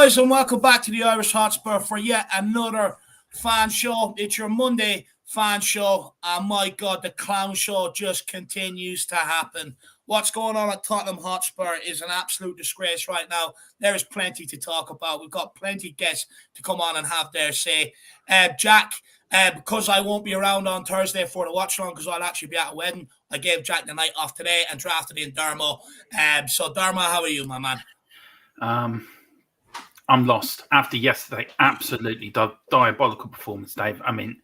guys, and welcome back to the Irish Hotspur for yet another fan show. It's your Monday fan show, and my God, the clown show just continues to happen. What's going on at Tottenham Hotspur is an absolute disgrace right now. There is plenty to talk about. We've got plenty of guests to come on and have their say. Jack, because I won't be around on Thursday for the watch-along because I'll actually be at a wedding, I gave Jack the night off today and drafted in Dermo. So, Dermo, how are you, my man? I'm lost after yesterday. Absolutely diabolical performance, Dave. I mean,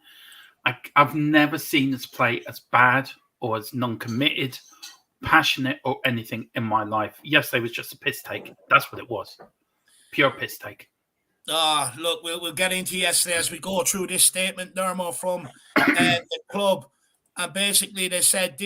I've never seen us play as bad or as non-committed, passionate or anything in my life. Yesterday was just a piss take. That's what it was. Pure piss take. Look, we'll get into yesterday as we go through this statement, Dermo, from the club. And basically they said,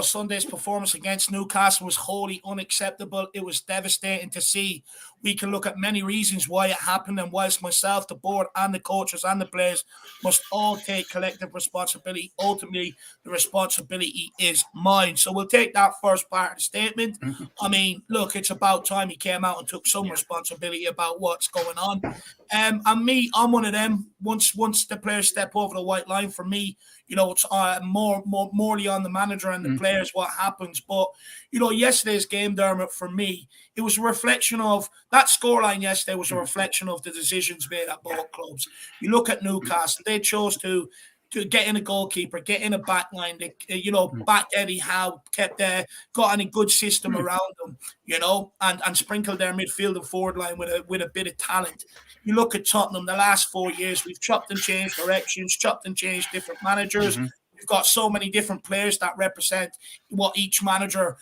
Sunday's performance against Newcastle was wholly unacceptable. It was devastating to see. We can look at many reasons why it happened, and whilst myself, the board and the coaches and the players must all take collective responsibility, ultimately the responsibility is mine. So we'll take that first part of the statement. I mean, look, it's about time he came out and took some responsibility about what's going on. And me, I'm one of them. Once the players step over the white line, for me, you know, it's morely on the manager and the players what happens. But, you know, yesterday's game, Dermot, for me, it was a reflection of that scoreline yesterday was a reflection of the decisions made at both clubs. You look at Newcastle, they chose to get in a goalkeeper, get in a back line, back Eddie Howe, got a good system around them, you know, and sprinkled their midfield and forward line with a bit of talent. You look at Tottenham, the last 4 years, we've chopped and changed directions, chopped and changed different managers. We've got so many different players that represent what each manager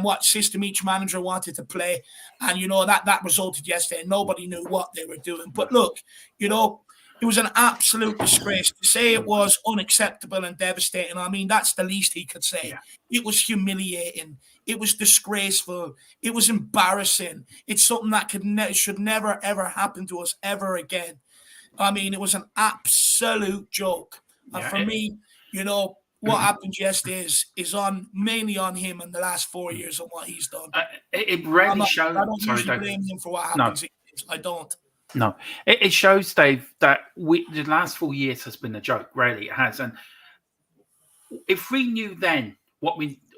what system each manager wanted to play. And, you know, that resulted yesterday. Nobody knew what they were doing. But look, you know, it was an absolute disgrace. To say it was unacceptable and devastating, I mean, that's the least he could say. Yeah. It was humiliating. It was disgraceful. It was embarrassing. It's something that should never, ever happen to us ever again. I mean, it was an absolute joke. And for me, you know, what happened yesterday is mainly on him in the last 4 years and what he's done. It really shows. I don't usually blame him for what happens. No. I don't. No, it shows, Dave, that the last 4 years has been a joke. Really, it has. And if we knew then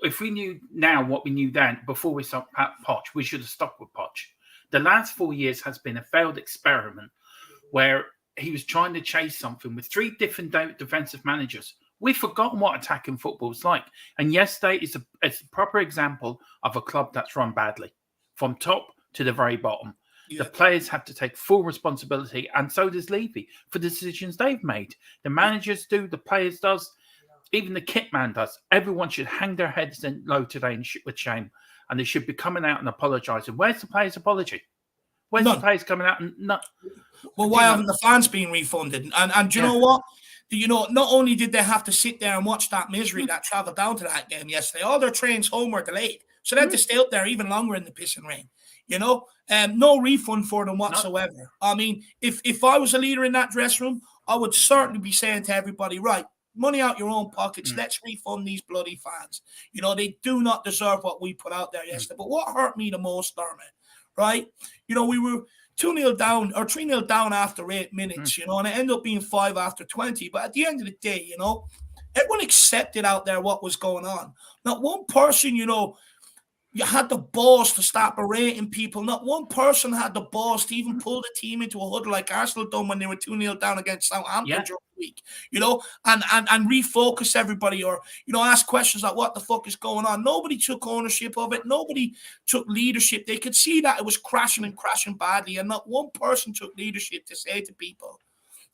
if we knew now what we knew then before we stopped Poch, we should have stopped with Poch. The last 4 years has been a failed experiment where he was trying to chase something with 3 different defensive managers. We've forgotten what attacking football is like. And yesterday is a proper example of a club that's run badly, from top to the very bottom. Yeah. The players have to take full responsibility, and so does Levy, for the decisions they've made. The managers do, the players does, even the kit man does. Everyone should hang their heads low today with shame, and they should be coming out and apologising. Where's the players' apology? Where's the players coming out and not? Well, why haven't the fans been refunded? And do you know what? You know, not only did they have to sit there and watch that misery that travelled down to that game yesterday, all their trains home were delayed. So they had to stay up there even longer in the pissing rain. You know, no refund for them whatsoever. No. I mean, if I was a leader in that dressing room, I would certainly be saying to everybody, right, money out your own pockets. Let's refund these bloody fans. You know, they do not deserve what we put out there yesterday. But what hurt me the most, Dermot, right? You know, we were 2-0 down or 3-0 down after 8 minutes, you know, and it ended up being 5 after 20. But at the end of the day, you know, everyone accepted out there what was going on. Not one person, you know, you had the balls to start berating people. Not one person had the balls to even pull the team into a huddle like Arsenal done when they were 2-0 down against Southampton during the week, you know, and refocus everybody, or, you know, ask questions like what the fuck is going on. Nobody took ownership of it. Nobody took leadership. They could see that it was crashing badly, and not one person took leadership to say to people,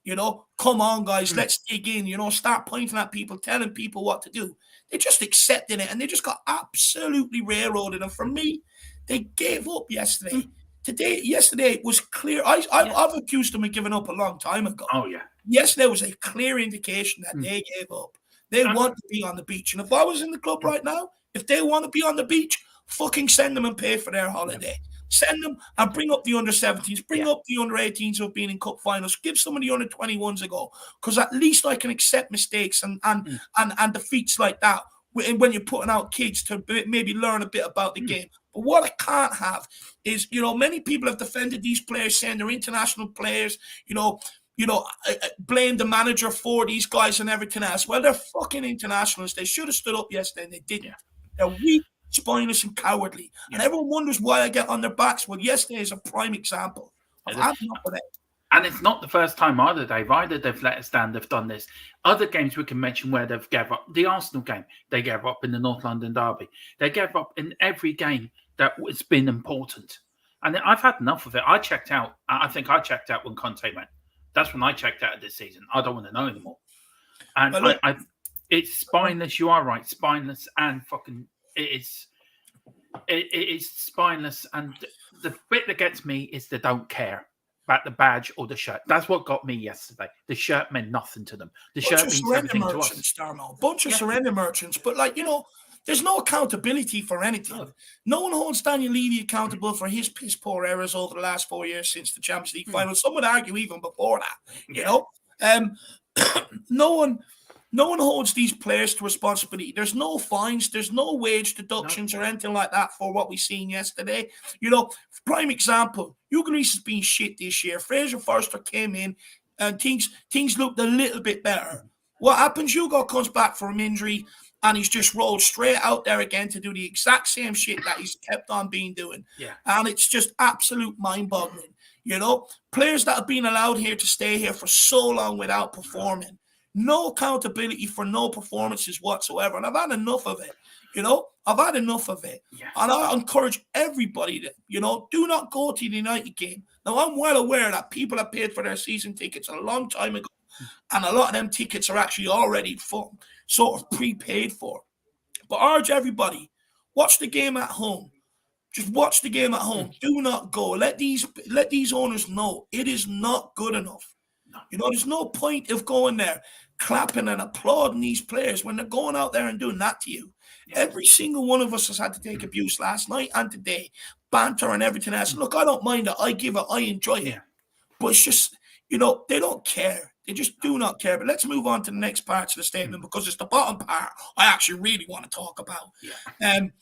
you know, come on, guys, let's dig in, you know, start pointing at people, telling people what to do. They just accepted it, and they just got absolutely railroaded. And for me, they gave up yesterday. Yesterday was clear. I've accused them of giving up a long time ago. Oh, yeah. Yesterday was a clear indication that they gave up. They want to be on the beach. And if I was in the club right now, if they want to be on the beach, fucking send them and pay for their holiday. Send them and bring up the under-17s, bring up the under-18s who have been in cup finals, give some of the under-21s a go, because at least I can accept mistakes and defeats like that when you're putting out kids to maybe learn a bit about the game. But what I can't have is, many people have defended these players saying they're international players, blame the manager for these guys and everything else. Well, they're fucking internationals. They should have stood up yesterday and they didn't. Yeah. They're weak, spineless and cowardly. Yeah. And everyone wonders why I get on their backs. Well, yesterday is a prime example. I've had enough of that. And it's not the first time either, Dave. Either they've let us down, they've done this. Other games we can mention where they've gave up. The Arsenal game, they gave up in the North London derby. They gave up in every game that has been important. And I've had enough of it. I checked out. I think I checked out when Conte went. That's when I checked out of this season. I don't want to know anymore. And look, it's spineless. You are right. Spineless and fucking it is spineless. And the bit that gets me is they don't care about the badge or the shirt. That's what got me yesterday. The shirt meant nothing to them. The shirt means everything to us. Bunch of surrender merchants. But there's no accountability for anything. No one holds Daniel Levy accountable for his piss poor errors over the last 4 years since the Champions League final. Some would argue even before that. No one holds these players to responsibility. There's no fines. There's no wage deductions or anything like that for what we seen yesterday. Prime example, Hugo Lloris has been shit this year. Fraser Forster came in and things looked a little bit better. What happens? Hugo comes back from injury and he's just rolled straight out there again to do the exact same shit that he's kept on doing. Yeah. And it's just absolute mind-boggling. Players that have been allowed here to stay here for so long without performing. No accountability for no performances whatsoever. And I've had enough of it. I've had enough of it. Yeah. And I encourage everybody that, do not go to the United game. Now, I'm well aware that people have paid for their season tickets a long time ago. And a lot of them tickets are actually already sort of prepaid for. But I urge everybody, watch the game at home. Just watch the game at home. Do not go. Let these owners know it is not good enough. There's no point of going there, clapping and applauding these players when they're going out there and doing that to you. Every single one of us has had to take abuse last night and today, banter and everything else. Look, I don't mind it. I give it. I enjoy it. But it's just, they don't care. They just do not care. But let's move on to the next parts of the statement because it's the bottom part I actually really want to talk about. And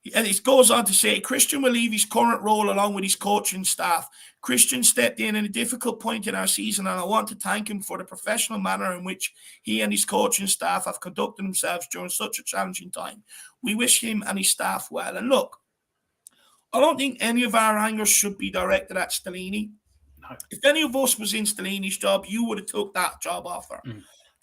it goes on to say, Christian will leave his current role along with his coaching staff. Christian stepped in a difficult point in our season, and I want to thank him for the professional manner in which he and his coaching staff have conducted themselves during such a challenging time. We wish him and his staff well. And look, I don't think any of our anger should be directed at Stellini. No. If any of us was in Stellini's job, you would have took that job offer.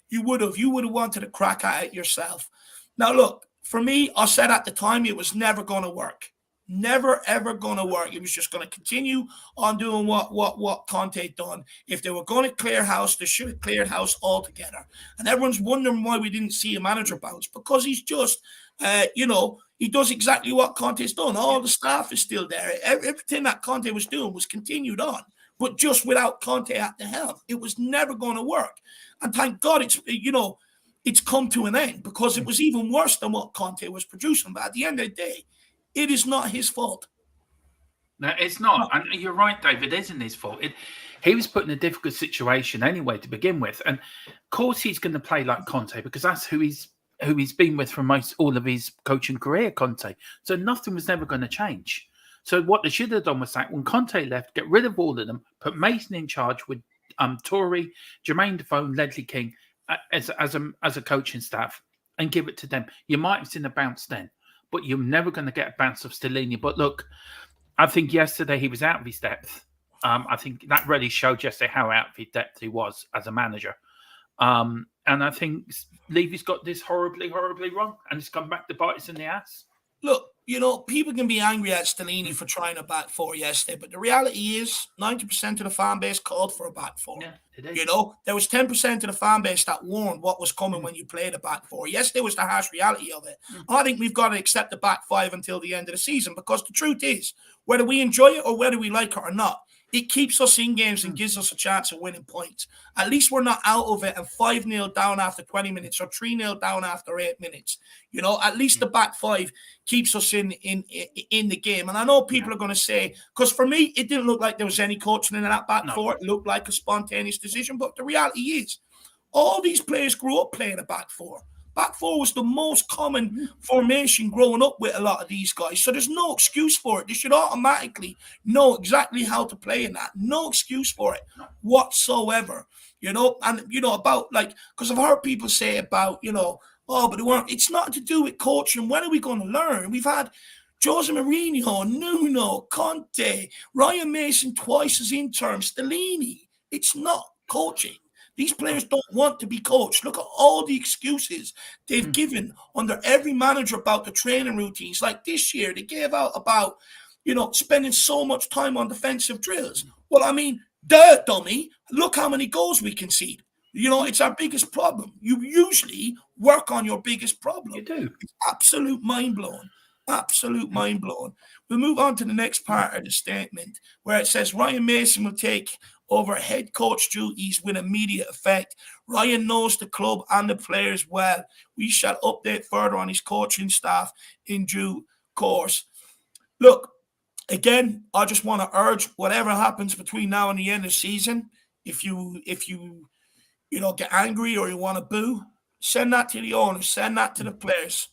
You would have wanted to crack at it yourself. Now, look, for me, I said at the time it was never going to work. Never, ever going to work. It was just going to continue on doing what Conte done. If they were going to clear house, they should have cleared house altogether. And everyone's wondering why we didn't see a manager bounce. Because he's just, he does exactly what Conte's done. All the staff is still there. Everything that Conte was doing was continued on. But just without Conte at the helm. It was never going to work. And thank God it's come to an end because it was even worse than what Conte was producing. But at the end of the day, it is not his fault. No, it's not. And you're right, David. It isn't his fault. He was put in a difficult situation anyway to begin with. And of course he's going to play like Conte because that's who he's been with for all of his coaching career, Conte. So nothing was never going to change. So what they should have done was that when Conte left, get rid of all of them, put Mason in charge with Tory, Jermaine Defoe, and Ledley King as a coaching staff and give it to them. You might have seen a bounce then, but you're never going to get a bounce of Stellini. But look, I think yesterday he was out of his depth. I think that really showed yesterday how out of his depth he was as a manager. And I think Levy's got this horribly, horribly wrong, and it's come back to bite us in the ass. Look, people can be angry at Stellini for trying a back four yesterday, but the reality is 90% of the fan base called for a back four. Yeah, it is. There was 10% of the fan base that warned what was coming when you played a back four. Yesterday was the harsh reality of it. I think we've got to accept the back five until the end of the season because the truth is, whether we enjoy it or whether we like it or not, it keeps us in games and gives us a chance of winning points. At least we're not out of it and 5-0 down after 20 minutes or 3-0 down after 8 minutes. At least the back five keeps us in the game. And I know people are going to say, because for me, it didn't look like there was any coaching in that back four. It looked like a spontaneous decision. But the reality is, all these players grew up playing a back four. Back four was the most common formation growing up with a lot of these guys. So there's no excuse for it. They should automatically know exactly how to play in that. No excuse for it whatsoever. And about because I've heard people say about, oh, but they weren't. It's not to do with coaching. When are we going to learn? We've had Jose Mourinho, Nuno, Conte, Ryan Mason twice as interim, Stellini. It's not coaching. These players don't want to be coached. Look at all the excuses they've given under every manager about the training routines. Like this year, they gave out about, spending so much time on defensive drills. Well, I mean, dummy, look how many goals we concede. It's our biggest problem. You usually work on your biggest problem. You do. It's absolute mind-blowing. Absolute mind-blowing. We'll move on to the next part of the statement where it says Ryan Mason will take over head coach duties with immediate effect. Ryan knows the club and the players well. We shall update further on his coaching staff in due course. Look, again, I just want to urge whatever happens between now and the end of the season, if you get angry or you want to boo, send that to the owners, send that to the players.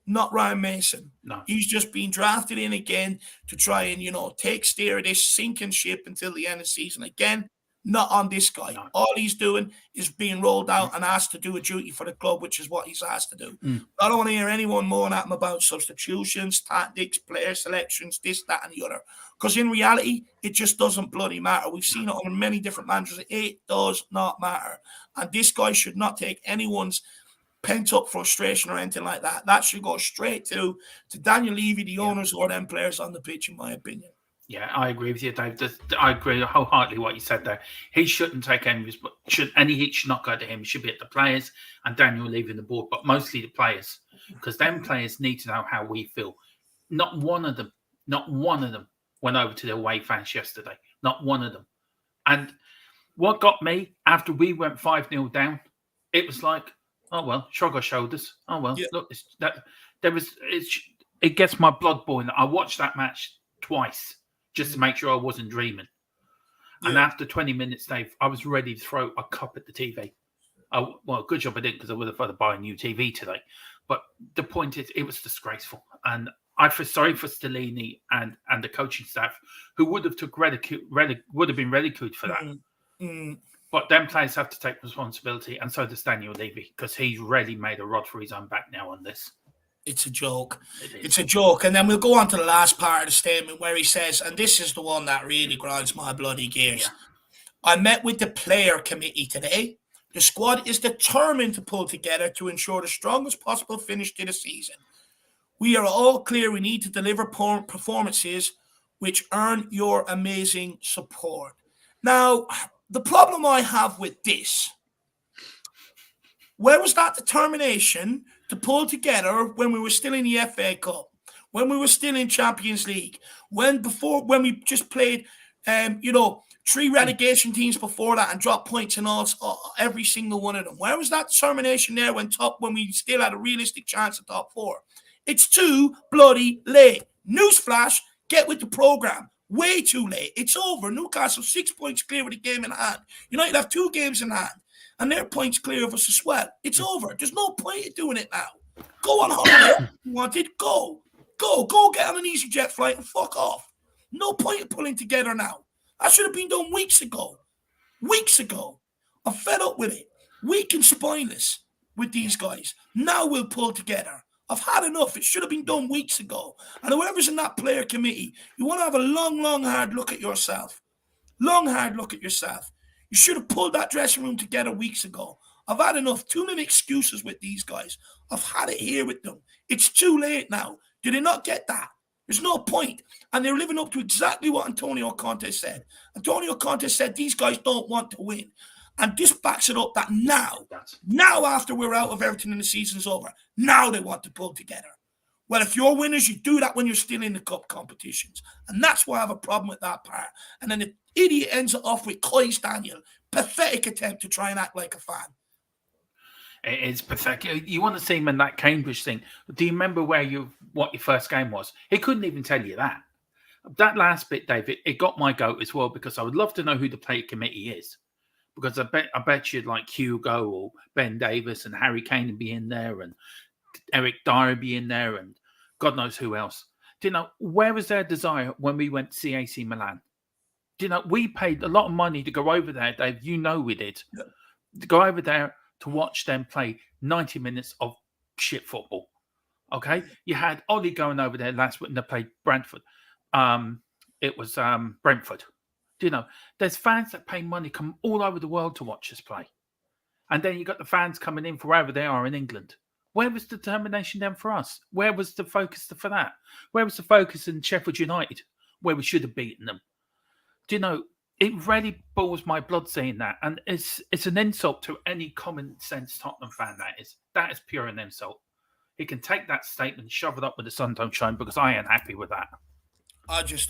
Not Ryan Mason. No. He's just been drafted in again to try and, take steer of this sinking ship until the end of the season. Again, not on this guy. No. All he's doing is being rolled out and asked to do a duty for the club, which is what he's asked to do. I don't want to hear anyone moan at him about substitutions, tactics, player selections, this, that, and the other. Because in reality, it just doesn't bloody matter. We've seen it on many different managers. It does not matter. And this guy should not take anyone's pent-up frustration or anything like that. That should go straight to Daniel Levy, the owners, or them players on the pitch, in my opinion. Yeah, I agree with you, Dave. I agree wholeheartedly what you said there. He shouldn't take any heat should not go to him. It should be at the players and Daniel Levy the board, but mostly the players, because them players need to know how we feel. Not one of them went over to the away fans yesterday. Not one of them. And what got me after we went 5-0 down, it was like, oh well, shrug our shoulders. Oh well, look, it gets my blood boiling. I watched that match twice just to make sure I wasn't dreaming. And after 20 minutes, Dave, I was ready to throw a cup at the TV. Well, good job I didn't, because I would have had to buy a new TV today. But the point is, it was disgraceful, and I feel sorry for Stellini and the coaching staff, who would have been ridiculed for that. But them players have to take responsibility, and so does Daniel Levy, because he's really made a rod for his own back now on this. It's a joke. It's a joke. And then we'll go on to the last part of the statement where he says, and this is the one that really grinds my bloody gears. Yeah. I met with the player committee today. The squad is determined to pull together to ensure the strongest possible finish to the season. We are all clear we need to deliver performances which earn your amazing support. Now, the problem I have with this, where was that determination to pull together when we were still in the FA Cup, when we were still in Champions League, when we just played, 3 relegation teams before that and dropped points in every single one of them? Where was that determination there when we still had a realistic chance at top 4? It's too bloody late. Newsflash, get with the program. Way too late. It's over. Newcastle 6 points clear with a game in hand. United have 2 games in hand, and they're points clear of us as well. It's over. There's no point in doing it now. Go on holiday if you wanted. Go get on an EasyJet flight and fuck off. No point in pulling together now. That should have been done weeks ago. I'm fed up with it. Weak and spineless with these guys. Now we'll pull together. I've had enough. It should have been done weeks ago. And whoever's in that player committee, you want to have a long, hard look at yourself. You should have pulled that dressing room together weeks ago. I've had enough. Too many excuses with these guys. I've had it here with them. It's too late now. Did they not get that? There's no point. And they're living up to exactly what Antonio Conte said. Antonio Conte said these guys don't want to win. And this backs it up that now after we're out of everything and the season's over, now they want to pull together. Well, if you're winners, you do that when you're still in the cup competitions. And that's why I have a problem with that part. And then the idiot ends it off with Kais Daniel. Pathetic attempt to try and act like a fan. It's pathetic. You want to see him in that Cambridge thing. Do you remember what your first game was? He couldn't even tell you that. That last bit, David, it got my goat as well, because I would love to know who the player committee is. because I bet you'd like Hugo or Ben Davis and Harry Kane would be in there, and Eric Dyer be in there, and God knows who else. Do you know, where was their desire when we went to see AC Milan? Do you know, we paid a lot of money to go over there, Dave. You know we did. Yeah. To go over there to watch them play 90 minutes of shit football. Okay? You had Ollie going over there last week and they played Brentford. It was Brentford. Do you know, there's fans that pay money come all over the world to watch us play. And then you got the fans coming in from wherever they are in England. Where was the determination then for us? Where was the focus for that? Where was the focus in Sheffield United, where we should have beaten them? Do you know, it really boils my blood seeing that. And it's an insult to any common sense Tottenham fan, that is. That is pure an insult. He can take that statement and shove it up with the sun don't shine, because I ain't happy with that.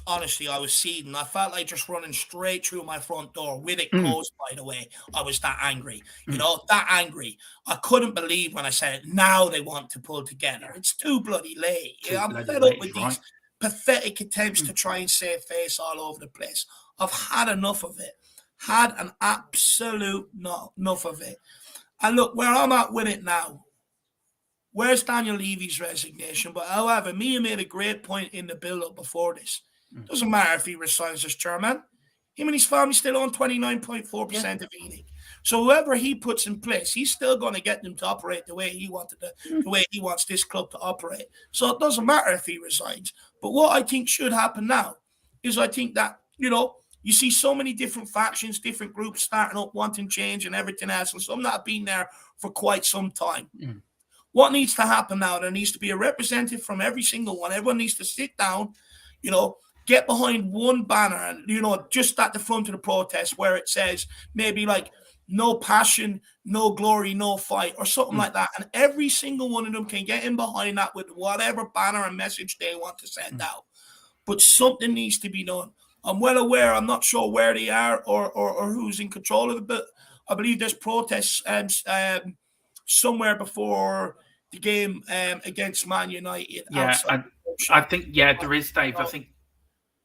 Honestly, I was seething. I felt like just running straight through my front door with it closed, by the way. I was that angry, that angry. I couldn't believe when I said it. Now they want to pull together. It's too bloody late. I'm fed up with these pathetic attempts to try and save face all over the place. I've had enough of it. Had an absolute enough of it. And look, where I'm at with it now, where's Daniel Levy's resignation? But however, Mia made a great point in the build-up before this. Doesn't matter if he resigns as chairman. Him and his family still own 29.4% of E-League. So whoever he puts in place, he's still going to get them to operate the way he wanted the way he wants this club to operate. So it doesn't matter if he resigns. But what I think should happen now is I think that, you see so many different factions, different groups starting up, wanting change and everything else. And some that have been there for quite some time. What needs to happen now? There needs to be a representative from every single one. Everyone needs to sit down, get behind one banner and, just at the front of the protest where it says maybe like no passion, no glory, no fight or something like that. And every single one of them can get in behind that with whatever banner and message they want to send out. But something needs to be done. I'm well aware, I'm not sure where they are or who's in control of it, but I believe there's protests somewhere before the game against Man United. Yeah, I think, there is, Dave. I think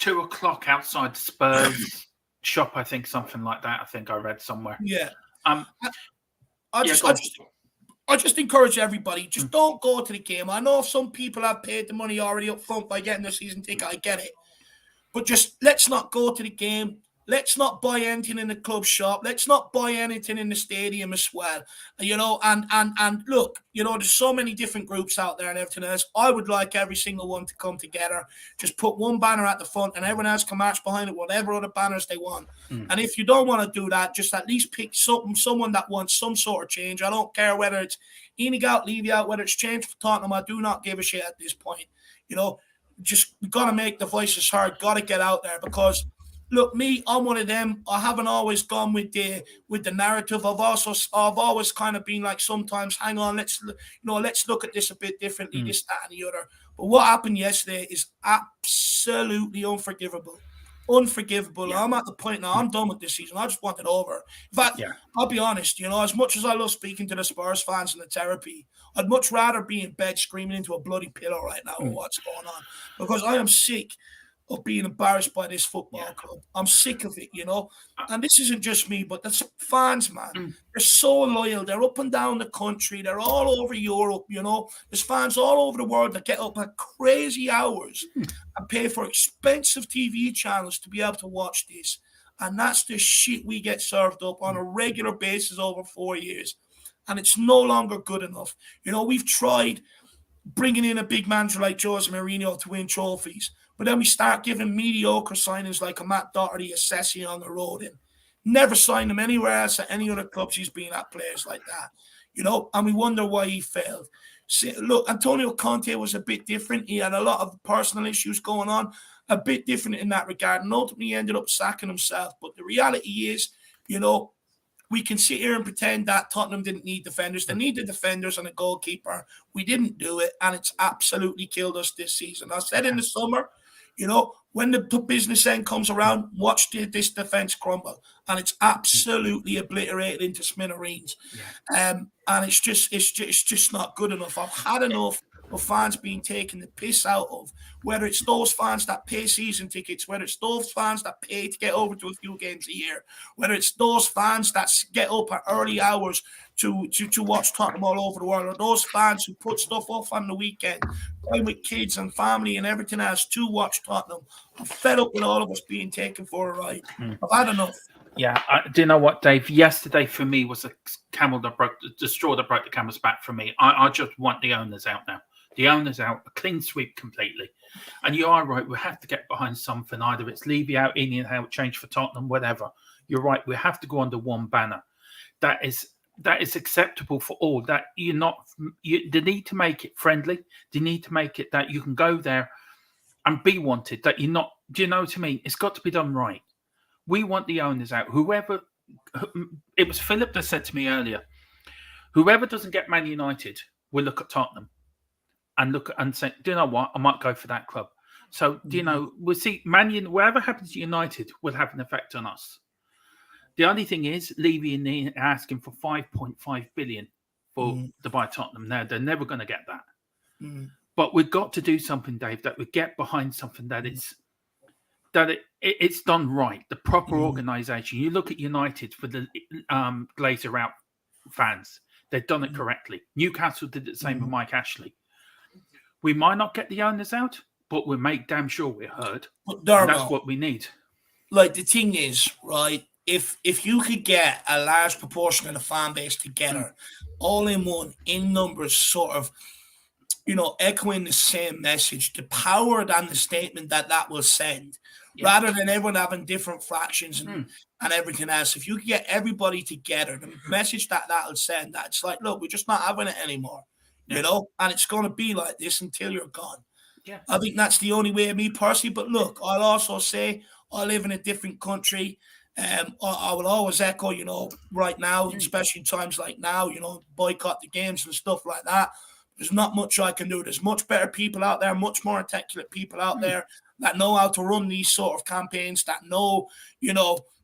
2:00 outside the Spurs shop, I think something like that. I think I read somewhere. Yeah. I just encourage everybody, just don't go to the game. I know some people have paid the money already up front by getting their season ticket. I get it. But just let's not go to the game. Let's not buy anything in the club shop. Let's not buy anything in the stadium as well. And look, there's so many different groups out there and everything else. I would like every single one to come together. Just put one banner at the front and everyone else can march behind it, whatever other banners they want. And if you don't want to do that, just at least pick someone that wants some sort of change. I don't care whether it's Enig out, Levy out, whether it's change for Tottenham. I do not give a shit at this point. Just got to make the voices heard. Got to get out there because, look, me, I'm one of them. I haven't always gone with the narrative. I've always kind of been like, sometimes, hang on, let's look at this a bit differently, this, that, and the other. But what happened yesterday is absolutely unforgivable. Yeah. I'm at the point now, I'm done with this season. I just want it over. In fact, I'll be honest, as much as I love speaking to the Spurs fans and the therapy, I'd much rather be in bed screaming into a bloody pillow right now with what's going on. Because I am sick of being embarrassed by this football club. I'm sick of it, And this isn't just me, but the fans, man. They're so loyal. They're up and down the country. They're all over Europe, There's fans all over the world that get up at crazy hours and pay for expensive TV channels to be able to watch this. And that's the shit we get served up on a regular basis over 4 years. And it's no longer good enough. We've tried bringing in a big manager like Jose Mourinho to win trophies. But then we start giving mediocre signings like a Matt Doherty, a Sessi on the road, and never signed him anywhere else at any other clubs he's been at, players like that, and we wonder why he failed. See, look, Antonio Conte was a bit different. He had a lot of personal issues going on, a bit different in that regard, and ultimately ended up sacking himself. But the reality is, we can sit here and pretend that Tottenham didn't need defenders. They needed defenders and a goalkeeper. We didn't do it, and it's absolutely killed us this season. I said in the summer, when the business end comes around, watch this defense crumble, and it's absolutely obliterated into smithereens. And it's just not good enough. I've had enough but fans being taken the piss out of. Whether it's those fans that pay season tickets, whether it's those fans that pay to get over to a few games a year, whether it's those fans that get up at early hours to watch Tottenham all over the world, or those fans who put stuff off on the weekend, playing with kids and family and everything else to watch Tottenham. I'm fed up with all of us being taken for a ride. I've had enough. Yeah, do you know what, Dave? Yesterday for me was the straw that broke the camel's back for me. I just want the owners out now. The owners out, a clean sweep completely. And you are right, we have to get behind something. Either it's Levy out, Ian out, change for Tottenham, whatever. You're right, we have to go under one banner. That is acceptable for all. That they need to make it friendly. They need to make it that you can go there and be wanted. That you're not. Do you know what I mean? It's got to be done right. We want the owners out. It was Philip that said to me earlier, whoever doesn't get Man United will look at Tottenham and say, do you know what? I might go for that club. So, do you know, we'll see whatever happens to United will have an effect on us. The only thing is, Levy and Ian are asking for 5.5 billion to buy Tottenham. Now, they're never going to get that. But we've got to do something, Dave, that we get behind something that it's done right, the proper organisation. You look at United for the Glazer out fans; they've done it correctly. Newcastle did the same with Mike Ashley. We might not get the owners out, but we'll make damn sure we're heard. And that's what we need. Like, the thing is, right? If you could get a large proportion of the fan base together, all in one, in numbers, sort of, echoing the same message, the power and the statement that will send. Rather than everyone having different fractions and everything else. If you can get everybody together, the message that'll send, that it's like, look, we're just not having it anymore, and it's going to be like this until you're gone. Yeah. I think that's the only way of me personally. But look, I'll also say I live in a different country. I will always echo, right now, especially in times like now, boycott the games and stuff like that. There's not much I can do. There's much better people out there, much more articulate people out there that know how to run these sort of campaigns, that know,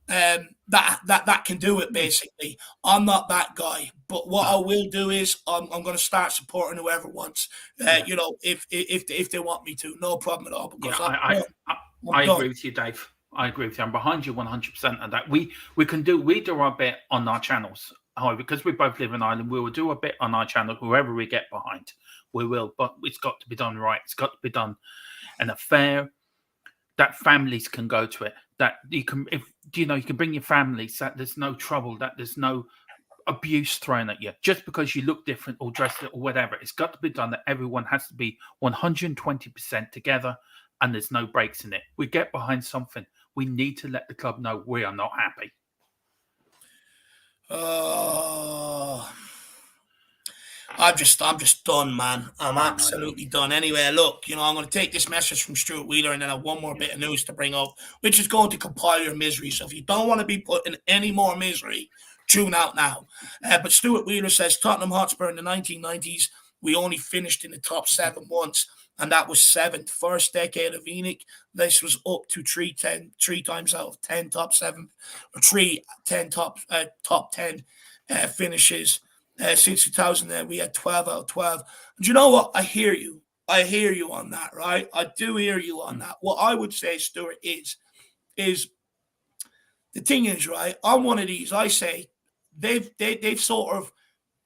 that can do it, basically. I'm not that guy. But what I will do is I'm going to start supporting whoever wants, if they want me to. No problem at all. Because I agree with you, Dave. I agree with you. I'm behind you 100% on that. We do our bit on our channels. Because we both live in Ireland, we will do a bit on our channel. Whoever we get behind, we will. But it's got to be done right. It's got to be done in a fair, that families can go to it. That you can, you can bring your families. That there's no trouble. That there's no abuse thrown at you just because you look different or dressed or whatever. It's got to be done that everyone has to be 120% together, and there's no breaks in it. We get behind something. We need to let the club know we are not happy. I'm just done, man. I'm absolutely done. Anyway, look, I'm going to take this message from Stuart Wheeler and then I have one more bit of news to bring up, which is going to compile your misery. So if you don't want to be put in any more misery, tune out now. But Stuart Wheeler says Tottenham Hotspur in the 1990s, we only finished in the top 7 once, and that was 7th. First decade of Enoch, this was up to 3 times out of 10 top 7, or top 10 finishes. Since 2000, we had 12 out of 12. And you know what? I hear you. I hear you on that, right? I do hear you on that. What I would say, Stuart, is the thing is, right, on one of these, I say they've sort of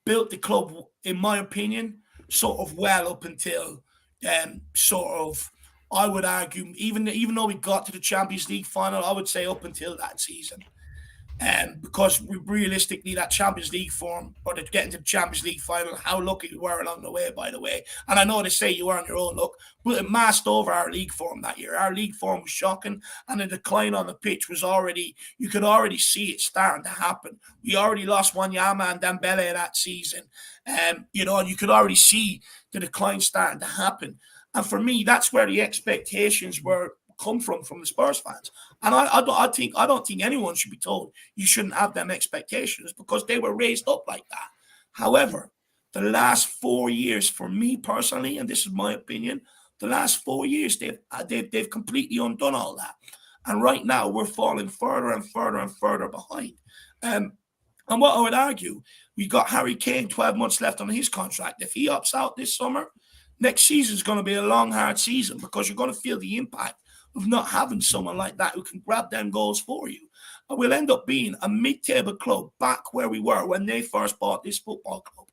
built the club, in my opinion, sort of well up until sort of, I would argue, even though we got to the Champions League final, I would say up until that season. Because realistically, that Champions League form, or to get into the Champions League final, how lucky we were along the way, by the way. And I know they say you were on your own luck, but it masked over our league form that year. Our league form was shocking, and the decline on the pitch was you could already see it starting to happen. We already lost Wanyama and Dembele that season. And you could already see the decline starting to happen. And for me, that's where the expectations come from the Spurs fans. And I don't think anyone should be told you shouldn't have them expectations, because they were raised up like that. However, the last 4 years, for me personally, and this is my opinion, the last 4 years they've completely undone all that. And right now we're falling further and further and further behind. And what I would argue, we got Harry Kane 12 months left on his contract. If he opts out this summer, Next season is going to be a long, hard season because you're going to feel the impact of not having someone like that who can grab them goals for you. And we'll end up being a mid-table club back where we were when they first bought this football club.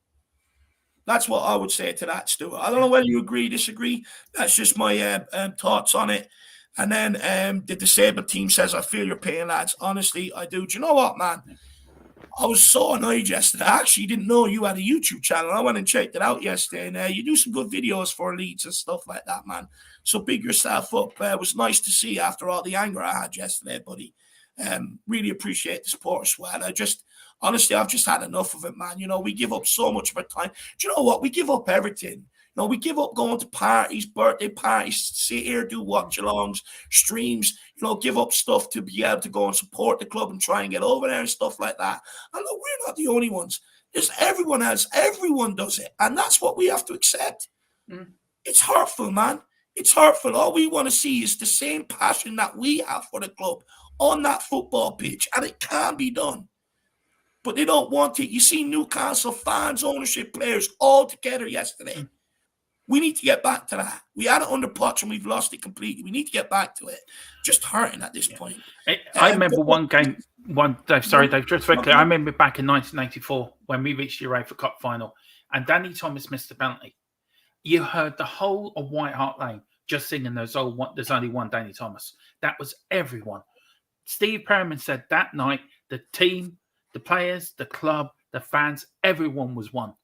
That's what I would say to that, Stuart. I don't know whether you agree, disagree. That's just my thoughts on it. And then the disabled team says, I feel your pain, lads. Honestly, I do. Do you know what, man? I was so annoyed yesterday. I actually didn't know you had a YouTube channel. I went and checked it out yesterday, and you do some good videos for Leeds and stuff like that, man. So big yourself up. It was nice to see after all the anger I had yesterday, buddy. Really appreciate the support as well. Honestly, I've just had enough of it, man. You know, we give up so much of our time. Do you know what? We give up everything. You know, we give up going to parties, birthday parties, sit here, do watch-alongs, streams, you know, give up stuff to be able to go and support the club and try and get over there and stuff like that. And look, we're not the only ones. There's everyone else. Everyone does it. And that's what we have to accept. It's hurtful, man. It's hurtful. All we want to see is the same passion that we have for the club on that football pitch. And it can be done. But they don't want it. You see Newcastle fans, ownership, players all together yesterday. We need to get back to that. We had it under Poch and we've lost it completely. We need to get back to it. Just hurting at this point. I remember one game, Dave, just very clear. I remember back in 1984 when we reached the UEFA Cup final and Danny Thomas missed the penalty. You heard the whole of White Hart Lane just singing there's only one Danny Thomas. That was everyone. Steve Perriman said that night, the team, the players, the club, the fans, everyone was one.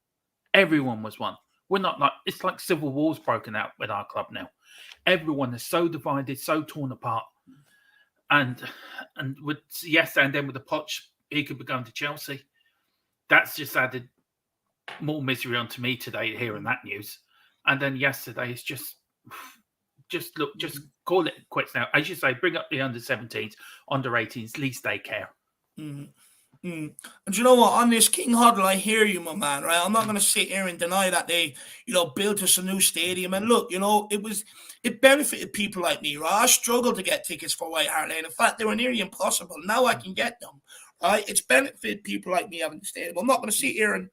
Everyone was one. We're not like, it's like civil wars broken out with our club now. Everyone is so divided, so torn apart. And with yesterday, and then with the Poch, he could be going to Chelsea. That's just added more misery onto me today hearing that news. And then yesterday, it's just call it quits now. As you say, bring up the under-17s, under-18s, at least they care. And you know what? On this King Huddle, I hear you, my man, right? I'm not going to sit here and deny that they, you know, built us a new stadium. And look, you know, it benefited people like me, right? I struggled to get tickets for White Hart Lane. In fact, they were nearly impossible. Now I can get them, right? It's benefited people like me having the stadium. I'm not going to sit here and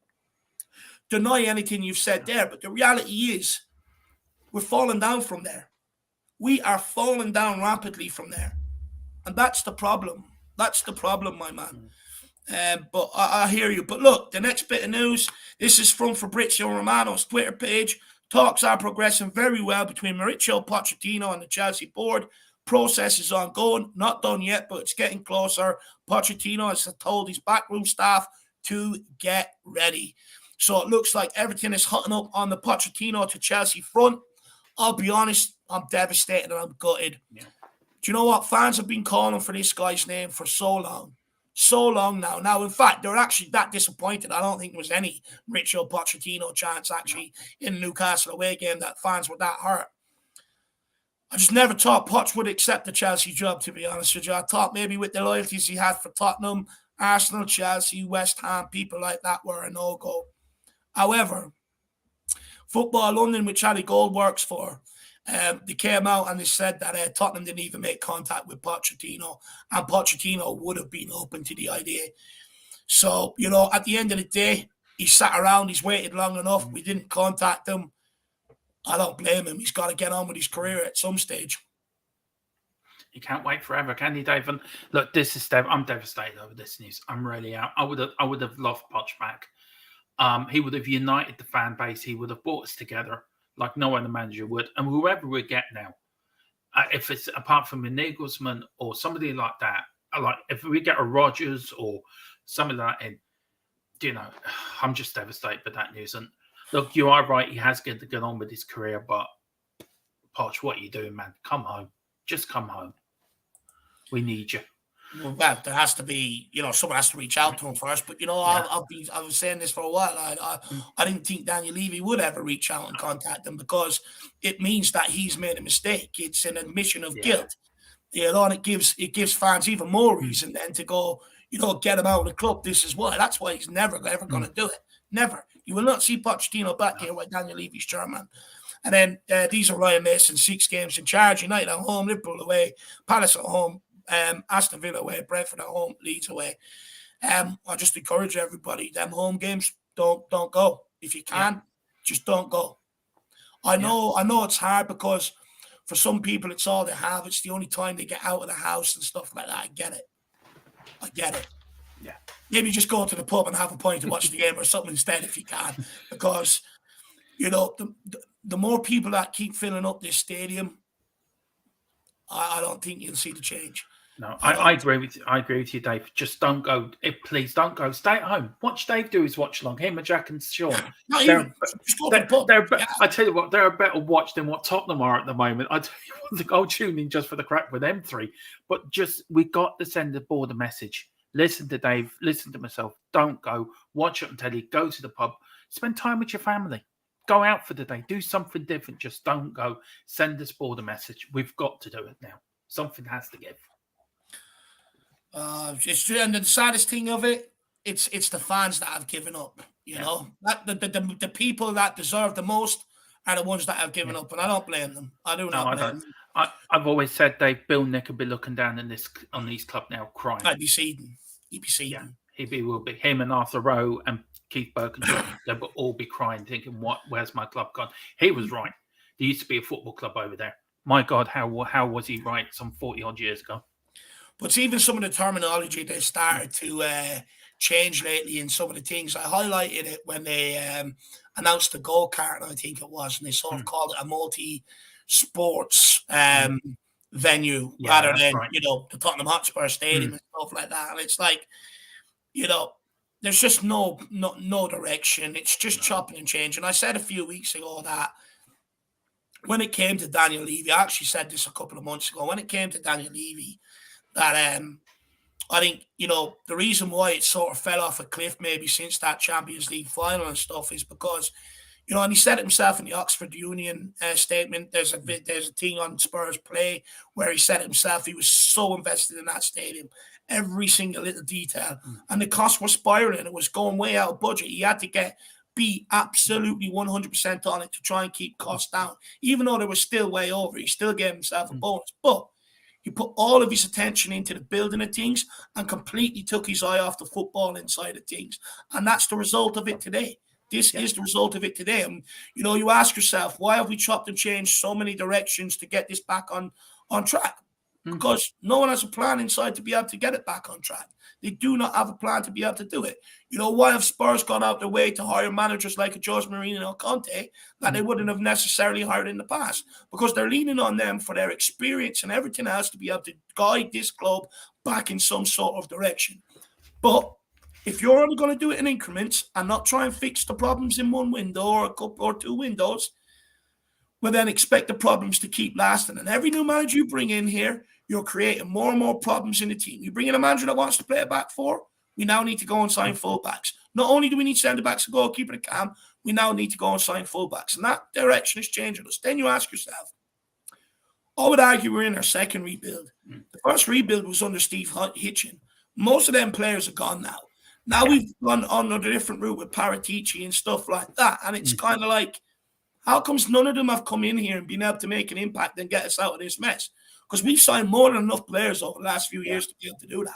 deny anything you've said there, but the reality is we're falling down from there. We are falling down rapidly from there. And that's the problem. That's the problem, my man. But I hear you. But look, the next bit of news, this is from Fabrizio Romano's Twitter page. Talks are progressing very well between Mauricio Pochettino and the Chelsea board. Process is ongoing. Not done yet, but it's getting closer. Pochettino has told his backroom staff to get ready. So it looks like everything is hotting up on the Pochettino to Chelsea front. I'll be honest, I'm devastated and I'm gutted. Yeah. Do you know what? Fans have been calling for this guy's name for so long. So long now. Now, in fact, they're actually that disappointed. I don't think there was any Mauricio Pochettino chance actually in the Newcastle away game that fans were that hurt. I just never thought Poch would accept the Chelsea job, to be honest with you. I thought maybe with the loyalties he had for Tottenham, Arsenal, Chelsea, West Ham, people like that were a no-go. However, Football London, which Charlie Gold works for, they came out and they said that Tottenham didn't even make contact with Pochettino, and Pochettino would have been open to the idea. So, you know, at the end of the day, he sat around, he's waited long enough. We didn't contact him. I don't blame him. He's got to get on with his career at some stage. You can't wait forever, can you, Dave? And look, this is I'm devastated over this news. I'm really out. I would have loved Poch back. He would have united the fan base. He would have brought us together like no other manager would. And whoever we get now, if it's apart from a Nagelsmann or somebody like that, like if we get a Rodgers or somebody like that in, you know, I'm just devastated by that news. And look, you are right. He has got to get on with his career, but Poch, what are you doing, man? Come home. Just come home. We need you. Well, there has to be, you know, someone has to reach out to him first. But, you know, I was saying this for a while. I didn't think Daniel Levy would ever reach out and contact him because it means that he's made a mistake. It's an admission of guilt. You know, and it gives fans even more reason then to go, you know, get him out of the club. This is why. That's why he's never, ever going to do it. Never. You will not see Pochettino back here with Daniel Levy's chairman. And then these are Ryan Mason, 6 games in charge. United at home, Liverpool away, Palace at home, Aston Villa away, Brentford at home, Leeds away. I just encourage everybody, them home games, don't go. If you can, just don't go. I know it's hard because for some people it's all they have. It's the only time they get out of the house and stuff like that. I get it. Yeah. Maybe just go to the pub and have a pint to watch the game or something instead if you can. Because, the more people that keep filling up this stadium, I don't think you'll see the change. No, I agree with you. I agree with you, Dave. Just don't go. Please don't go. Stay at home. Watch Dave do his watch along. Him and Jack and Sean. Just go to the pub. I tell you what, they're a better watch than what Tottenham are at the moment. I tell you what, I'll tune in just for the crack with them three. But we got to send the board a message. Listen to Dave. Listen to myself. Don't go. Watch it on telly. Go to the pub. Spend time with your family. Go out for the day. Do something different. Just don't go. Send this board a message. We've got to do it now. Something has to give. It's true, and the saddest thing of it, it's the fans that have given up. You know, that the people that deserve the most are the ones that have given up, and I don't blame them. I do not blame them. I've always said, Dave, Bill Nick would be looking down on these club now, crying. He'd be seething. Yeah, he will be. Him and Arthur Rowe and Keith Birkinshaw, they will all be crying, thinking, where's my club gone? He was right. There used to be a football club over there. My God, how was he right some 40 odd years ago? But even some of the terminology they started to change lately in some of the things. I highlighted it when they announced the goal cart, I think it was, and they sort of called it a multi-sports venue rather than, the Tottenham Hotspur Stadium and stuff like that. And it's like, there's just no direction. It's just chopping and changing. I said a few weeks ago that when it came to Daniel Levy, I actually said this a couple of months ago, when it came to Daniel Levy, that I think, the reason why it sort of fell off a cliff maybe since that Champions League final and stuff is because, and he said it himself in the Oxford Union statement. There's a thing on Spurs Play where he said it himself. He was so invested in that stadium, every single little detail, and the costs were spiraling. It was going way out of budget. He had to be absolutely 100% on it to try and keep costs down, even though they were still way over. He still gave himself a bonus, but he put all of his attention into the building of things and completely took his eye off the football inside of things. And that's the result of it today. This is the result of it today. And, you ask yourself, why have we chopped and changed so many directions to get this back on track? Because no one has a plan inside to be able to get it back on track. They do not have a plan to be able to do it. Why have Spurs gone out their way to hire managers like a Jose Mourinho and Conte that they wouldn't have necessarily hired in the past? Because they're leaning on them for their experience and everything else to be able to guide this club back in some sort of direction. But if you're only going to do it in increments and not try and fix the problems in one window or a couple or two windows, well, then expect the problems to keep lasting. And every new manager you bring in here, you're creating more and more problems in the team. You bring in a manager that wants to play a back four, we now need to go and sign fullbacks. Not only do we need centre-backs, a goalkeeper, and cam, we now need to go and sign fullbacks. And that direction is changing us. Then you ask yourself, I would argue we're in our second rebuild. The first rebuild was under Steve Hitchin. Most of them players are gone now. Now we've gone on a different route with Paratici and stuff like that. And it's kind of like, how comes none of them have come in here and been able to make an impact and get us out of this mess? Because we've signed more than enough players over the last few years to be able to do that.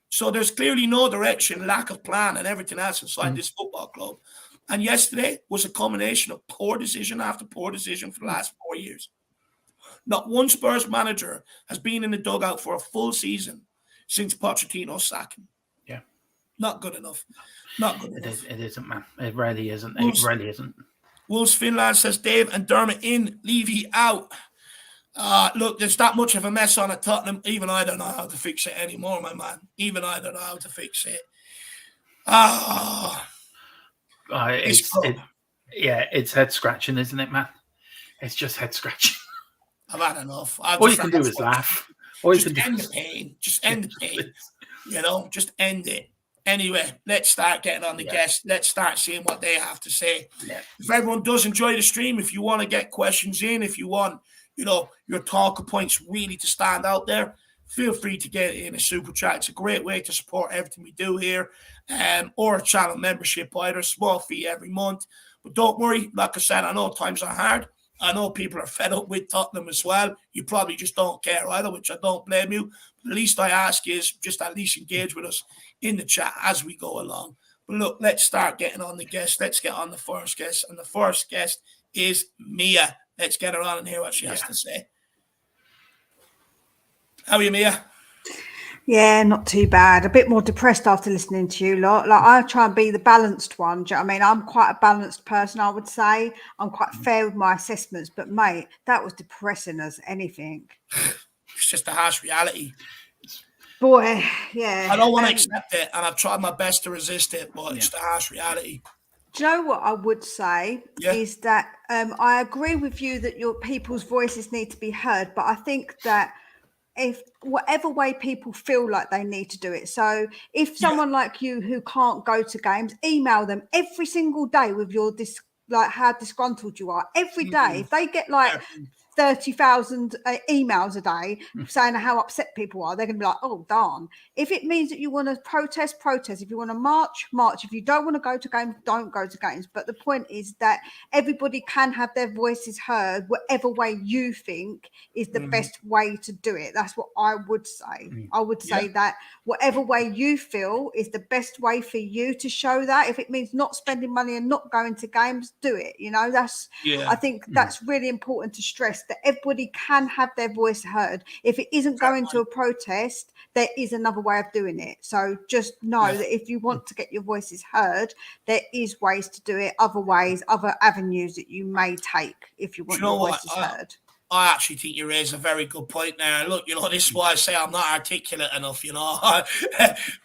So there's clearly no direction, lack of plan, and everything else inside this football club. And yesterday was a combination of poor decision after poor decision for the last 4 years. Not one Spurs manager has been in the dugout for a full season since Pochettino's sacking. Yeah. Not good enough. Not good enough. It isn't, man. It really isn't. It really isn't. Wolves Finland says Dave and Dermot in, Levy out. Look, there's that much of a mess on at Tottenham. Even I don't know how to fix it anymore, my man. Even I don't know how to fix it. It's head scratching, isn't it, man? It's just head scratching. I've had enough. All you can do is laugh. Just end the pain. Just end the pain. Just end it. Anyway, let's start getting on the guests. Let's start seeing what they have to say. Yeah. If everyone does enjoy the stream, if you want to get questions in, if you want, your talker points really to stand out there, feel free to get it in a super chat. It's a great way to support everything we do here, or a channel membership, either small fee every month. But don't worry, like I said, I know times are hard. I know people are fed up with Tottenham as well. You probably just don't care either, which I don't blame you. But the least I ask is just at least engage with us in the chat as we go along. But look, let's start getting on the guests. Let's get on the first guest. And the first guest is Mia. Let's get her on and hear what she has to say. How are you, Mia? Yeah, not too bad. A bit more depressed after listening to you lot. Like, I try and be the balanced one. Do you know what I mean? I'm quite a balanced person, I would say. I'm quite fair with my assessments, but mate, that was depressing as anything. It's just a harsh reality. Boy, yeah. I don't want to accept it, and I've tried my best to resist it, but it's the harsh reality. Do you know what I would say is that I agree with you that your people's voices need to be heard, but I think that if whatever way people feel like they need to do it. So if someone like you who can't go to games, email them every single day with your like how disgruntled you are every day. If they get like 30,000 emails a day saying how upset people are, they're going to be like, oh, darn. If it means that you want to protest, protest. If you want to march, march. If you don't want to go to games, don't go to games. But the point is that everybody can have their voices heard, whatever way you think is the best way to do it. That's what I would say. I would say that whatever way you feel is the best way for you to show that. If it means not spending money and not going to games, do it. You know, that's, I think that's really important to stress, that everybody can have their voice heard. If it isn't going to a protest, there is another way of doing it. So just know that if you want to get your voices heard, there is ways to do it, other ways, other avenues that you may take if you want your voices heard. I actually think you raise a very good point there. Look, you know, this is why I say I'm not articulate enough, you know. But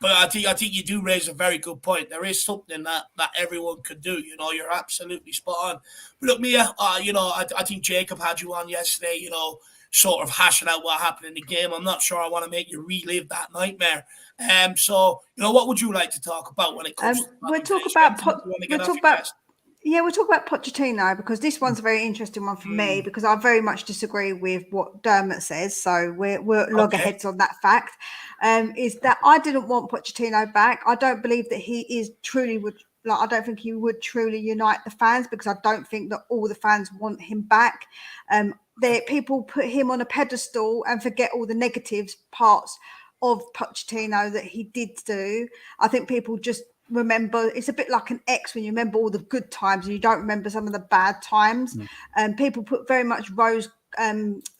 I think you do raise a very good point. There is something that everyone could do. You know, you're absolutely spot on. But look, Mia, you know, I think Jacob had you on yesterday, you know, sort of hashing out what happened in the game. I'm not sure I want to make you relive that nightmare. So, you know, what would you like to talk about when it comes to we'll talk about Pochettino, because this one's a very interesting one for me, because I very much disagree with what Dermot says. So we're loggerheads on that fact. Is that I didn't want Pochettino back. I don't believe that he is truly would. Like, I don't think he would truly unite the fans, because I don't think that all the fans want him back. People put him on a pedestal and forget all the negatives parts of Pochettino that he did do. I think people just remember, it's a bit like an ex when you remember all the good times and you don't remember some of the bad times. And people put very much rose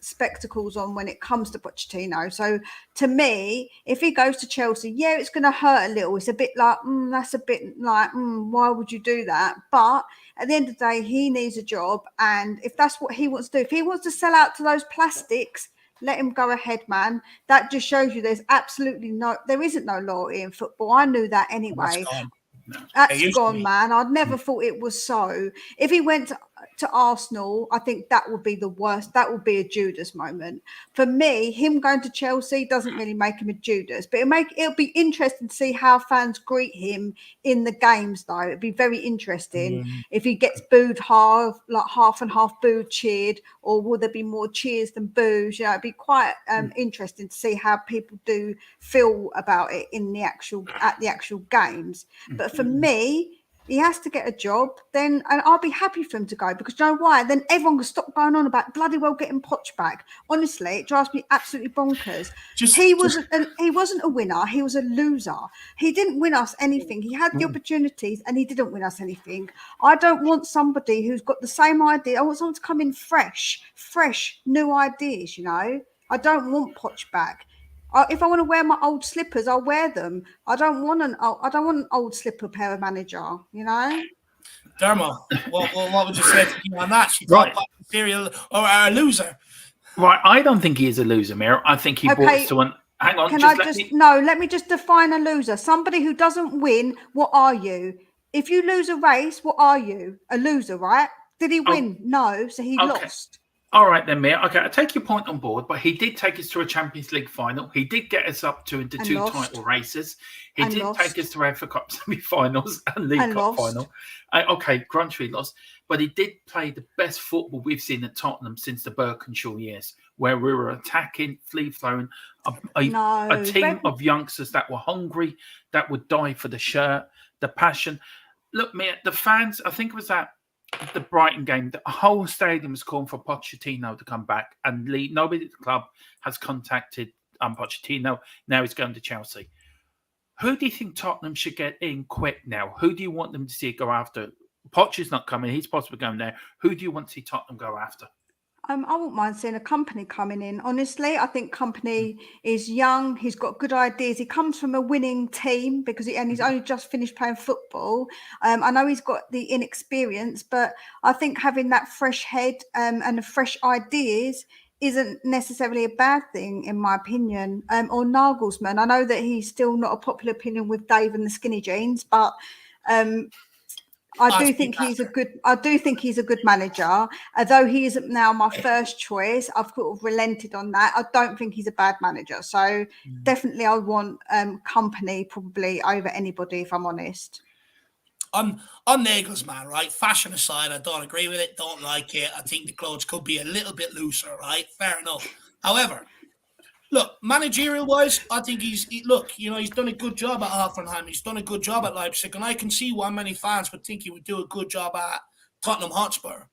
spectacles on when it comes to Pochettino. So to me, if he goes to Chelsea, it's going to hurt a little. It's a bit like, that's a bit like, why would you do that? But at the end of the day, he needs a job. And if that's what he wants to do, if he wants to sell out to those plastics, let him go ahead, man. That just shows you there isn't no loyalty in football. I knew that anyway. That's gone, man. I'd never thought it was so. If he went to Arsenal, I think that would be the worst. That would be a Judas moment. For me, him going to Chelsea doesn't really make him a Judas, but it'll be interesting to see how fans greet him in the games, though. It'd be very interesting if he gets booed half and half booed, cheered, or will there be more cheers than boos? You know, it'd be quite interesting to see how people do feel about it at the actual games. But for me, he has to get a job, and I'll be happy for him to go, because you know why? Then everyone can stop going on about bloody well getting Poch back. Honestly, it drives me absolutely bonkers. He wasn't a winner. He was a loser. He didn't win us anything. He had the opportunities and he didn't win us anything. I don't want somebody who's got the same idea. I want someone to come in fresh, new ideas, you know. I don't want Poch back. If I want to wear my old slippers, I'll wear them. I don't want an old slipper pair of manager, you know. Dermo, what would you say to you on that? She thought serial or a loser. Right, I don't think he is a loser, Mayor. I think he brought us to an. Hang on, let me just define a loser. Somebody who doesn't win. What are you? If you lose a race, what are you? A loser, right? Did he win? No, so he lost. All right then, Mayor. Okay, I take your point on board, but he did take us to a Champions League final. He did get us up into two title races. He did take us to FA Cup semi-finals and League Cup final. Okay, Grunchy lost, but he did play the best football we've seen at Tottenham since the Birkinshaw years, where we were attacking, flowing, a team of youngsters that were hungry, that would die for the shirt, the passion. Look, Mayor, the fans, I think it was that the Brighton game, the whole stadium was calling for Pochettino to come back, and nobody at the club has contacted Pochettino. Now he's going to Chelsea. Who do you think Tottenham should get in quick now? Who do you want them to see go after? Poch is not coming. He's possibly going there. Who do you want to see Tottenham go after? I wouldn't mind seeing a Company coming in. Honestly, I think Company is young. He's got good ideas. He comes from a winning team and he's only just finished playing football. I know he's got the inexperience, but I think having that fresh head and the fresh ideas isn't necessarily a bad thing, in my opinion. Or Nagelsmann. I know that he's still not a popular opinion with Dave and the skinny jeans, but I do think he's a good manager. Although he isn't now my first choice, I've sort of relented on that. I don't think he's a bad manager. So definitely I would want Company probably over anybody, if I'm honest. On Nagelsmann, right? Fashion aside, I don't agree with it, don't like it. I think the clothes could be a little bit looser, right? Fair enough. However, look, managerial-wise, I think he's done a good job at Hoffenheim. He's done a good job at Leipzig, and I can see why many fans would think he would do a good job at Tottenham Hotspur.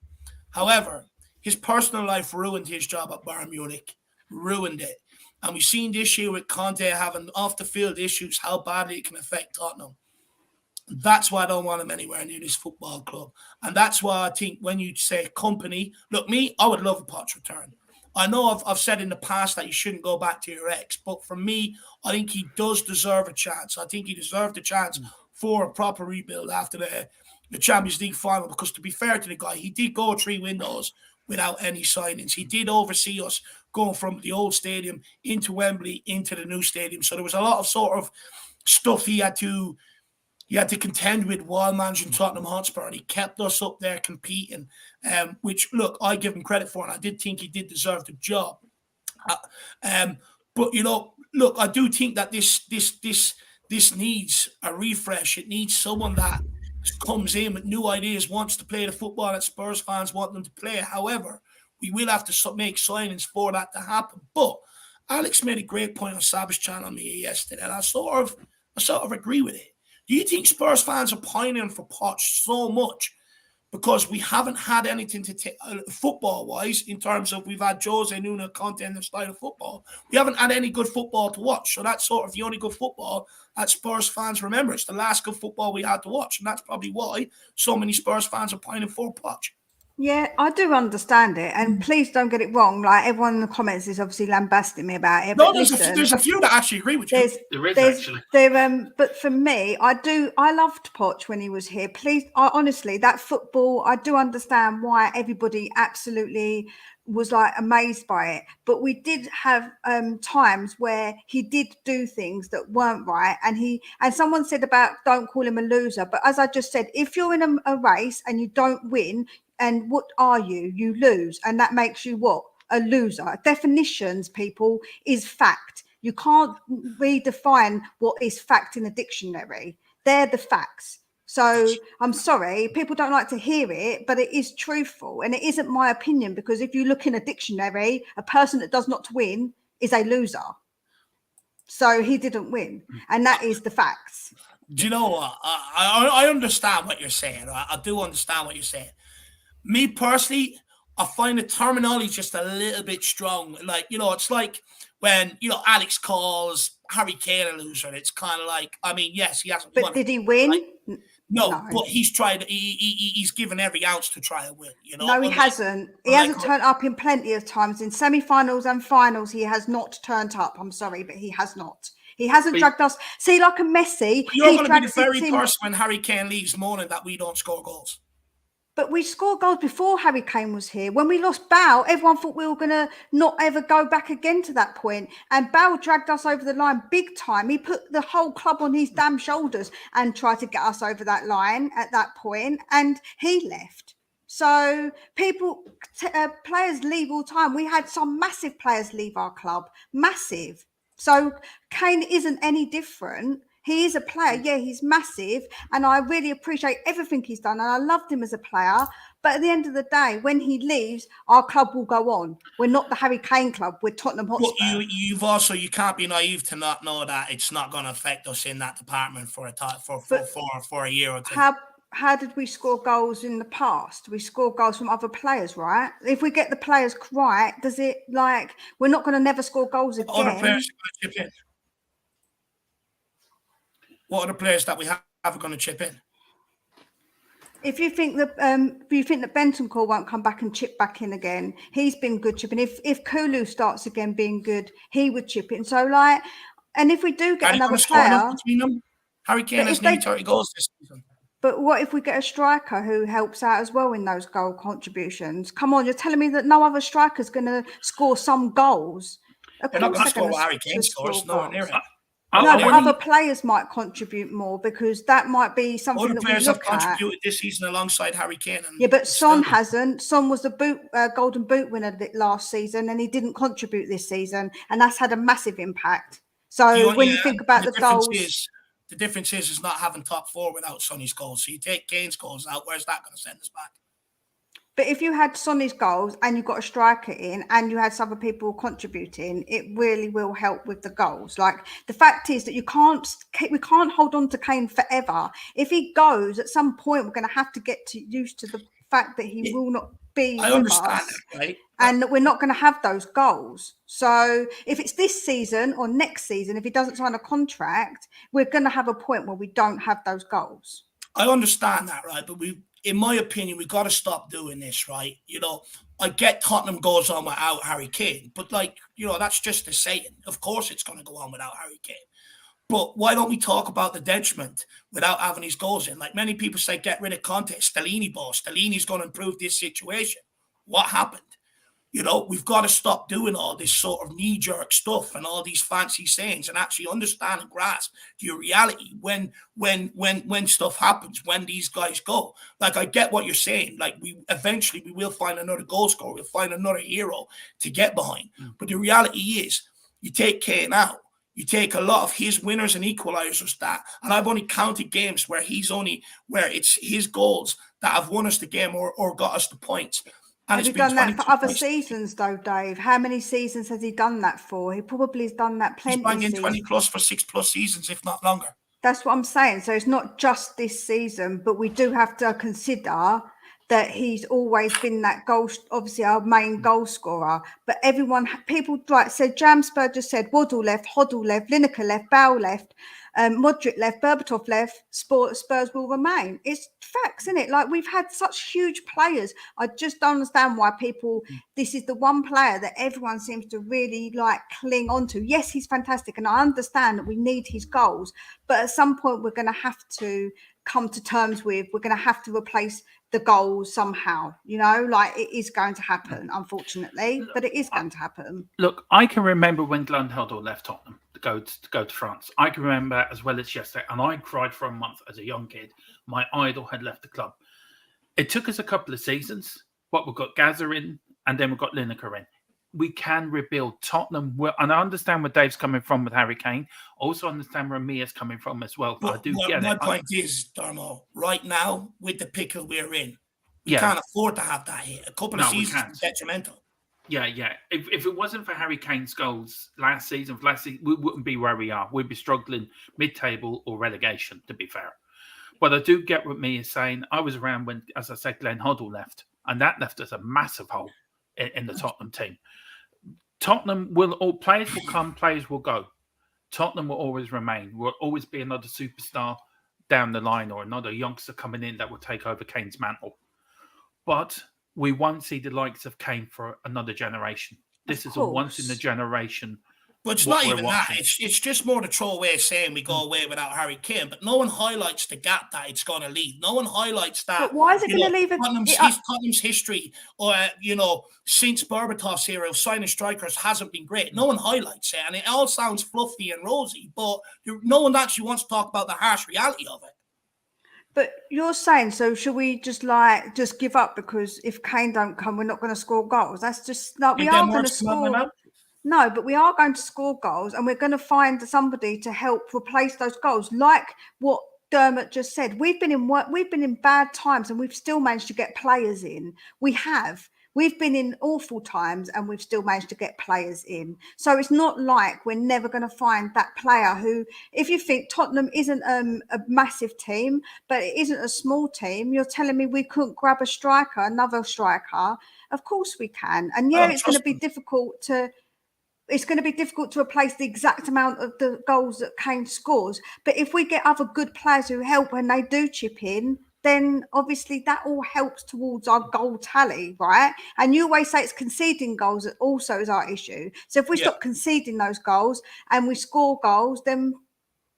However, his personal life ruined his job at Bayern Munich, ruined it. And we've seen this year with Conte having off-the-field issues, how badly it can affect Tottenham. That's why I don't want him anywhere near this football club. And that's why I think when you say Company, look, I would love a Poch return. I know I've said in the past that you shouldn't go back to your ex, but for me, I think he does deserve a chance. I think he deserved a chance for a proper rebuild after the Champions League final, because to be fair to the guy, he did go 3 windows without any signings. He did oversee us going from the old stadium into Wembley into the new stadium. So there was a lot of sort of stuff he had to contend with while managing Tottenham Hotspur, and he kept us up there competing, which, look, I give him credit for, and I did think he did deserve the job. But, look, I do think that this needs a refresh. It needs someone that comes in with new ideas, wants to play the football that Spurs fans want them to play. However, we will have to make signings for that to happen. But Alex made a great point on Sabbath's channel on me yesterday, and I sort of agree with it. Do you think Spurs fans are pining for Poch so much because we haven't had anything to take football-wise in terms of we've had Jose, Nuno, Conte and the style of football? We haven't had any good football to watch. So that's sort of the only good football that Spurs fans remember. It's the last good football we had to watch. And that's probably why so many Spurs fans are pining for Poch. Yeah, I do understand it, and please don't get it wrong. Like, everyone in the comments is obviously lambasting me about it. No, but there's a few that actually agree with you. But for me, I loved Poch when he was here. Honestly, that football, I do understand why everybody absolutely was like amazed by it. But we did have times where he did do things that weren't right, and someone said about don't call him a loser. But as I just said, if you're in a race and you don't win, and what are you? You lose. And that makes you what? A loser. Definitions, people, is fact. You can't redefine what is fact in a dictionary. They're the facts. So I'm sorry, people don't like to hear it, but it is truthful. And it isn't my opinion, because if you look in a dictionary, a person that does not win is a loser. So he didn't win. And that is the facts. Do you know what? I understand what you're saying. Right? I do understand what you're saying. Me personally, I find the terminology just a little bit strong. Like, it's like when, Alex calls Harry Kane a loser. It's kind of like, I mean, yes, he hasn't won. But did he win? Right? No, but he's tried. He's given every ounce to try and win. No, he hasn't. He hasn't turned up in plenty of times. In semi-finals and finals, he has not turned up. I'm sorry, but he has not. He hasn't dragged us. See, like a Messi. You're going to be the very person when Harry Kane leaves moaning that we don't score goals. But we scored goals before Harry Kane was here. When we lost Bale, everyone thought we were going to not ever go back again to that point. And Bale dragged us over the line big time. He put the whole club on his damn shoulders and tried to get us over that line at that point. And he left. So players leave all the time. We had some massive players leave our club. Massive. So Kane isn't any different. He is a player. Yeah, he's massive. And I really appreciate everything he's done. And I loved him as a player. But at the end of the day, when he leaves, our club will go on. We're not the Harry Kane club. We're Tottenham Hotspur. Well, you can't be naive to not know that it's not going to affect us in that department for a year or two. How did we score goals in the past? We score goals from other players, right? If we get the players right, does it we're not going to never score goals again? Other players are going to chip in. What are the players that we have are going to chip in? If you think that Bentancur won't come back and chip back in again, he's been good chipping. If Kulu starts again being good, he would chip in. So like, and if we do get another player between them, Harry Kane has nearly 30 goals this season. But what if we get a striker who helps out as well in those goal contributions? Come on, you're telling me that no other striker's going to score some goals? They're not going to score what Harry Kane scores, nowhere near it. No, but other players might contribute more because that might be something that we players look have contributed this season alongside Harry Kane. Yeah, but Son hasn't. Son was the Golden Boot winner last season, and he didn't contribute this season, and that's had a massive impact. So when you think about the goals, the difference is not having top four without Sonny's goals. So you take Kane's goals out, where's that going to send us back? But if you had Sonny's goals and you got a striker in and you had some other people contributing, it really will help with the goals. Like the fact is that we can't hold on to Kane forever. If he goes, at some point we're going to have to get used to the fact that he will not be with us, right? And that we're not going to have those goals. So if it's this season or next season, if he doesn't sign a contract, we're going to have a point where we don't have those goals. I understand that, right? But in my opinion, we got to stop doing this, right? You know, I get Tottenham goes on without Harry Kane, but that's just a saying. Of course it's going to go on without Harry Kane. But why don't we talk about the detriment without having his goals in? Like many people say, get rid of Conte, Stellini boss. Stellini's going to improve this situation. What happened? You know, we've got to stop doing all this sort of knee-jerk stuff and all these fancy sayings and actually understand and grasp your reality when stuff happens, when these guys go. Like, I get what you're saying. Like, we will find another goal scorer. We'll find another hero to get behind. But the reality is, you take Kane out. You take a lot of his winners and equalizers and I've only counted games where it's his goals that have won us the game or got us the points. Has he done that for other seasons, though, Dave? How many seasons has he done that for? He probably has done that plenty. He's banging 20 plus for 6+ seasons, if not longer. That's what I'm saying. So it's not just this season, but we do have to consider that he's always been that goal, obviously our main goal scorer. But people said, Jamspur just said, Waddle left, Hoddle left, Lineker left, Bale left, Modric left, Berbatov left, Spurs will remain. It's facts, isn't it? Like, we've had such huge players. I just don't understand why this is the one player that everyone seems to really cling on to. Yes, he's fantastic, and I understand that we need his goals, but at some point we're going to have to come to terms with, we're going to have to replace the goals somehow. It is going to happen, unfortunately, but it is going to happen. Look, I can remember when Glenn Hoddle left Tottenham to go to France. I can remember as well as yesterday, and I cried for a month as a young kid. My idol had left the club. It took us a couple of seasons, but we've got Gazza in, and then we've got Lineker in. We can rebuild Tottenham. And I understand where Dave's coming from with Harry Kane. Also understand where Mia's coming from as well. But I do get it. My point is, Darmo, right now, with the pickle we're in, we can't afford to have that here. A couple of seasons is detrimental. Yeah. If it wasn't for Harry Kane's goals last season, we wouldn't be where we are. We'd be struggling mid-table or relegation, to be fair. But I do get what Mia is saying. I was around when, as I said, Glenn Hoddle left. And that left us a massive hole in the Tottenham team. Players will come, players will go. Tottenham will always remain. Will always be another superstar down the line or another youngster coming in that will take over Kane's mantle. But we won't see the likes of Kane for another generation. This is a once in a generation. But it's not even that. It's just more the throwaway saying we go away without Harry Kane. But no one highlights the gap that it's going to leave. No one highlights that. But why is it going to leave Tottenham's history, or since Berbatov's era of signing strikers hasn't been great. No one highlights it, and it all sounds fluffy and rosy. But no one actually wants to talk about the harsh reality of it. But you're saying, so should we just give up because if Kane don't come, we're not going to score goals? That's just we are going to score. No, but we are going to score goals, and we're going to find somebody to help replace those goals, like what Dermot just said. We've been in bad times, and we've still managed to get players in. We've been in awful times, and we've still managed to get players in. So it's not like we're never going to find that player who, if you think Tottenham isn't a massive team, but it isn't a small team, you're telling me we couldn't grab another striker? Of course we can. And it's going to be difficult to. It's going to be difficult to replace the exact amount of the goals that Kane scores. But if we get other good players who help when they do chip in, then obviously that all helps towards our goal tally, right? And you always say it's conceding goals that also is our issue. So if we stop conceding those goals and we score goals, then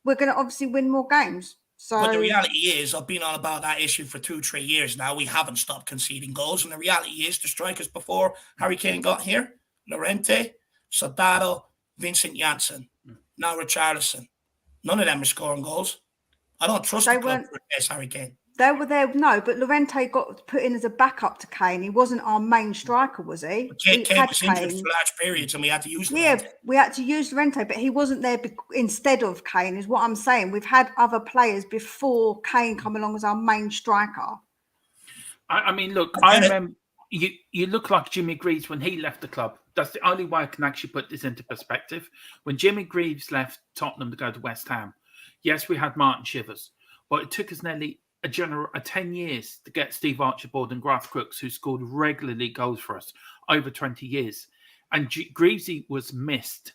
we're going to obviously win more games. So, but the reality is, I've been on about that issue for 2-3 years now. We haven't stopped conceding goals, and the reality is, the strikers before Harry Kane got here, Llorente, Soldado, Vincent Janssen, now Richarlison, none of them are scoring goals. I don't trust the club to replace Harry Kane. They were there, no, but Llorente got put in as a backup to Kane. He wasn't our main striker, was he? Kane was injured for large periods, and we had to use Llorente. Yeah, we had to use Llorente, but he wasn't there instead of Kane, is what I'm saying. We've had other players before Kane come along as our main striker. I mean, look, I remember you look like Jimmy Greaves when he left the club. That's the only way I can actually put this into perspective. When Jimmy Greaves left Tottenham to go to West Ham, yes, we had Martin Shivers, but it took us nearly 10 years to get Steve Archibald and Garth Crooks, who scored regularly goals for us over 20 years. And Greavesy was missed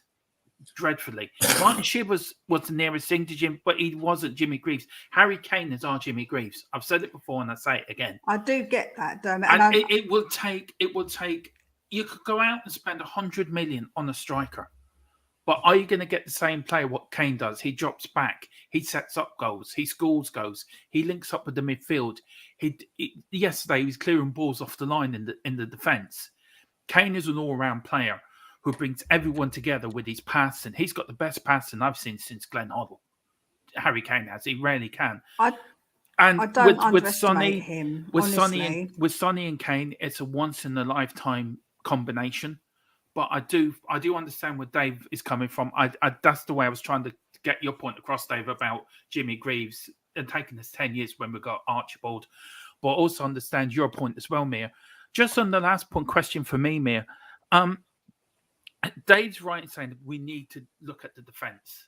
dreadfully. Martin Shivers was the nearest thing to Jim, but he wasn't Jimmy Greaves. Harry Kane is our Jimmy Greaves. I've said it before and I say it again. I do get that, Dermot. And it will take, you could go out and spend 100 million on a striker. But are you going to get the same player what Kane does? He drops back. He sets up goals. He scores goals. He links up with the midfield. Yesterday, he was clearing balls off the line in the defence. Kane is an all-round player who brings everyone together with his passing. He's got the best passing I've seen since Glenn Hoddle. Harry Kane has. He rarely can. I don't underestimate him, with Sonny and Kane, it's a once-in-a-lifetime combination. But I do understand where Dave is coming from. That's the way I was trying to get your point across, Dave, about Jimmy Greaves and taking us 10 years when we got Archibald. But also understand your point as well, Mia. Just on the last point question for me, Mia. Dave's right in saying that we need to look at the defence.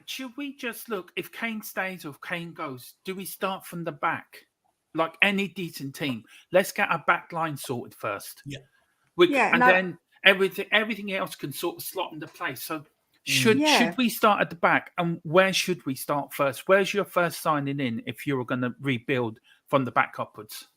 Should we just look, if Kane stays or if Kane goes, do we start from the back? Like any decent team. Let's get our back line sorted first. Yeah. Then everything else can sort of slot into place. So should we start at the back? And where should we start first? Where's your first signing in if you're going to rebuild from the back upwards?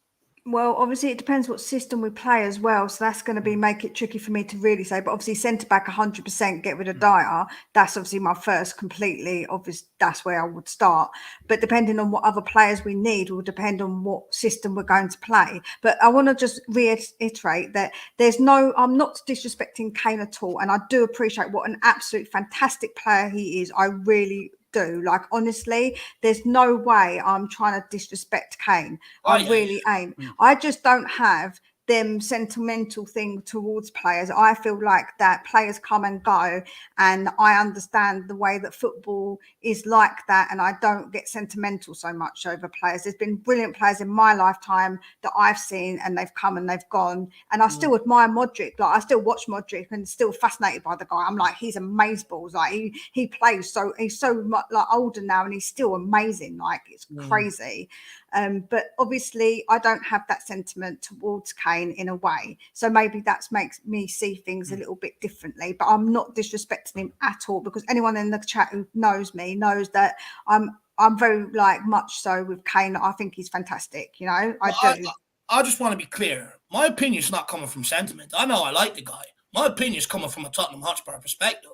Well, obviously, it depends what system we play as well. So that's going to make it tricky for me to really say. But obviously, centre-back 100%, get rid of Dyer. That's obviously my first completely obvious. That's where I would start. But depending on what other players we need will depend on what system we're going to play. But I want to just reiterate that I'm not disrespecting Kane at all. And I do appreciate what an absolute fantastic player he is. I really do. Like, honestly, there's no way I'm trying to disrespect Kane. I really ain't. I just don't have them sentimental thing towards players. I feel like that players come and go, and I understand the way that football is like that, and I don't get sentimental so much over players. There's been brilliant players in my lifetime that I've seen, and they've come and they've gone, and I still admire Modric. Like, I still watch Modric and still fascinated by the guy. I'm like, he's amazeballs. Like, he plays so, he's so much like older now, and he's still amazing. Like, it's crazy. But obviously, I don't have that sentiment towards Kane in a way. So maybe that makes me see things a little bit differently. But I'm not disrespecting him at all, because anyone in the chat who knows me knows that I'm very much so with Kane. I think he's fantastic. You know, I do. I just want to be clear. My opinion is not coming from sentiment. I know I like the guy. My opinion is coming from a Tottenham Hotspur perspective.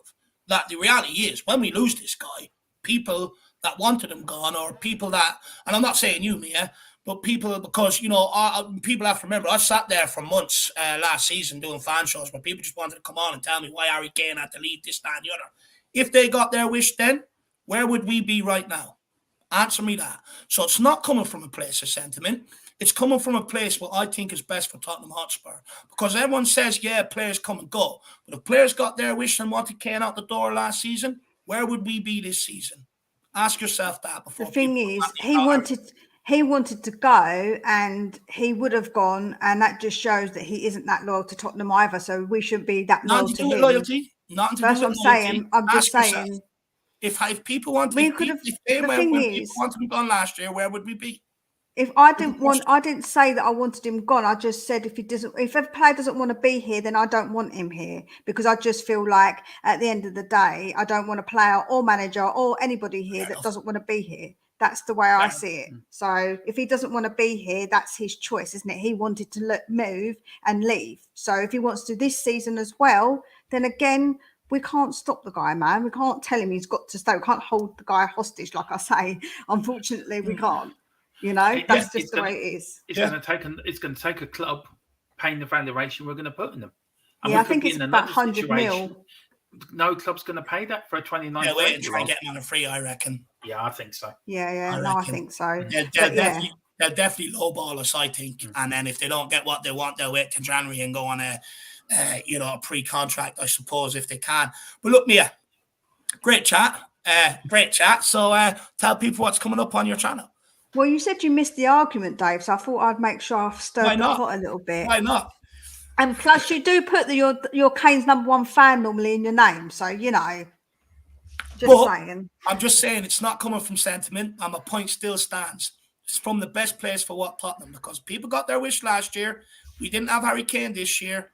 That the reality is, when we lose this guy, people that wanted him gone, or people that, and I'm not saying you, Mia, but people, because, people have to remember, I sat there for months last season doing fan shows where people just wanted to come on and tell me why Harry Kane had to leave, this, that, and the other. If they got their wish then, where would we be right now? Answer me that. So it's not coming from a place of sentiment. It's coming from a place what I think is best for Tottenham Hotspur. Because everyone says, yeah, players come and go. But if players got their wish and wanted Kane out the door last season, where would we be this season? Ask yourself that before. The thing is, he wanted to go, and he would have gone, and that just shows that he isn't that loyal to Tottenham either. So we should be that loyal to him. Loyalty. That's what I'm saying. I'm just saying. If people want to, if people wanted him gone last year, where would we be? If I didn't say that I wanted him gone. I just said if a player doesn't want to be here, then I don't want him here, because I just feel like at the end of the day, I don't want a player or manager or anybody here that doesn't want to be here. That's the way I see it. So if he doesn't want to be here, that's his choice, isn't it? He wanted to move and leave. So if he wants to this season as well, then again, we can't stop the guy, man. We can't tell him he's got to stay. We can't hold the guy hostage, like I say. Unfortunately, we can't. You know, that's just the way it is. It's going to take a club paying the valuation we're going to put in them. And I think it's about 100 mil. No club's going to pay that for a 29. Yeah, wait and try and get him on a free, I reckon. Yeah, I think so. I think so. They'll definitely lowball us, I think. And then if they don't get what they want, they'll wait till January and go on a pre-contract, I suppose, if they can. But look, Mia, great chat. So tell people what's coming up on your channel. Well, you said you missed the argument, Dave, so I thought I'd make sure I've stirred the pot a little bit. Why not? And plus, you do put your Kane's #1 fan normally in your name, so saying. I'm just saying it's not coming from sentiment, and my point still stands. It's from the best place for what Tottenham, because people got their wish last year. We didn't have Harry Kane this year.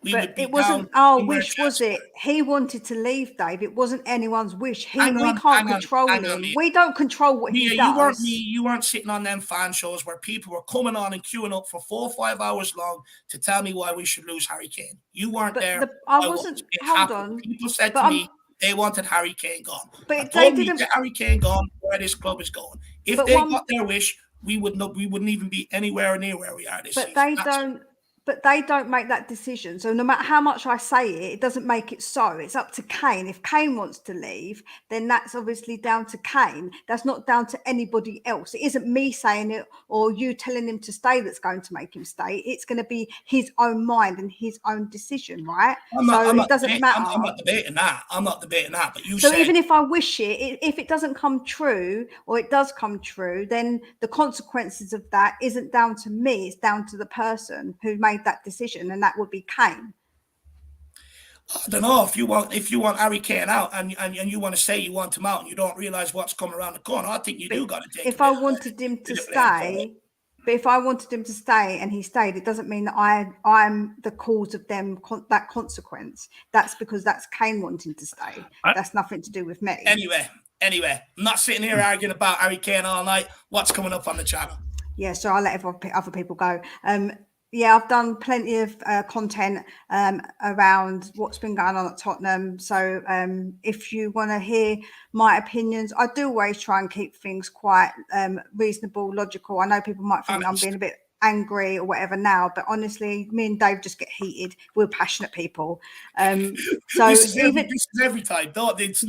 But it wasn't our wish, was it? He wanted to leave, Dave. It wasn't anyone's wish. We can't control him. We don't control what he does. You weren't sitting on them fan shows where people were coming on and queuing up for 4 or 5 hours long to tell me why we should lose Harry Kane. You weren't there. I wasn't. Hold on. People said to me they wanted Harry Kane gone. But they didn't. Get Harry Kane gone where this club is going. If they got their wish, we wouldn't even be anywhere near where we are this season. But they don't make that decision. So no matter how much I say it, it doesn't make it so. It's up to Kane. If Kane wants to leave, then that's obviously down to Kane. That's not down to anybody else. It isn't me saying it or you telling him to stay that's going to make him stay. It's going to be his own mind and his own decision, right? It doesn't matter. I'm not debating that. But so even if I wish it, if it doesn't come true or it does come true, then the consequences of that isn't down to me. It's down to the person who made that decision, and that would be Kane. I don't know if you want Harry Kane out and you want to say you want him out and you don't realize what's coming around the corner. I think you do got to take. If I wanted him to stay, and he stayed, it doesn't mean that I'm the cause of that consequence. That's because that's Kane wanting to stay. That's nothing to do with me. Anyway, I'm not sitting here arguing about Harry Kane all night. What's coming up on the channel? Yeah, so I'll let other people go. I've done plenty of content around what's been going on at Tottenham. So if you want to hear my opinions, I do always try and keep things quite reasonable, logical. I know people might think I'm being a bit angry or whatever now, but honestly, me and Dave just get heated. We're passionate people. So this is every time, don't it? It's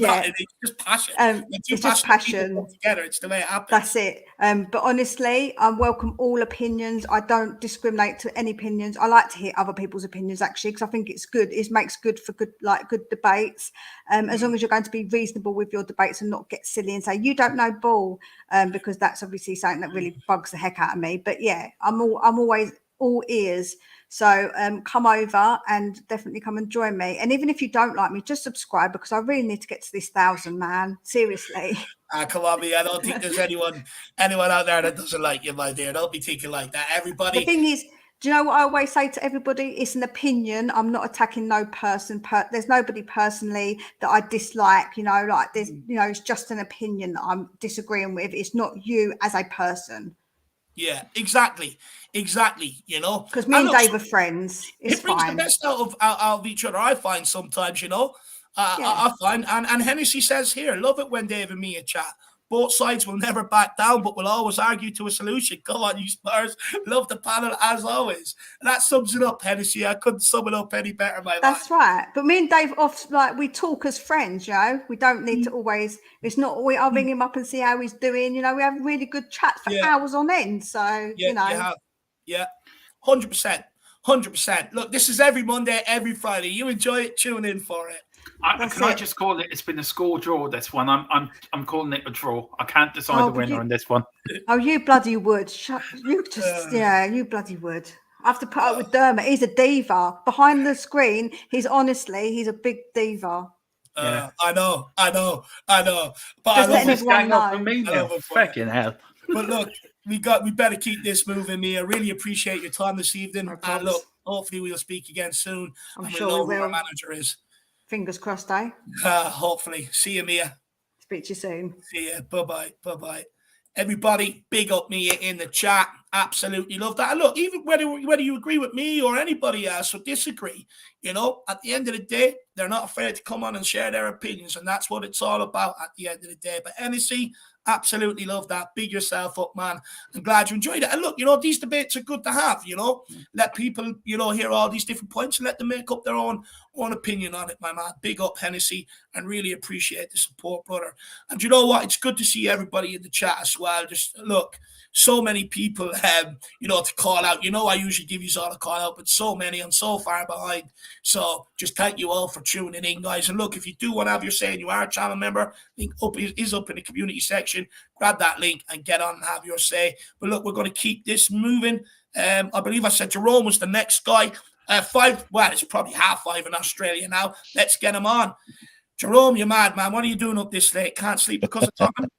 just passion. It's just passion together. It's the way it happens. That's it. But honestly, I welcome all opinions. I don't discriminate to any opinions. I like to hear other people's opinions actually, because I think it's good. It makes good for good debates. As long as you're going to be reasonable with your debates and not get silly and say you don't know ball, because that's obviously something that really bugs the heck out of me. But yeah, I'm always all ears. So come over and definitely come and join me. And even if you don't like me, just subscribe, because I really need to get to this 1,000, man. Seriously. Come on, me. I don't think there's anyone out there that doesn't like you, my dear. Don't be thinking like that. Everybody. The thing is, do you know what I always say to everybody? It's an opinion. I'm not attacking no person. There's nobody personally that I dislike. It's just an opinion that I'm disagreeing with. It's not you as a person. Yeah, exactly. Because me and Dave are friends. It brings the best out of each other, I find sometimes, I find, and Hennessy says here, love it when Dave and me chat. Both sides will never back down, but will always argue to a solution. Come on, you Spurs. Love the panel as always. And that sums it up, Hennessy. I couldn't sum it up any better, my That's right. But me and Dave we talk as friends, We don't need to always, it's not, I'll ring him up and see how he's doing. We have really good chats for hours on end. So, Yeah, 100%. Look, this is every Monday, every Friday. You enjoy it, tune in for it. I just call it? It's been a score draw. This one, I'm calling it a draw. I can't decide the winner on this one. Oh, you bloody would! You bloody would. I have to put up with Dermot. He's a diva behind the screen. He's a big diva. I know. But just letting everyone know. Fucking hell. But look, we better keep this moving, Mia. I really appreciate your time this evening. And look, hopefully we'll speak again soon. I'm sure we will. Who our manager is. Fingers crossed, eh? Hopefully. See you, Mia. Speak to you soon. See you. Bye-bye. Everybody, big up me in the chat. Absolutely love that. And look, even whether you agree with me or anybody else or disagree, at the end of the day, they're not afraid to come on and share their opinions, and that's what it's all about at the end of the day. But NEC, absolutely love that. Big yourself up, man. I'm glad you enjoyed it. And look, these debates are good to have, Let people, hear all these different points and let them make up their own opinion on it, my man. Big up, Hennessy, and really appreciate the support, brother. And you know what? It's good to see everybody in the chat as well. Just look, so many people, to call out. I usually give you all a call out, but so many, I'm so far behind. So just thank you all for tuning in, guys. And look, if you do want to have your say and you are a channel member, link is up in the community section. Grab that link and get on and have your say. But look, we're going to keep this moving. I believe I said Jerome was the next guy. 5, well, it's probably 5:30 in Australia now. Let's get him on. Jerome, you mad, man. What are you doing up this late? Can't sleep because of Tottenham?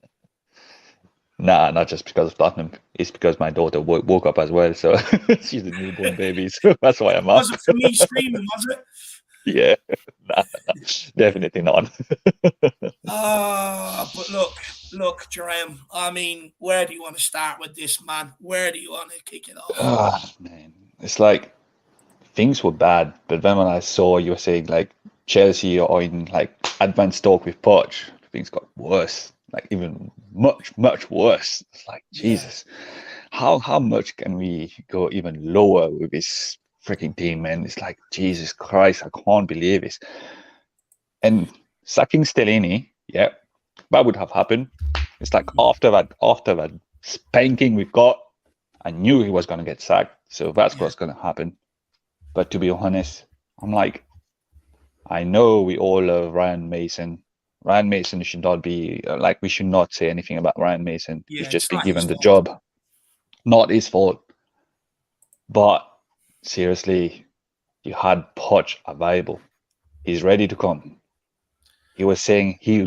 Nah, not just because of Tottenham. It's because my daughter woke up as well. So she's a newborn baby. So that's why I'm up. Was it for me screaming, was it? Yeah, nah, definitely not. But look, Jerome, I mean, where do you want to start with this, man? Where do you want to kick it off? Oh, man. It's like things were bad. But then when I saw you were saying like Chelsea are in like advanced talk with Poch, things got worse. Like even much, much worse. It's like, Jesus, how much can we go even lower with this freaking team, man? It's like, Jesus Christ, I can't believe this. And sacking Stellini, yeah, that would have happened. It's like after that spanking we got, I knew he was going to get sacked. So that's what's going to happen. But to be honest, I'm like, I know we all love Ryan Mason. Ryan Mason should not be we should not say anything about Ryan Mason. Yeah, He's just been not given his the fault. job. Not his fault. But seriously, you had Poch available. He's ready to come. He was saying he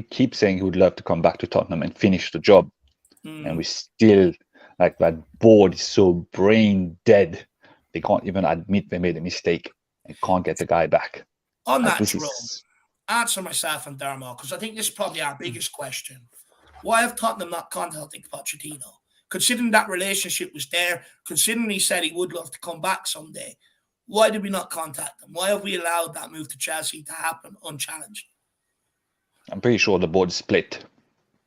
keeps saying he would love to come back to Tottenham and finish the job. And we still, like, that board is so brain dead. They can't even admit they made a mistake and can't get the guy back. On Like, that, Jerome, answer myself and Dermot, because I think this is probably our biggest question. Why have Tottenham not contacted Pochettino? Considering that relationship was there, considering he said he would love to come back someday, why did we not contact him? Why have we allowed that move to Chelsea to happen unchallenged? I'm pretty sure the board split.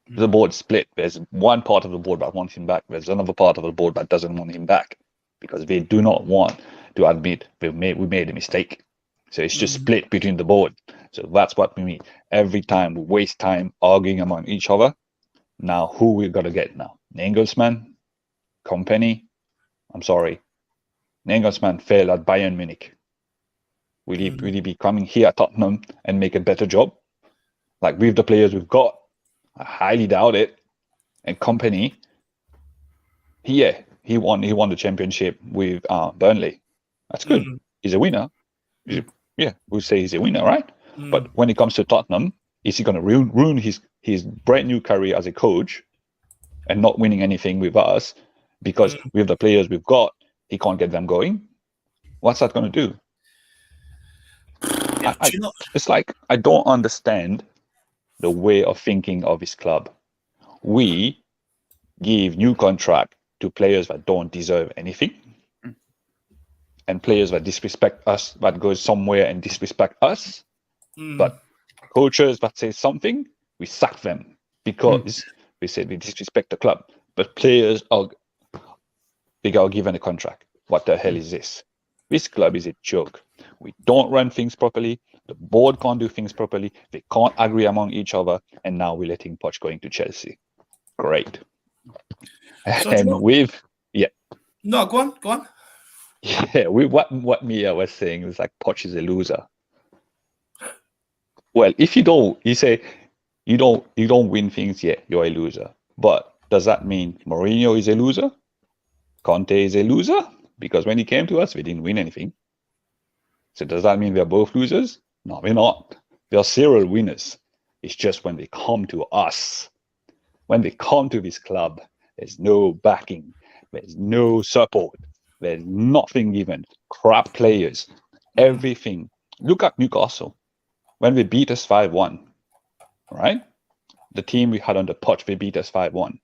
The board split. There's one part of the board that wants him back. There's another part of the board that doesn't want him back because they do not want to admit we made a mistake. So it's just split between the board. So that's what we mean. Every time we waste time arguing among each other. Now, who we got to get now? Nagelsmann? Company? I'm sorry. Nagelsmann failed at Bayern Munich. Will he be coming here at Tottenham and make a better job? Like with the players we've got? I highly doubt it. And Company, he won the championship with Burnley. That's good. He's a winner. We'll say he's a winner, right? But when it comes to Tottenham, is he going to ruin his brand new career as a coach and not winning anything with us because with the players we've got, he can't get them going? What's that going to do? It's like I don't understand the way of thinking of his club. We give new contract to players that don't deserve anything and players that disrespect us, that goes somewhere and disrespect us. But coaches that say something, we sack them because we said we disrespect the club. But players are given a contract. What the hell is this? This club is a joke. We don't run things properly. The board can't do things properly. They can't agree among each other. And now we're letting Poch going to Chelsea. Great. So and No, go on. Yeah, what Mia was saying was like Poch is a loser. Well, if you don't win things, you're a loser. But does that mean Mourinho is a loser? Conte is a loser? Because when he came to us, we didn't win anything. So does that mean we're both losers? No, we're not. We are serial winners. It's just when they come to us, when they come to this club, there's no backing, there's no support, there's nothing given. Crap players, everything. Look at Newcastle. When they beat us 5-1, right? the team we had on the Poch, they beat us 5-1.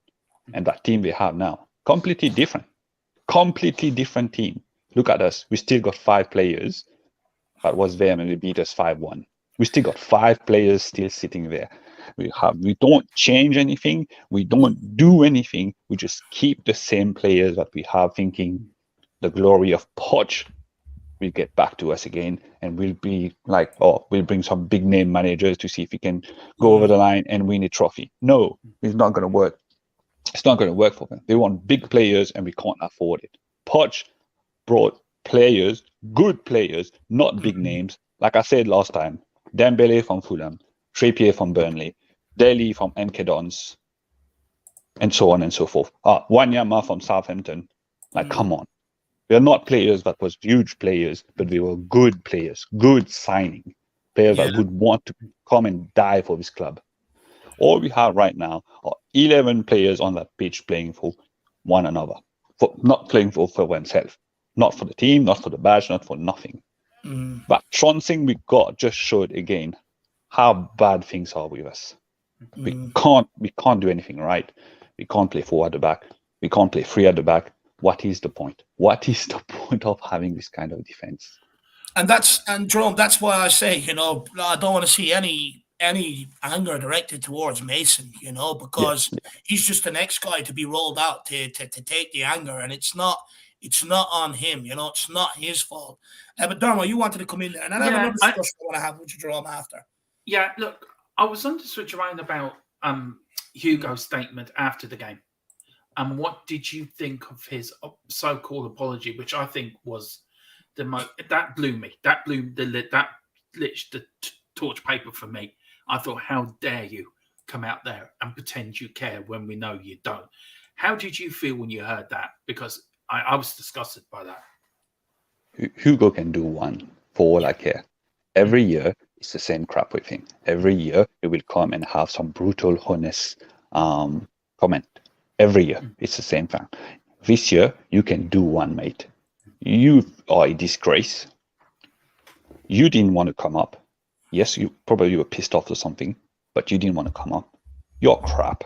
And that team we have now, completely different team. Look at us. We still got 5 players that was there and they beat us 5-1. We still got 5 players still sitting there. We don't change anything. We don't do anything. We just keep the same players that we have, thinking the glory of Poch will get back to us again, and we'll be like, oh, we'll bring some big name managers to see if we can go over the line and win a trophy. No, it's not going to work. It's not going to work for them. They want big players, and we can't afford it. Poch brought players, good players, not big names. Like I said last time, Dembele from Fulham, Trippier from Burnley, Dele from MK Dons, and so on and so forth. Wanyama from Southampton. Like, come on. They are not players that was huge players, but they were good players, good signing. Players that would want to come and die for this club. All we have right now are 11 players on that pitch playing for one another, not playing for themselves, not for the team, not for the badge, not for nothing. That trouncing we got just showed again how bad things are with us. We can't do anything right. We can't play 4 at the back. We can't play 3 at the back. What is the point? What is the point of having this kind of defense? And Jerome, that's why I say, I don't want to see any anger directed towards Mason, because he's just the next guy to be rolled out to take the anger, and it's not on him, it's not his fault. But Dermo, you wanted to come in there, and I have another discussion I want to have with you, Jerome, after. Yeah, look, I was on to switch around about Hugo's statement after the game. And what did you think of his so-called apology, which I think was the most, that blew me. That blew that lit the torch paper for me. I thought, how dare you come out there and pretend you care when we know you don't? How did you feel when you heard that? Because I was disgusted by that. Hugo can do one for all I care. Every year, it's the same crap with him. Every year, he will come and have some brutal, honest comment. Every year, it's the same thing. This year, you can do one, mate. You are a disgrace. You didn't want to come up. Yes, you probably were pissed off or something, but you didn't want to come up. You're crap.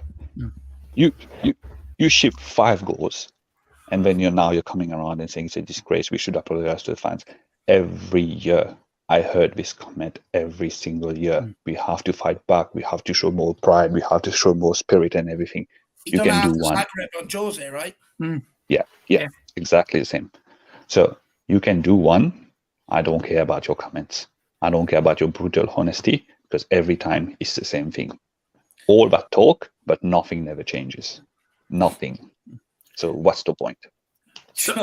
You shipped 5 goals, and then you're coming around and saying it's a disgrace. We should apologize to the fans. Every year, I heard this comment every single year. We have to fight back. We have to show more pride. We have to show more spirit and everything. You can do one. On Jose, right? Yeah, exactly the same. So you can do one. I don't care about your comments. I don't care about your brutal honesty, because every time it's the same thing. All that talk, but nothing never changes. Nothing. So what's the point? Do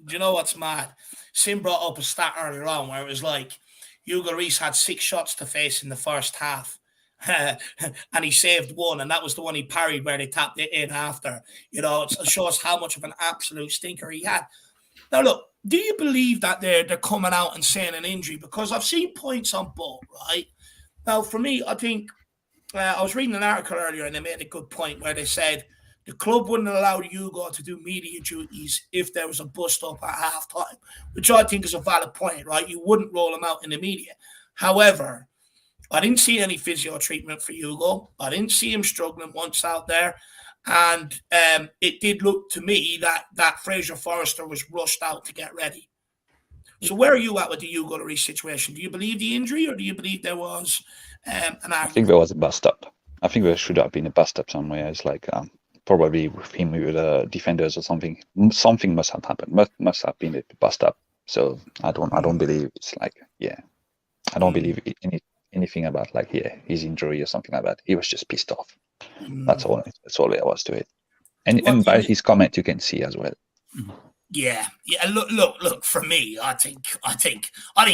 you know what's mad? Sim brought up a stat earlier on where it was like Hugo Lloris had 6 shots to face in the first half. And he saved 1, and that was the one he parried where they tapped it in after. It shows how much of an absolute stinker he had. Now, look, do you believe that they're coming out and saying an injury? Because I've seen points on both, right? Now, for me, I think I was reading an article earlier, and they made a good point where they said the club wouldn't allow Hugo to do media duties if there was a bust-up at half-time, which I think is a valid point, right? You wouldn't roll him out in the media. However, I didn't see any physio treatment for Hugo. I didn't see him struggling once out there. And it did look to me that Fraser Forrester was rushed out to get ready. So where are you at with the Hugo Lloris situation? Do you believe the injury, or do you believe there was an argument? I think there was a bust-up. I think there should have been a bust-up somewhere. It's like probably with him, with the defenders or something. Something must have happened. Must have been a bust-up. So I don't believe it's like, I don't believe anything about his injury or something like that. He was just pissed off. That's all there was to it. And by his comment, you can see as well. Yeah. Look. For me, I think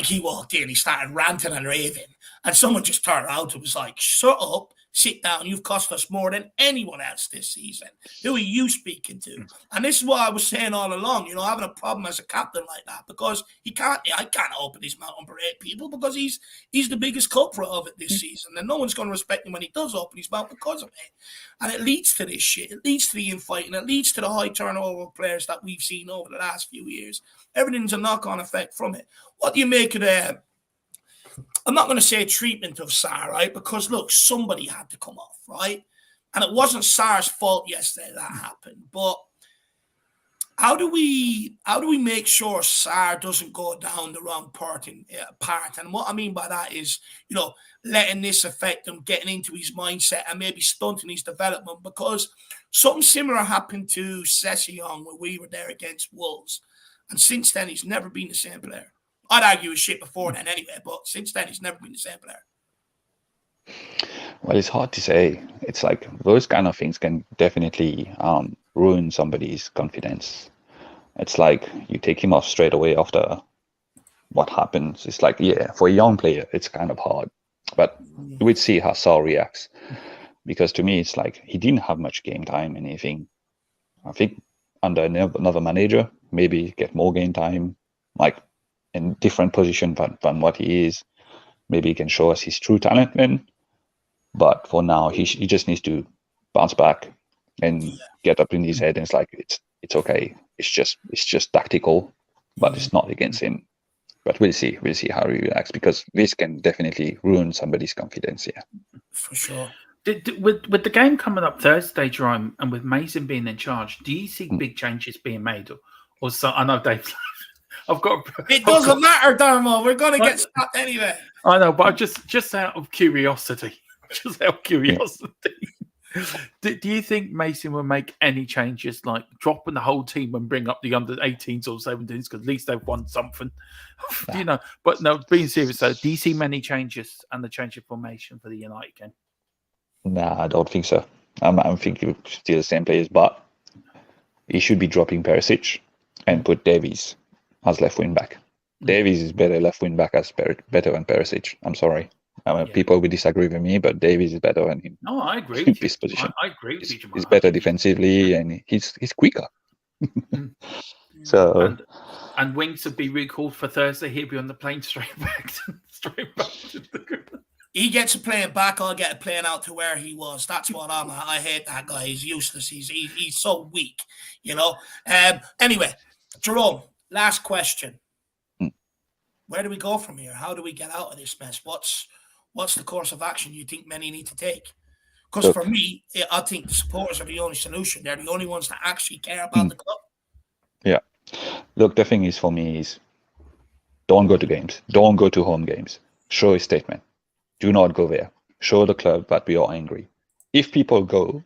he walked in. He started ranting and raving, and someone just turned around and was like, "Shut up, sit down. You've cost us more than anyone else this season. Who are you speaking to?" And this is what I was saying all along. Having a problem as a captain like that, because I can't open his mouth and berate people, because he's the biggest culprit of it this season, and no one's going to respect him when he does open his mouth because of it. And it leads to this shit. It leads to the infighting. It leads to the high turnover of players that we've seen over the last few years. Everything's a knock-on effect from it. What do you make of I'm not going to say treatment of Sarr, right? Because look, somebody had to come off, right? And it wasn't Sarr's fault yesterday that happened. But how do we make sure Sarr doesn't go down the wrong path? And what I mean by that is, letting this affect him, getting into his mindset, and maybe stunting his development. Because something similar happened to Sessegnon when we were there against Wolves, and since then he's never been the same player. I'd argue his shit before then anyway, but since then he's never been the same player. Well, it's hard to say. It's like those kind of things can definitely ruin somebody's confidence. It's like you take him off straight away after what happens. It's like, yeah, for a young player, it's kind of hard. But we'd see how Saul reacts. Because to me, it's like he didn't have much game time, anything. I think under another manager, maybe get more game time, like in different position than what he is. Maybe he can show us his true talent then. But for now, he just needs to bounce back and get up in his head. And it's like it's okay. It's just tactical, but it's not against him. But we'll see how he reacts, because this can definitely ruin somebody's confidence. Yeah, for sure. With the game coming up Thursday, Jerome, and with Mason being in charge, do you see big changes being made, or so? I know Dave. It doesn't matter, Darmo. We're going to get stopped anyway. I know, but just out of curiosity. Do you think Mason will make any changes, like dropping the whole team and bring up the under 18s or 17s, because at least they've won something? But no, being serious though, do you see many changes and the change of formation for the United game? Nah, I don't think so. I think you still the same players, but he should be dropping Perisic and put Davies as left wing back. Davies is better left wing back better than Perisic. I'm sorry. People will disagree with me, but Davies is better than him. No, I agree in with this position. I agree with you, Jamal. He's better defensively, and he's quicker. So and Winks would be recalled for Thursday. He'll be on the plane straight back to the group. He gets a plane back. I'll get a plane out to where he was. That's what I'm at. I hate that guy. He's useless. He's so weak, Anyway, Jerome, last question. Where do we go from here? How do we get out of this mess? What's the course of action you think many need to take? Because for me, I think the supporters are the only solution. They're the only ones that actually care about the club. Yeah. Look, the thing is for me is don't go to games. Don't go to home games. Show a statement. Do not go there. Show the club that we are angry. If people go,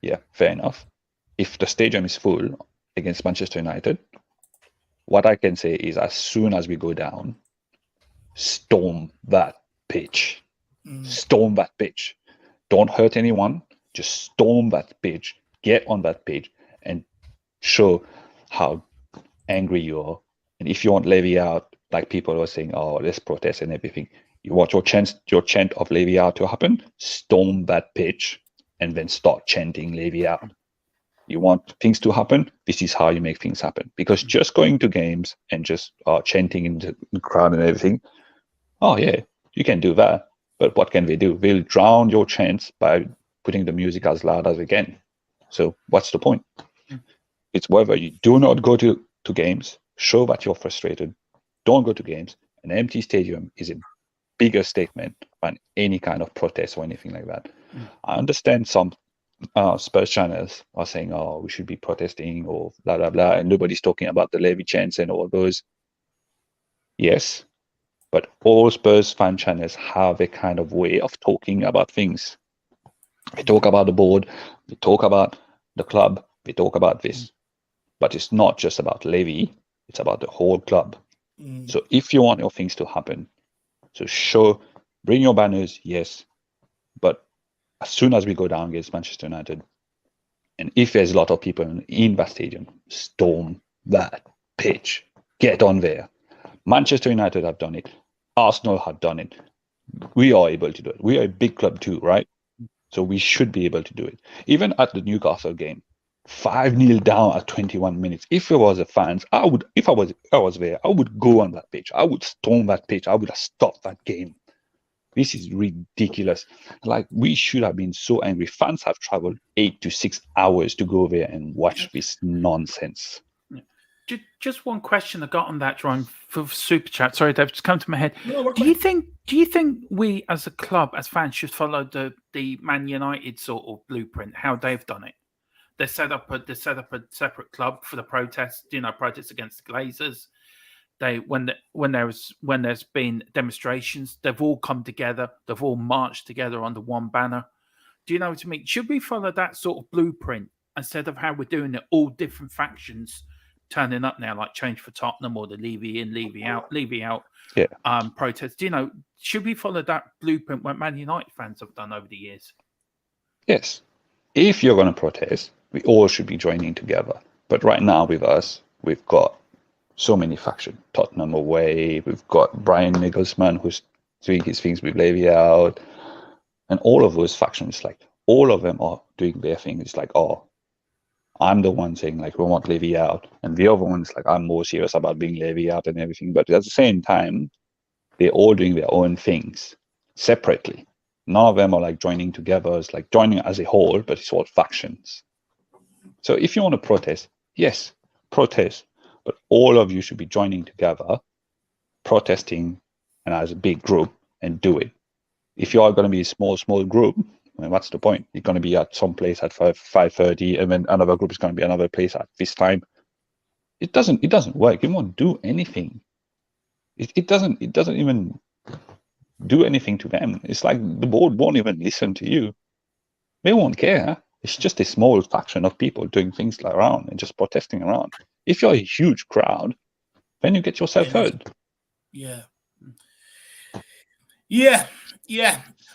yeah, fair enough. If the stadium is full against Manchester United, what I can say is as soon as we go down, storm that pitch. Storm that pitch. Don't hurt anyone. Just storm that pitch. Get on that pitch and show how angry you are. And if you want Levy out, like people were saying, oh, let's protest and everything. You want your chant of Levy out to happen, storm that pitch and then start chanting Levy out. You want things to happen, this is how you make things happen. Because just going to games and just chanting in the crowd and everything, oh yeah, you can do that. But what can they do? They'll drown your chants by putting the music as loud as they can. So what's the point? It's whether you do not go to games, show that you're frustrated, don't go to games. An empty stadium is a bigger statement than any kind of protest or anything like that. I understand some Spurs channels are saying, oh, we should be protesting or blah, blah, blah, and nobody's talking about the Levy chants and all those. Yes, but all Spurs fan channels have a kind of way of talking about things. They talk about the board, they talk about the club, they talk about this. But it's not just about Levy, it's about the whole club. So if you want your things to happen, so bring your banners, yes, but as soon as we go down against Manchester United, and if there's a lot of people in that stadium, storm that pitch, get on there. Manchester United have done it. Arsenal have done it. We are able to do it. We are a big club too, right? So we should be able to do it. Even at the Newcastle game, 5-0 down at 21 minutes. If it was a fans, I would there, I would go on that pitch. I would storm that pitch. I would have stopped that game. This is ridiculous. Like, we should have been so angry. Fans have traveled 8 to 6 hours to go there and watch this nonsense. Just one question I got on that, Jerome, for super chat. Sorry, Dave, just come to my head. No, we're Do you think we as a club, as fans, should follow the Man United sort of blueprint, how they've done it? They set up a separate club for the protests, protests against the Glazers. When there's been demonstrations, they've all come together, they've all marched together under one banner. Do you know what I mean? Should we follow that sort of blueprint instead of how we're doing it, all different factions turning up now, like Change for Tottenham or the Levy in, Levy out protests? Should we follow that blueprint what Man United fans have done over the years? Yes. If you're going to protest, we all should be joining together. But right now with us, we've got so many factions. Tottenham away, we've got Brian Nagelsmann who's doing his things with Levy out. And all of those factions, like all of them are doing their thing. It's like, oh, I'm the one saying like we want Levy out, and the other one's like I'm more serious about being Levy out and everything. But at the same time, they're all doing their own things separately. None of them are like joining together. It's like joining as a whole, but it's all factions. So if you want to protest, yes, protest, but all of you should be joining together, protesting, and as a big group, and do it. If you are going to be a small group, I mean, what's the point? You're going to be at some place at 5:30, and then another group is going to be another place at this time. It doesn't work. It won't do anything. It doesn't even do anything to them. It's like the board won't even listen to you. They won't care. It's just a small faction of people doing things around and just protesting around. If you're a huge crowd, then you get yourself heard. Yeah.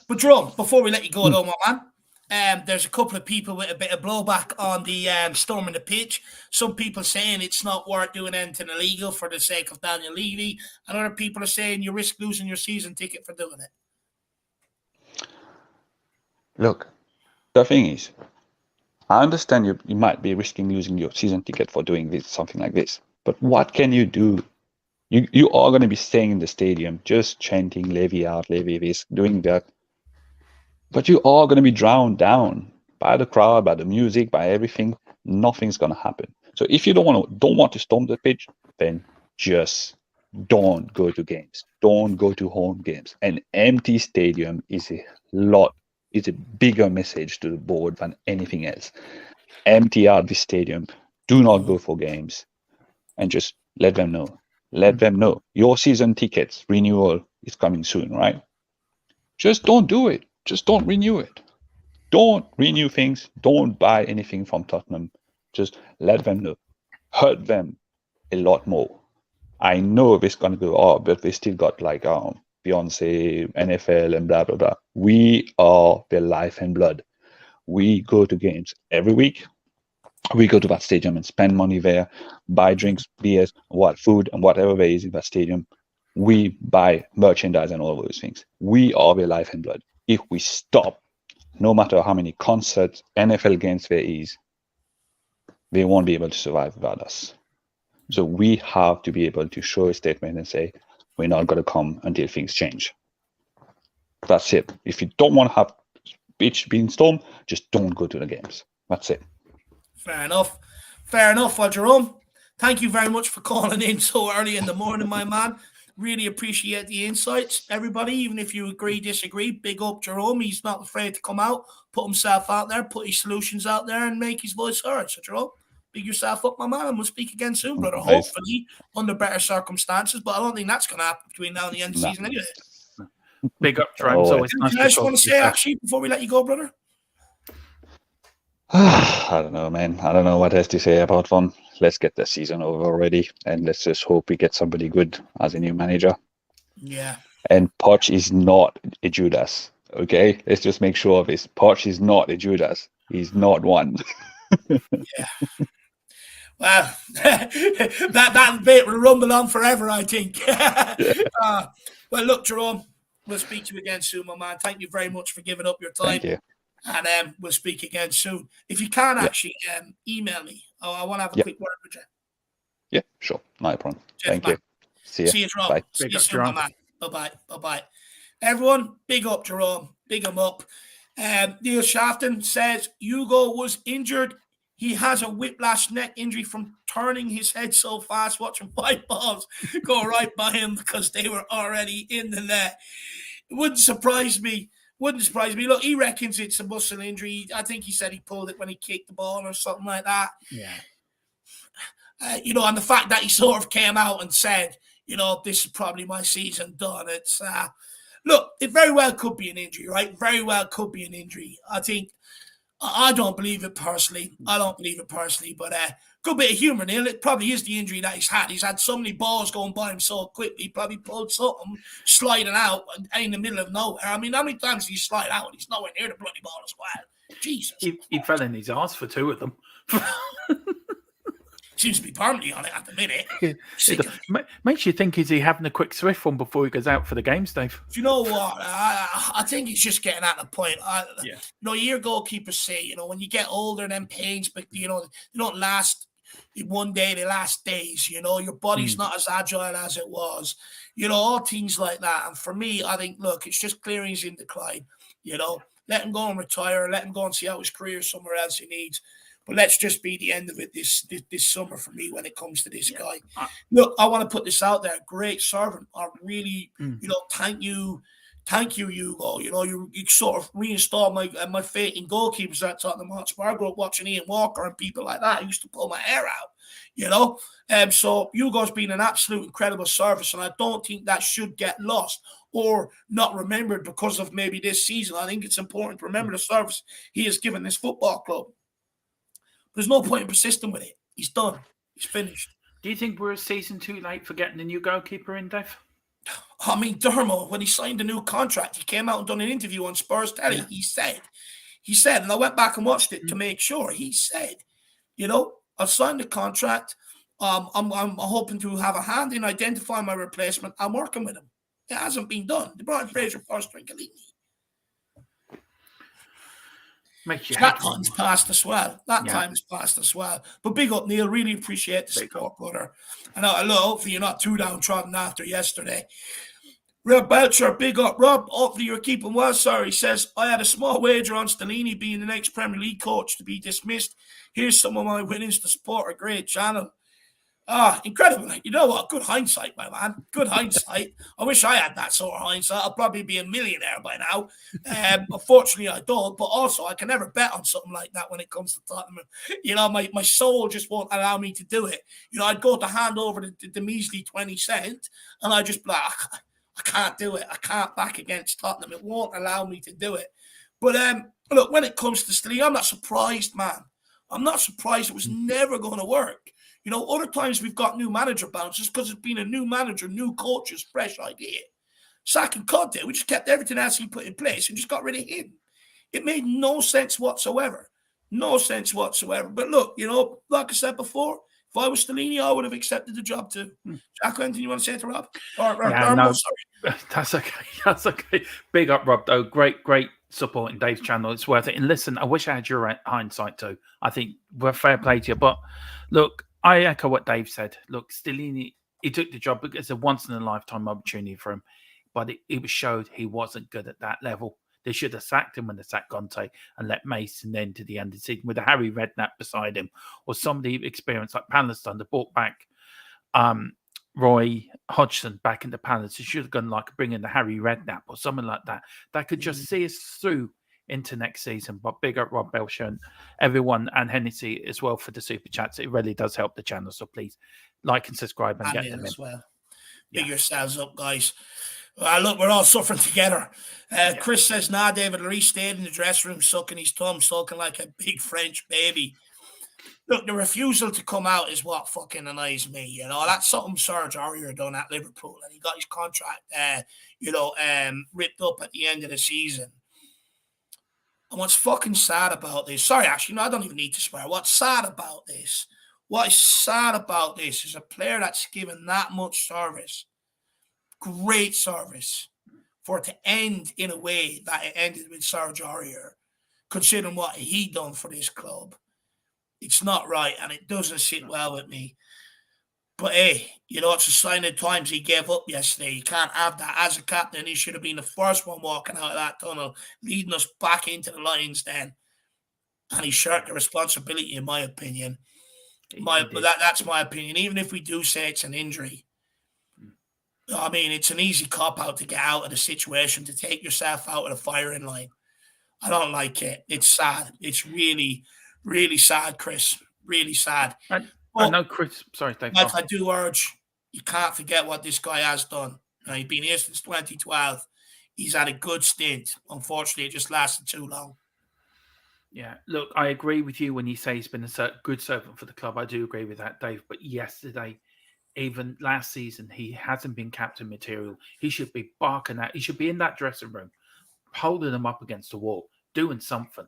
But Jerome, before we let you go, though, my man, there's a couple of people with a bit of blowback on the storming the pitch. Some people saying it's not worth doing anything illegal for the sake of Daniel Levy, and other people are saying you risk losing your season ticket for doing it. Look, the thing is, I understand you might be risking losing your season ticket for doing something like this, but what can you do? You are going to be staying in the stadium, just chanting Levy out, Levy this, doing that. But you are going to be drowned down by the crowd, by the music, by everything. Nothing's going to happen. So if you don't want to storm the pitch, then just don't go to games. Don't go to home games. An empty stadium is a bigger message to the board than anything else. Empty out the stadium. Do not go for games, and just let them know. Let them know your season tickets renewal is coming soon, right? Just don't do it. Just don't renew it. Don't renew things. Don't buy anything from Tottenham. Just let them know. Hurt them a lot more. I know it's going to go up, but they still got like Beyonce, NFL, and blah, blah, blah. We are their life and blood. We go to games every week. We go to that stadium and spend money there, buy drinks, beers, food, and whatever there is in that stadium. We buy merchandise and all those things. We are their life and blood. If we stop, no matter how many concerts, NFL games there is, they won't be able to survive without us. So we have to be able to show a statement and say, we're not going to come until things change. That's it. If you don't want to have pitch being stormed, just don't go to the games. That's it. Fair enough. Well, Jerome, thank you very much for calling in so early in the morning, my man. Really appreciate the insights. Everybody, even if you agree, disagree, big up Jerome. He's not afraid to come out, put himself out there, put his solutions out there, and make his voice heard. So, Jerome, big yourself up, my man, and we'll speak again soon, brother. Nice. Hopefully under better circumstances, but I don't think that's going to happen between now and the end of the season anyway. Big up, Jerome. It's always nice Anything else you want to say, actually, before we let you go, brother? I don't know, man. I don't know what else to say about one. Let's get the season over already, and let's just hope we get somebody good as a new manager. Yeah. And Poch is not a Judas, okay? Let's just make sure of this. Poch is not a Judas. He's not one. Yeah. Well, that bit will rumble on forever, I think. Well, look, Jerome, we'll speak to you again soon, my man. Thank you very much for giving up your time. Thank you. And we'll speak again soon. If you can actually email me, I want to have a quick word with you. Yeah, sure. No problem. Cheers, Thank man. you. See you. See you, Jerome. Bye. See you soon, my man. Bye-bye. Everyone, big up Jerome. Big him up. Neil Shafton says Hugo was injured He has a whiplash neck injury from turning his head so fast, watching 5 balls go right by him because they were already in the net. It wouldn't surprise me. Look, he reckons it's a muscle injury. I think he said he pulled it when he kicked the ball or something like that. Yeah. And the fact that he sort of came out and said, this is probably my season done. It's, look, it very well could be an injury, right? Very well could be an injury. I don't believe it personally. But good bit of humour, Neil. It probably is the injury that he's had. He's had so many balls going by him so quickly. He probably pulled something, sliding out in the middle of nowhere. I mean, how many times did he slide out and he's nowhere near the bloody ball as well? Jesus. He fell in his arse for 2 of them. Seems to be permanently on it at the minute. Makes you think, is he having a quick swift one before he goes out for the games, Dave? Do you know what? I think he's just getting at the point. Yeah. You hear goalkeepers say, when you get older, them pains, but they don't last one day, they last days. Your body's not as agile as it was. All things like that. And for me, I think, look, it's just clear he's in decline. Let him go and retire. Let him go and see out his career somewhere else he needs. But let's just be the end of it this summer for me when it comes to this guy. Look, I want to put this out there. Great servant. I really, thank you, Hugo. You sort of reinstalled my faith in goalkeepers at Tottenham Hotspur. I grew up watching Ian Walker and people like that. I used to pull my hair out, So Hugo's been an absolute incredible service, and I don't think that should get lost or not remembered because of maybe this season. I think it's important to remember the service he has given this football club. There's no point in persisting with it. He's done. He's finished. Do you think we're a season too late for getting a new goalkeeper in, Dave? I mean, Dermo, when he signed a new contract, he came out and done an interview on Spurs Telly. Yeah. He said, and I went back and watched it to make sure. He said, I've signed the contract. I'm hoping to have a hand in identifying my replacement. I'm working with him. It hasn't been done. They brought in Fraser Forster and Galini. That time's passed as well. Time has passed as well. But big up, Neil. Really appreciate the support, brother. And hopefully you're not too downtrodden after yesterday. Rob Belcher, big up. Rob, hopefully you're keeping well, sir. He says, I had a small wager on Stellini being the next Premier League coach to be dismissed. Here's some of my winnings to support a great channel. Incredible. You know what? Good hindsight, my man. Good hindsight. I wish I had that sort of hindsight. I'll probably be a millionaire by now. Unfortunately, I don't. But also, I can never bet on something like that when it comes to Tottenham. My soul just won't allow me to do it. I'd go to hand over the measly 20 cent, and I just be like, I can't do it. I can't back against Tottenham. It won't allow me to do it. But look, when it comes to Stellini, I'm not surprised, man. I'm not surprised. It was never going to work. Other times we've got new manager bounces because it's been a new manager, new coaches, fresh idea. Sacking Conte, we just kept everything else he put in place and just got rid of him. It made no sense whatsoever. No sense whatsoever. But look, like I said before, if I was Stellini, I would have accepted the job too. Jack, anything you want to say to Rob? No, sorry. That's okay. That's okay. Big up, Rob, though. Great support in Dave's channel. It's worth it. And listen, I wish I had your hindsight too. I think we're fair play to you. But look, I echo what Dave said. Look, Stellini, he took the job because it's a once-in-a-lifetime opportunity for him. But it was showed he wasn't good at that level. They should have sacked him when they sacked Conte and let Mason then to the end of the season with a Harry Redknapp beside him or somebody experienced like Palestine that brought back Roy Hodgson back into Palace. They should have gone like bringing the Harry Redknapp or something like that. That could just see us through into next season. But big up Rob Belcher and everyone and Hennessy as well for the super chats. It really does help the channel. So please like and subscribe and get them in. As well. Big yourselves up, guys. Look, we're all suffering together. Chris says, David Luiz stayed in the dressing room sucking his thumb, sulking like a big French baby. Look, the refusal to come out is what fucking annoys me. That's something Serge Aurier done at Liverpool, and he got his contract, ripped up at the end of the season. And what's fucking sad about this, sorry, actually, no, I don't even need to swear. What is sad about this is a player that's given that much service, great service, for it to end in a way that it ended with Serge Aurier, considering what he done for this club. It's not right, and it doesn't sit well with me. But hey, it's a sign of times he gave up yesterday. You can't have that. As a captain, he should have been the first one walking out of that tunnel, leading us back into the Lions den. and he shirked the responsibility, in my opinion. He did. That's my opinion. Even if we do say it's an injury, I mean, it's an easy cop-out to get out of the situation, to take yourself out of the firing line. I don't like it. It's sad. It's really, really sad, Chris. Really sad. I know, Chris. Sorry, Dave. But I do urge, you can't forget what this guy has done. He's been here since 2012. He's had a good stint. Unfortunately, it just lasted too long. Yeah, look, I agree with you when you say he's been a good servant for the club. I do agree with that, Dave. But yesterday, even last season, he hasn't been captain material. He should be barking out. He should be in that dressing room, holding them up against the wall, doing something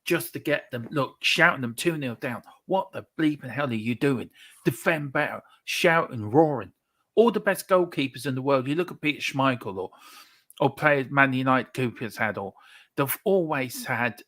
just to get them, look, shouting them 2-0 down. What the bleeping hell are you doing? Defend better, shouting, roaring. All the best goalkeepers in the world. You look at Peter Schmeichel or players Man United Cooper's had, or they've always had,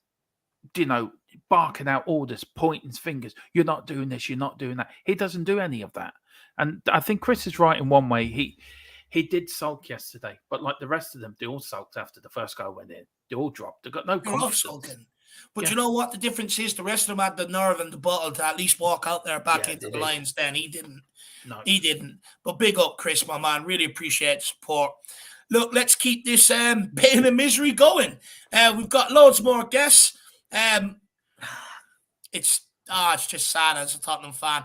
barking out orders, pointing fingers. You're not doing this, you're not doing that. He doesn't do any of that. And I think Chris is right in one way. He did sulk yesterday, but like the rest of them, they all sulked after the first goal went in. They all dropped. They got no confidence. Sulking. But you know what? The difference is the rest of them had the nerve and the bottle to at least walk out there back into the Lions then. He didn't. No. He didn't. But big up, Chris, my man. Really appreciate the support. Look, let's keep this pain and misery going. We've got loads more guests. It's just sad as a Tottenham fan.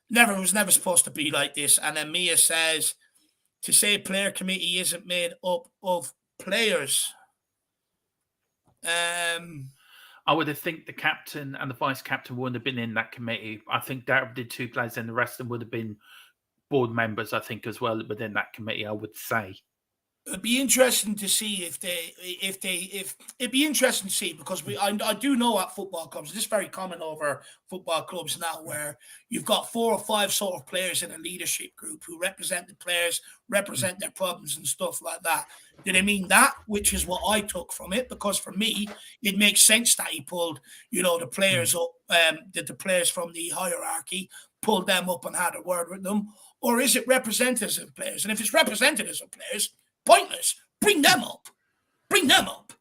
It was never supposed to be like this. And then Mia says, to say player committee isn't made up of players. I would have think the captain and the vice captain wouldn't have been in that committee. I think Darren did 2 players, and the rest of them would have been board members, I think, as well within that committee, I would say. It'd be interesting to see it'd be interesting to see, because I do know at football clubs, this is very common over football clubs now, where you've got 4 or 5 sort of players in a leadership group who represent the players, represent their problems and stuff like that. Did I mean that? Which is what I took from it, because for me, it makes sense that he pulled, the players up, the players from the hierarchy, pulled them up and had a word with them. Or is it representatives of players? And if it's representatives of players, pointless. Bring them up. Bring them up.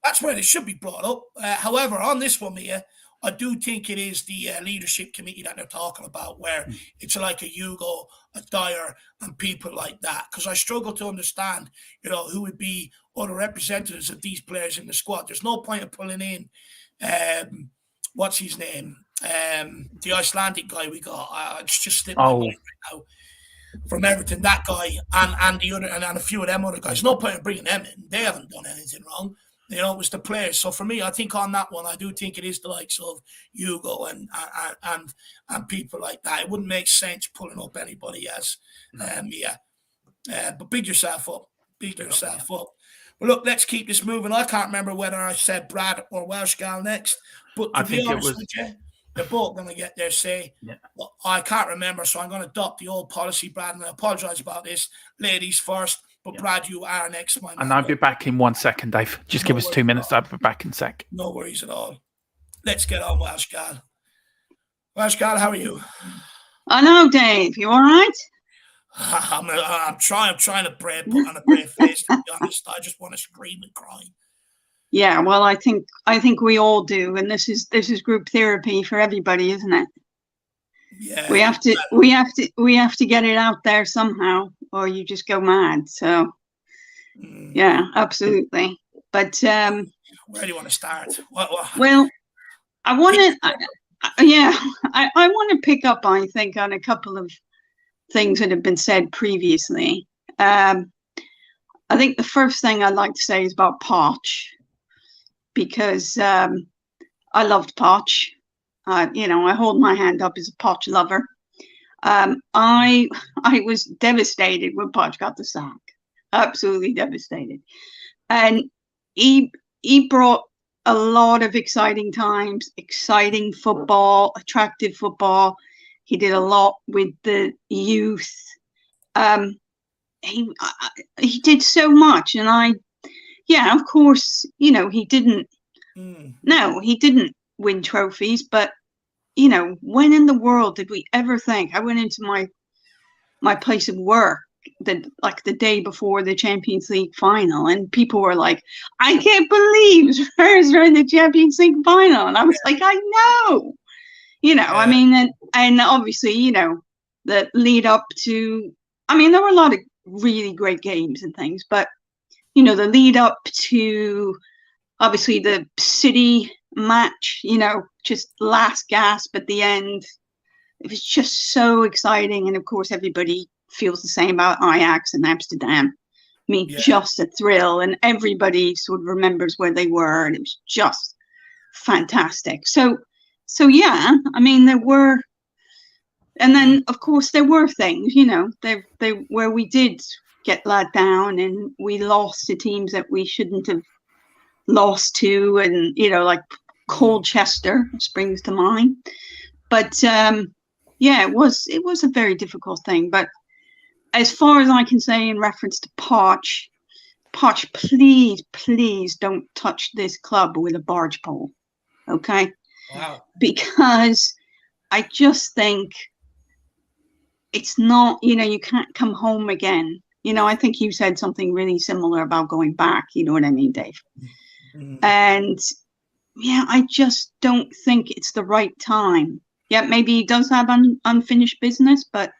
That's where they should be brought up. However, on this one here, I do think it is the leadership committee that they're talking about, where it's like a Hugo, a Dyer, and people like that. Because I struggle to understand, who would be other representatives of these players in the squad. There's no point in pulling in, what's his name? The Icelandic guy we got. It's just slipped my mind right now. From Everton, that guy and the other and a few of them other guys. No point in bringing them in. They haven't done anything wrong. It was the players. So for me, I think on that one, I do think it is the likes of Hugo and people like that. It wouldn't make sense pulling up anybody else. But big yourself up. Big yourself up. But look, let's keep this moving. I can't remember whether I said Brad or Welsh Gal next. But to be honest with you, they're both going to get their say. Yeah. But I can't remember, so I'm going to adopt the old policy, Brad, and I apologise about this. Ladies first, but Brad, you are next. And I'll be back in 1 second, Dave. Just give us 2 minutes. I'll be back in a sec. No worries at all. Let's get on, Welsh Gal. Welsh Gal, how are you? I know, Dave. You all right? I'm trying to put on a brave face, to be honest. I just want to scream and cry. Yeah, well, I think we all do, and this is group therapy for everybody, isn't it? Yeah. We have to get it out there somehow, or you just go mad. So, yeah, absolutely. But where do you want to start? Well, I want to pick up, I think, on a couple of things that have been said previously. I think the first thing I'd like to say is about Poch. Because I loved Poch. I hold my hand up as a Poch lover. I was devastated when Poch got the sack. Absolutely devastated. And he brought a lot of exciting times, exciting football, attractive football. He did a lot with the youth. He did so much, and of course, he didn't. No, he didn't win trophies, but when in the world did we ever think? I went into my place of work the day before the Champions League final, and people were like, "I can't believe Spurs are in the Champions League final," and I was like, "I know, I mean, and obviously, the lead up to, I mean, there were a lot of really great games and things, but the lead up to obviously the City match, just last gasp at the end. It was just so exciting. And of course, everybody feels the same about Ajax and Amsterdam. I mean, just a thrill. And everybody sort of remembers where they were. And it was just fantastic. So yeah, I mean, there were. And then, of course, there were things, they where we did get let down and we lost to teams that we shouldn't have lost to. And, like Colchester springs to mind. But yeah, it was a very difficult thing. But as far as I can say in reference to Poch, please don't touch this club with a barge pole. Okay? Wow. Because I just think it's not, you can't come home again. I think you said something really similar about going back. You know what I mean, Dave? Mm-hmm. And yeah, I just don't think it's the right time. Yeah, maybe he does have unfinished business, but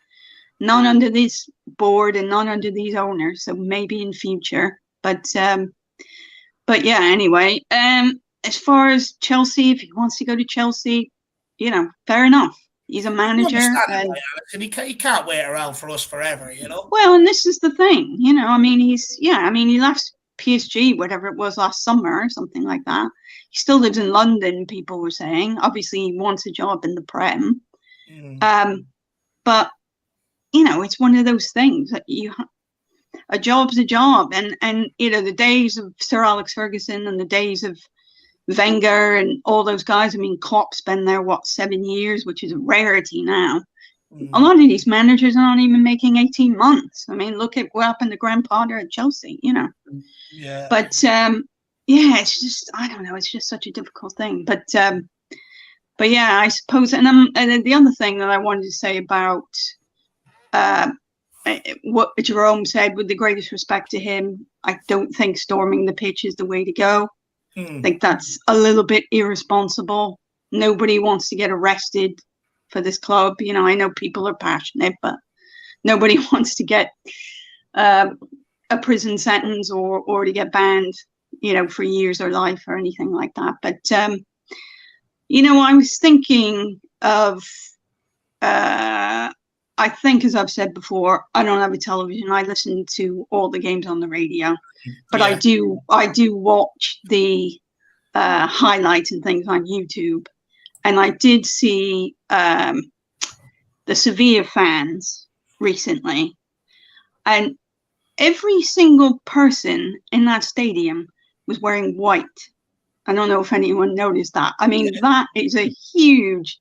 none under this board and none under these owners. So maybe in future. But yeah, anyway, as far as Chelsea, if he wants to go to Chelsea, fair enough. He's a manager, and he can't wait around for us forever, Well, and this is the thing, I mean, he left PSG, whatever it was last summer or something like that. He still lives in London, people were saying. Obviously, he wants a job in the Prem. But, it's one of those things that a job's a job. And the days of Sir Alex Ferguson and the days of Wenger and all those guys, I mean, Klopp's been there, 7 years, which is a rarity now. A lot of these managers are not even making 18 months. I mean, look at what happened to Graham Potter at Chelsea, Yeah. But yeah, it's just, I don't know, it's just such a difficult thing. But yeah, I suppose, and then the other thing that I wanted to say about what Jerome said, with the greatest respect to him, I don't think storming the pitch is the way to go. I think that's a little bit irresponsible. Nobody wants to get arrested for this club. I know people are passionate, but nobody wants to get a prison sentence or to get banned, for years or life or anything like that. But, I was thinking of, I think, as I've said before, I don't have a television. I listen to all the games on the radio, but I do watch the highlights and things on YouTube. And I did see the Sevilla fans recently, and every single person in that stadium was wearing white. I don't know if anyone noticed that. I mean, that is a huge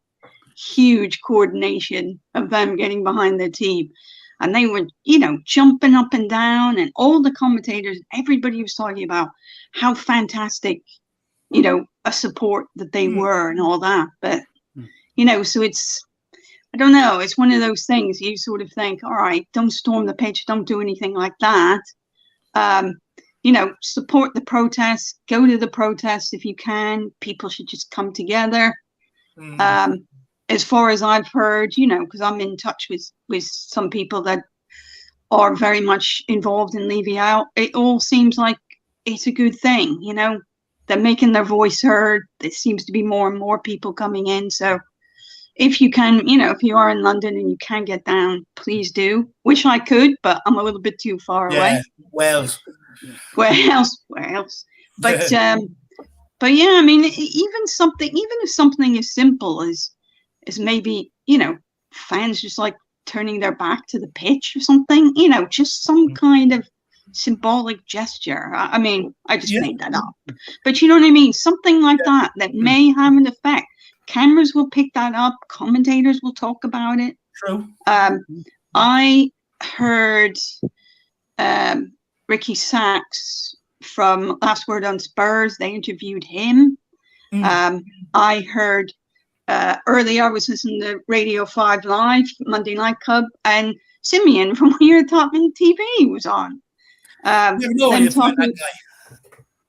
coordination of them getting behind their team. And they were, jumping up and down, and all the commentators, everybody was talking about how fantastic, a support that they were and all that. But, so it's, I don't know, it's one of those things you sort of think, all right, don't storm the pitch, don't do anything like that. Support the protests, go to the protests if you can. People should just come together. As far as I've heard, because I'm in touch with some people that are very much involved in Levy Out, it all seems like it's a good thing, they're making their voice heard. There seems to be more and more people coming in. So if you can, if you are in London and you can get down, please do. Wish I could, but I'm a little bit too far away. Wales. Where else? But yeah, I mean, even if something as simple as maybe, fans just like turning their back to the pitch or something, just some kind of symbolic gesture. I mean, I just made that up, but you know what I mean? Something like that may have an effect. Cameras will pick that up. Commentators will talk about it. True. I heard Ricky Sachs from Last Word on Spurs. They interviewed him. I heard earlier, I was listening to Radio 5 Live, Monday Night Club, and Simeon from Weird Top TV was on. You never know where you find that guy.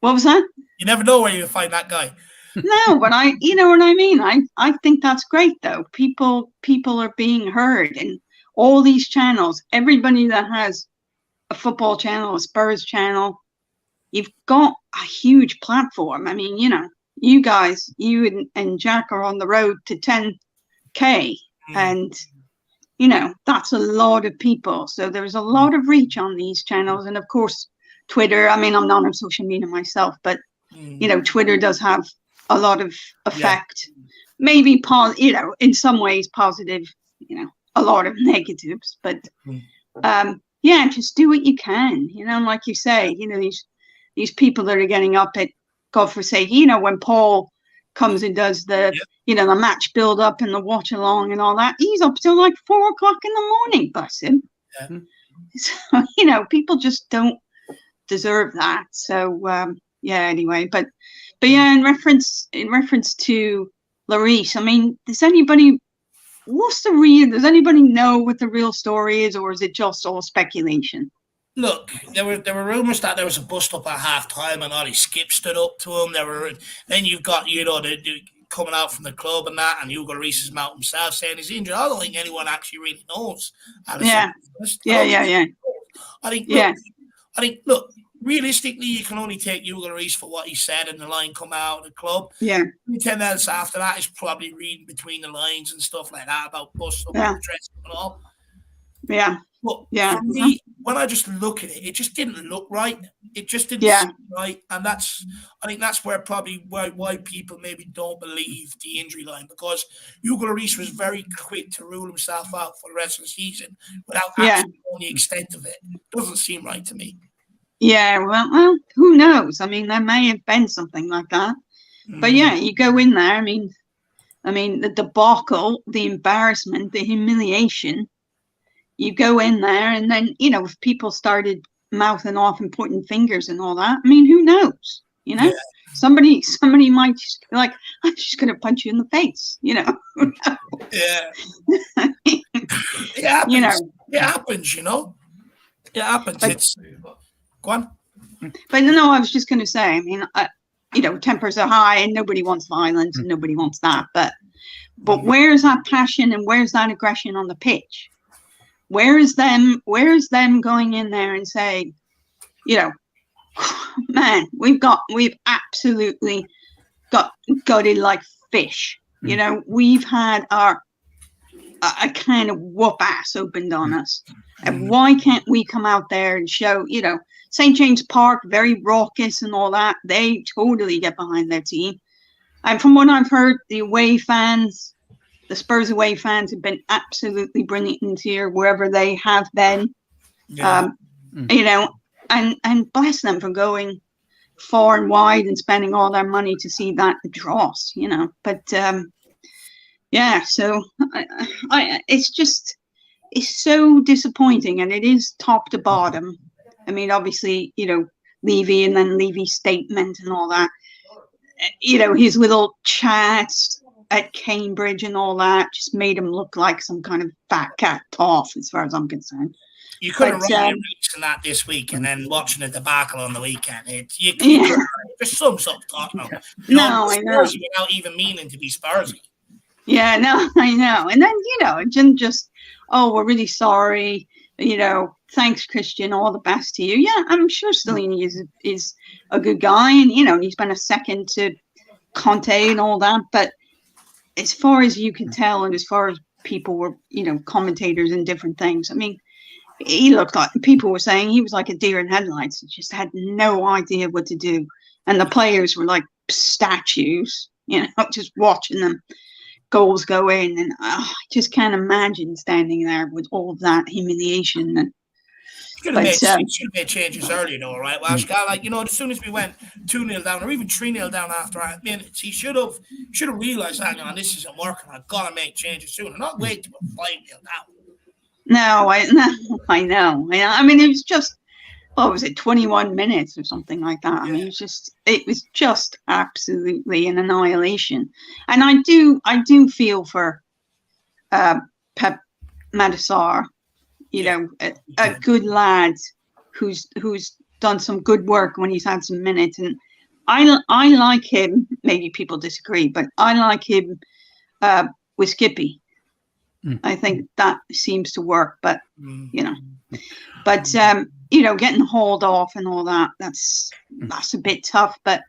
What was that? You never know where you find that guy. No, but you know what I mean. I think that's great though. People are being heard, and all these channels. Everybody that has a football channel, a Spurs channel, you've got a huge platform. I mean, you know, you guys, you and Jack are on the road to 10K, and you know that's a lot of people. So there's a lot of reach on these channels, and of course, Twitter. I mean, I'm not on social media myself, but you know, Twitter does have a lot of effect. Maybe you know, in some ways positive. You know, a lot of negatives, but yeah, just do what you can. You know, and like you say, you know, these people that are getting up at, God forsake, you know, when Paul comes and does the, you know, the match build up and the watch along and all that, he's up till like 4 o'clock in the morning, bless him. So, you know, people just don't deserve that. So yeah, anyway, but yeah, in reference to Larice, I mean, does anybody know what the real story is, or is it just all speculation? Look, there were rumors that there was a bust up at half time and Ollie Skip stood up to him. Then you've got, you know, the coming out from the club and that, and Hugo Lloris is out himself saying he's injured. I don't think anyone actually really knows. Yeah. I think, look, realistically, you can only take Hugo Lloris for what he said in the line come out of the club. Yeah. Anything else after that is probably reading between the lines and stuff like that about bust up and dressing and all. Yeah. But for me, when I just look at it, it just didn't look right. It just didn't seem right. And I think that's where probably why people maybe don't believe the injury line, because Hugo Lloris was very quick to rule himself out for the rest of the season without actually knowing the extent of it. Doesn't seem right to me. Yeah, well, who knows? I mean, there may have been something like that. But yeah, you go in there. I mean, the debacle, the embarrassment, the humiliation. You go in there, and then, you know, if people started mouthing off and pointing fingers and all that, I mean, who knows? You know, somebody might just be like, I'm just going to punch you in the face, you know? It happens. You know, it happens, you know? It happens. But, go on. But no, I was just going to say, I mean, you know, tempers are high and nobody wants violence and nobody wants that. But where's that passion and where's that aggression on the pitch? Where is them going in there and saying, you know, man, we've absolutely got it like fish. You know, we've had a kind of whoop ass opened on us. And why can't we come out there and show, you know, St. James Park, very raucous and all that. They totally get behind their team. And from what I've heard, the away fans, the Spurs away fans have been absolutely brilliant here wherever they have been. You know, and bless them for going far and wide and spending all their money to see that dross, you know. But yeah, so it's so disappointing, and it is top to bottom. I mean, obviously, you know, Levy and then Levy's statement and all that. You know, his little chats at Cambridge and all that just made him look like some kind of fat cat toff, as far as I'm concerned. You couldn't run reaching that this week and then watching the debacle on the weekend. It just sums up Tottenham. No, I know. Without even meaning to be Spursy. Yeah, no, I know. And then, you know, it didn't just, oh, we're really sorry. You know, thanks, Christian. All the best to you. Yeah, I'm sure Stellini is a good guy, and you know, he's been a second to Conte and all that. But as far as you can tell, and as far as people were, you know, commentators and different things, I mean, he looked like, people were saying he was like a deer in headlights. He just had no idea what to do, and the players were like statues, you know, just watching them goals go in, and I just can't imagine standing there with all of that humiliation. And should have made changes earlier, though, right? Well, like, you know, as soon as we went 2-0 down or even 3-0 down after 8 minutes, he should have realized, hang on, this isn't working. I've got to make changes soon, and not wait to go 5-0 down. No, I know. I mean, it was just, what was it, 21 minutes or something like that. I mean, it was just absolutely an annihilation. And I do feel for Pep Madasar, a good lad who's done some good work when he's had some minutes. And I like him. Maybe people disagree, but I like him with Skippy. I think that seems to work. But getting hauled off and all that, that's a bit tough. But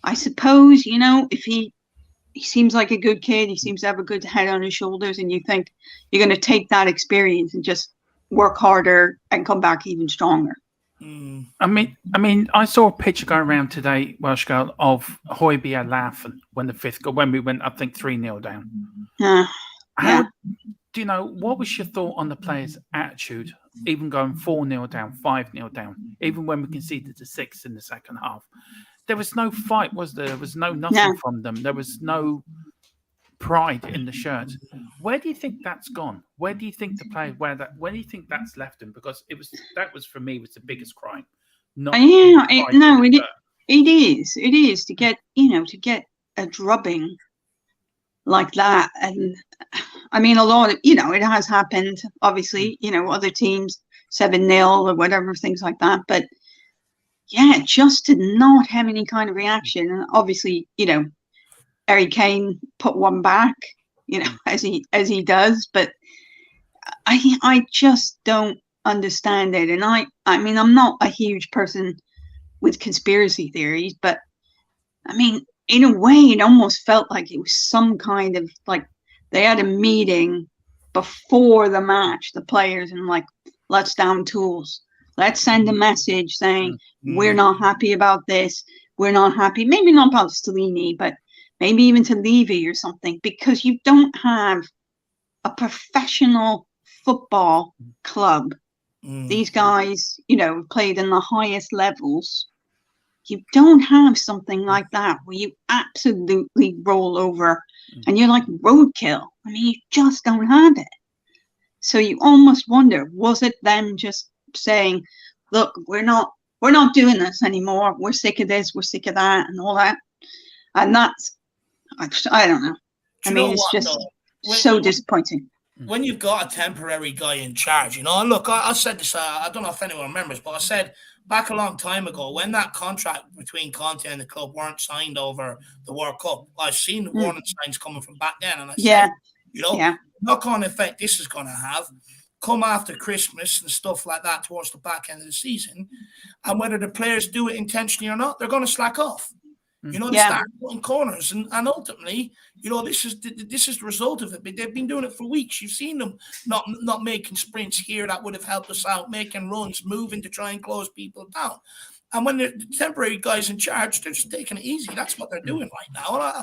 I suppose, if he seems like a good kid, he seems to have a good head on his shoulders, and you think you're going to take that experience and just work harder and come back even stronger. I mean, I saw a picture going around today, Welsh girl, of Højbjerg laughing when we went, I think 3-0 down. What was your thought on the players' attitude, even going 4-0 down, 5-0 down, even when we conceded the 6 in the second half? There was no fight, was there? There was nothing from them. There was no pride in the shirt. Where do you think that's gone? Where do you think the players where do you think that's left them? Because that was for me was the biggest crime. It is to get a drubbing like that. And I mean, a lot of it has happened, obviously, other teams 7-0 or whatever, things like that, but just to not have any kind of reaction. And obviously, Harry Kane put one back, as he does, but I just don't understand it. And I mean, I'm not a huge person with conspiracy theories, but I mean, in a way, it almost felt like it was some kind of like they had a meeting before the match, the players, and like, let's down tools. Let's send a message saying we're not happy about this. We're not happy. Maybe not about Stellini, but maybe even to Levy or something, because you don't have a professional football club. These guys, played in the highest levels. You don't have something like that where you absolutely roll over and you're like roadkill. I mean, you just don't have it. So you almost wonder, was it them just saying, look, we're not doing this anymore. We're sick of this. We're sick of that and all that. And that's, I don't know. I mean, it's just so disappointing. When you've got a temporary guy in charge, and look, I said this, I don't know if anyone remembers, but I said back a long time ago, when that contract between Conte and the club weren't signed over the World Cup, I've seen the warning signs coming from back then, and I said, knock-on effect this is going to have come after Christmas and stuff like that towards the back end of the season, and whether the players do it intentionally or not, they're going to slack off. They start putting corners, and ultimately, this is the result of it. But they've been doing it for weeks. You've seen them not making sprints here that would have helped us out, making runs, moving to try and close people down. And when the temporary guys in charge, they're just taking it easy. That's what they're doing right now.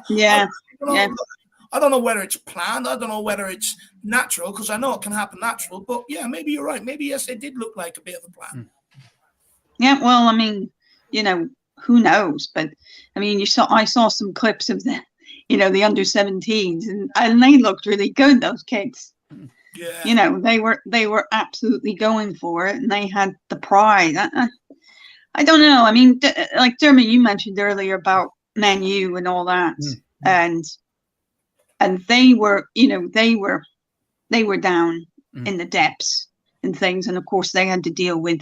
I don't know whether it's planned. I don't know whether it's natural, because I know it can happen natural. But yeah, maybe you're right. Maybe yes, it did look like a bit of a plan. Yeah, well, I mean, who knows? But I mean, I saw some clips of the under-17s, and they looked really good. Those kids, they were absolutely going for it, and they had the pride. I don't know. I mean, like Dermot, you mentioned earlier about Man U and all that, and they were, they were down in the depths and things, and of course they had to deal with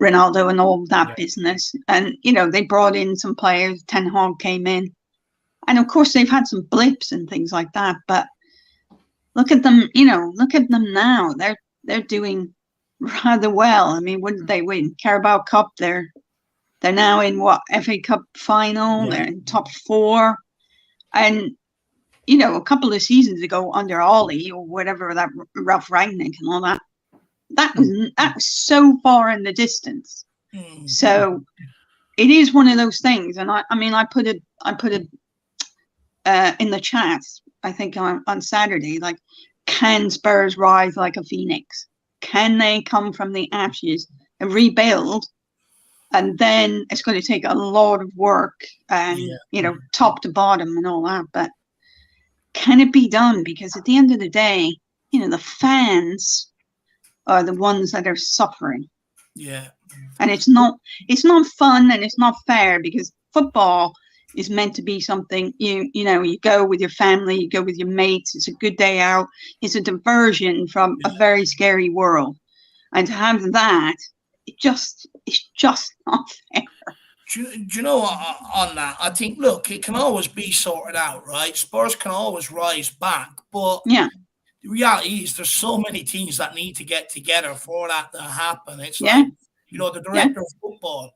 Ronaldo and all that business. And, they brought in some players. Ten Hag came in. And, of course, they've had some blips and things like that. But look at them, look at them now. They're doing rather well. I mean, what did they win? Carabao Cup. They're now in FA Cup final. Yeah. They're in top 4. And, a couple of seasons ago under Ollie or whatever, that Ralph Rangnick and all that, that was so far in the distance. So it is one of those things. And I mean, I put it in the chat, I think on Saturday, like, can Spurs rise like a phoenix? Can they come from the ashes and rebuild? And then it's going to take a lot of work and, top to bottom and all that. But can it be done? Because at the end of the day, the fans are the ones that are suffering. Yeah. And it's not fun and it's not fair, because football is meant to be something you know, you go with your family, you go with your mates, it's a good day out, it's a diversion from a very scary world. And to have that, it's just not fair. Do you know on that? I think, look, it can always be sorted out, right? Spurs can always rise back, but Yeah. the reality is there's so many teams that need to get together for that to happen. It's Yeah. like, you know, the director of football,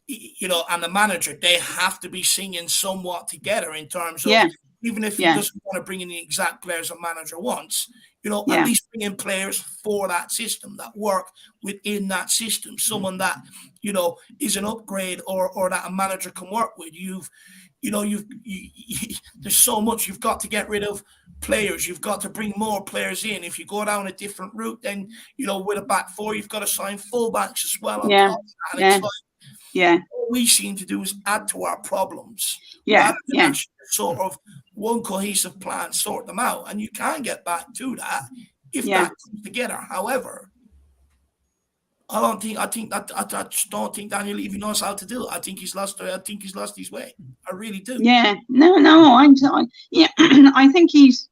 you know, and the manager, they have to be singing somewhat together in terms of, even if he doesn't want to bring in the exact players the manager wants, you know, at least bring in players for that system that work within that system. Someone that, you know, is an upgrade or that a manager can work with. There's so much you've got to get rid of players. You've got to bring more players in. If you go down a different route, then, you know, with a back four, you've got to sign fullbacks as well. All we seem to do is add to our problems. Sort of one cohesive plan, sort them out, and you can get back to that if that comes together. However, I just don't think Daniel Levy knows how to do it. I think he's lost his way. I really do. Yeah. No. I think he's.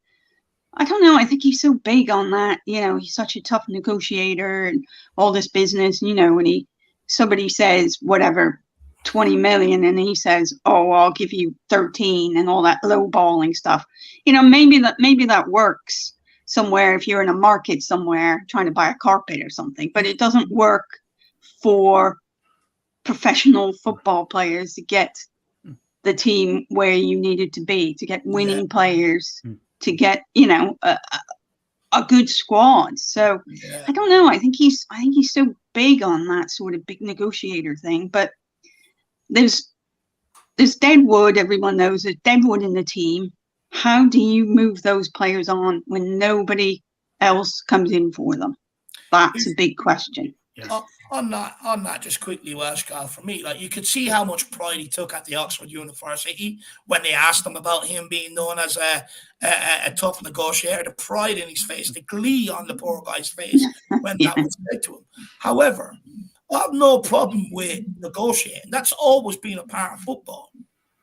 I don't know. I think he's so big on that. You know, he's such a tough negotiator and all this business. You know, when somebody says whatever 20 million and he says, "Oh, I'll give you 13," and all that lowballing stuff. You know, maybe that works somewhere if you're in a market somewhere trying to buy a carpet or something, but it doesn't work for professional football players to get the team where you need it to be, to get winning players, to get, you know, a good squad. So I don't know. I think he's so big on that sort of big negotiator thing, but there's dead wood. Everyone knows there's dead wood in the team. How do you move those players on when nobody else comes in for them? That's a big question. On that, just quickly, Welshgal, for me, like, you could see how much pride he took at the Oxford University when they asked him about him being known as a tough negotiator. The pride in his face, the glee on the poor guy's face when that was said to him. However, I have no problem with negotiating. That's always been a part of football.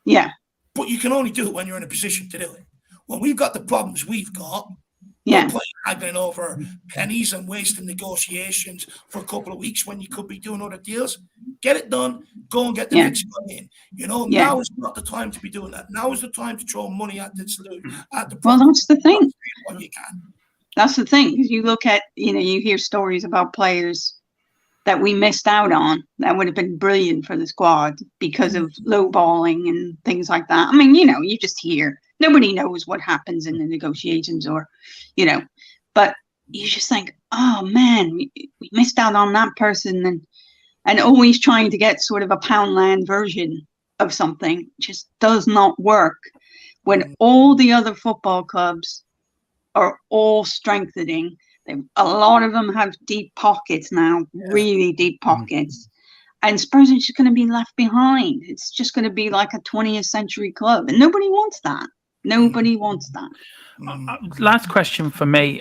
Yeah. But you can only do it when you're in a position to do it. When we've got the problems we've got, haggling over pennies and wasting negotiations for a couple of weeks when you could be doing other deals, get it done, go and get the next one in. You know, now is not the time to be doing that. Now is the time to throw money at the solution. Well, that's the thing. When you can. That's the thing. You look at, you know, you hear stories about players that we missed out on that would have been brilliant for the squad because of lowballing and things like that. I mean, you know, you just hear. Nobody knows what happens in the negotiations or, you know, but you just think, oh, man, we missed out on that person and always trying to get sort of a Poundland version of something just does not work when all the other football clubs are all strengthening. A lot of them have deep pockets now, really deep pockets. And Spurs are just going to be left behind. It's just going to be like a 20th century club. And nobody wants that. Nobody wants that. Last question for me.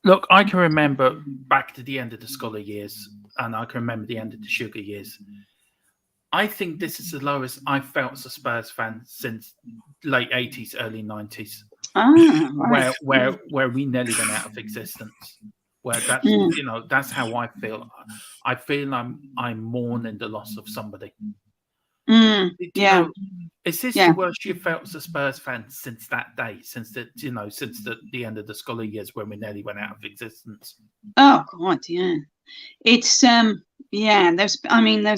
Look, I can remember back to the end of the Scholar years, and I can remember the end of the Sugar years. I think this is the lowest I've felt as a Spurs fan since late 80s, early 90s. Right. Where we nearly went out of existence. Where that's you know, that's how I feel. I feel I'm mourning the loss of somebody. Know, is this the worst you felt as a Spurs fan since that day? Since the the end of the Scholar years when we nearly went out of existence? Oh God, yeah. It's there's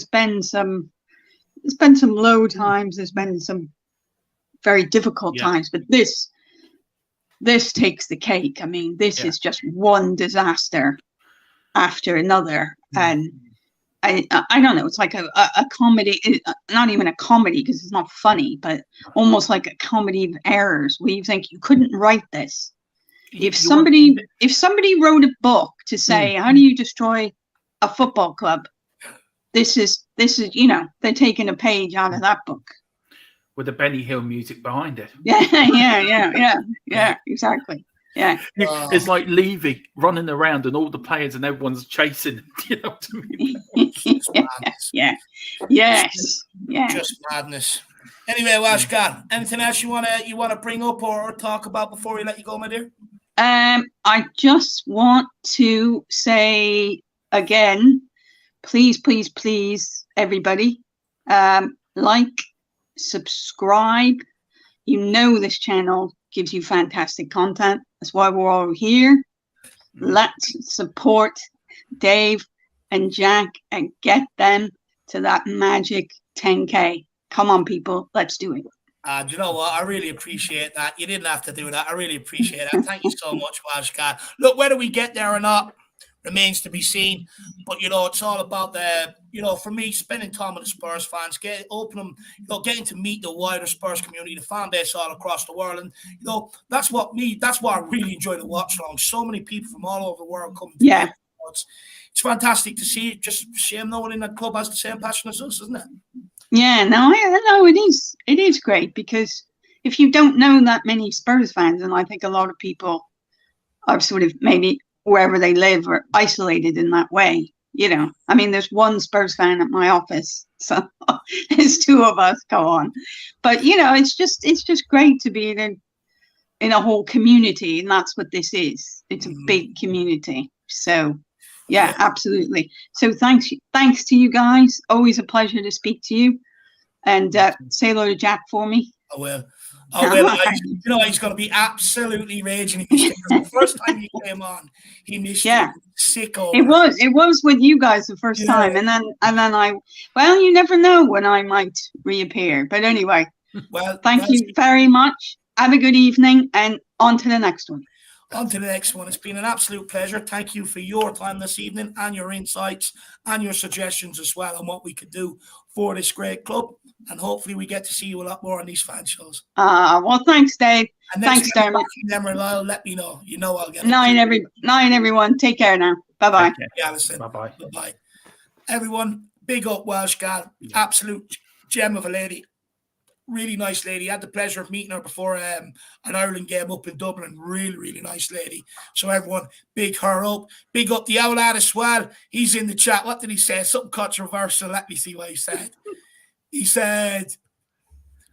been some low times, there's been some very difficult times, but this takes the cake. I mean, this is just one disaster after another. And I don't know, it's like a comedy, not even a comedy because it's not funny, but almost like a comedy of errors where you think you couldn't write this. If somebody wrote a book to say, how do you destroy a football club? This is, you know, they're taking a page out of that book. With the Benny Hill music behind it. Yeah, exactly. Yeah. It's like Levy running around and all the players and everyone's chasing. You know what I mean? Yeah. Yes. Yeah. Just madness. Anyway, Washkan, anything else you wanna bring up or talk about before we let you go, my dear? I just want to say again, please, please, please, everybody, like, subscribe. You know this channel gives you fantastic content. That's why we're all here. Let's support Dave and Jack and get them to that magic 10K. Come on, people, let's do it. Do you know what? I really appreciate that. You didn't have to do that. I really appreciate that. Thank you so much, Washkan. Look, whether we get there or not remains to be seen. But, it's all about for me, spending time with the Spurs fans, getting to meet the wider Spurs community, the fan base all across the world. And, that's what I really enjoy the watch along. So many people from all over the world come together. Yeah. It's fantastic to see. Just shame no one in that club has the same passion as us, isn't it? Yeah, no, I know it is. It is great because if you don't know that many Spurs fans, and I think a lot of people are sort of maybe wherever they live are isolated in that way. I mean, there's one Spurs fan at my office, so there's two of us. Go on, but it's just great to be in a whole community, and that's what this is. It's a big community, so. Yeah, absolutely. So thanks to you guys. Always a pleasure to speak to you. And say hello to Jack for me. I will. He's going to be absolutely raging. The first time he came on, he missed you. Sick over. It was with you guys the first time, and then you never know when I might reappear. But anyway, thank you very much. Have a good evening, and on to the next one. On to the next one. It's been an absolute pleasure. Thank you for your time this evening and your insights and your suggestions as well on what we could do for this great club. And hopefully we get to see you a lot more on these fan shows. Well, thanks, Dave. And thanks, Dermot. Let me know. I'll get it. Night, everyone. Take care now. Bye-bye. Yeah, listen. Bye-bye. Bye-bye. Everyone, big up Welsh gal. Absolute gem of a lady. Really nice lady. I had the pleasure of meeting her before an Ireland game up in Dublin. Really, really nice lady. So everyone, big her up. Big up the old lad as well. He's in the chat. What did he say? Something controversial. Let me see what he said. He said,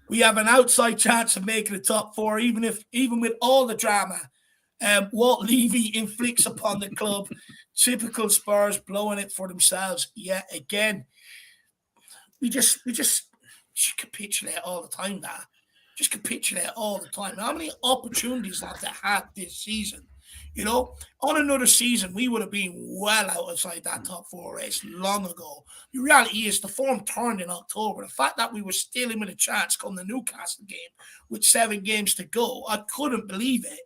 we have an outside chance of making the top four, even with all the drama. What Levy inflicts upon the club. Typical Spurs blowing it for themselves yet again. We just capitulate all the time now. Just capitulate all the time. How many opportunities have they had this season? On another season, we would have been well outside that top four race long ago. The reality is the form turned in October. The fact that we were still in with a chance come the Newcastle game with 7 games to go, I couldn't believe it.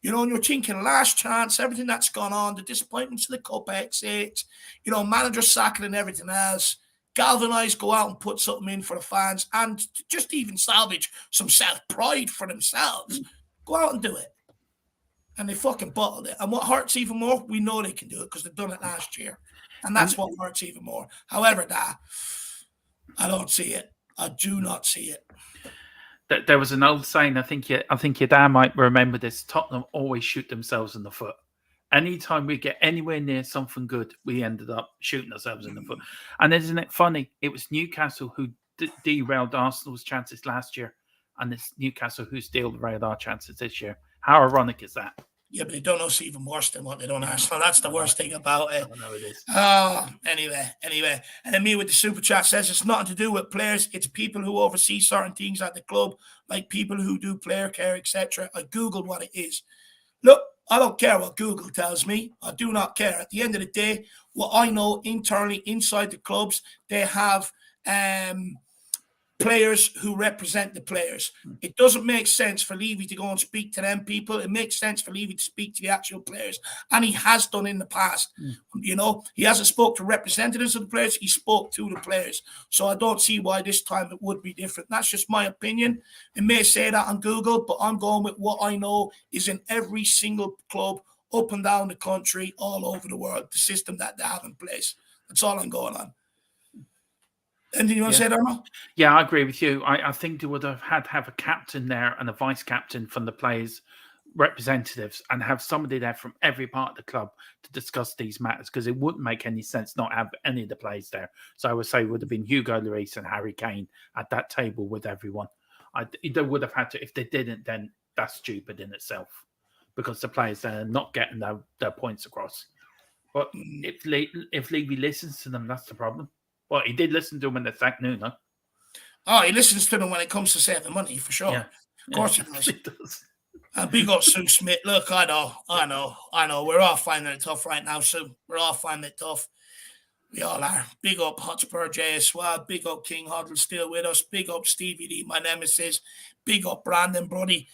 And you're thinking last chance, everything that's gone on, the disappointments of the cup exit, manager sacking and everything else. Galvanize, go out and put something in for the fans and just even salvage some self-pride for themselves. Go out and do it. And they fucking bottled it. And what hurts even more, we know they can do it because they've done it last year. And that's what hurts even more. However, I don't see it. I do not see it. There was an old saying, I think your dad might remember this, Tottenham always shoot themselves in the foot. Anytime we get anywhere near something good, we ended up shooting ourselves in the foot. And isn't it funny? It was Newcastle who derailed Arsenal's chances last year, and it's Newcastle who's derailed our chances this year. How ironic is that? Yeah, but they don't know it's even worse than what they done Arsenal. That's the worst thing about it. I know it is. Anyway. And then me with the super chat says it's nothing to do with players. It's people who oversee certain things at the club, like people who do player care, etc. I Googled what it is. Look, I don't care what Google tells me. I do not care. At the end of the day, what I know internally inside the clubs, they have players who represent the players. It doesn't make sense for Levy to go and speak to them people. It makes sense for Levy to speak to the actual players. And he has done in the past. He hasn't spoke to representatives of the players. He spoke to the players. So I don't see why this time it would be different. That's just my opinion. It may say that on Google, but I'm going with what I know is in every single club up and down the country, all over the world, the system that they have in place. That's all I'm going on. Anything you want to say, Dermot? Yeah, I agree with you. I think they would have had to have a captain there and a vice captain from the players representatives and have somebody there from every part of the club to discuss these matters, because it wouldn't make any sense not have any of the players there. So I would say it would have been Hugo Lloris and Harry Kane at that table with everyone. They would have had to. If they didn't, then that's stupid in itself, because the players are not getting their points across. But if Levy listens to them, that's the problem. Well, he did listen to them when they sacked Nuno. Oh, he listens to them when it comes to saving money, for sure. Yeah. Of course he does. Big up Sue Smith. Look, I know. We're all finding it tough right now, Sue. We're all finding it tough. We all are. Big up Hotspur J as well. Big up King Huddle still with us. Big up Stevie D, my nemesis. Big up Brandon, Brody.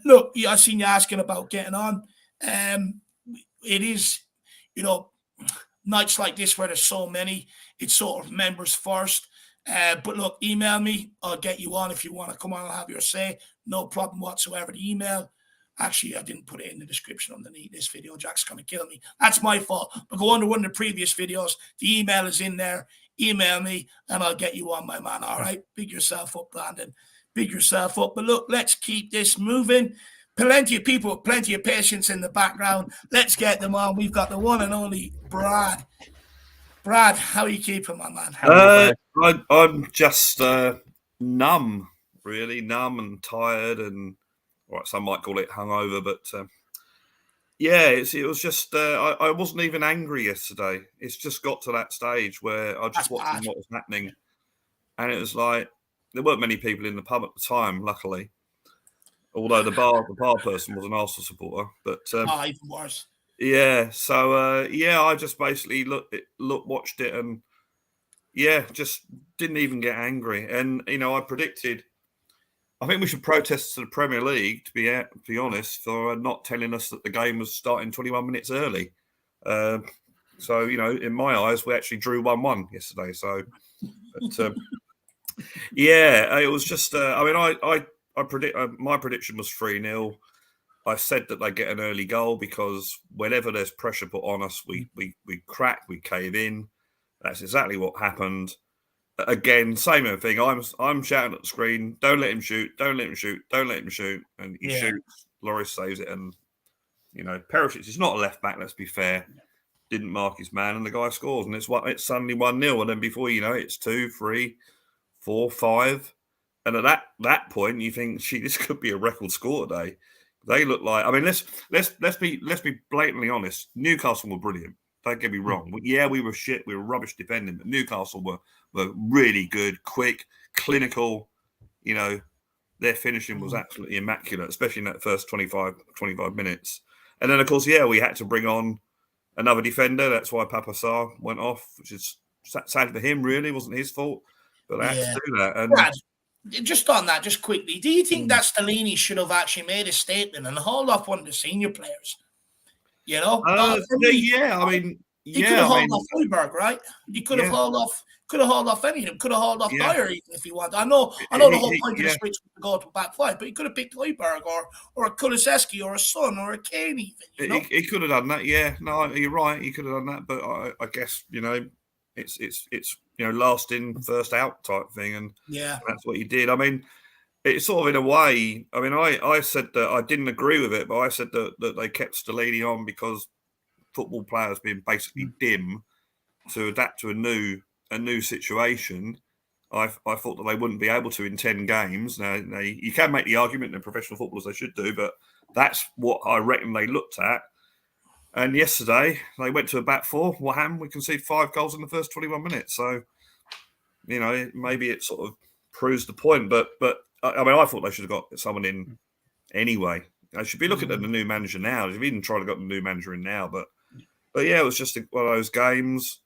Look, I seen you asking about getting on. It is, nights like this where there's so many, it's sort of members first. But look, email me. I'll get you on if you want to come on and have your say. No problem whatsoever. The email. Actually, I didn't put it in the description underneath this video. Jack's going to kill me. That's my fault. But go under one of the previous videos. The email is in there. Email me and I'll get you on, my man. All right? Big yourself up, Brandon. Big yourself up. But look, let's keep this moving. Plenty of people with plenty of patience in the background. Let's get them on. We've got the one and only Brad. Brad, how are you keeping, my man? I'm just numb, really numb and tired, and some might call it hungover, but it was just I wasn't even angry yesterday. It's just got to that stage where I just watched what was happening, and it was like there weren't many people in the pub at the time, luckily. Although the bar person was an Arsenal supporter, but even worse. Yeah, so I just basically watched it, and just didn't even get angry. And I predicted, I think we should protest to the Premier League, to be honest, for not telling us that the game was starting 21 minutes early. So in my eyes, we actually drew 1-1 yesterday. So, but, it was just. I predict my prediction was 3-0. I said that they get an early goal because whenever there's pressure put on us, we crack, we cave in. That's exactly what happened. Again, same thing. I'm shouting at the screen, don't let him shoot, don't let him shoot, don't let him shoot. And he shoots, Lloris saves it, and Perisic is not a left back, let's be fair. Didn't mark his man, and the guy scores, and it's suddenly 1-0, and then before you know it, it's 2, 3, 4, 5. And at that point, you think, this could be a record score today. They look like, let's be blatantly honest. Newcastle were brilliant. Don't get me wrong. Yeah, we were shit. We were rubbish defending, but Newcastle were really good, quick, clinical. Their finishing was absolutely immaculate, especially in that first 25 minutes. And then, of course, we had to bring on another defender. That's why Papa Sarr went off, which is sad for him, really. It wasn't his fault, but they had to do that. And Brad, just on that, just quickly, do you think that Stellini should have actually made a statement and hauled off one of the senior players? He could have hauled off Højbjerg, right? He could have hauled off any of them. Could have hauled off Dyer even if he wanted. I know the whole point of the switch was to go to back five, but he could have picked Højbjerg or a Kulusevski or a Son or a Kane even. He could have done that. Yeah, no, you're right. He could have done that, but I guess it's last in, first out type thing, and that's what he did. It's sort of in a way. I said that I didn't agree with it, but I said that they kept Stellini on because football players being basically dim to adapt to a new situation. I thought that they wouldn't be able to in 10 games. Now you can make the argument that professional footballers they should do, but that's what I reckon they looked at. And yesterday they went to a back four. What happened? We conceded 5 goals in the first 21 minutes. So maybe it sort of proves the point. But I thought they should have got someone in anyway. They should be looking at the new manager now. They've even tried to get the new manager in now. But it was just one of those games.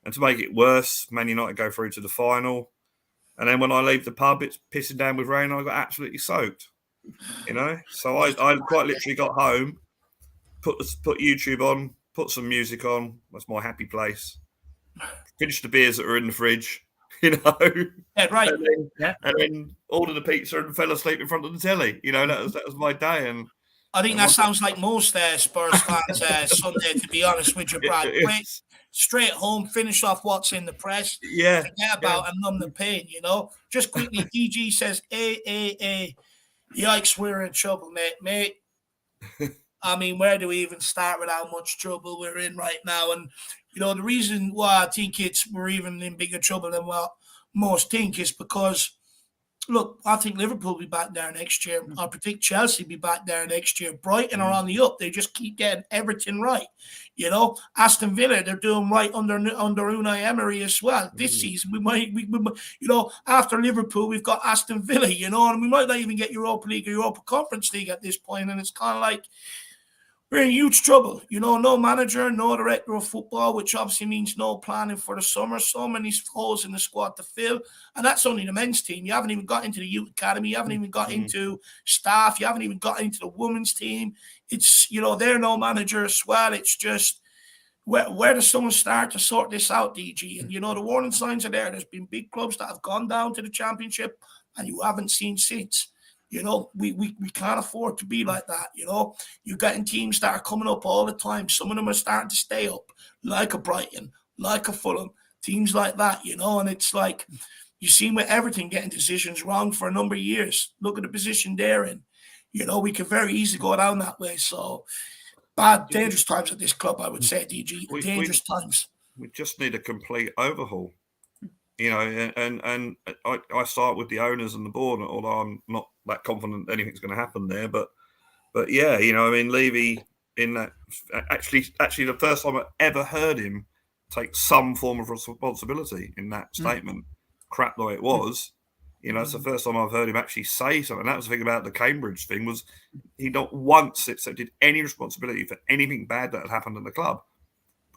And to make it worse, Man United go through to the final. And then when I leave the pub, it's pissing down with rain. I got absolutely soaked. So I quite literally got home, put YouTube on, put some music on. That's my happy place. Finished the beers that were in the fridge. Yeah, right. And then ordered a pizza and fell asleep in front of the telly. That was my day. And I think that sounds like most Spurs fans Sunday, to be honest with you, Brad. Straight home, finish off what's in the press. Yeah. Forget about and numb the pain, Just quickly, DG says, Yikes, we're in trouble, mate. I mean, where do we even start with how much trouble we're in right now? And, the reason why I think we're even in bigger trouble than what most think is because, look, I think Liverpool will be back there next year. I predict Chelsea will be back there next year. Brighton are on the up. They just keep getting everything right. Aston Villa, they're doing right under Unai Emery as well. This season, we might, after Liverpool, we've got Aston Villa, and we might not even get Europa League or Europa Conference League at this point. And it's kind of like, we're in huge trouble. No manager, no director of football, which obviously means no planning for the summer. So many holes in the squad to fill. And that's only the men's team. You haven't even got into the youth academy. You haven't even got into staff. You haven't even got into the women's team. It's, they're no manager as well. It's just, where does someone start to sort this out, DG? And, the warning signs are there. There's been big clubs that have gone down to the championship and you haven't seen since. We can't afford to be like that. You're getting teams that are coming up all the time. Some of them are starting to stay up, like a Brighton, like a Fulham, teams like that, and it's like you've seen with everything getting decisions wrong for a number of years. Look at the position they're in. We could very easily go down that way. So bad, dangerous times at this club, I would say, DG. Dangerous times. We just need a complete overhaul. And I start with the owners and the board, although I'm not that confident anything's going to happen there. But yeah, Levy in that actually the first time I ever heard him take some form of responsibility in that statement, crap though it was. It's the first time I've heard him actually say something. That was the thing about the Cambridge thing, was he not once accepted any responsibility for anything bad that had happened in the club.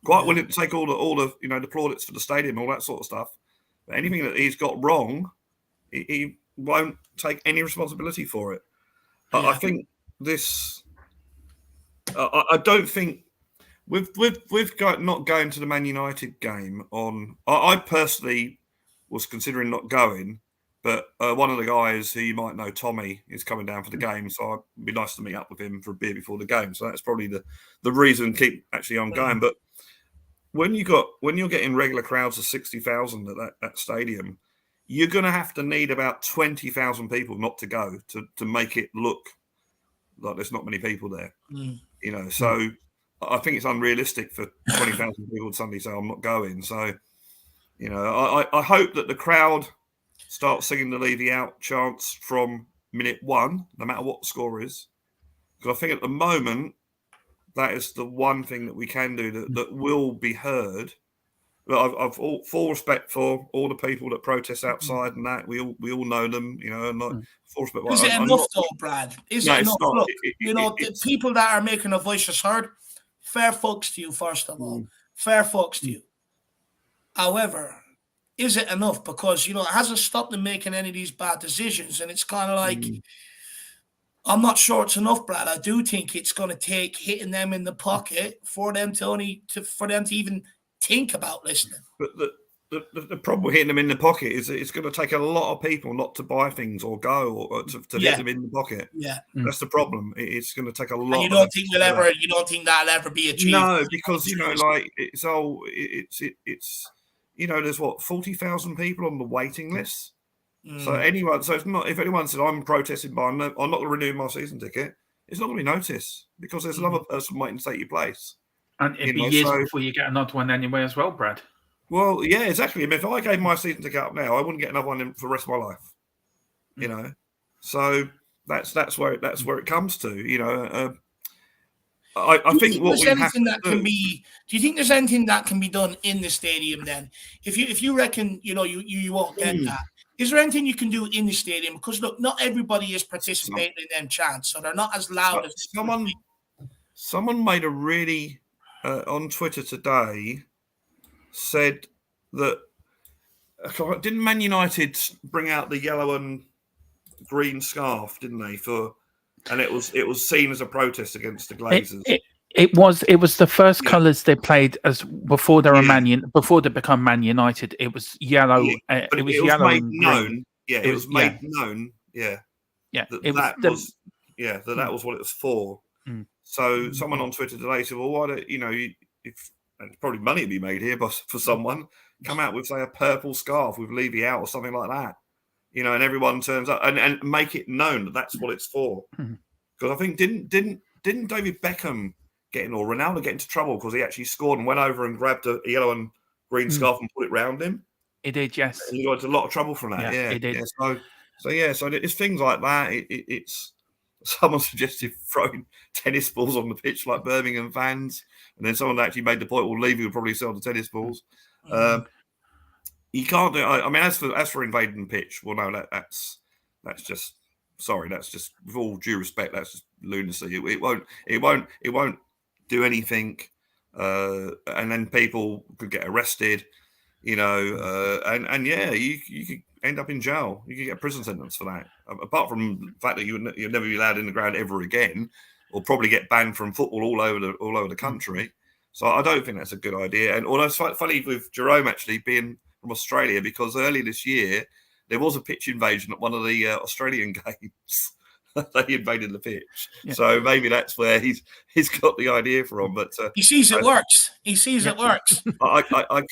Quite willing to take all the the plaudits for the stadium, all that sort of stuff. But anything that he's got wrong, he won't take any responsibility for it. Yeah. I think this. I don't think with not going to the Man United game on. I personally was considering not going, but one of the guys who you might know, Tommy, is coming down for the game, so it'd be nice to meet up with him for a beer before the game. So that's probably the reason keep actually on going, but. When you're getting regular crowds of 60,000 at that stadium, you're going to have to need about 20,000 people not to go to make it look like there's not many people there. So I think it's unrealistic for 20,000 people to suddenly say I'm not going. So I hope that the crowd starts singing the Levy out chants from minute one, no matter what the score is, because I think at the moment. That is the one thing that we can do that will be heard. But I've full respect for all the people that protest outside and that. We all know them, and like full respect. Is it enough though, Brad? Is it enough? Look, the people that are making their voices heard, fair folks to you, first of all. Fair folks to you. However, is it enough? Because, it hasn't stopped them making any of these bad decisions. And it's kind of like... I'm not sure it's enough, Brad. I do think it's going to take hitting them in the pocket for them to even think about listening. But the problem with hitting them in the pocket is that it's going to take a lot of people not to buy things or go or to hit them in the pocket. Yeah, that's the problem. It's going to take a lot. And you don't think that'll ever be achieved? No, because there's 40,000 people on the waiting list. So it's not. If anyone said I'm protesting I'm not going to renew my season ticket, it's not going to be noticed because there's another person waiting to take your place. And it'd be years before you get another one anyway as well, Brad. Well, yeah, exactly. I mean, if I gave my season ticket up now, I wouldn't get another one for the rest of my life. So that's where it comes to. I think what we have to do. Do you think there's anything that can be done in the stadium then? If you reckon you won't get that. Is there anything you can do in the stadium? Because look, not everybody is participating in them chants, so they're not as loud as someone made a really on Twitter today said that didn't Man United bring out the yellow and green scarf, didn't they? And it was seen as a protest against the Glazers. It was the first colours they played as before they were before they become Man United. It was yellow. It was yellow made known. Yeah, it was made known. Yeah, that was what it was for. So someone on Twitter today said, "Well, why don't if and probably money to be made here, but for someone come out with say a purple scarf with Levy out or something like that, and everyone turns up and make it known that that's what it's for." Because I think didn't didn't David Beckham or Ronaldo get into trouble because he actually scored and went over and grabbed a yellow and green scarf and put it round him? He did, yes. And he got into a lot of trouble from that. Yeah, he did. Yeah, so it's things like that. It's someone suggested throwing tennis balls on the pitch like Birmingham fans, and then someone actually made the point, well, Levy would probably sell the tennis balls. You can't do. I mean, as for invading the pitch, well, no, that's just that's just with all due respect, that's just lunacy. It won't do anything, and then people could get arrested, and yeah, you could end up in jail. You could get a prison sentence for that. Apart from the fact that you'll never be allowed in the ground ever again, or probably get banned from football all over the country. So I don't think that's a good idea. And although it's funny with Jerome actually being from Australia, because earlier this year there was a pitch invasion at one of the Australian games. They invaded the pitch, so maybe that's where he's got the idea from. But he sees it works. He sees it works. I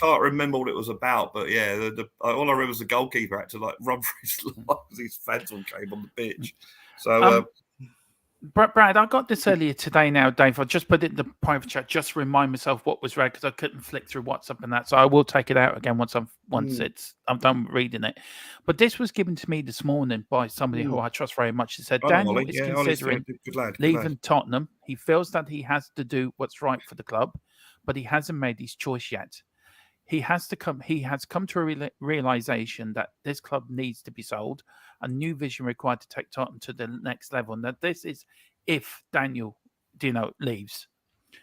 can't remember what it was about, but yeah, all I remember was the goalkeeper had to like run for his life as his phantom came on the pitch. So. Brad, I got this earlier today now, Dave. I just put it in the private chat just to remind myself what was read because I couldn't flick through WhatsApp and that. So I will take it out again once I'm done reading it. But this was given to me this morning by somebody who I trust very much. He said, Daniel is considering leaving Tottenham. He feels that he has to do what's right for the club, but he hasn't made his choice yet. He has come to a realization that this club needs to be sold, a new vision required to take Tottenham to the next level. And that this is if Daniel, leaves.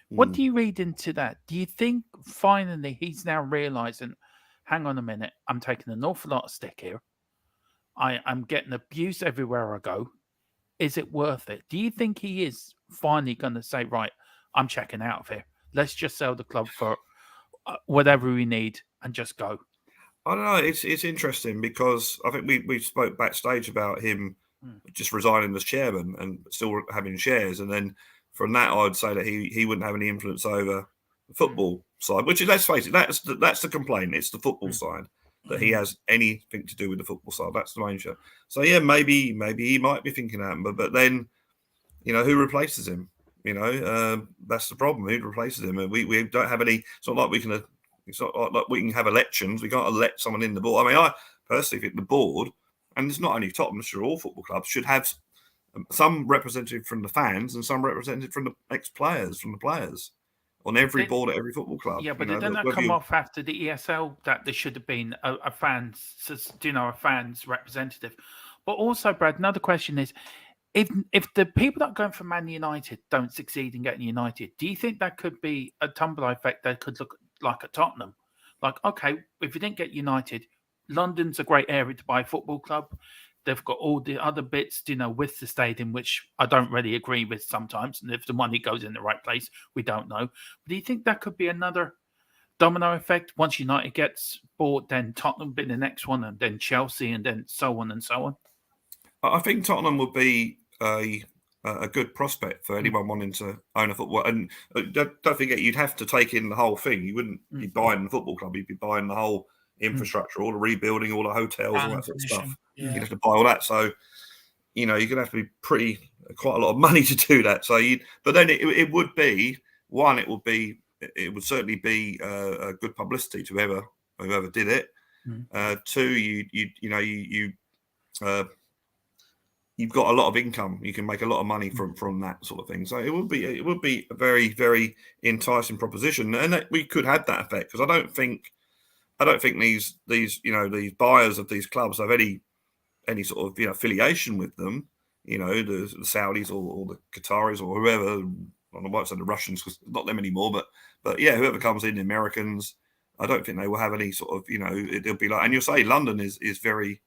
What do you read into that? Do you think finally he's now realizing, hang on a minute, I'm taking an awful lot of stick here. I'm getting abuse everywhere I go. Is it worth it? Do you think he is finally going to say, right, I'm checking out of here. Let's just sell the club for whatever we need and just go? I don't know. It's interesting because I think we spoke backstage about him just resigning as chairman and still having shares, and then from that I'd say that he wouldn't have any influence over the football side. Which is, let's face it, that's the complaint. It's the football side that he has anything to do with the football side. That's the main show. So yeah, maybe he might be thinking that, but then who replaces him? That's the problem. Who replaces him? And we don't have any. It's not like we can. It's not like we can have elections. We can't elect someone in the board. I mean, I personally think the board, and it's not only Tottenham, it's all football clubs, should have some representative from the fans and some representative from the ex-players, from the players, on every board at every football club. Yeah, but didn't that come off after the ESL that there should have been a fans representative? But also, Brad, another question is, if the people that are going for Man United don't succeed in getting United, do you think that could be a tumble effect that could look like at Tottenham? Like, okay, if you didn't get United, London's a great area to buy a football club. They've got all the other bits, with the stadium, which I don't really agree with sometimes. And if the money goes in the right place, we don't know. But do you think that could be another domino effect? Once United gets bought, then Tottenham will be the next one, and then Chelsea, and then so on and so on. I think Tottenham would be a good prospect for anyone wanting to own a football. And don't forget, you'd have to take in the whole thing. You wouldn't be buying the football club. You'd be buying the whole infrastructure, all the rebuilding, all the hotels, all that sort of stuff. Yeah. You'd have to buy all that. So, you're going to have to be quite a lot of money to do that. So but then it would be, one, it would certainly be a good publicity to whoever did it. Two, you've got a lot of income. You can make a lot of money from that sort of thing. So it would be a very, very enticing proposition, and that we could have that effect, because I don't think these buyers of these clubs have any sort of affiliation with them. The Saudis or the Qataris or whoever. I might say the Russians, because not them anymore. But yeah, whoever comes in, the Americans, I don't think they will have any sort of it'll be like. And you'll say London is very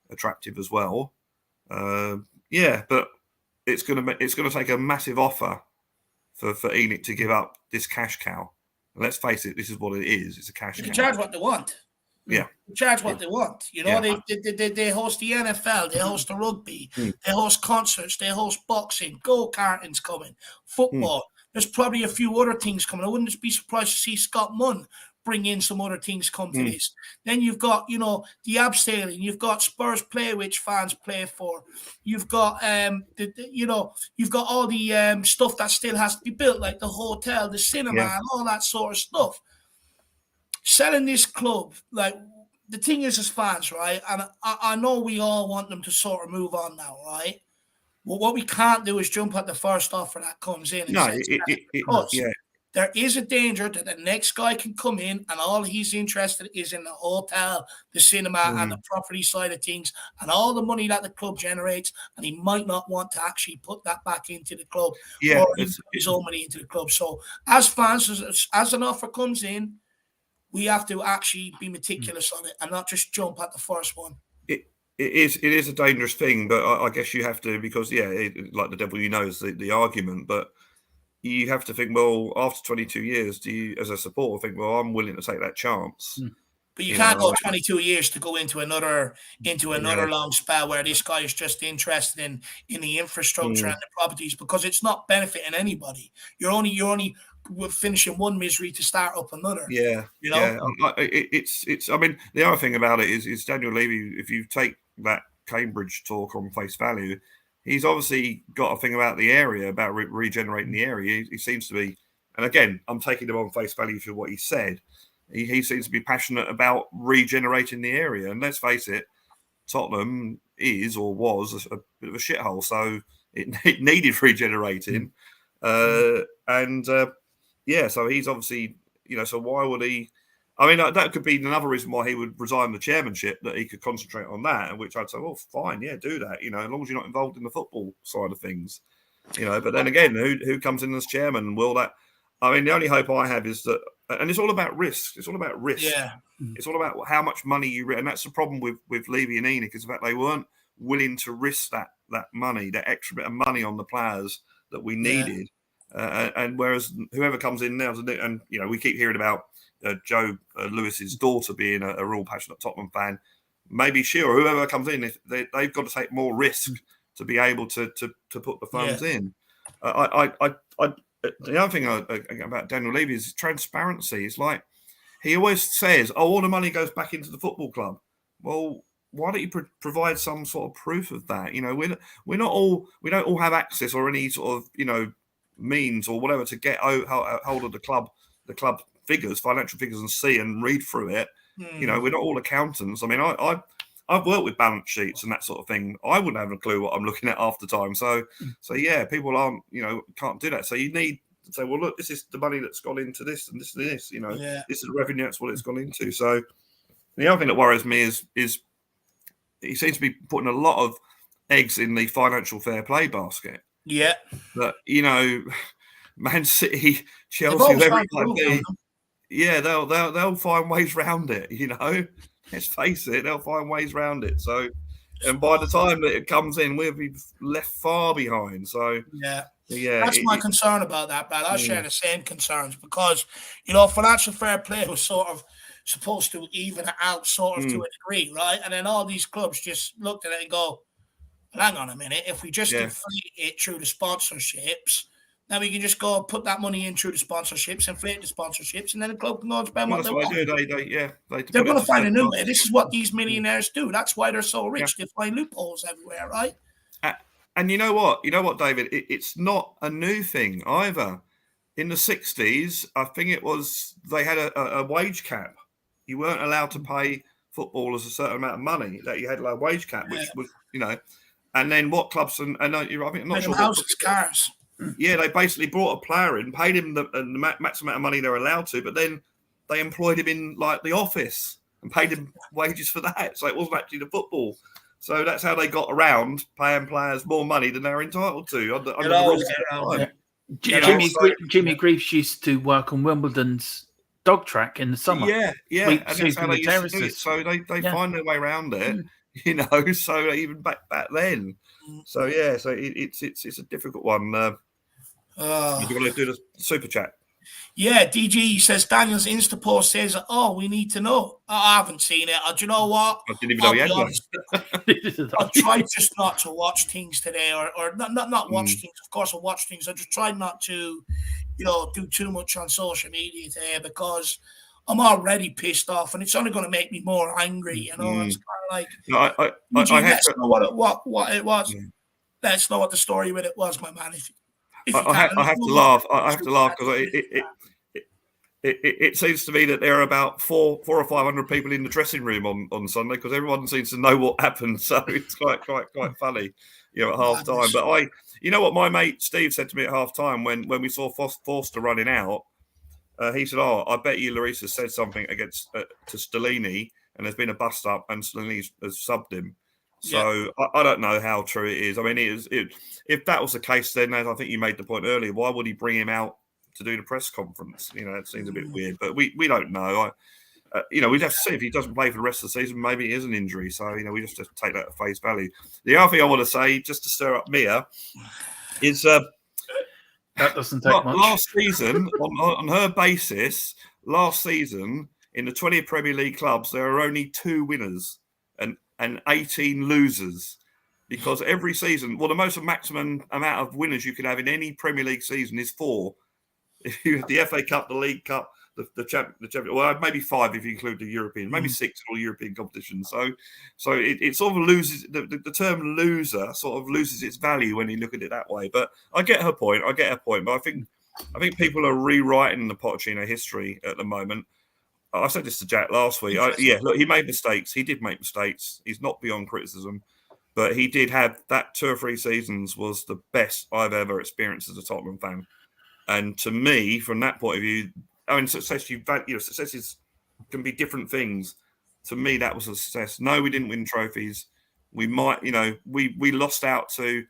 attractive as well. But it's gonna take a massive offer for ENIC to give up this cash cow. And let's face it, this is what it is. It's a cash cow. They charge what they want. Yeah, they charge what they want. They host the NFL, they host the rugby, they host concerts, they host boxing, go-karting's coming, football. There's probably a few other things coming. I wouldn't be surprised to see Scott Munn bring in some other things come to this. Then you've got, you know, the abseiling. You've got Spurs play, which fans play for. You've got, you know, you've got all the stuff that still has to be built, like the hotel, the cinema, and all that sort of stuff. Selling this club, like, the thing is, as fans, right, and I know we all want them to sort of move on now, right? Well, what we can't do is jump at the first offer that comes in. And there is a danger that the next guy can come in and all he's interested is in the hotel, the cinema, and the property side of things, and all the money that the club generates, and he might not want to actually put that back into the club or his own money into the club. So as fans, as an offer comes in, we have to actually be meticulous on it and not just jump at the first one. It is a dangerous thing, but I guess you have to, because like the devil you know is the argument, but you have to think, well, after 22 years, do you, as a supporter, think, well, I'm willing to take that chance? But you can't go 22 years to go into another long spell where this guy is just interested in the infrastructure and the properties, because it's not benefiting anybody. You're only finishing one misery to start up another. You know? It's. I mean, the other thing about it is Daniel Levy. If you take that Cambridge talk on face value, he's obviously got a thing about the area, about regenerating the area. He seems to be, and again, I'm taking him on face value for what he said. He seems to be passionate about regenerating the area. And let's face it, Tottenham is or was a bit of a shithole, so it needed regenerating. So he's obviously, you know, so why would he? I mean, that could be another reason why he would resign the chairmanship, that he could concentrate on that, which I'd say, well, fine, yeah, do that, you know, as long as you're not involved in the football side of things, you know. But then again, who comes in as chairman? Will that? I mean, the only hope I have is that, and it's all about risk. It's all about risk. Yeah. It's all about how much money you, and that's the problem with Levy and Enoch, is the fact they weren't willing to risk that money, that extra bit of money on the players that we needed. And whereas whoever comes in now, and you know, we keep hearing about Joe Lewis's daughter being a real passionate Tottenham fan. Maybe she or whoever comes in, if they've got to take more risk to be able to put the funds in. The other thing about Daniel Levy is transparency. It's like he always says, "Oh, all the money goes back into the football club." Well, why don't you provide some sort of proof of that? You know, we don't all have access or any sort of, you know, means or whatever to get hold of the club figures, financial figures, and see and read through it. You know, we're not all accountants. I mean, I've worked with balance sheets and that sort of thing. I wouldn't have a clue what I'm looking at half the time. So yeah, people aren't, you know, can't do that. So you need to say, well, look, this is the money that's gone into this and this and this. You know, this is the revenue. That's what it's gone into. So the other thing that worries me is he seems to be putting a lot of eggs in the financial fair play basket. Yeah. But, you know, Man City, Chelsea, they'll find ways around it, you know. Let's face it, they'll find ways around it. So, and by the time that it comes in, we'll be left far behind. So, that's my concern about that, Brad. I share the same concerns, because, you know, financial fair play was sort of supposed to even it out sort of to a degree, right? And then all these clubs just looked at it and go, hang on a minute, if we just inflate it through the sponsorships, then we can just go put that money in through the sponsorships, inflate the sponsorships, and then the club can go and spend what they want. They're going to find a new way. This is what these millionaires do. That's why they're so rich. They find loopholes everywhere, right? And you know what? You know what, David? It's not a new thing either. In the 60s, I think it was, they had a wage cap. You weren't allowed to pay footballers a certain amount of money, that you had a wage cap, which was, you know. And then what clubs, and I think I'm not sure. Houses, cars. Yeah, they basically brought a player in, paid him the maximum amount of money they're allowed to, but then they employed him in like the office and paid him wages for that. So it wasn't actually the football. So that's how they got around paying players more money than they're entitled to. Under the Jimmy Greaves used to work on Wimbledon's dog track in the summer. Yeah, and that's how they used to do it. So they find their way around it. You know, so even back then. So yeah, so it's a difficult one. You're going to do the super chat. Yeah, DG says Daniel's Insta post says, "Oh, we need to know." I haven't seen it. Do you know what? I didn't even know he had one. I tried just not to watch things today, or not watch things. Of course, I watch things. I just tried not to, you know, do too much on social media today, because I'm already pissed off, and it's only going to make me more angry. You know, it's kind of like, No, I let's know what it was. Let's know what the story with it was, my man. I have to laugh. I have to laugh because it seems to me that there are about 400 or 500 people in the dressing room on Sunday because everyone seems to know what happened. So it's quite funny, you know, at half time. But you know what my mate Steve said to me at half time when we saw Forster running out, he said, "Oh, I bet you Larissa said something against to Stellini, and there's been a bust up, and Stellini has subbed him." So I don't know how true it is. I mean, if that was the case, then as I think you made the point earlier, why would he bring him out to do the press conference? You know, it seems a bit weird, but we don't know. You know, we'd have to see if he doesn't play for the rest of the season. Maybe it is an injury. So, you know, we just have to take that at face value. The other thing I want to say, just to stir up Mia, is that doesn't take much. Last season, on her basis, last season in the 20 Premier League clubs, there are only 2 winners and 18 losers, because every season, well, the maximum amount of winners you can have in any Premier League season is 4. If you have the FA Cup, the League Cup, the champion, well, maybe 5 if you include the European, maybe 6 in all European competitions. So it sort of loses the term loser sort of loses its value when you look at it that way. But I get her point. But I think people are rewriting the Pochettino history at the moment. I said this to Jack last week. Look, he made mistakes. He did make mistakes. He's not beyond criticism, but he did have that 2 or 3 seasons was the best I've ever experienced as a Tottenham fan. And to me, from that point of view, I mean, success can be different things. To me, that was a success. No, we didn't win trophies. We might, you know, we lost out to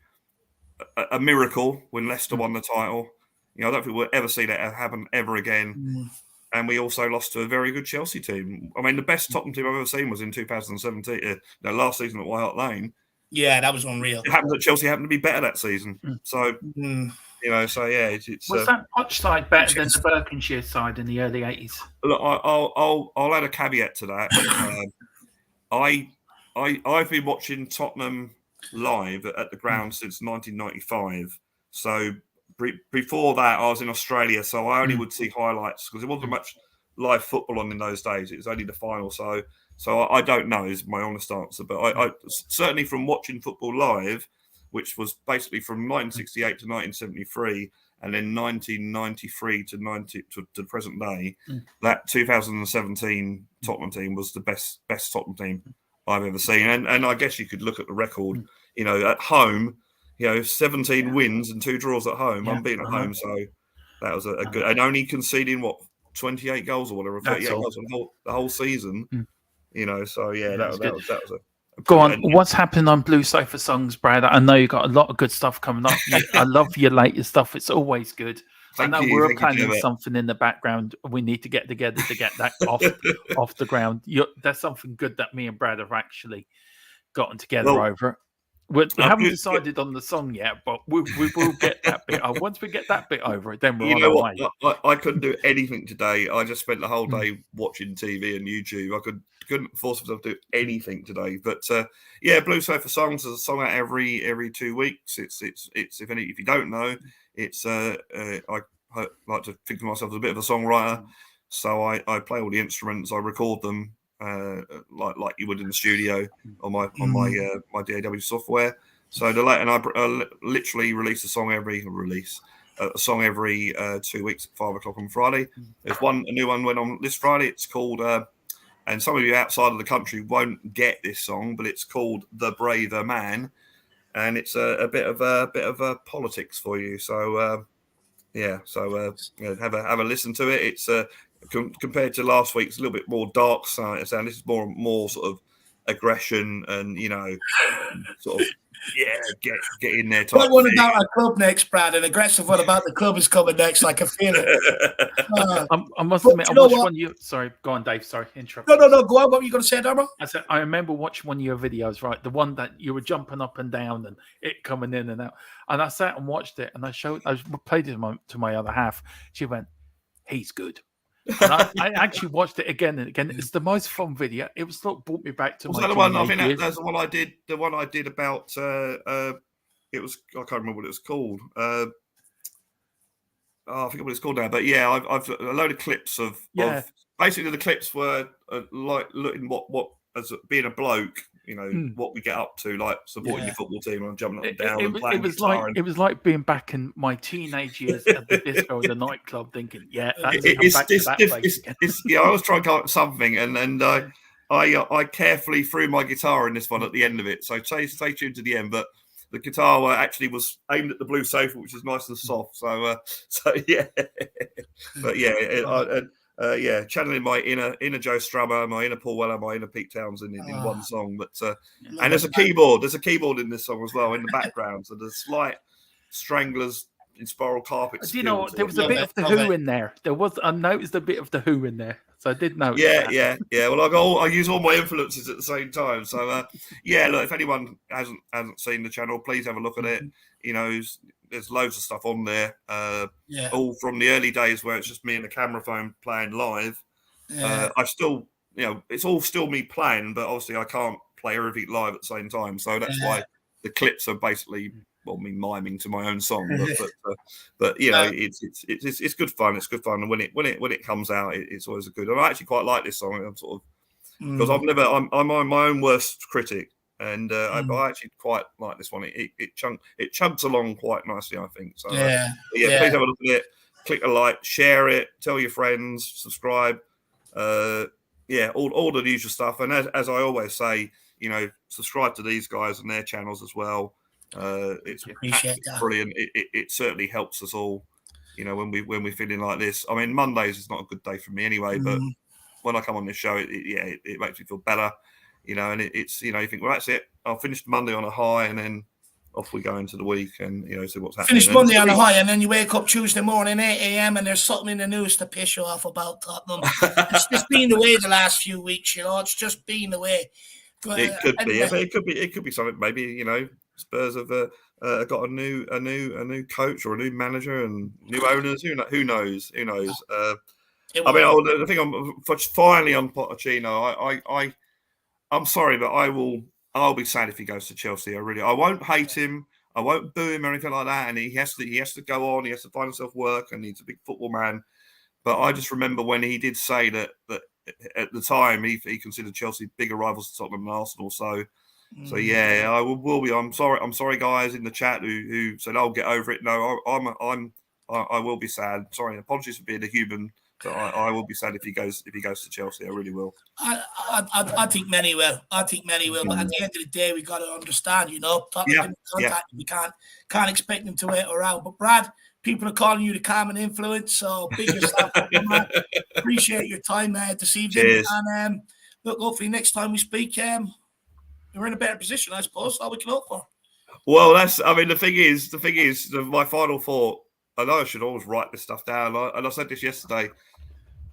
a miracle when Leicester won the title. You know, I don't think we'll ever see that happen ever again. And we also lost to a very good Chelsea team. I mean, the best Tottenham team I've ever seen was in 2017, last season at White Hart Lane. Yeah, that was unreal. It happened that Chelsea happened to be better that season. So, you know, so yeah, it's was that Poch side better than the Berkshire side in the early 80s? Look, I'll add a caveat to that. I've been watching Tottenham live at the ground since 1995. So before that, I was in Australia, so I only would see highlights because there wasn't much live football on in those days. It was only the final, so I don't know is my honest answer. But I certainly from watching football live, which was basically from 1968 to 1973, and then 1993 to the present day, that 2017 Tottenham team was the best Tottenham team I've ever seen. And I guess you could look at the record, you know, at home. You know, 17 wins and 2 draws at home, unbeaten at home. So that was a good, and only conceding 28 goals or whatever, 38 goals the whole season. You know, so yeah, that was a go on. What's happening on Blue Sofa Songs, Brad? I know you got a lot of good stuff coming up. I love your latest stuff. It's always good. I know we're planning something in the background. We need to get together to get that off the ground. That's something good that me and Brad have actually gotten together over. We haven't decided on the song yet, but we will get that bit. Once we get that bit over, then we're on our way. I couldn't do anything today. I just spent the whole day watching TV and YouTube. I couldn't force myself to do anything today. But Blue Sofa Songs is a song out every 2 weeks. It's if you don't know, it's I like to think of myself as a bit of a songwriter. So I play all the instruments. I record them. Like you would in the studio on my DAW software. So I literally release a song every 2 weeks at 5 o'clock on Friday. There's a new one went on this Friday. It's called and some of you outside of the country won't get this song, but it's called "The Braver Man," and it's a bit of politics for you. So have a listen to it. It's compared to last week's a little bit more dark sound. This is more sort of aggression and, you know, sort of get in there. What one about our club next, Brad? An aggressive one about the club is coming next. I can feel it. I must admit, I watched one. Sorry, go on, Dave. Sorry, interrupt. No. Go on. What were you going to say, Darmo? I said I remember watching one of your videos, right? The one that you were jumping up and down and it coming in and out. And I sat and watched it, and I played it to my other half. She went, "He's good." And I actually watched it again and again. It's the most fun video. It was brought me back to my. The one I think that's the one I did. The one I did about it was I can't remember what it was called. I forget what it's called now, but yeah, I've a load of clips of basically the clips were like looking what as being a bloke, what we get up to, like supporting your football team and jumping up and down and playing guitar. It was like being back in my teenage years at the disco or the nightclub, thinking, "Yeah, that's come back to that place again." I was trying to come up with something, and I carefully threw my guitar in this one at the end of it. So stay tuned to the end, but. The guitar actually was aimed at the blue sofa, which is nice and soft. So yeah, but yeah, channeling my inner Joe Strummer, my inner Paul Weller, my inner Pete Townsend in one song. But and there's a keyboard in this song as well in the background. So there's slight Stranglers in Spiral Carpet. Do you know what? There was a bit of the Who in there. I noticed a bit of the Who in there. So I did notice. Yeah. Well, I use all my influences at the same time. So look, if anyone hasn't seen the channel, please have a look at it. There's loads of stuff on there. All from the early days where it's just me and the camera phone playing live. I still, it's all still me playing, but obviously I can't play everything live at the same time. So that's why the clips are basically. Well, me miming to my own song, but it's good fun. It's good fun, and when it comes out, it's always a good. And I actually quite like this song. I'm sort of because I'm my own worst critic, and I actually quite like this one. It chugs along quite nicely, I think. So please have a look at it. Click a like, share it, tell your friends, subscribe. All the usual stuff. And as I always say, subscribe to these guys and their channels as well. It's brilliant. It certainly helps us all, when we're feeling like this. I mean, Mondays is not a good day for me anyway, but when I come on this show, it makes me feel better, and it's you think, well, that's it. I'll finish Monday on a high, and then off we go into the week, and see what's happening. Finish Monday on a high, and then you wake up Tuesday morning 8 a.m. and there's something in the news to piss you off about Tottenham. It's just been the way the last few weeks, it's just been the way. It could be. It could be something. Maybe Spurs have got a new coach or a new manager and new owners. Who knows? The thing I'm finally on Pochettino. I'm sorry, but I'll be sad if he goes to Chelsea. I won't hate him. I won't boo him or anything like that. And he has to go on. He has to find himself work, and he's a big football man. But I just remember when he did say that at the time he considered Chelsea bigger rivals to Tottenham and Arsenal. So I will be. I'm sorry, guys in the chat who said, "I'll get over it." No, I will be sad. Sorry, apologies for being a human, but I will be sad if he goes to Chelsea. I really will. I think many will. But at the end of the day, we got to understand. We can't expect them to wait around. But Brad, people are calling you the common influence, so big yourself up, man. Appreciate your time this evening. Cheers. And look, hopefully next time we speak, we're in a better position, I suppose. All we can hope for. Well, the thing is, my final thought. I know I should always write this stuff down, and I said this yesterday.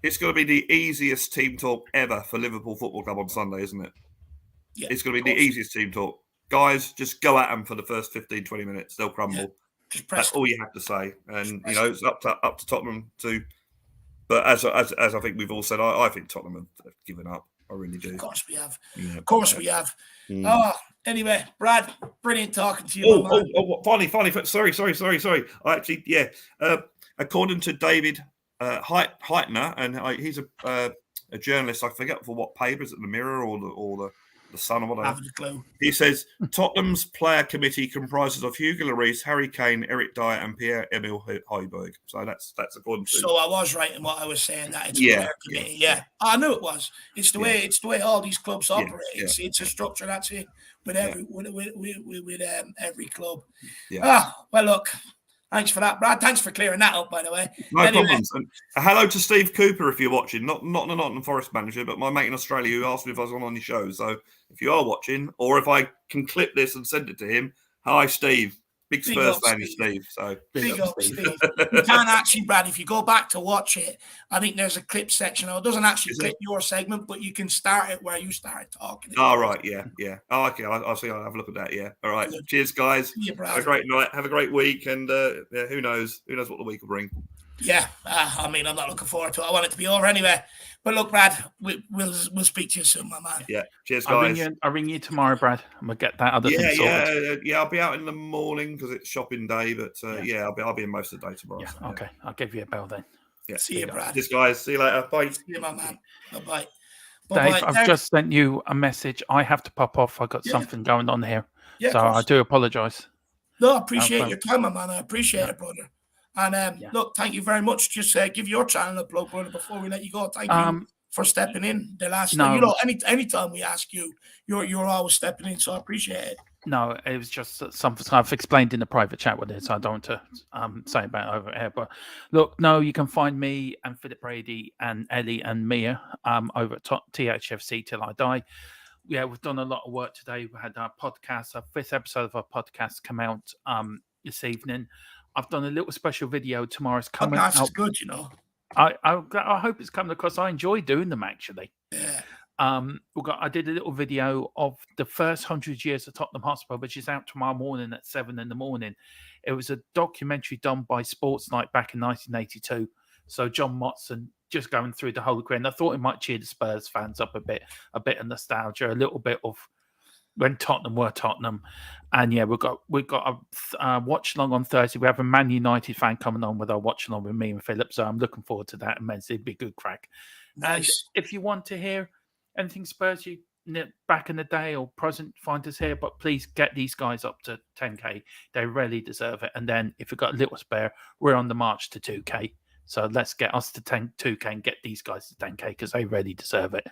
It's going to be the easiest team talk ever for Liverpool Football Club on Sunday, isn't it? Yeah, it's going to be the easiest team talk. Guys, just go at them for the first 15, 20 minutes. They'll crumble. Yeah, that's all you have to say. And, it's up to Tottenham too. But as I think we've all said, I think Tottenham have given up. I really do. Of course we have. Yeah, of course we have. Anyway, Brad, brilliant talking to you. Finally. Sorry. I actually, according to David Heitner, and he's a journalist. I forget for what paper, is it the Mirror or the Sun or whatever? I haven't a clue. He says Tottenham's player committee comprises of Hugo Lloris, Harry Kane, Eric Dyer, and Pierre-Emile Højbjerg. So that's according to. So I was right in what I was saying. That it's a player committee. Yeah, I knew it was. It's the way all these clubs operate. It's a structure that's it with every club. Yeah. Well, look. Thanks for that, Brad. Thanks for clearing that up, by the way. No problems. And hello to Steve Cooper if you're watching. Not the Nottingham Forest manager, but my mate in Australia who asked me if I was on your show. So if you are watching, or if I can clip this and send it to him, hi, Steve. Big Spurs fan, Steve. So big up, Steve. You can actually, Brad, if you go back to watch it, I think there's a clip section. It doesn't actually clip your segment, but you can start it where you started talking. Oh, right. Yeah. Oh, okay. I'll see. I'll have a look at that. Yeah. All right. Cheers, guys. See you, Brad. Have a great night. Have a great week. And who knows? Who knows what the week will bring? Yeah, I mean, I'm not looking forward to it. I want it to be over anyway. But look, Brad, we'll speak to you soon, my man. Yeah, cheers, guys. I'll ring you tomorrow, Brad, and we'll get that other thing sorted. Yeah. I'll be out in the morning because it's shopping day. But I'll be in most of the day tomorrow. Yeah, so, okay. I'll give you a bell then. Yeah. See you, Brad. Cheers, guys. See you later. Bye. See you, my man. Bye-bye. Dave, I've just sent you a message. I have to pop off. I've got something going on here. Yeah, so I do apologise. No, I appreciate your time, my man. I appreciate it, brother. And look, thank you very much. Just give your channel a plug, brother, before we let you go. Thank you for stepping in the last time. You know, anytime we ask you, you're always stepping in, so I appreciate it. No, it was just something I've explained in the private chat with it, so I don't want to say about it over here. But look, no, you can find me and Philip Brady and Ellie and Mia over at THFC Till I Die. Yeah, we've done a lot of work today. We had our podcast, our 5th episode of our podcast come out this evening. I've done a little special video. Tomorrow's coming. Podcast is good, you know. I hope it's coming across. I enjoy doing them, actually. Yeah. I did a little video of the first 100 years of Tottenham Hotspur, which is out tomorrow morning at 7 in the morning. It was a documentary done by Sports Night back in 1982. So John Motson just going through the whole career. And I thought it might cheer the Spurs fans up a bit of nostalgia, a little bit of when Tottenham were Tottenham. And yeah, we've got a watch along on Thursday. We have a Man United fan coming on with our watch along with me and Philip. So I'm looking forward to that immensely. It'd be a good crack. Nice. And if you want to hear anything Spurs you back in the day or present, find us here. But please get these guys up to 10K. They really deserve it. And then if you've got a little spare, we're on the march to 2K. So let's get us to 2K and get these guys to 10K because they really deserve it.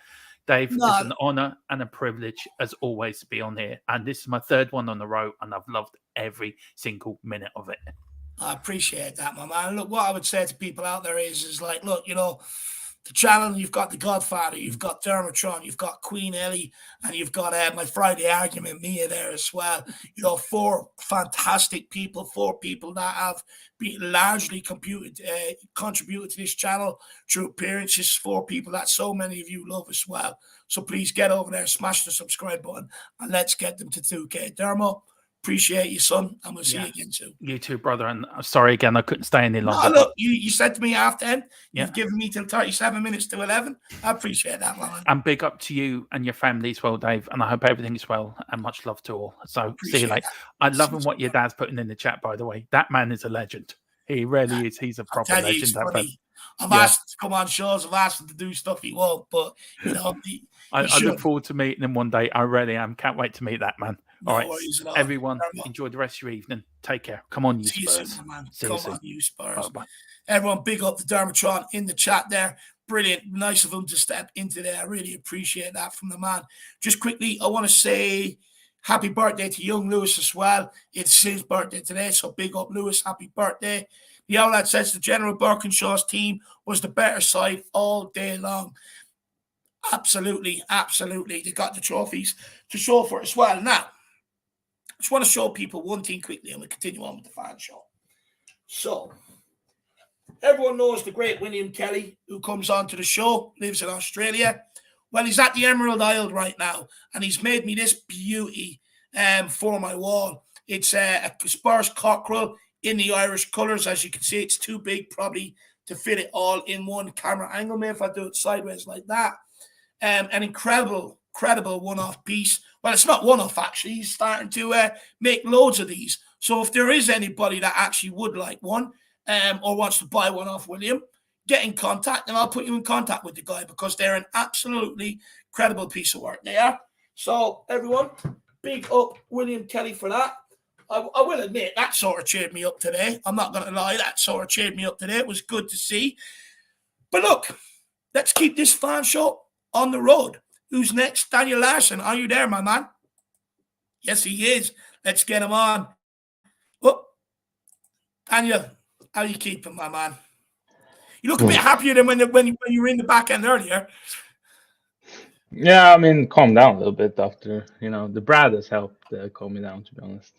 Dave, it's an honour and a privilege, as always, to be on here. And this is my 3rd one on the row, and I've loved every single minute of it. I appreciate that, my man. Look, what I would say to people out there is like, look, you know, the channel, you've got The Godfather, you've got Dermotron, you've got Queen Ellie, and you've got my Friday Argument, Mia, there as well. You know, 4 fantastic people, 4 people that have been largely contributed to this channel through appearances, 4 people that so many of you love as well. So please get over there, smash the subscribe button, and let's get them to 2K. Dermo, appreciate you, son, and we'll see you again soon. You too, brother. And I'm sorry again, I couldn't stay any longer. No, look, you said to me half 10. You've given me till 37 minutes to 11. I appreciate that, man. And big up to you and your family as well, Dave. And I hope everything is well. And much love to all. So see you later. I love what your dad's putting in the chat, by the way. That man is a legend. He really is. He's a proper legend. I've asked to come on shows. I've asked him to do stuff he won't. But, you know, I look forward to meeting him one day. I really am. Can't wait to meet that man. No all right, everyone, Dermo, enjoy the rest of your evening. Take care. Come on, you Spurs. See you soon, man. See Come you soon. on, you Spurs. Bye-bye. Everyone, big up the Dermatron in the chat there. Brilliant. Nice of him to step into there. I really appreciate that from the man. Just quickly, I want to say happy birthday to young Lewis as well. It's his birthday today, so big up, Lewis. Happy birthday. The outlet says the General Birkinshaw's team was the better side all day long. Absolutely, absolutely. They got the trophies to show for it as well. Now, I just want to show people one thing quickly, and we'll continue on with the fan show. So, everyone knows the great William Kelly, who comes on to the show, lives in Australia. Well, he's at the Emerald Isle right now, and he's made me this beauty for my wall. It's a Spurs cockerel in the Irish colours. As you can see, it's too big probably to fit it all in one camera angle. Maybe if I do it sideways like that. An incredible one-off piece. Well, it's not one-off, actually. He's starting to make loads of these. So if there is anybody that actually would like one or wants to buy one off William, get in contact and I'll put you in contact with the guy because they're an absolutely credible piece of work. They are. So, everyone, big up William Kelly for that. I will admit, that sort of cheered me up today. I'm not going to lie. That sort of cheered me up today. It was good to see. But look, let's keep this fan show on the road. Who's next? Daniel Larson. Are you there, my man? Yes, he is. Let's get him on. Oh, Daniel, how you keeping, my man? You look a bit happier than when you were in the back end earlier. Yeah, I mean, calm down a little bit after, the Brad has helped calm me down, to be honest.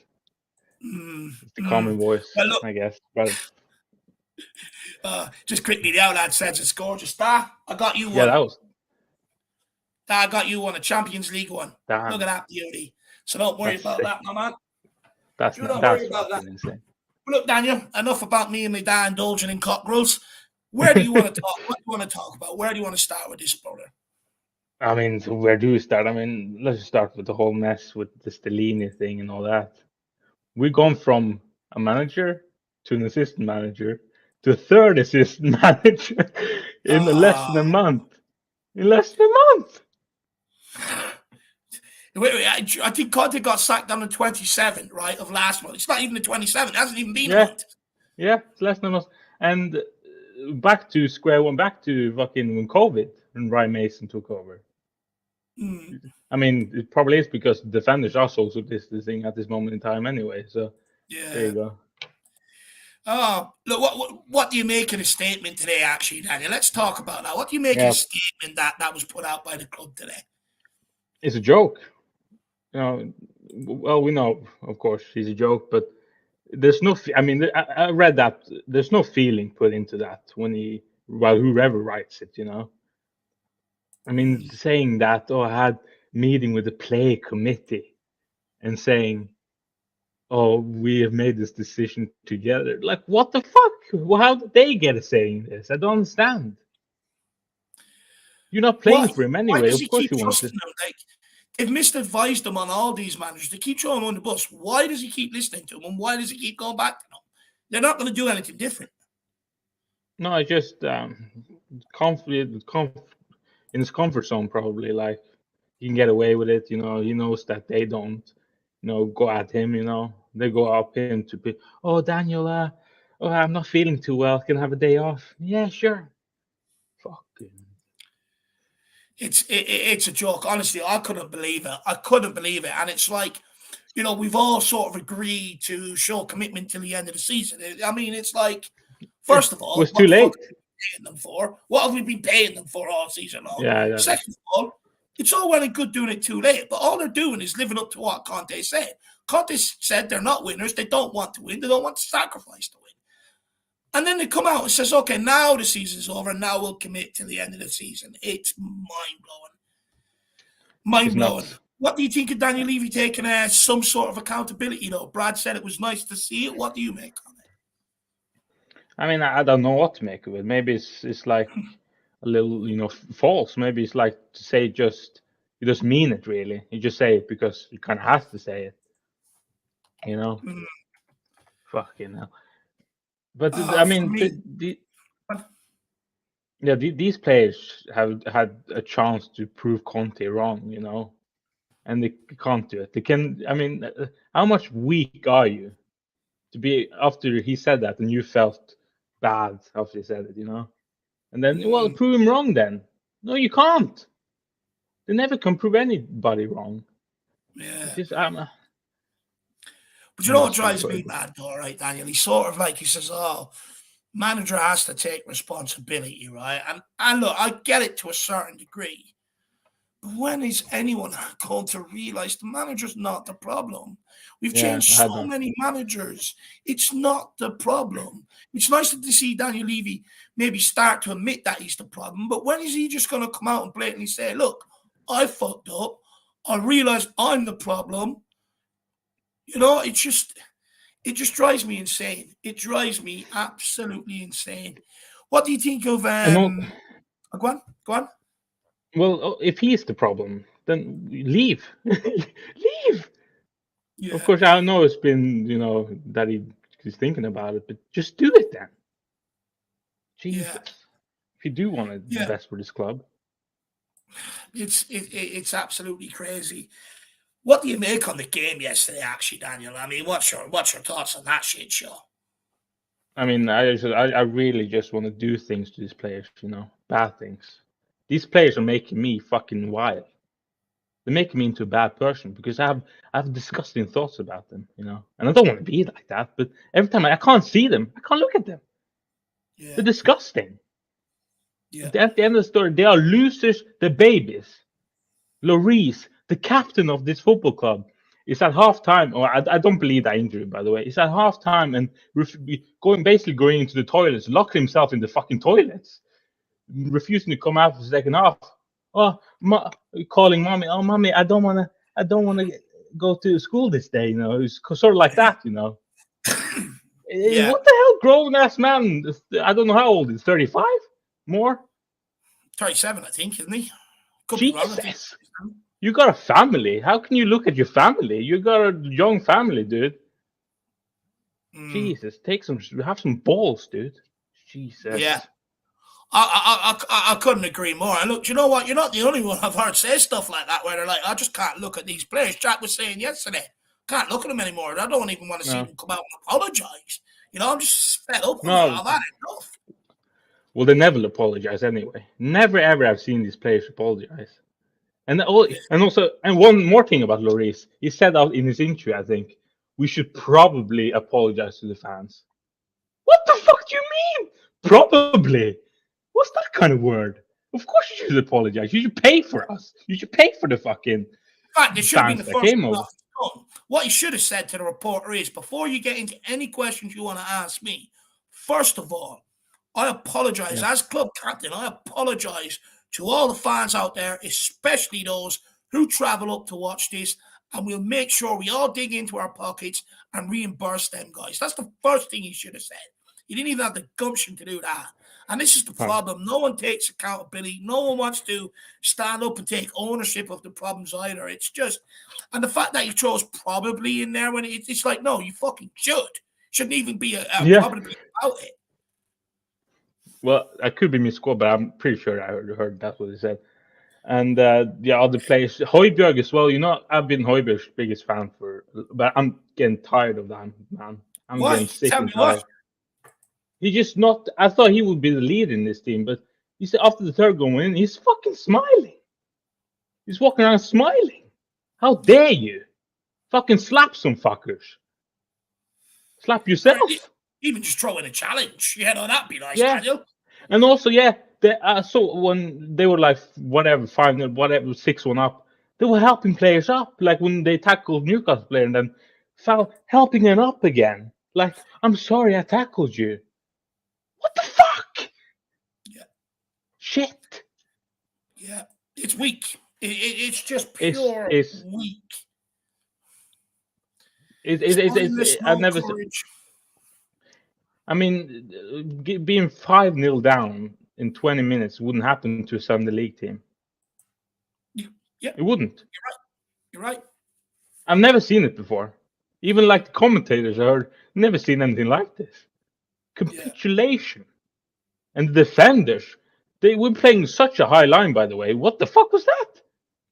It's the calming voice, well, look, I guess. Just quickly, the outlet says it's gorgeous. I got you one. Yeah, that was. I got you one, a Champions League one. Damn. Look at that beauty. So don't worry about that, my man. That's not worry about that. Insane. Look, Daniel, enough about me and my dad indulging in cockerels. Where do you want to talk? What do you want to talk about? Where do you want to start with this, brother? I mean, so where do we start? I mean, let's start with the whole mess with the Stellini thing and all that. We've gone from a manager to an assistant manager to a third assistant manager in less than a month. In less than a month. I think Conte got sacked on the 27th, right, of last month. It's not even the 27th. It hasn't even been a month. Yeah, it's less than a month. And back to square one, back to fucking when COVID and Ryan Mason took over. I mean, it probably is because the defenders are also this thing at this moment in time anyway. So there you go. Oh, look, what do you make of the statement today, actually, Daniel? Let's talk about that. What do you make of the statement that was put out by the club today? It's a joke. You know, well, we know, of course, he's a joke, but there's no. I mean, I read that there's no feeling put into that whoever writes it. You know, I mean, saying that, I had meeting with the play committee, and saying, we have made this decision together. Like, what the fuck? Well, how did they get a say in this? I don't understand. You're not playing for him anyway. Of course you want to. Like, they've misadvised him on all these managers. They keep throwing him on the bus. Why does he keep listening to them? And why does he keep going back to them? They're not going to do anything different. No, it's just confident in his comfort zone, probably. Like, he can get away with it. You know, he knows that they don't, go at him. You know, they go up him to be. Oh, Daniel, I'm not feeling too well. Can I have a day off? Yeah, sure. Fucking. It's a joke. Honestly, I couldn't believe it. And it's like, we've all sort of agreed to show commitment till the end of the season. I mean, it's like, first of all, it was too late. Paying them for? What have we been paying them for all season long? Yeah. Second of all, it's all well and good doing it too late, but all they're doing is living up to what Conte said. Conte said they're not winners. They don't want to win. They don't want to sacrifice to win. And then they come out and says, okay, now the season's over. Now we'll commit to the end of the season. It's mind-blowing. Mind-blowing. What do you think of Daniel Levy taking some sort of accountability, though? Brad said it was nice to see it. What do you make of it? I mean, I don't know what to make of it. Maybe it's like a little, false. Maybe it's like to say you just mean it, really. You just say it because you kind of have to say it. Fucking hell. But I mean, these players have had a chance to prove Conte wrong, and they can't do it. They can. I mean, how much weak are you to be after he said that, and you felt bad after he said it, And then, prove him wrong. Then, no, you can't. They never can prove anybody wrong. Yeah. Just, but what drives me mad, though, right, Daniel? He sort of he says, manager has to take responsibility, right? And look, I get it to a certain degree. But when is anyone going to realize the manager's not the problem? We've changed so many managers. It's not the problem. It's nice to see Daniel Levy maybe start to admit that he's the problem. But when is he just going to come out and blatantly say, look, I fucked up. I realize I'm the problem. It just drives me insane. It drives me absolutely insane. What do you think of go on. Well, if he's the problem, then leave. Leave. Yeah. Of course, I know it's been, that he's thinking about it, but just do it then. Jesus. Yeah. If you do want the best for this club. It's absolutely crazy. What do you make on the game yesterday, actually, Daniel? I mean, what's your thoughts on that shit show? I mean, I really just want to do things to these players, bad things. These players are making me fucking wild. They're making me into a bad person because I have disgusting thoughts about them, And I don't want to be like that, but every time I can't see them, I can't look at them. Yeah. They're disgusting. Yeah. At the end of the story, they are losers, they're babies. Lloris, the captain of this football club, is at halftime, or I don't believe that injury, by the way. He's at halftime and basically going into the toilets, locking himself in the fucking toilets, refusing to come out for the second half. Calling mommy, mommy, I don't want to go to school this day. It's sort of like that, Yeah. What the hell, grown ass man? I don't know how old he's. 35? More? 37, I think, isn't he? Could be wrong. I think. Jesus. You got a family. How can you look at your family? You got a young family, dude. Jesus, have some balls, dude. Jesus. Yeah. I couldn't agree more. And look, you know what? You're not the only one I've heard say stuff like that where they're like, I just can't look at these players. Jack was saying yesterday, can't look at them anymore. I don't even want to see them come out and apologise. You know, I'm just fed up. I've had enough. Well, they never apologize anyway. Never ever I've seen these players apologize. And also one more thing about Lloris. He said out in his interview, I think, we should probably apologize to the fans. What the fuck do you mean? Probably. What's that kind of word? Of course you should apologize. You should pay for us. You should pay for the fucking There should have been the that first came one over. off the gun. What he should have said to the reporter is, before you get into any questions you want to ask me, first of all, I apologise. As club captain, I apologise to all the fans out there, especially those who travel up to watch this, and we'll make sure we all dig into our pockets and reimburse them guys. That's the first thing he should have said. He didn't even have the gumption to do that. And this is the problem. No one takes accountability. No one wants to stand up and take ownership of the problems either. It's just, and the fact that he throws probably in there when it's like, no, you fucking should. Shouldn't even be a probably about it. Well, I could be misquoted, but I'm pretty sure I heard that's what he said. And other players, Højbjerg as well. You know, I've been Højbjerg's biggest fan but I'm getting tired of that, man. I'm getting sick and tired. He just not. I thought he would be the lead in this team, but he said after the third goal in, he's fucking smiling. He's walking around smiling. How dare you? Fucking slap some fuckers. Slap yourself. Even just throw in a challenge. Yeah, no, that'd be nice, Yeah. Daniel. And also, so when they were like, 6-1 up, they were helping players up. Like when they tackled Newcastle player and then helping him up again. Like, I'm sorry I tackled you. What the fuck? Yeah. Shit. Yeah. It's weak. It's just pure weak. I've never seen. I mean, being 5-0 down in 20 minutes wouldn't happen to a Sunday League team. Yeah. It wouldn't. You're right. I've never seen it before. Even like the commentators, I heard, never seen anything like this. Capitulation. And the defenders, they were playing such a high line, by the way. What the fuck was that?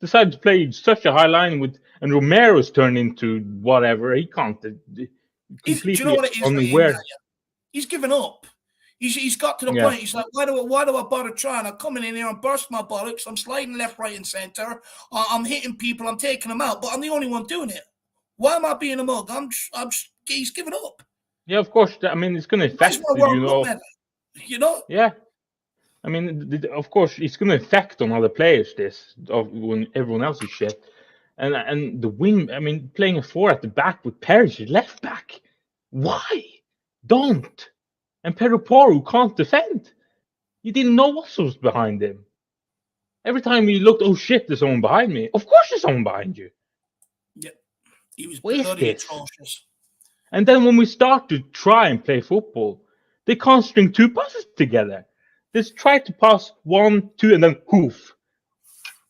Decided to play such a high line and Romero's turned into whatever. He can't. Completely do you know what it is? unaware. He's given up. He's got to the point. He's like, why do I bother trying? I'm coming in here and burst my bollocks. I'm sliding left, right, and centre. I'm hitting people. I'm taking them out, but I'm the only one doing it. Why am I being a mug? He's given up. Yeah, of course. I mean, it's going to affect you know. Yeah, I mean, of course, it's going to affect on other players. When everyone else is shit, and the wing. I mean, playing a 4 at the back with Perisic left back. Why? Don't. And Pedro Porro can't defend. You didn't know what was behind him. Every time you looked, oh shit, there's someone behind me. Of course, there's someone behind you. Yeah, he was bloody atrocious. And then when we start to try and play football, they can't string 2 passes together. They try to pass 1, 2, and then hoof.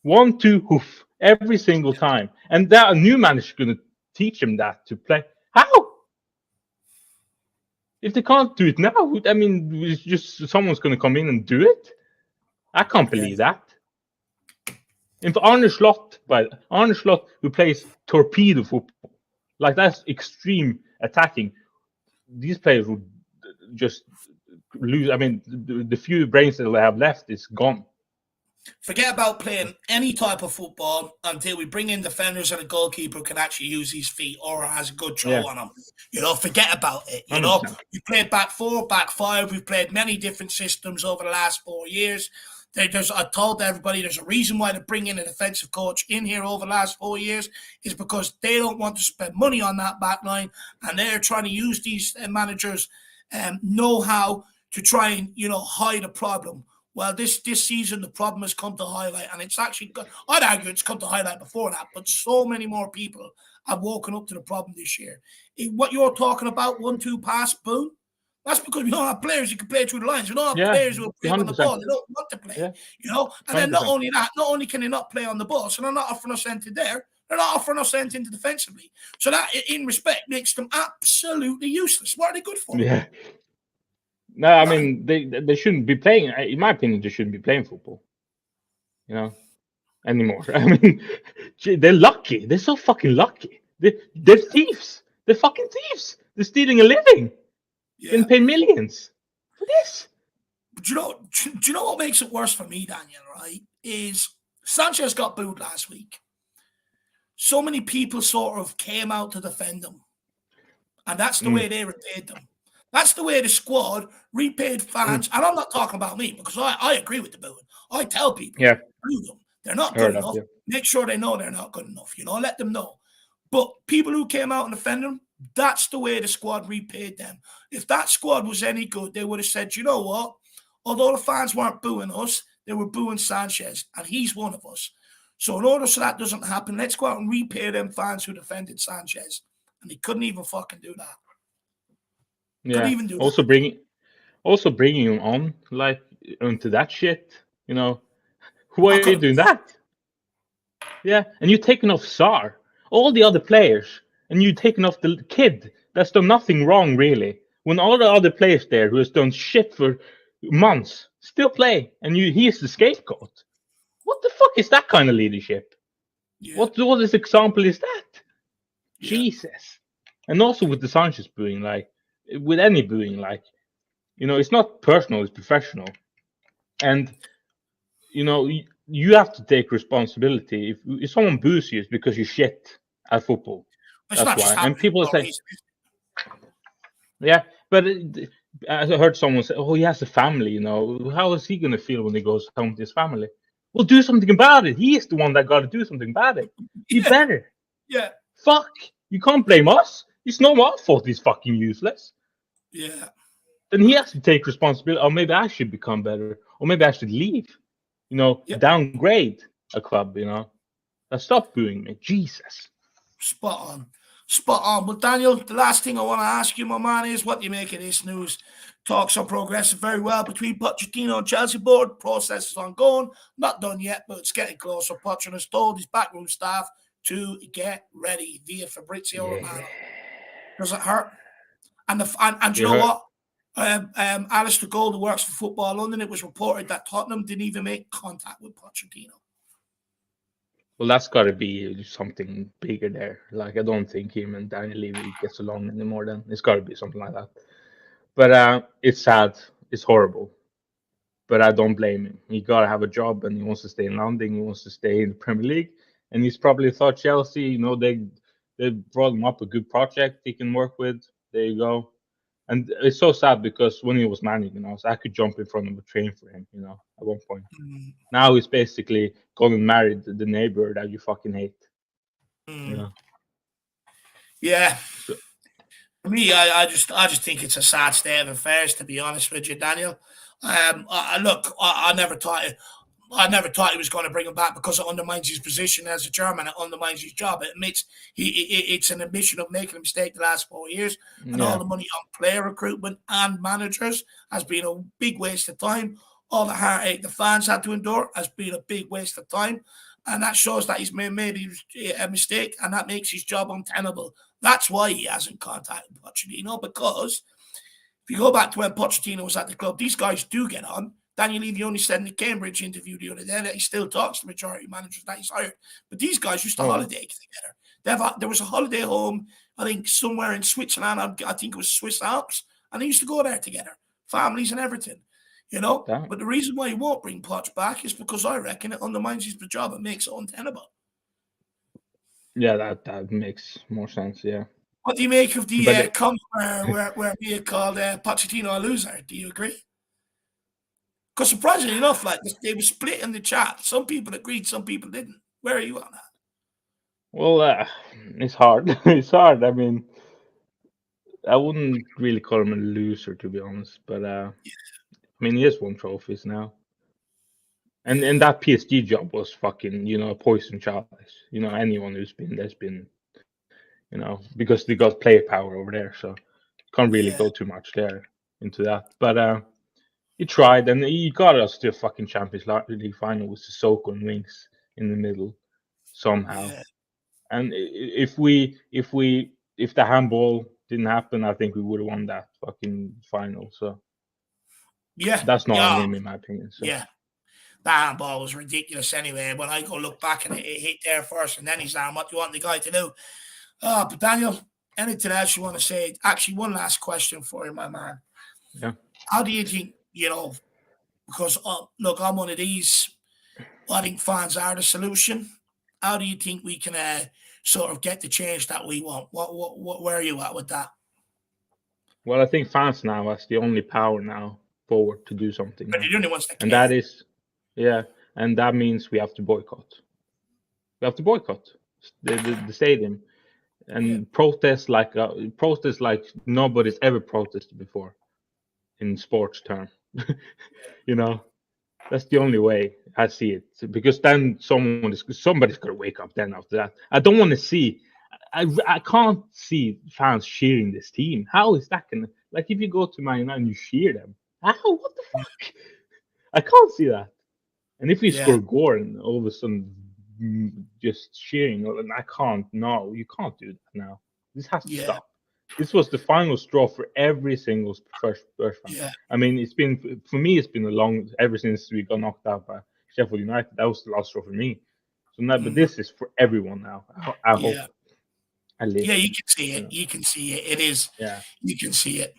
1, 2, hoof every single time. And that a new manager is going to teach them that to play. How? If they can't do it now, I mean, it's just someone's going to come in and do it. I can't believe that. If Arne Slot, who plays torpedo football, like that's extreme attacking, these players would just lose. I mean, the few brains that they have left is gone. Forget about playing any type of football until we bring in defenders and a goalkeeper who can actually use his feet or has a good throw on them. You know, forget about it. You 100%. Know, we played back 4, back 5. We've played many different systems over the last 4 years. I told everybody there's a reason why they bring in a defensive coach in here over the last 4 years is because they don't want to spend money on that back line, and they're trying to use these managers' know-how to try and, hide a problem. Well, this season the problem has come to highlight, and it's actually I'd argue it's come to highlight before that, but so many more people have woken up to the problem this year. What you're talking about, 1-2 pass, boom. That's because we don't have players who can play through the lines. We don't have players who will play on the 100%. ball. They don't want to play, Yeah. you know. And then 100%. not only that, not only can they not play on the ball, so they're not offering us anything there. They're not offering us anything defensively. So that, in respect, makes them absolutely useless. What are they good for? Yeah. No, I mean they shouldn't be playing. In my opinion, they shouldn't be playing football. You know, anymore. I mean, they're lucky. They're so fucking lucky. They're thieves. They're fucking thieves. They're stealing a living. Yeah. Getting paid millions for this. But do you know what makes it worse for me, Daniel? Right? Is Sanchez got booed last week. So many people sort of came out to defend him, and that's the way they repaid them. That's the way the squad repaid fans. And I'm not talking about me because I agree with the booing. I tell people, boo them. They're not good enough. Yeah. Make sure they know they're not good enough. You know, let them know. But people who came out and defended them, that's the way the squad repaid them. If that squad was any good, they would have said, you know what? Although the fans weren't booing us, they were booing Sanchez, and he's one of us. So in order so that doesn't happen, let's go out and repay them fans who defended Sanchez. And they couldn't even fucking do that. Yeah. Even do also bringing him on like onto that shit. You know, why are you doing that? Yeah, and you're taking off Sar, all the other players, and you're taking off the kid that's done nothing wrong really. When all the other players there who has done shit for months still play, and he's the scapegoat. What the fuck is that kind of leadership? Yeah. What is example is that? Yeah. Jesus. And also with the Sanchez booing, like with any booing, like, you know, it's not personal, it's professional. And, you know, you have to take responsibility. If someone boos you, it's because you're shit at football. It's That's why. And people say, yeah, but I heard someone say, oh, he has a family, you know. How is he going to feel when he goes home to his family? Well, do something about it. He is the one that got to do something about it. Be better. Yeah. Fuck. You can't blame us. It's not our fault he's fucking useless. Yeah. Then he has to take responsibility. Or maybe I should become better. Or maybe I should leave. You know, downgrade a club, you know. Now stop booing me. Jesus. Spot on. Spot on. But Daniel, the last thing I want to ask you, my man, is what do you make of this news? Talks are progressing very well between Pochettino and Chelsea board. Process is ongoing. Not done yet, but it's getting closer. Pochettino has told his backroom staff to get ready via Fabrizio Romano. Does it hurt? And you know what? Alistair Gold, who works for Football London, it was reported that Tottenham didn't even make contact with Pochettino. Well, that's got to be something bigger there. Like, I don't think him and Daniel Levy gets along anymore then. It's got to be something like that. But it's sad. It's horrible. But I don't blame him. He got to have a job, and he wants to stay in London. He wants to stay in the Premier League. And he's probably thought Chelsea, you know, they brought him up a good project he can work with. There you go. And it's so sad because when he was managing, you know, so I could jump in front of a train for him, you know, at one point. Now he's basically gone and married the neighbor that you fucking hate. You know? Yeah. For me, I just think it's a sad state of affairs, to be honest with you, Daniel. I never thought he was going to bring him back because it undermines his position as a chairman. It undermines his job. It admits it's an admission of making a mistake the last 4 years, and all the money on player recruitment and managers has been a big waste of time. All the heartache the fans had to endure has been a big waste of time, and that shows that he's made a mistake, and that makes his job untenable. That's why he hasn't contacted Pochettino, because if you go back to when Pochettino was at the club, these guys do get on. Daniel Levy only said in the Cambridge interview the other day that he still talks to the majority of managers that he's hired. But these guys used to holiday together. There was a holiday home, I think, somewhere in Switzerland. I think it was Swiss Alps. And they used to go there together, families and everything, you know. Damn. But the reason why he won't bring Poch back is because I reckon it undermines his job and makes it untenable. Yeah, that makes more sense, yeah. What do you make of the comment where we called Pochettino a loser? Do you agree? Because surprisingly enough, like they were split in the chat. Some people agreed, some people didn't. Where are you on that? Well, it's hard. It's hard. I mean, I wouldn't really call him a loser, to be honest. But I mean, he has won trophies now. And that PSG job was fucking, a poison chalice. Anyone who's been there's been, because they got player power over there, so can't really go too much there into that. But he tried, and he got us to a fucking Champions League final with Sissoko and Winks in the middle somehow. Yeah. And if the handball didn't happen, I think we would have won that fucking final. So Yeah. that's not on him, in my opinion. So. Yeah. That handball was ridiculous anyway. When I go look back and it hit there first and then he's down, what do you want the guy to do? But Daniel, anything else you want to say? Actually, one last question for you, my man. Yeah. How do you think, because look, I'm one of these, I think fans are the solution. How do you think we can sort of get the change that we want? Where are you at with that? Well, I think fans now has the only power now forward to do something. But the only ones that and can. that is, and that means we have to boycott. We have to boycott the stadium and protest like nobody's ever protested before in sports term. That's the only way I see it, because then somebody's got to wake up. Then after that, I don't want to see. I can't see fans cheering this team. How is that gonna, like, if you go to Man United and you cheer them? How? What the fuck? I can't see that. And if we score a goal and all of a sudden just cheering, and I can't. No, you can't do that now. This has to stop. This was the final straw for every single first fan. Yeah. I mean, it's been a long, ever since we got knocked out by Sheffield United. That was the last straw for me. So now, but this is for everyone now. I hope. At least. Yeah, you can see it. You can see it. It is. Yeah. You can see it.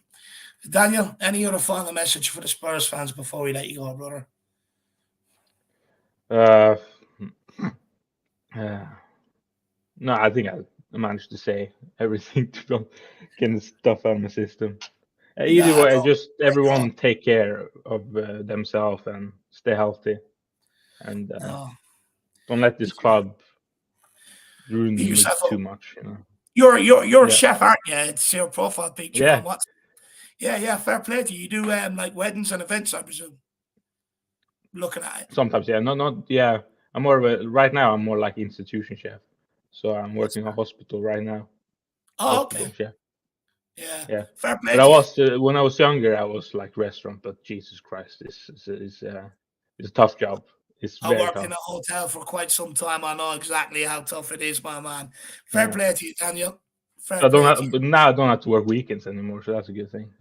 Daniel, any other final message for the Spurs fans before we let you go, brother? No, I think I managed to say everything to get the stuff out of my system. Either way, just everyone take care of themselves and stay healthy, and don't let this club ruin the mood too much. You're a chef, aren't you? It's your profile picture. Yeah. What? Yeah. Fair play to you. You do like weddings and events, I presume. Looking at it. Sometimes, yeah. Yeah. I'm more of right now. I'm more like institution chef. So I'm working in a hospital right now. Oh, okay. Chef. Yeah. Fair play. But I was when I was younger, I was like restaurant. But Jesus Christ, it's a tough job. It's very tough. I worked in a hotel for quite some time. I know exactly how tough it is, my man. Fair play to you, Daniel. But now I don't have to work weekends anymore, so that's a good thing.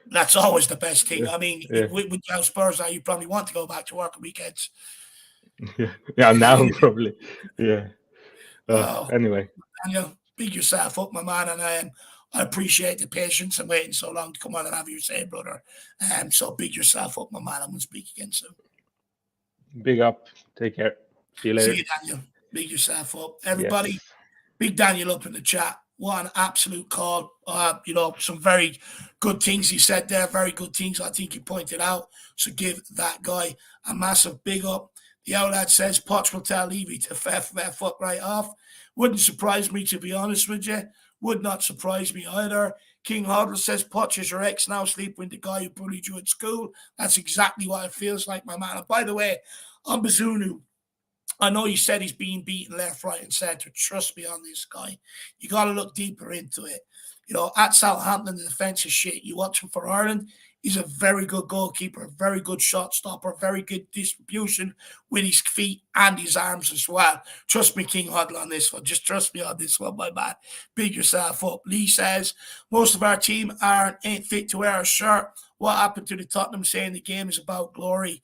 That's always the best thing. I mean, Yeah. with how Spurs are, you probably want to go back to work on weekends. Yeah, now probably. Yeah. Wow. Anyway, Daniel, big yourself up, my man, and I appreciate the patience and waiting so long to come on and have you say, brother. So big yourself up, my man. I'm going to speak again soon. Big up. Take care. See you later. See you, Daniel. Big yourself up. Everybody, big Daniel up in the chat. What an absolute call. Some very good things he said there. Very good things I think he pointed out. So give that guy a massive big up. The outlet says Poch will tell Levy to fuck right off. Wouldn't surprise me, to be honest with you. Would not surprise me either. King Hodl says Poch is your ex now, sleeping with the guy who bullied you at school. That's exactly what it feels like, my man. And by the way, on Bazunu, I know you said he's being beaten left, right, and centre. Trust me on this guy. You got to look deeper into it. At Southampton, the defence is shit. You watch him for Ireland, he's a very good goalkeeper, a very good shot stopper, very good distribution with his feet and his arms as well. Trust me, King Huddle, on this one. Just trust me on this one, my man. Big yourself up. Lee says, most of our team ain't fit to wear a shirt. What happened to the Tottenham saying the game is about glory?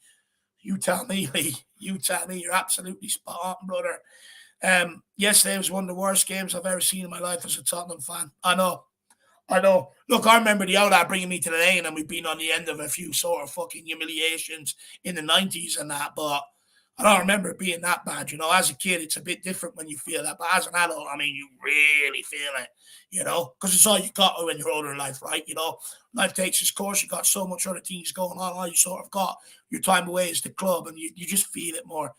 You tell me, Lee. You tell me. You're absolutely spot on, brother. Yesterday was one of the worst games I've ever seen in my life as a Tottenham fan. I know. Look, I remember the outlet bringing me to the lane, and we've been on the end of a few sort of fucking humiliations in the 90s and that, but I don't remember it being that bad. As a kid, it's a bit different when you feel that, but as an adult, I mean, you really feel it, because it's all you got when you're older in life, right? Life takes its course. You got so much other things going on. All you sort of got your time away is the club, and you just feel it more.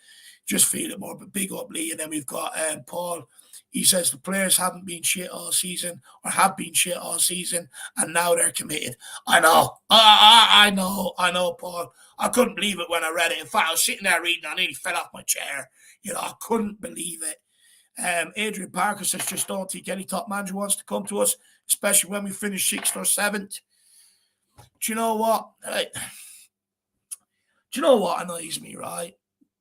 But big up, Lee. And then we've got Paul He says the players haven't been shit all season or have been shit all season, and now they're committed. I know. I know, Paul. I couldn't believe it when I read it. In fact, I was sitting there reading, I nearly fell off my chair. I couldn't believe it. Adrian Parker says, just don't think any top manager wants to come to us, especially when we finish 6th or 7th. Do you know what? Do you know what annoys me, right?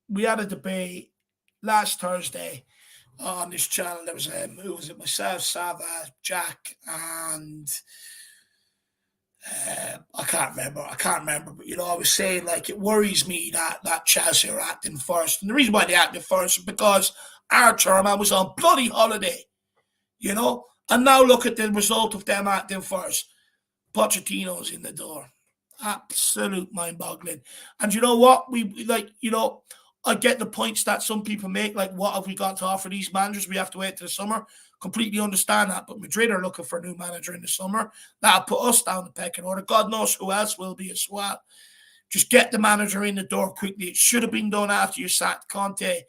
We had a debate last Thursday on this channel. There was who was it? Myself, Sava, Jack, and I can't remember. But I was saying it worries me that Chelsea are acting first, and the reason why they acted first is because our chairman was on bloody holiday, and now look at the result of them acting first. Pochettino's in the door. Absolute mind-boggling. And you know what? I get the points that some people make, what have we got to offer these managers? We have to wait till the summer. Completely understand that. But Madrid are looking for a new manager in the summer. That'll put us down the pecking order. God knows who else will be as well. Just get the manager in the door quickly. It should have been done after you sacked Conte.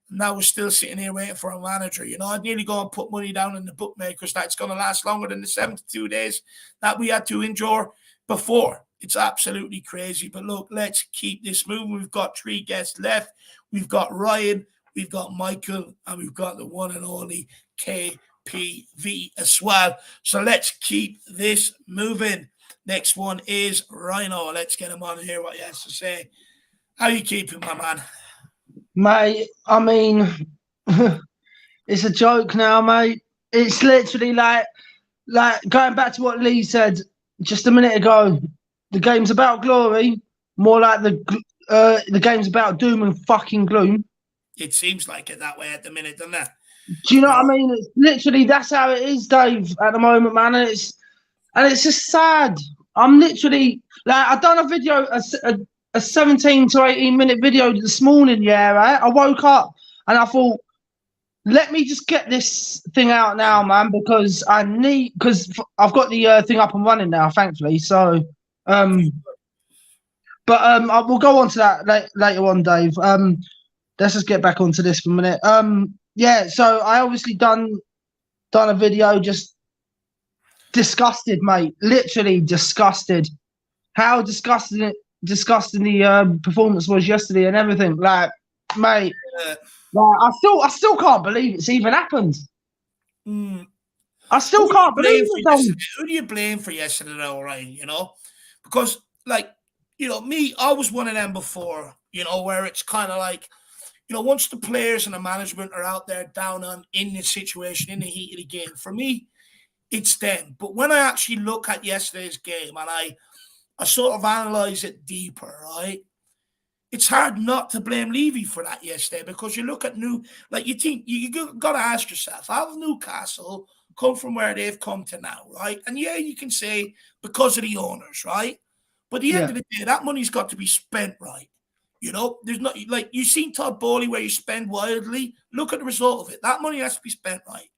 Now we're still sitting here waiting for a manager. I'd nearly go and put money down in the bookmakers that it's going to last longer than the 72 days that we had to endure before. It's absolutely crazy. But look, let's keep this moving. We've got 3 guests left. We've got Ryan, we've got Michael, and we've got the one and only KPV as well. So let's keep this moving. Next one is Rhino. Let's get him on and hear what he has to say. How are you keeping, my man? Mate, I mean, it's a joke now, mate. It's literally like going back to what Lee said just a minute ago. The game's about glory, more like the game's about doom and fucking gloom. It seems like it that way at the minute, doesn't it? Do you know what I mean? It's literally, that's how it is, Dave, at the moment, man. And it's just sad. I'm literally I done a video, a 17 to 18 minute video this morning. Yeah, right. I woke up and I thought, let me just get this thing out now, man, because because I've got the thing up and running now, thankfully. So, we'll go on to that later on, Dave. Let's just get back onto this for a minute. Yeah, so I obviously done a video just disgusted, mate. Literally disgusted. How disgusting the performance was yesterday and everything. Mate, I still can't believe it's even happened. I still can't believe it. Who do you blame for yesterday, though, Ryan? Because me, I was one of them before. Where it's kind of once the players and the management are out there in the situation, in the heat of the game, for me, it's them. But when I actually look at yesterday's game and I sort of analyze it deeper, right? It's hard not to blame Levy for that yesterday, because you look at you think you got to ask yourself, how have Newcastle come from where they've come to now, right? And yeah, you can say because of the owners, right? But at the end of the day, that money's got to be spent right. There's not you've seen Todd Bowley where you spend wildly. Look at the result of it. That money has to be spent right.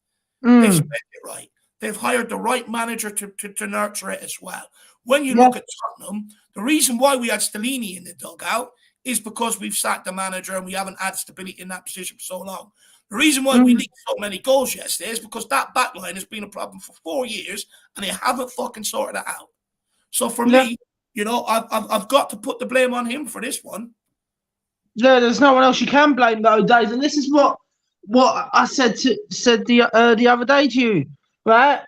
They've spent it right. They've hired the right manager to nurture it as well. When you look at Tottenham, the reason why we had Stellini in the dugout is because we've sacked the manager and we haven't had stability in that position for so long. The reason why we leaked so many goals yesterday is because that backline has been a problem for 4 years and they haven't fucking sorted it out. So for me, I've got to put the blame on him for this one. Yeah, there's no one else you can blame though, Dave. And this is what I said the other day to you, right?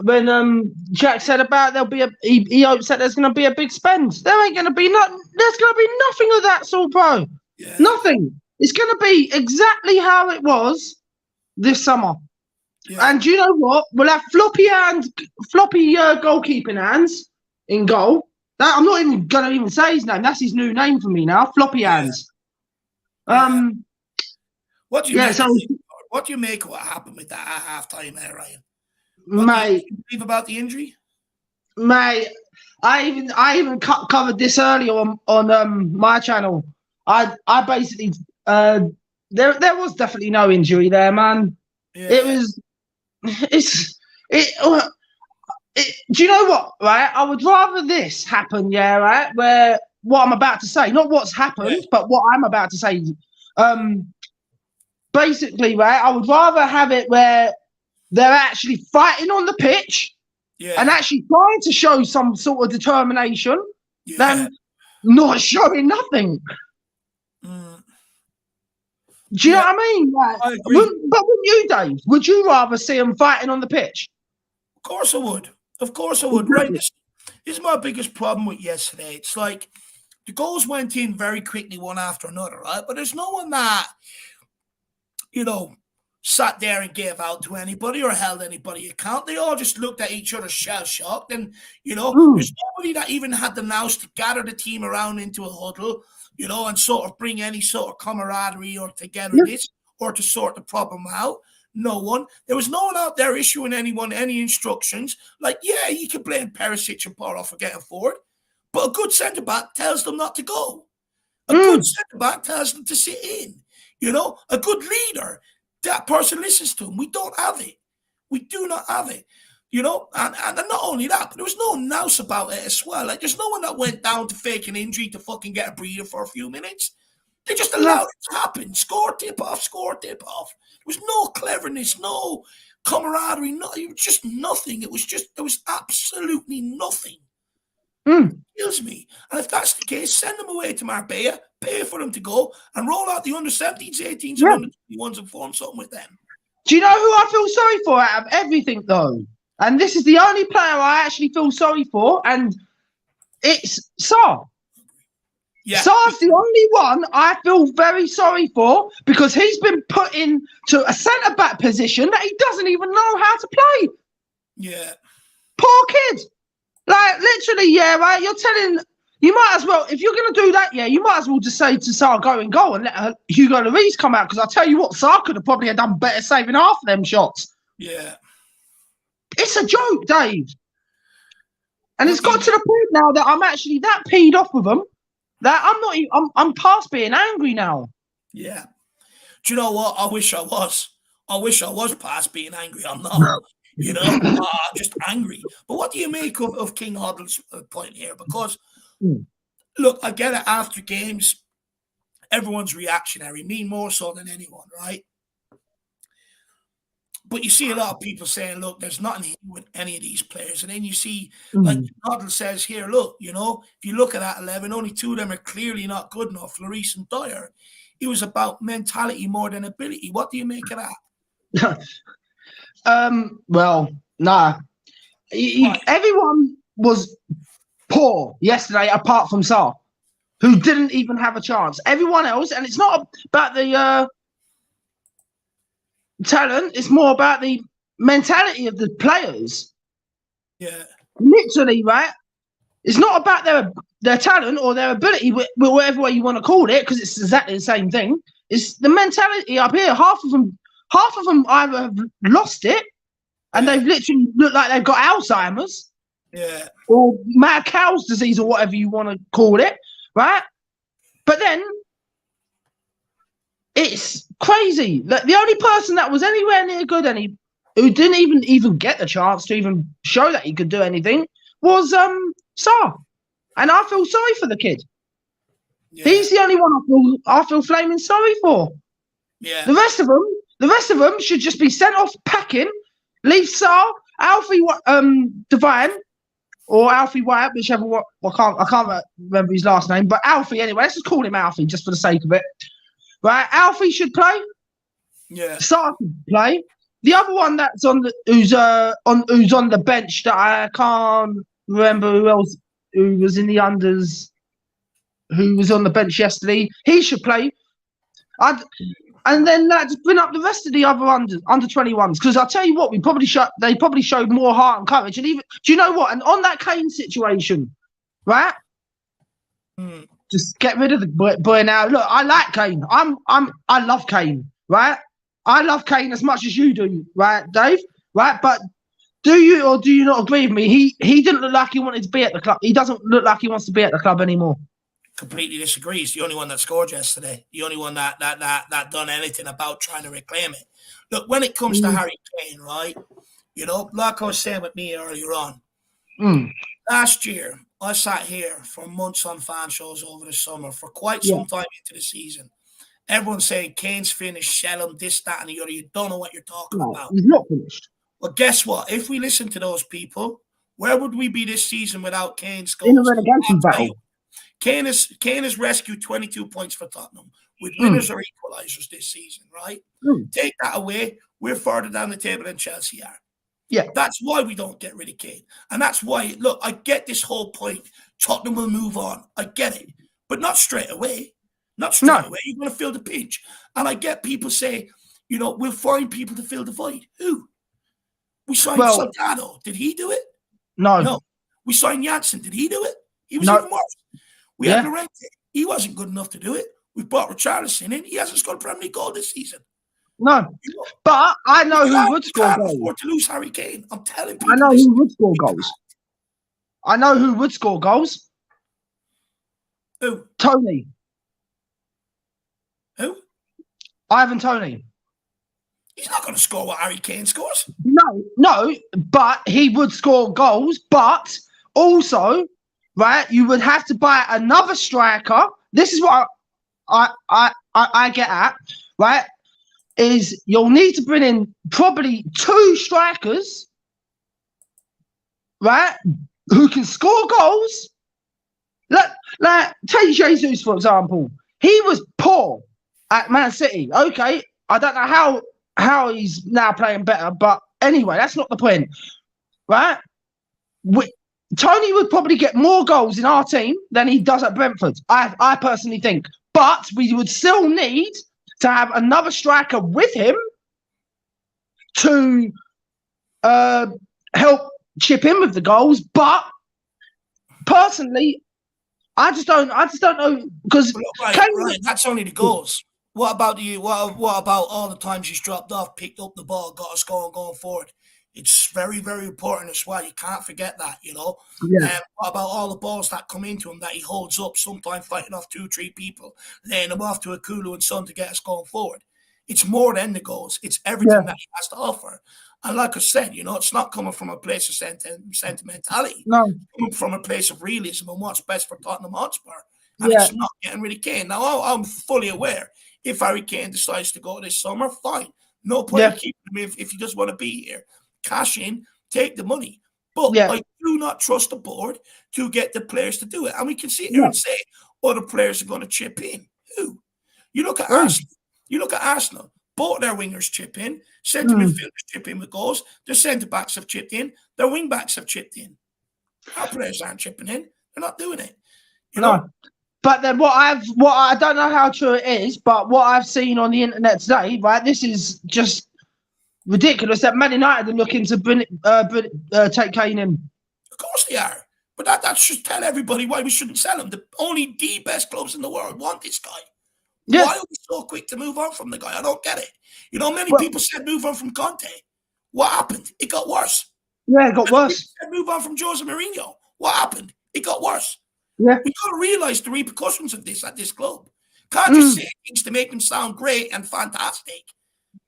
When Jack said about he hopes that there's going to be a big spend. There ain't going to be there's going to be nothing of that sort, bro. Yeah. Nothing. It's going to be exactly how it was this summer. Yeah. And you know what? We'll have floppy goalkeeping hands in goal. I'm not even going to even say his name. That's his new name for me now. Floppy hands. Yeah. What do you make of what happened with that at halftime there, Ryan? Mate, do you believe about the injury? Mate, I even covered this earlier on my channel. I basically there was definitely no injury there, man. Yeah. Do you know what? Right, I would rather this happen, yeah, right. Where what I'm about to say, not what's happened, but what I'm about to say. basically, right, I would rather have it where they're actually fighting on the pitch and actually trying to show some sort of determination than not showing nothing. Do you know what I mean? Like, I agree. but wouldn't you, Dave? Would you rather see them fighting on the pitch? Of course I would. Of course I would. Right. This is my biggest problem with yesterday. It's like the goals went in very quickly, one after another, right? But there's no one that, you know, sat there and gave out to anybody or held anybody account. They all just looked at each other shell-shocked. And, you know, there's nobody that even had the nous to gather the team around into a huddle, you know, and sort of bring any sort of camaraderie or togetherness or to sort the problem out. No one. There was no one out there issuing anyone any instructions. Like, yeah, you can blame Perisic and Porro for getting forward, but a good centre-back tells them not to go. A good centre-back tells them to sit in. You know, a good leader, that person listens to him. We don't have it. We do not have it. You know, and not only that, but there was no nous about it as well. Like, there's no one that went down to fake an injury to fucking get a breather for a few minutes. They just allowed it to happen. Score, tip off, score, tip off. There was no cleverness, no camaraderie, it was just nothing. There was absolutely nothing. It kills me. And if that's the case, send them away to Marbella, pay for them to go, and roll out the under-17s, 18s, and under-21s and form something with them. Do you know who I feel sorry for out of everything, though? And this is the only player I actually feel sorry for, and it's Sarr. Yeah. Sarr's the only one I feel very sorry for because he's been put into a centre-back position that he doesn't even know how to play. Yeah. Poor kid. Like, literally, yeah, right? You're telling... You might as well, if you're going to do that, yeah, you might as well just say to Sarr, go and go and let Hugo Lloris come out because I'll tell you what, Sarr could have probably done better saving half of them shots. Yeah. It's a joke, Dave. And it's got to the point now that I'm actually that peed off with them that I'm past being angry now. Yeah. Do you know what? I wish I was. I wish I was past being angry. I'm not. You know, I'm just angry. But what do you make of King Hoddle's point here? Because, look, I get it after games, everyone's reactionary, me more so than anyone, right? But you see a lot of people saying, look, there's nothing here with any of these players. And then you see, like Hoddle says here, look, you know, if you look at that 11, only two of them are clearly not good enough, Lloris and Dyer. It was about mentality more than ability. What do you make of that? Well, nah. Everyone was poor yesterday apart from Sarr, who didn't even have a chance. Everyone else, and it's not about the talent, it's more about the mentality of the players. Yeah. Literally, right? It's not about their talent or their ability, whatever way you want to call it, because it's exactly the same thing. It's the mentality up here. Half of them either have lost it and they've literally looked like they've got Alzheimer's. Yeah. Or mad cow's disease or whatever you want to call it, right? But then it's crazy. Like, the only person that was anywhere near good who didn't even get the chance to even show that he could do anything was Sarr. And I feel sorry for the kid. Yeah. He's the only one I feel flaming sorry for. Yeah. The rest of them should just be sent off packing. Leave Sarr, Alfie Devine, or Alfie White, whichever one. I can't remember his last name, but Alfie anyway. Let's just call him Alfie just for the sake of it. Right? Alfie should play. Yeah. Sarr should play. The other one that's who's on the bench that I can't remember who was in the unders, who was on the bench yesterday. He should play. And then just bring up the rest of the other under 21s, because I'll tell you what, they probably showed more heart and courage. And even, do you know what? And on that Kane situation, right? Just get rid of the boy now. Look, I like Kane. I love Kane, right? I love Kane as much as you do, right, Dave? Right? But do you or do you not agree with me? He didn't look like he wanted to be at the club. He doesn't look like he wants to be at the club anymore. Completely disagree. He's the only one that scored yesterday. The only one that done anything about trying to reclaim it. Look, when it comes to Harry Kane, right? You know, like I was saying with me earlier on, last year I sat here for months on fan shows over the summer for quite some time into the season, Everyone's saying Kane's finished, sell him, this, that, and the other. You don't know what you're talking No, about. he's not finished. But guess what? If we listen to those people, where would we be this season without Kane's In a goals? relegation battle. Kane has rescued 22 points for Tottenham with winners or equalisers this season, right? Take that away, we're further down the table than Chelsea are. Yeah. That's why we don't get rid of Kane. And that's why, look, I get this whole point. Tottenham will move on. I get it. But not straight away. Not straight away. You're going to feel the pinch. And I get people say, you know, we'll find people to fill the void. Who? We signed Soldado. Did he do it? No. We signed Janssen. Did he do it? He was even worse. We had Llorente. He wasn't good enough to do it. We brought Richarlison in. He hasn't scored a Premier League goal this season. No. You know, but I know who would score can't goals. afford to lose Harry Kane. I'm telling people. I know who would score goals. I know who would score goals. Who? Tony. Who? Ivan Toney. He's not going to score what Harry Kane scores. No, but he would score goals. But also, right, you would have to buy another striker. This is what I get at, right? Is you'll need to bring in probably 2 strikers, right, who can score goals. Like take Jesus, for example. He was poor at Man City. Okay, I don't know how he's now playing better, but anyway, that's not the point, right? Tony would probably get more goals in our team than he does at Brentford. I personally think, but we would still need to have another striker with him to help chip in with the goals. But personally, I just don't know because right, that's only the goals. What about what about all the times he's dropped off, picked up the ball, got a score, and going forward? It's very, very important as well. You can't forget that, you know. Yeah. What about all the balls that come into him that he holds up, sometimes fighting off 2-3 people, laying them off to a Kulu and Son to get us going forward? It's more than the goals. It's everything that he has to offer. And like I said, you know, it's not coming from a place of sentimentality. No. It's coming from a place of realism and what's best for Tottenham Hotspur. And it's not getting rid of Kane. Now, I'm fully aware if Harry Kane decides to go this summer, fine. No point in keeping him if he doesn't want to be here. Cash in, take the money. But I do not trust the board to get the players to do it. And we can sit here and say other players are going to chip in. Who? You look at Arsenal. You look at Arsenal. Both their wingers chip in. Centre midfielders chip in with goals. Their centre backs have chipped in. Their wing backs have chipped in. Our players aren't chipping in. They're not doing it. You know? But then what I don't know how true it is, but what I've seen on the internet today, right? This is just ridiculous that Man United are looking to take Kane in. Of course they are. But that should tell everybody why we shouldn't sell him. Only the best clubs in the world want this guy. Yeah. Why are we so quick to move on from the guy? I don't get it. You know, many people said move on from Conte. What happened? It got worse. Yeah, it got worse. Said move on from Jose Mourinho. What happened? It got worse. Yeah. We've got to realise the repercussions of this at this club. Can't just say things to make them sound great and fantastic.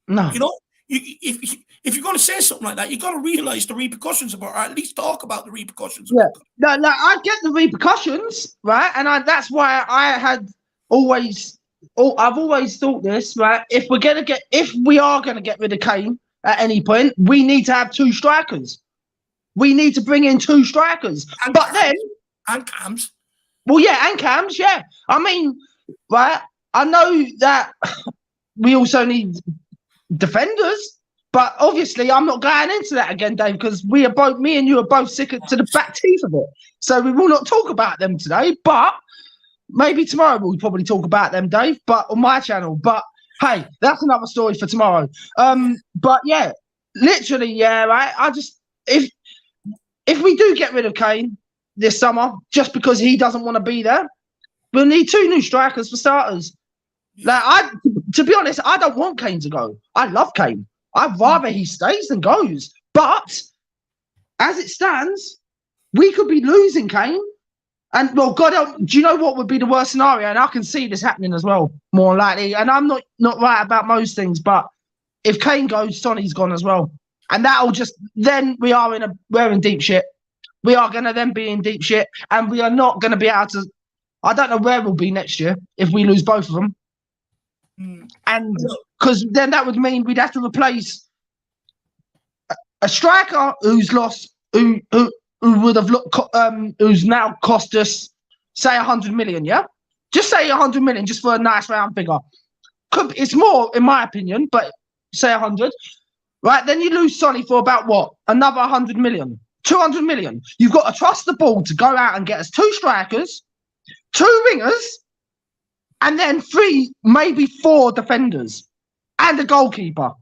No. You know, if you're going to say something like that, you've got to realise the repercussions of it, or at least talk about the repercussions. Yeah. No, I get the repercussions, right? And that's why I've always thought this, right? If we are gonna get rid of Kane at any point, we need to have 2 strikers. We need to bring in 2 strikers. And Cams. Well, yeah, and Cams, yeah. I mean, right? I know that we also need defenders, but obviously I'm not going into that again, Dave, because me and you are both sick to the back teeth of it. So we will not talk about them today, but maybe tomorrow we'll probably talk about them, Dave, but on my channel. But hey, that's another story for tomorrow. But yeah, literally, yeah, right. If we do get rid of Kane this summer, just because he doesn't want to be there, we'll need 2 new strikers for starters. Like to be honest, I don't want Kane to go. I love Kane. I'd rather he stays than goes. But as it stands, we could be losing Kane. And well, God help, do you know what would be the worst scenario? And I can see this happening as well, more likely. And I'm not right about most things, but if Kane goes, Sonny's gone as well. And that'll then we're in deep shit. We are going to then be in deep shit, and we are not going to be able to. I don't know where we'll be next year if we lose both of them. And because then that would mean we'd have to replace a striker who's lost, who would have who's now cost us, say 100 million, yeah? Just say 100 million, just for a nice round figure. It's more, in my opinion, but say 100. Right, then you lose Sonny for about what? Another 100 million. 200 million. You've got to trust the ball to go out and get us 2 strikers, 2 wingers, and then 3, maybe 4 defenders, and a goalkeeper.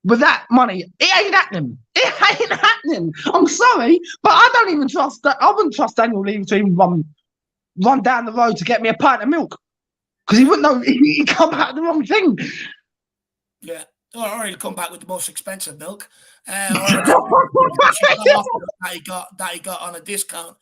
With that money, it ain't happening. It ain't happening. I'm sorry, but I don't even trust that. I wouldn't trust Daniel Levy to even run down the road to get me a pint of milk, because he wouldn't know he'd come out the wrong thing. Yeah. Or he'll come back with the most expensive milk. That he got on a discount.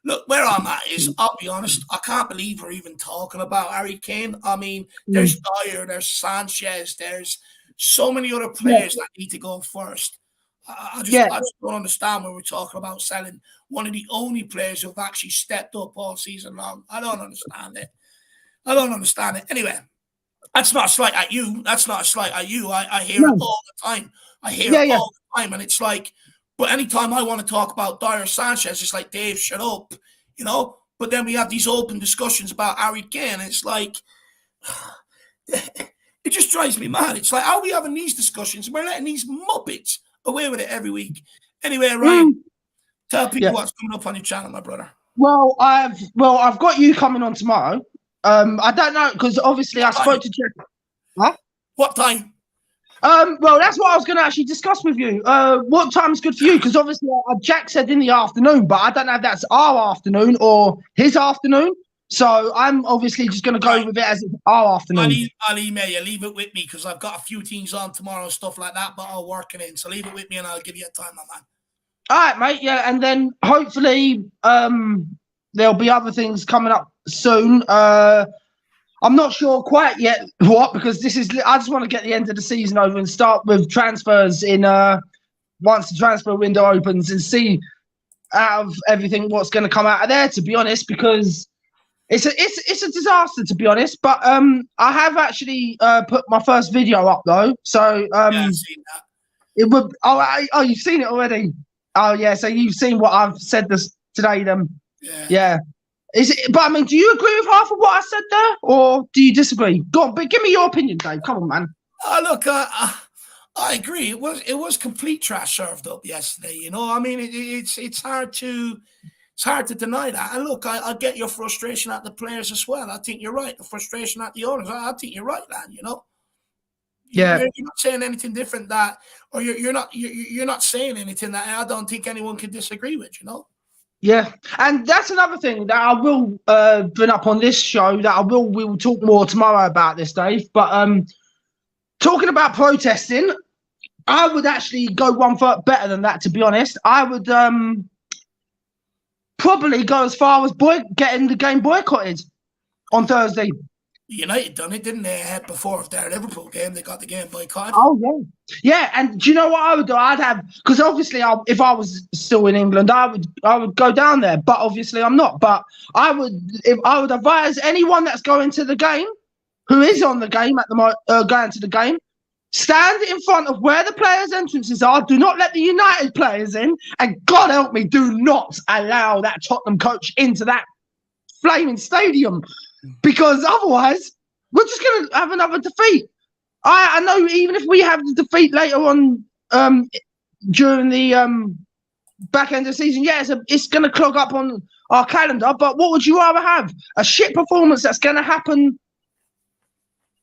Look, where I'm at is, I'll be honest, I can't believe we're even talking about Harry Kane. I mean, there's Dyer, there's Sanchez, there's so many other players that need to go first. I just don't understand when we're talking about selling one of the only players who've actually stepped up all season long. I don't understand it. Anyway, that's not a slight at you. I hear it all the time. All the time. And it's like, but anytime I want to talk about Dyer Sanchez, it's like, Dave, shut up, But then we have these open discussions about Harry Kane. It's like, it just drives me mad. It's like, how are we having these discussions? We're letting these muppets away with it every week. Anyway, Ryan, tell people what's coming up on your channel, my brother. Well, I've got you coming on tomorrow. I don't know, because obviously I spoke to Jack. Huh? What time? Well, that's what I was going to actually discuss with you. What time's good for you? Because obviously Jack said in the afternoon, but I don't know if that's our afternoon or his afternoon. So I'm obviously just going to go with it as our afternoon. I'll email you. Leave it with me, because I've got a few things on tomorrow and stuff like that, but I'll work it in. So leave it with me and I'll give you a time, my man. All right, mate. Yeah, and then hopefully there'll be other things coming up soon. I'm not sure quite yet what, because I just want to get the end of the season over and start with transfers in once the transfer window opens, and see out of everything what's going to come out of there, to be honest, because it's a disaster, to be honest. But I have actually put my first video up though, so I've seen that. It would. Oh, you've seen it already. Oh yeah, so you've seen what I've said this today then. Yeah. Is it? But I mean, do you agree with half of what I said there, or do you disagree? Go on, but give me your opinion, Dave. Come on, man. Look, I agree. It was complete trash served up yesterday. I mean, it's hard to deny that. And look, I get your frustration at the players as well. I think you're right. The frustration at the owners. I think you're right, man. Yeah. You're not saying anything different or you're not saying anything that I don't think anyone can disagree with. Yeah, and that's another thing that I will bring up on this show. That we will talk more tomorrow about this, Dave. But talking about protesting, I would actually go one foot better than that. To be honest, I would probably go as far as getting the game boycotted on Thursday. United done it, didn't they? Before their Liverpool game, they got the game boycotted. Oh yeah. And do you know what I would do? I'd have, because obviously, if I was still in England, I would go down there. But obviously, I'm not. But I would advise anyone that's going to the game, who is on the game at the going to the game, stand in front of where the players' entrances are. Do not let the United players in, and God help me, do not allow that Tottenham coach into that flaming stadium. Because otherwise, we're just going to have another defeat. I know even if we have the defeat later on during the back end of the season, it's going to clog up on our calendar. But what would you rather have? A shit performance that's going to happen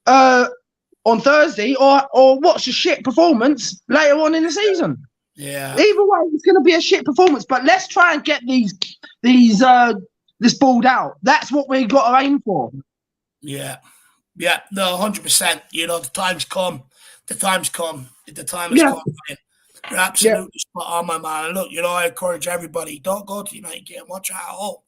on Thursday, or what's a shit performance later on in the season? Yeah. Either way, it's going to be a shit performance. But let's try and get this balled out. That's what we got to aim for. Yeah, no, 100%. The time's come. The time has come. You're absolutely spot on, my man. And look, I encourage everybody, don't go to the United game, watch it at home,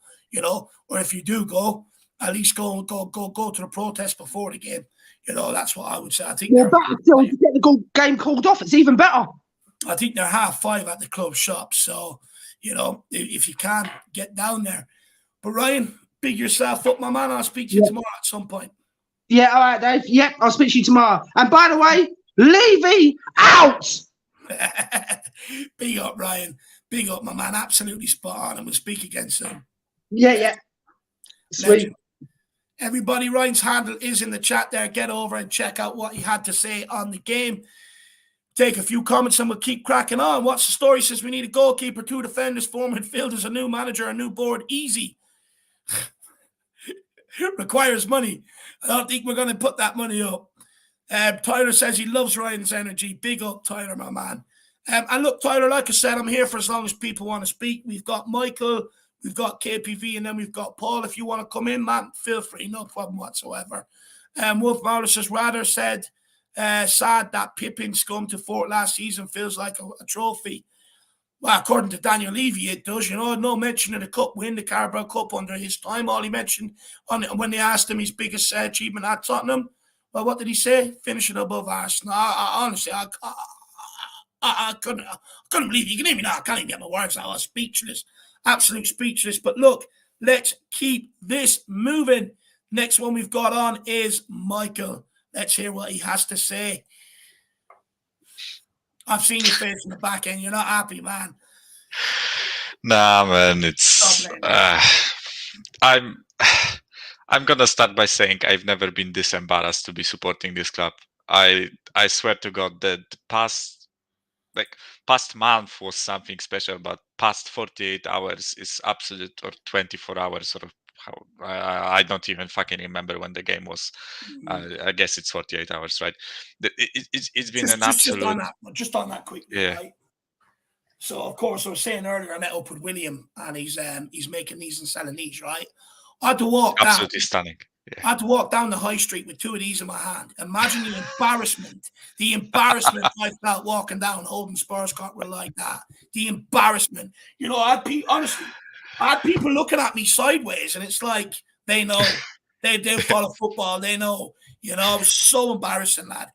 or if you do go, at least go to the protest before the game. That's what I would say. I think better still to get the game called off. It's even better. I think they're 5:30 at the club shop. So, if you can, get down there. But Ryan, big yourself up, my man. I'll speak to you tomorrow at some point. Yeah, all right, Dave. Yep, I'll speak to you tomorrow. And by the way, Levy out. Big up, Ryan. Big up, my man. Absolutely spot on, and we'll speak again soon. Yeah. Sweet. Legend. Everybody, Ryan's handle is in the chat there. Get over and check out what he had to say on the game. Take a few comments and we'll keep cracking on. What's the story? Says we need a goalkeeper, 2 defenders, 4 midfielders, a new manager, a new board. Easy. Requires money. I don't think we're going to put that money up. Tyler says he loves Ryan's energy. Big up, Tyler, my man. And look, Tyler, like I said, I'm here for as long as people want to speak. We've got Michael, we've got KPV, and then we've got Paul. If you want to come in, man, feel free. No problem whatsoever. Wolf Mauler says, rather said, sad that Pippin's come to Fort last season feels like a trophy. Well, according to Daniel Levy, it does. You know, no mention of the cup win, the Carabao Cup under his time. All he mentioned when they asked him his biggest achievement at Tottenham, well, what did he say? Finishing above Arsenal. Honestly, I couldn't believe it. You can hear me now. I can't even get my words out. I was speechless. Absolute speechless. But look, let's keep this moving. Next one we've got on is Michael. Let's hear what he has to say. I've seen your face in the back end. You're not happy, man. Nah, man, it's I'm gonna start by saying I've never been this embarrassed to be supporting this club. I swear to God that past month was something special, but past 48 hours is absolute, or 24 hours, or how I don't even fucking remember when the game was. I guess it's 48 hours, right? It's been an absolute. Just on that quickly, yeah. Right? So, of course, I was saying earlier, I met up with William, and he's making these and selling these, right? I had to walk absolutely stunning. Yeah. I had to walk down the high street with 2 of these in my hand. Imagine the embarrassment I felt walking down holding Spurs cockerel like that. The embarrassment. You know, I had people looking at me sideways, and it's like they know. They follow football. They know. You know, it was so embarrassing, lad.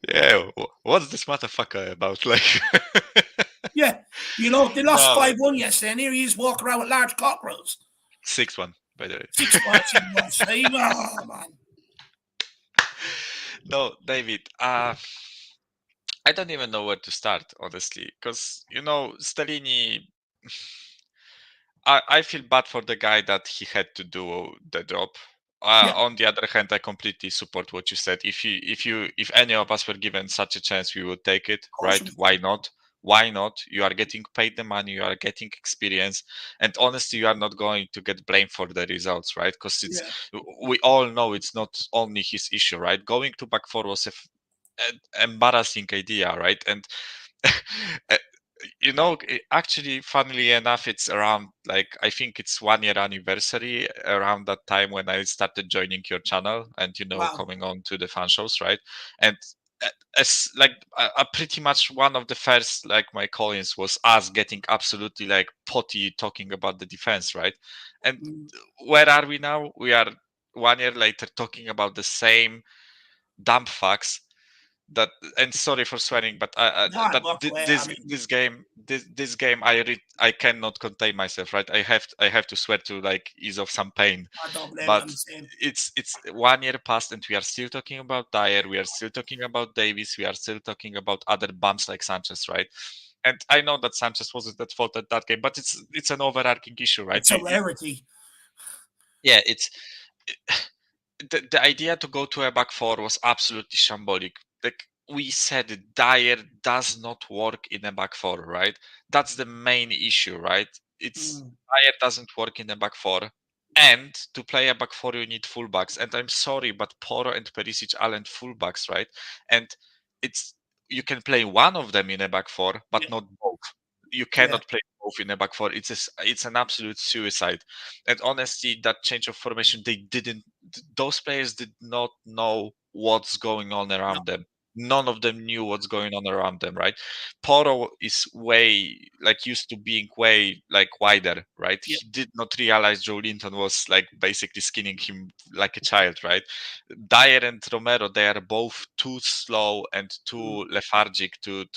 Yeah, what's this motherfucker about? Like, yeah, you know, they lost 5-1 yesterday, and here he is walking around with large cockerels. 6-1, by the way. 6-1, oh, man. No, David, I don't even know where to start, honestly, because, you know, Stellini, I feel bad for the guy that he had to do the drop. On the other hand, I completely support what you said. If any of us were given such a chance, we would take it, right? Why not? Why not? You are getting paid the money, you are getting experience, and honestly, you are not going to get blamed for the results, right? Because we all know it's not only his issue, right? Going to back four was an embarrassing idea, right? And you know, actually, funnily enough, it's around, like, I think it's 1-year anniversary around that time when I started joining your channel and, you know, coming on to the fan shows, right? And as like pretty much one of the first, like, my call-ins was us getting absolutely like potty talking about the defense, right? And where are we now? We are 1 year later talking about the same dumb facts. That, and sorry for swearing, but this game I cannot contain myself, right? I have to swear to, like, ease off some pain. But it's 1 year past and we are still talking about Dyer, we are still talking about Davis, we are still talking about other bums like Sanchez, right? And I know that Sanchez wasn't at fault at that game, but it's an overarching issue, right? It's a rarity. Yeah, it's the idea to go to a back four was absolutely shambolic. Like we said, Dyer does not work in a back four, right? That's the main issue, right? It's Dyer doesn't work in a back four. And to play a back four, you need fullbacks. And I'm sorry, but Porro and Perisic aren't fullbacks, right? And you can play one of them in a back four, but not both. You cannot play both in a back four. It's an absolute suicide. And honestly, that change of formation, those players did not know what's going on around them. None of them knew what's going on around them, right? Porro is used to being way like wider, right? He did not realize Joe Linton was like basically skinning him like a child, right? Dyer and Romero, they are both too slow and too lethargic to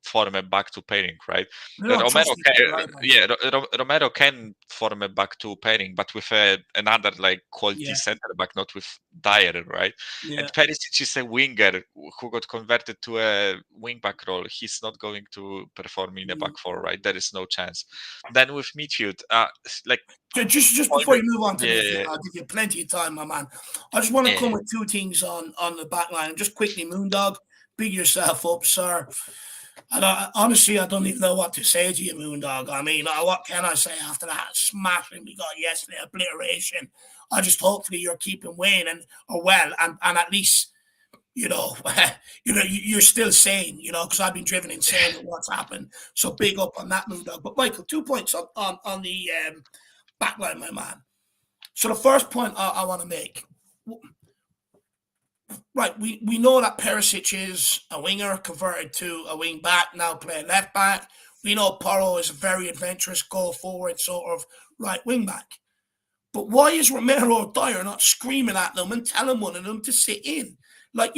form a back two pairing, right? They don't trust each other either. Romero can form a back two pairing, but with another like quality Yeah. center back, not with Dyer, right? Yeah. And Perisic is a winger who got converted to a wing back role. He's not going to perform in a back four, right? There is no chance. Then with midfield, like just before you move on to Yeah, midfield, yeah. I'll give you plenty of time, my man. I just want to Yeah. come with two things on the back line. Just quickly, Moondog, big yourself up, sir. And honestly, I don't even know what to say to you, Moondog. I mean, what can I say after that smashing we got yesterday, obliteration? I just hopefully you're keeping Wayne and at least you're still sane, because I've been driven insane with what's happened. So big up on that, Moondog. But Michael, 2 points on the backline, my man. So the first point I want to make. Right, we know that Perisic is a winger converted to a wing back, now playing left back. We know Porro is a very adventurous goal forward sort of right wing back. But why is Romero or Dyer not screaming at them and telling one of them to sit in? That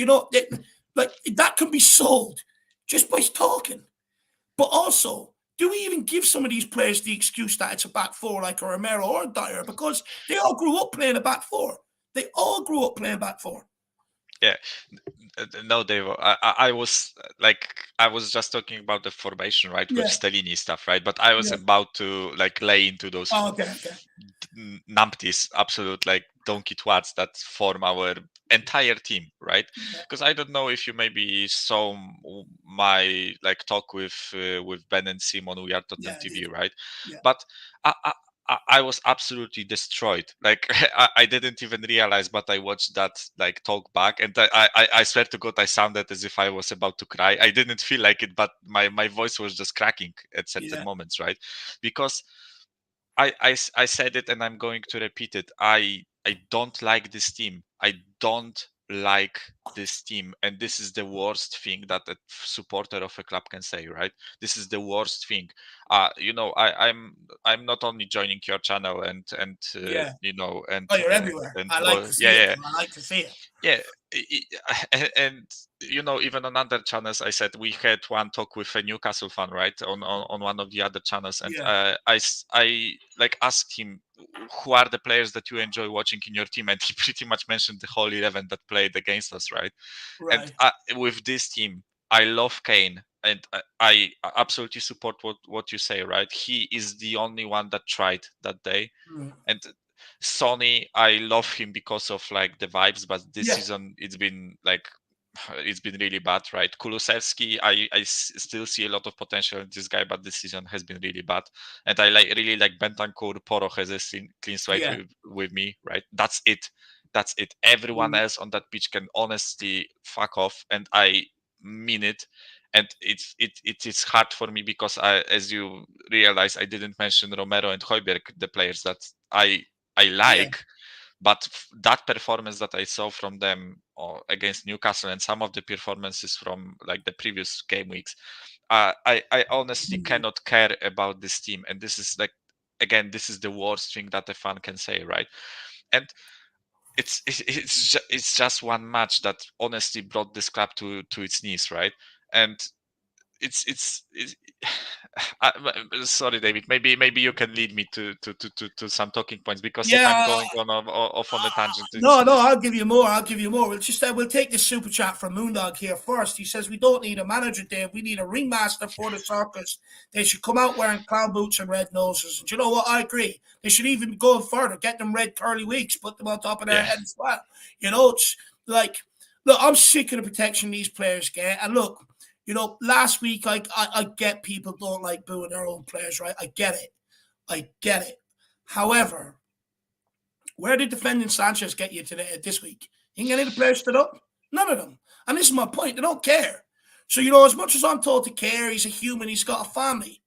can be sold just by talking. But also, do we even give some of these players the excuse that it's a back four like a Romero or a Dyer? Because they all grew up playing a back four. They all grew up playing back four. Yeah, no, Dave. I was just talking about the formation, right, with Stellini stuff, right? But I was about to lay into those numpties, absolute donkey twats that form our entire team, right? Because I don't know if you maybe saw my talk with Ben and Simon. We are Tottenham TV, right? Yeah. But I was absolutely destroyed. I didn't even realize, but I watched that talk back, and I swear to God, I sounded as if I was about to cry. I didn't feel like it, but my voice was just cracking at certain moments, right? Because I said it, and I'm going to repeat it. I don't like this team. I don't like this team, and this is the worst thing that a supporter of a club can say, right? This is the worst thing. I'm not only joining your channel and you're everywhere. I like to see it. I like to see it. Yeah, and even on other channels, I said we had one talk with a Newcastle fan, right, on one of the other channels, and I asked him, who are the players that you enjoy watching in your team, and he pretty much mentioned the whole 11 that played against us, right? And with this team, I love Kane, and I absolutely support what you say, right? He is the only one that tried that day, and Sonny, I love him because of the vibes, but this season it's been really bad, right? Kulusevski, I still see a lot of potential in this guy, but this season has been really bad. And I really like Bentancur. Porro has a clean slate with me, right? That's it. Everyone else on that pitch can honestly fuck off, and I mean it. And it is hard for me because as you realize, I didn't mention Romero and Højbjerg, the players that I like, but that performance that I saw from them against Newcastle and some of the performances from the previous game weeks, I honestly cannot care about this team. And this is again, this is the worst thing that a fan can say, right? And it's just one match that honestly brought this club to its knees, right? And it's sorry, David. Maybe you can lead me to some talking points, because if I'm going off on the tangent. No, I'll give you more. We'll take this super chat from Moondog here first. He says we don't need a manager, Dave. We need a ringmaster for the circus. They should come out wearing clown boots and red noses. And you know what? I agree. They should even go further. Get them red curly wigs, put them on top of their head as well. It's look, I'm sick of the protection these players get. And look, last week, I get people don't like booing their own players, right? I get it. However, where did defending Sanchez get you this week? You think any of the players stood up? None of them. And this is my point. They don't care. So, as much as I'm told to care, he's a human, he's got a family.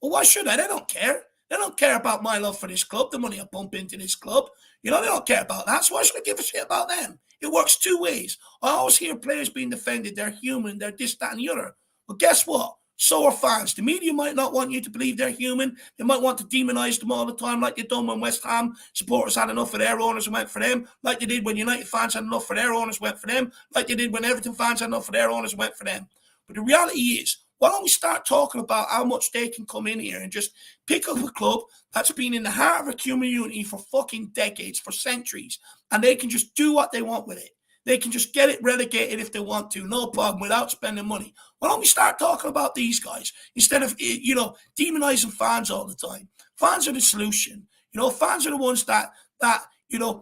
Well, why should I? They don't care. They don't care about my love for this club, the money I pump into this club. They don't care about that. So why should I give a shit about them? It works two ways. I always hear players being defended. They're human. They're this, that, and the other. Well, guess what? So are fans. The media might not want you to believe they're human. They might want to demonize them all the time, like they've done when West Ham supporters had enough of their owners and went for them, like they did when United fans had enough for their owners and went for them, like they did when Everton fans had enough for their owners and went for them. But the reality is, Why don't we start talking about how much they can come in here and just pick up a club that's been in the heart of a community for fucking decades, for centuries, and they can just do what they want with it. They can just get it relegated if they want to, no problem, without spending money. Why don't we start talking about these guys instead of, demonizing fans all the time? Fans are the solution. Fans are the ones that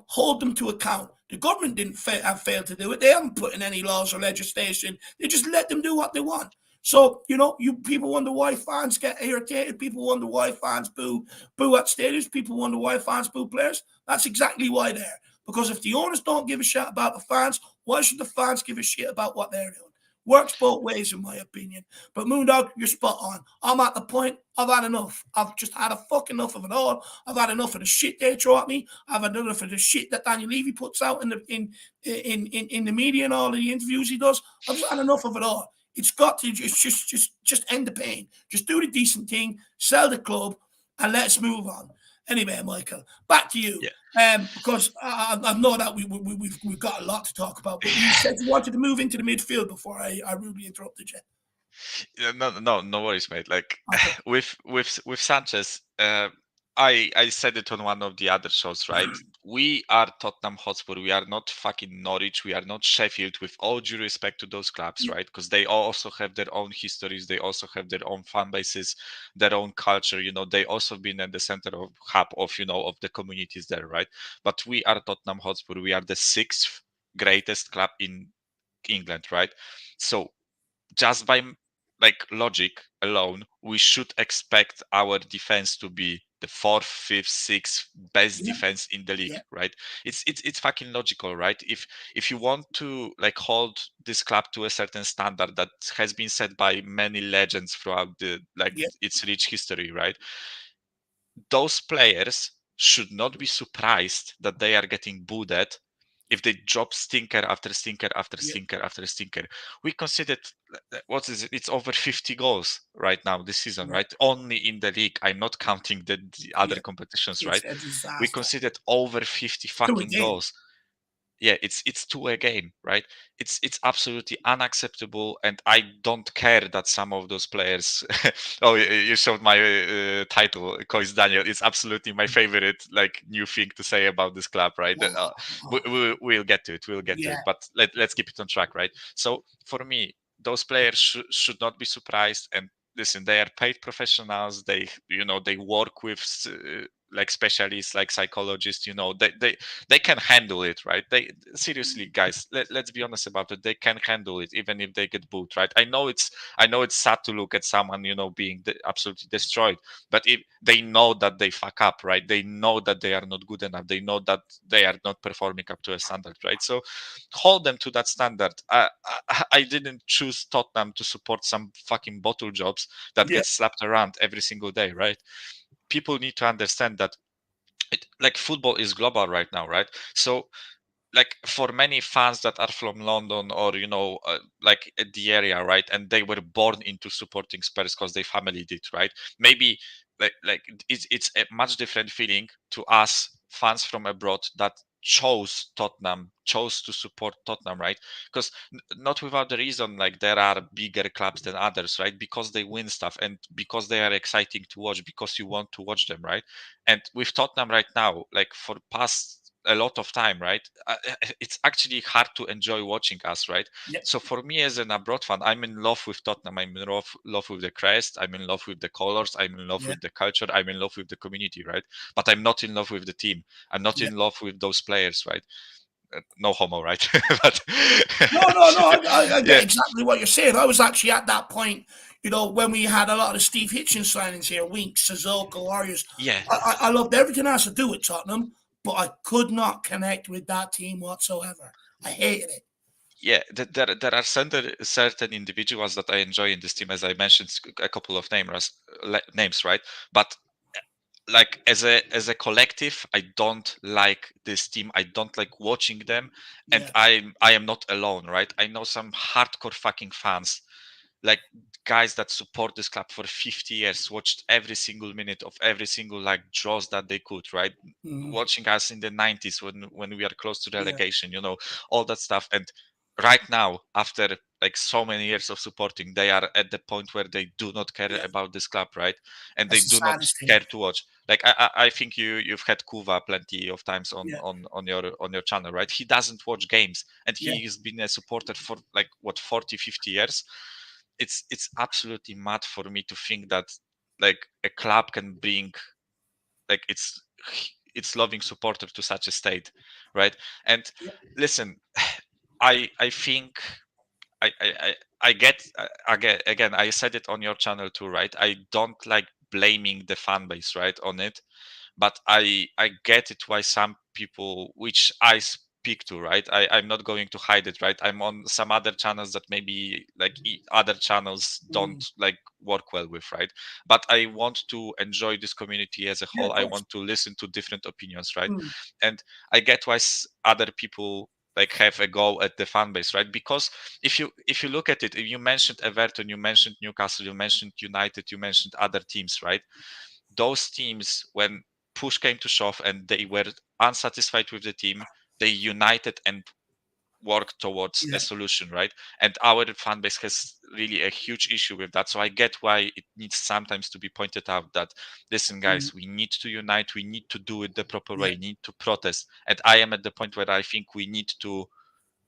hold them to account. The government didn't have failed to do it. They haven't put in any laws or legislation. They just let them do what they want. So, you people wonder why fans get irritated. People wonder why fans boo at stadiums. People wonder why fans boo players. That's exactly why they're. Because if the owners don't give a shit about the fans, why should the fans give a shit about what they're doing? Works both ways, in my opinion. But Moondog, you're spot on. I'm at the point, I've had enough. I've just had a fucking enough of it all. I've had enough of the shit they throw at me. I've had enough of the shit that Daniel Levy puts out in the media and all of the interviews he does. I've just had enough of it all. It's got to just end the pain. Just do the decent thing, sell the club, and let's move on. Anyway, Michael, back to you. Yeah. Because I know that we've got a lot to talk about. But you said you wanted to move into the midfield before I rudely interrupted you. Yeah, no worries, mate. Like with Sanchez, I said it on one of the other shows, right? We are Tottenham Hotspur. We are not fucking Norwich. We are not Sheffield. With all due respect to those clubs, right? Because they also have their own histories. They also have their own fan bases, their own culture. They also been at the center of hub of of the communities there, right? But we are Tottenham Hotspur. We are the 6th greatest club in England, right? So just by logic alone, we should expect our defense to be the 4th, 5th, 6th best defense in the league, right? It's fucking logical, right? If you want to hold this club to a certain standard that has been set by many legends throughout its rich history, right? Those players should not be surprised that they are getting booed at if they drop stinker after stinker after stinker after stinker. We considered, what is it? It's over 50 goals right now this season, right? Only in the league. I'm not counting the other competitions, right? We considered over 50 fucking goals. Yeah, it's 2 a game, right? It's absolutely unacceptable, and I don't care that some of those players. Oh, you showed my title, Cois Daniel. It's absolutely my favorite new thing to say about this club, right? We'll get to it. We'll get to it, but let's keep it on track, right? So for me, those players should not be surprised. And listen, they are paid professionals. They work with specialists, like psychologists. They can handle it, right? They seriously, guys, let's be honest about it. They can handle it even if they get booed, right? I know it's sad to look at someone being absolutely destroyed, but if they know that they fuck up, right? They know that they are not good enough. They know that they are not performing up to a standard, right? So hold them to that standard. I didn't choose Tottenham to support some fucking bottle jobs that get slapped around every single day, right? People need to understand that football is global right now, right? So for many fans that are from London or the area, right, and they were born into supporting Spurs because their family did, right? Maybe it's a much different feeling to us fans from abroad that chose to support Tottenham, right? Because not without the reason, there are bigger clubs than others, right? Because they win stuff and because they are exciting to watch, because you want to watch them, right? And with Tottenham right now, for past a lot of time, right, it's actually hard to enjoy watching us, right? So for me as an abroad fan, I'm in love with Tottenham. I'm in love with the crest. I'm in love with the colors. I'm in love with the culture. I'm in love with the community, right? But I'm not in love with the team. I'm not in love with those players, right? No homo, right? But no, I get exactly what you're saying. I was actually at that point, when we had a lot of Steve Hitchens signings here, Winks, Sissoko, Warriors. I loved everything else to do with Tottenham, but I could not connect with that team whatsoever. I hated it. Yeah, there are certain individuals that I enjoy in this team, as I mentioned a couple of names, right? But as a collective, I don't like this team. I don't like watching them, and I am not alone, right? I know some hardcore fucking fans, guys that support this club for 50 years, watched every single minute of every single draws that they could, right? Watching us in the 90s when we are close to relegation, all that stuff. And right now, after like so many years of supporting, they are at the point where they do not care about this club, right? And That's they the do not saddest thing. care to watch. Like I think you've had Kuva plenty of times on Yeah. on your channel, right? He doesn't watch games, and Yeah. he's been a supporter for like what 40-50 years. It's absolutely mad for me to think that like a club can bring like its loving supporter to such a state, right? And listen, I think I get again, I said it on your channel too, right? I don't like blaming the fan base, right, on it, but I get it why some people, which I speak to, right? I'm not going to hide it, right? I'm on some other channels that maybe like other channels don't like work well with, right? But I want to enjoy this community as a Yeah, whole. of I course. want to listen to different opinions, right? Mm. And I get why other people like have a go at the fan base, right? Because if you look at it, you mentioned Everton, you mentioned Newcastle, you mentioned United, you mentioned other teams, right? Those teams, when push came to shove and they were unsatisfied with the team, they united and worked towards a solution, right? And our fan base has really a huge issue with that. So I get why it needs sometimes to be pointed out that, listen, guys, we need to unite, we need to do it the proper way, we need to protest. And I am at the point where I think we need to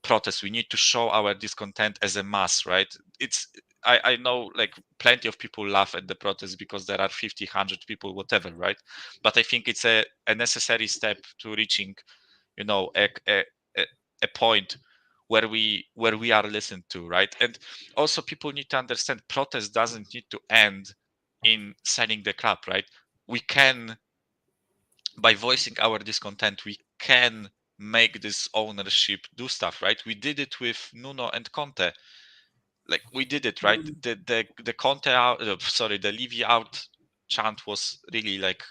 protest, we need to show our discontent as a mass, right? It's I know like plenty of people laugh at the protest because there are 50, 100 people, whatever, right? But I think it's a necessary step to reaching, you know, a point where we are listened to, right? And also people need to understand protest doesn't need to end in selling the club, right? We can, by voicing our discontent, we can make this ownership do stuff, right? We did it with Nuno and Conte. Like we did it, right? The Conte out, the Levy out chant was really like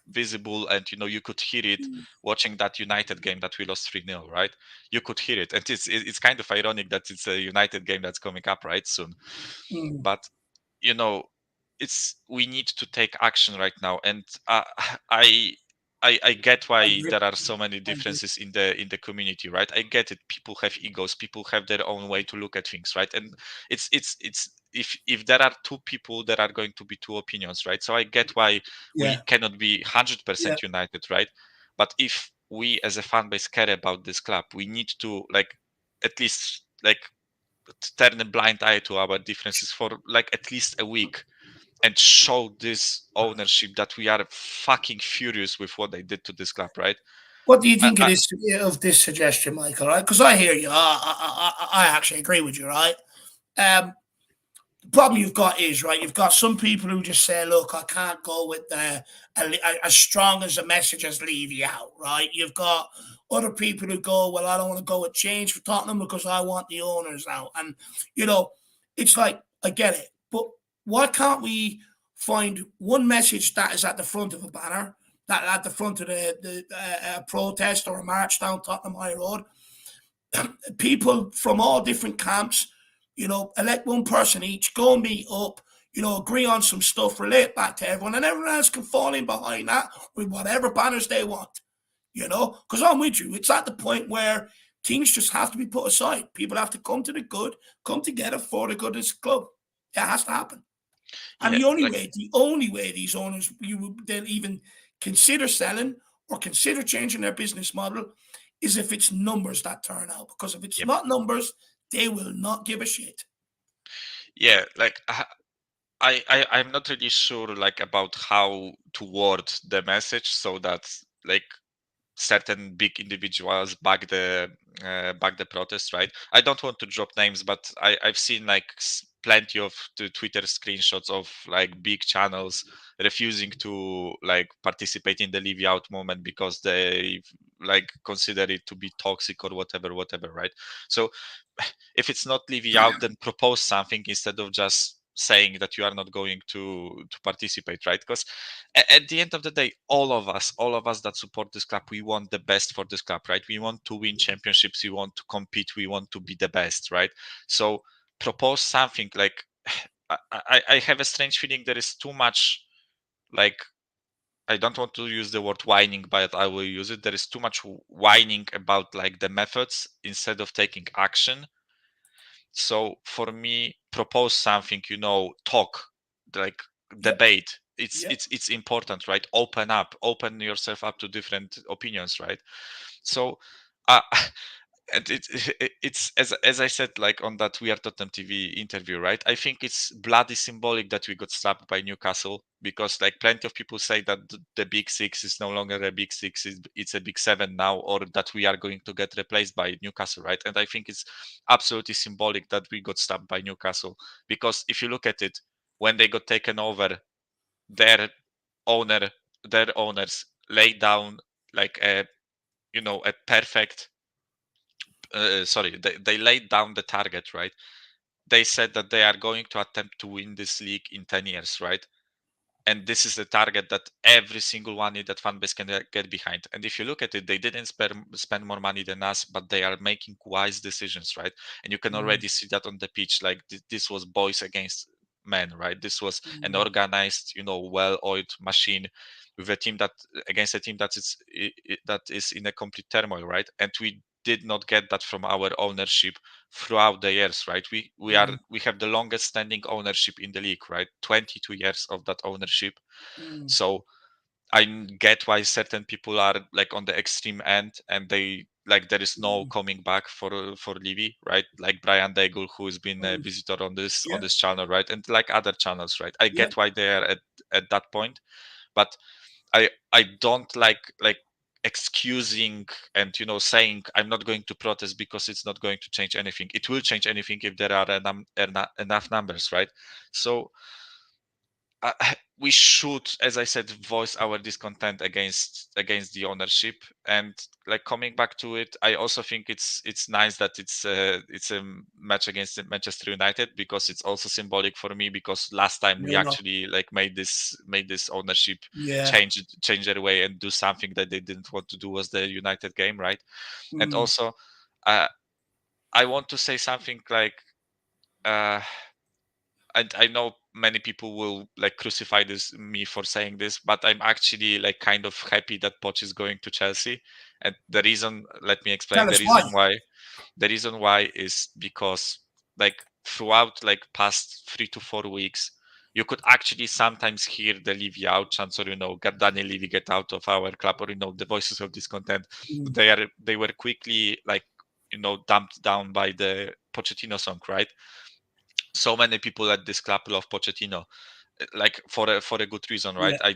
visible, and you know you could hear it watching that United game that we lost 3-0, right? You could hear it, and it's kind of ironic that it's a United game that's coming up right soon. But you know, we need to take action right now, and I get why there are so many differences in the community, right? I get it. People have egos. People have their own way to look at things, right? And it's if there are two people, there are going to be two opinions, right? So I get why we cannot be 100% united, right? But if we as a fan base care about this club, we need to like at least like turn a blind eye to our differences for like at least a week and show this ownership that we are fucking furious with what they did to this club, right? What do you think of this suggestion, Michael? Right? Because I hear you. I actually agree with you, right? The problem you've got is, right, you've got some people who just say, look, I can't go with as strong as a message as Levy out, right? You've got other people who go, well, I don't want to go with change for Tottenham because I want the owners out. And, you know, it's like, I get it. But why can't we find one message that is at the front of a banner, that at the front of the protest or a march down Tottenham High Road? People from all different camps, you know, elect one person each, go meet up, you know, agree on some stuff, relate back to everyone, and everyone else can fall in behind that with whatever banners they want, you know, because I'm with you. It's at the point where teams just have to be put aside. People have to come to the good, come together for the good of this club. It has to happen. And the only way these owners they'll even consider selling or consider changing their business model is if it's numbers that turn out. Because if it's not numbers, they will not give a shit. Yeah, like I'm not really sure like about how to word the message so that like certain big individuals back the protest, right? I don't want to drop names, but I've seen like plenty of the Twitter screenshots of like big channels refusing to like participate in the Levy out movement because they like consider it to be toxic or whatever, right? So if it's not Levy out, then propose something instead of just saying that you are not going to participate, right? Because at the end of the day, all of us that support this club, we want the best for this club, right? We want to win championships, we want to compete, we want to be the best, right? So propose something. Like I have a strange feeling there is too much, like, I don't want to use the word whining, but I will use it. There is too much whining about like the methods instead of taking action. So for me, propose something, talk, like debate. It's important, right? Open yourself up to different opinions, right? So and it's as I said, like on that We Are Tottenham TV interview, right? I think it's bloody symbolic that we got slapped by Newcastle, because like plenty of people say that the big six is no longer a big six, it's a big seven now, or that we are going to get replaced by Newcastle, right? And I think it's absolutely symbolic that we got slapped by Newcastle, because if you look at it, when they got taken over, their owners laid down like a perfect they laid down the target, right? They said that they are going to attempt to win this league in 10 years, right? And this is the target that every single one in that fan base can get behind. And if you look at it, they didn't spend more money than us, but they are making wise decisions, right? And you can already see that on the pitch. Like this was boys against men, right? This was an organized, well-oiled machine with a team against a team that is in a complete turmoil, right? And we did not get that from our ownership throughout the years, right? We have the longest standing ownership in the league, right? 22 years of that ownership. So I get why certain people are like on the extreme end, and they like there is no coming back for Levy, right? Like Brian Daigle, who has been a visitor on this channel, right? And like other channels, right? I get why they are at that point, but I don't like excusing and saying I'm not going to protest because it's not going to change anything. It will change anything if there are enough numbers, right? So we should, as I said, voice our discontent against the ownership. And like coming back to it, I also think it's nice that it's a match against Manchester United, because it's also symbolic for me, because last time we actually like made this ownership change their way and do something that they didn't want to do, was the United game, right? And also I want to say something like I know many people will like crucify me for saying this, but I'm actually like kind of happy that Poch is going to Chelsea. And the reason, let me explain the reason why. The reason why is because like throughout like past 3 to 4 weeks, you could actually sometimes hear the Levy out chants, or Daniel Levy get out of our club, or the voices of discontent. They were quickly like dumped down by the Pochettino song, right? So many people at this club love Pochettino, like for a good reason, right? I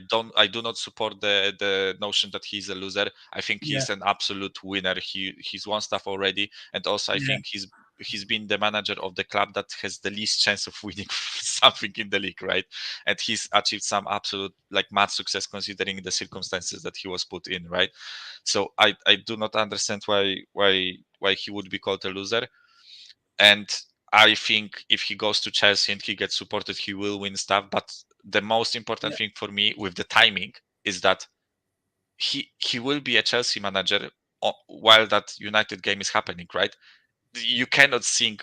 do not support the notion that he's a loser. I think he's an absolute winner. He's won stuff already, and also I think he's been the manager of the club that has the least chance of winning something in the league, right? And he's achieved some absolute like mad success considering the circumstances that he was put in, right? So I do not understand why he would be called a loser. And I think if he goes to Chelsea and he gets supported, he will win stuff. But the most important thing for me with the timing is that he will be a Chelsea manager while that United game is happening, right? You cannot sing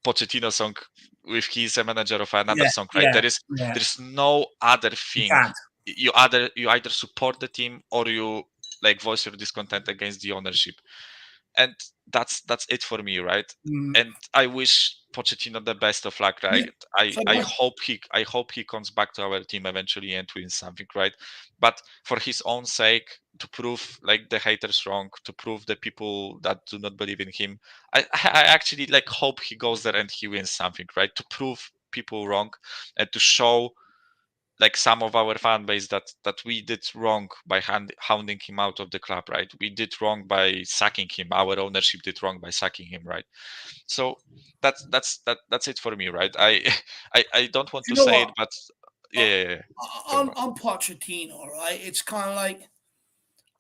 Pochettino song if he's a manager of another song, right? There's no other thing. You either support the team or you like voice your discontent against the ownership. And that's it for me, right? And I wish Pochettino the best of luck, right? I hope he comes back to our team eventually and wins something, right? But for his own sake, to prove like the haters wrong, to prove the people that do not believe in him, I actually like hope he goes there and he wins something, right? To prove people wrong and to show like some of our fan base that we did wrong by hounding him out of the club, right? We did wrong by sacking him. Our ownership did wrong by sacking him, right? So that's it for me, right? I don't want to say it, but on Pochettino, right? It's kind of like,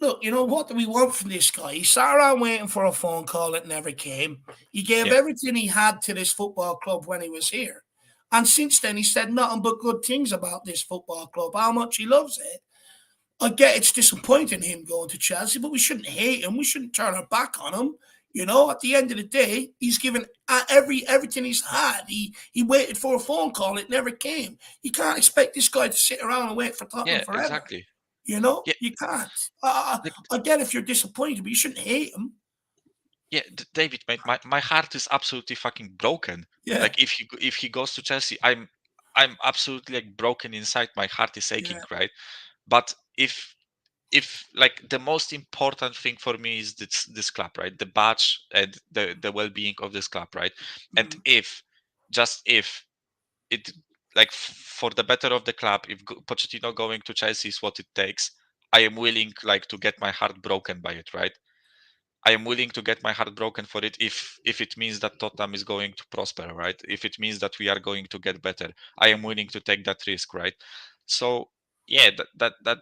look, what do we want from this guy? He sat around waiting for a phone call that never came. He gave everything he had to this football club when he was here. And since then, he said nothing but good things about this football club, how much he loves it. I get it's disappointing him going to Chelsea, but we shouldn't hate him. We shouldn't turn our back on him. At the end of the day, he's given everything he's had. He waited for a phone call. It never came. You can't expect this guy to sit around and wait for Tottenham forever. Exactly. You can't. I get if you're disappointed, but you shouldn't hate him. Yeah, David, mate, my heart is absolutely fucking broken. Yeah. Like if he goes to Chelsea, I'm absolutely like broken inside. My heart is aching, right? But if like the most important thing for me is this club, right? The badge and the well-being of this club, right? And if it like for the better of the club, if Pochettino going to Chelsea is what it takes, I am willing like to get my heart broken by it, right? I am willing to get my heart broken for it if it means that Tottenham is going to prosper, right? If it means that we are going to get better, I am willing to take that risk, right? So yeah,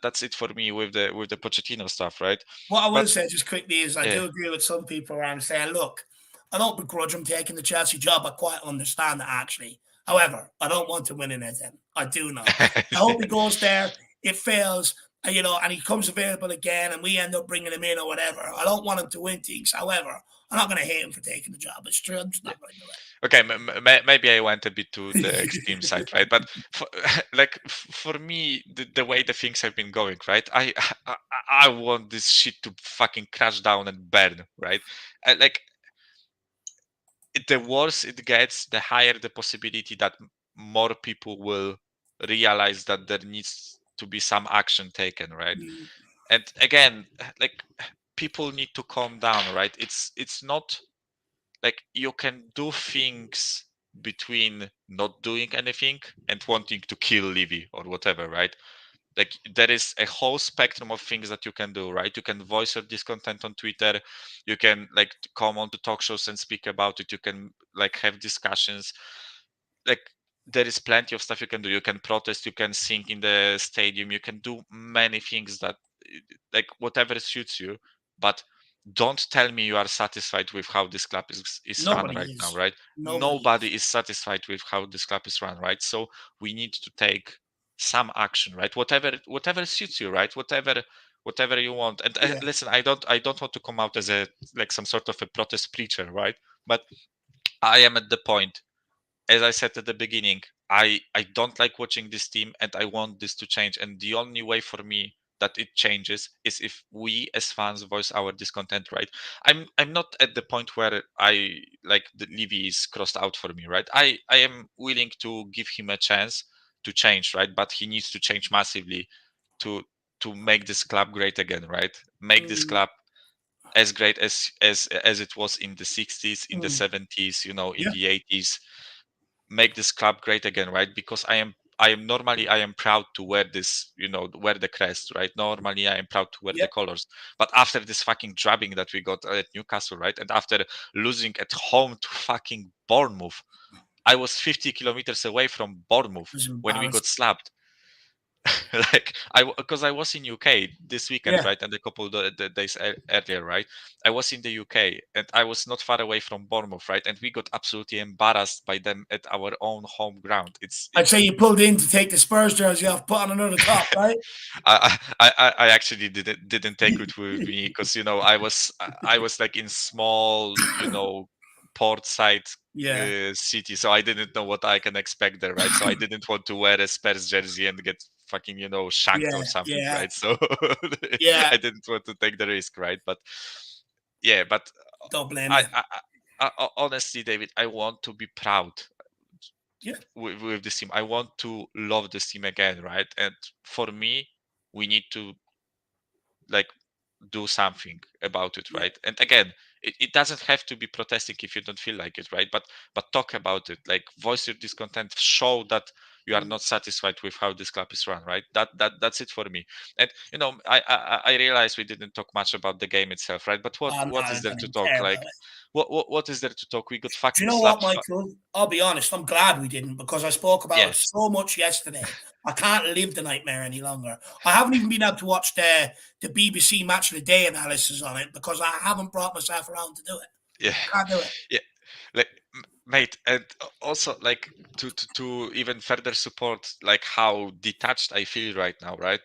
that's it for me with the Pochettino stuff, right? What I will But say just quickly is I do agree with some people where I'm saying, look, I don't begrudge him taking the Chelsea job. I quite understand that actually. However, I don't want to win in it. I do not. I hope he goes there. It fails, and, and he comes available again, and we end up bringing him in or whatever. I don't want him to win things. However, I'm not going to hate him for taking the job. It's true. I'm just not going to do it. Okay, maybe I went a bit to the extreme side, right? But for me, the way the things have been going, right? I want this shit to fucking crash down and burn, right? The worse it gets, the higher the possibility that more people will realize that there needs to be some action taken, right? And again, like people need to calm down, right? It's not like you can do things between not doing anything and wanting to kill Levy or whatever, right? Like there is a whole spectrum of things that you can do, right? You can voice your discontent on Twitter, you can like come on to talk shows and speak about it, you can like have discussions, like there is plenty of stuff you can do. You can protest, you can sing in the stadium, you can do many things that like whatever suits you, but don't tell me you are satisfied with how this club is run Nobody right is. now, right? Nobody is satisfied with how this club is run, right? So we need to take some action, right? Whatever suits you, right? Whatever you want. And listen, I don't want to come out as a like some sort of a protest preacher, right? But I am at the point, as I said at the beginning, I don't like watching this team and I want this to change. And the only way for me that it changes is if we as fans voice our discontent, right? I'm not at the point where I like the Levy is crossed out for me, right? I am willing to give him a chance to change, right? But he needs to change massively to make this club great again, right? Make this club as great as it was in the 60s, in the 70s, in the 80s. Make this club great again, right? Because I am normally I am proud to wear this, wear the crest, right? Normally I am proud to wear the colors. But after this fucking drubbing that we got at Newcastle, right? And after losing at home to fucking Bournemouth, I was 50 kilometers away from Bournemouth when we got slapped. Like because I was in UK this weekend, right, and a couple of the days earlier, right, I was in the UK and I was not far away from Bournemouth, right, and we got absolutely embarrassed by them at our own home ground. I'd say you pulled in to take the Spurs jersey off, put on another top, right? I actually didn't take it with me because I was like in small port side city, so I didn't know what I can expect there, right? So I didn't want to wear a Spurs jersey and get fucking shanked or something, right? So I didn't want to take the risk, right? But don't blame you. I honestly, David, I want to be proud with this team. I want to love this team again, right? And for me, we need to like do something about it, right? And again, it doesn't have to be protesting if you don't feel like it, right? But talk about it, like voice your discontent, show that you are not satisfied with how this club is run, right? That's it for me. And I realize we didn't talk much about the game itself, right? But what is there to talk? Like what is there to talk? We got fucking. Do you know what, Michael? I'll be honest. I'm glad we didn't because I spoke about it so much yesterday. I can't live the nightmare any longer. I haven't even been able to watch the BBC Match of the Day analysis on it because I haven't brought myself around to do it. Yeah, can't do it. Yeah, like mate, and also like to even further support like how detached I feel right now, right?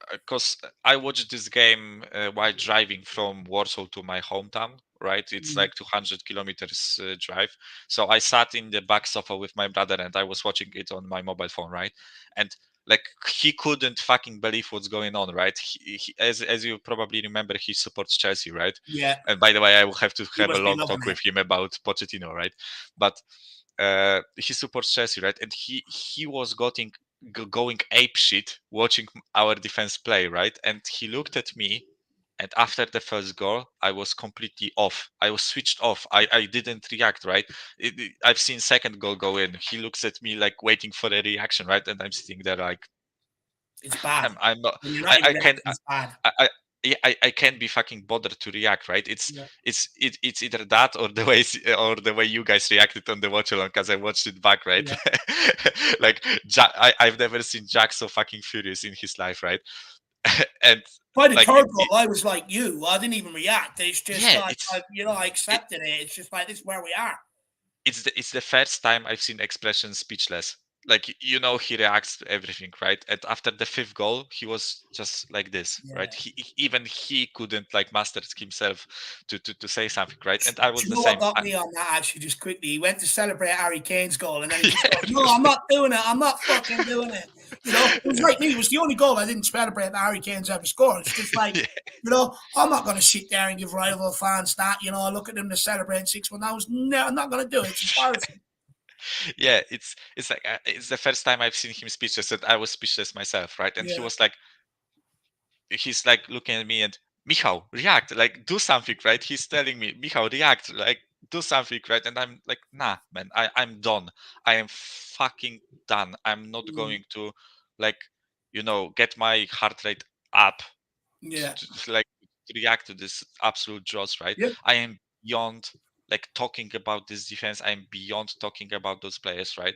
Because I watched this game while driving from Warsaw to my hometown, right? It's like 200 kilometers drive. So I sat in the back sofa with my brother and I was watching it on my mobile phone, right? And Like he couldn't fucking believe what's going on, right? As you probably remember, he supports Chelsea, right? Yeah. And by the way, I will have to He have a must be long loving talk it. with him about Pochettino, right? But he supports Chelsea, right? And he was going apeshit watching our defense play, right? And he looked at me, and after the first goal, I was completely off. I was switched off. I didn't react, right? I've seen second goal go in. He looks at me like waiting for a reaction, right? And I'm sitting there like, It's bad. I'm not. When you're not even I can't. reacting, it's bad. Yeah, I can't be fucking bothered to react, right? It's Yeah. it's either that or the way you guys reacted on the watch along, because I watched it back, right? Yeah. Like I've never seen Jack so fucking furious in his life, right? And By the like third goal, I was like you. I didn't even react. It's just yeah, like, I accepted it. It's just like, this is where we are. it's the first time I've seen expression speechless. Like he reacts to everything, right? And after the fifth goal, he was just like this, right? Even he couldn't like master himself to say something, right? And I was the what same. got me on that, actually, just quickly? He went to celebrate Harry Kane's goal, and then he just goes, "No, I'm not doing it. I'm not fucking doing it." It was like me. It was the only goal I didn't celebrate that Harry Kane's ever scored. It's just like, I'm not going to sit there and give rival fans that. I look at them to celebrate 6-1. I'm not going to do it. It's embarrassing. Yeah, it's like it's the first time I've seen him speechless, and I was speechless myself, right? And he was like, he's like looking at me and, Michał, react, like do something, right? He's telling me, Michał, react, like do something, right? And I'm like, nah, man, I'm done. I am fucking done. I'm not going to like, get my heart rate up to react to this absolute draws, right? Yeah. I am beyond like talking about this defense. I'm beyond talking about those players, right?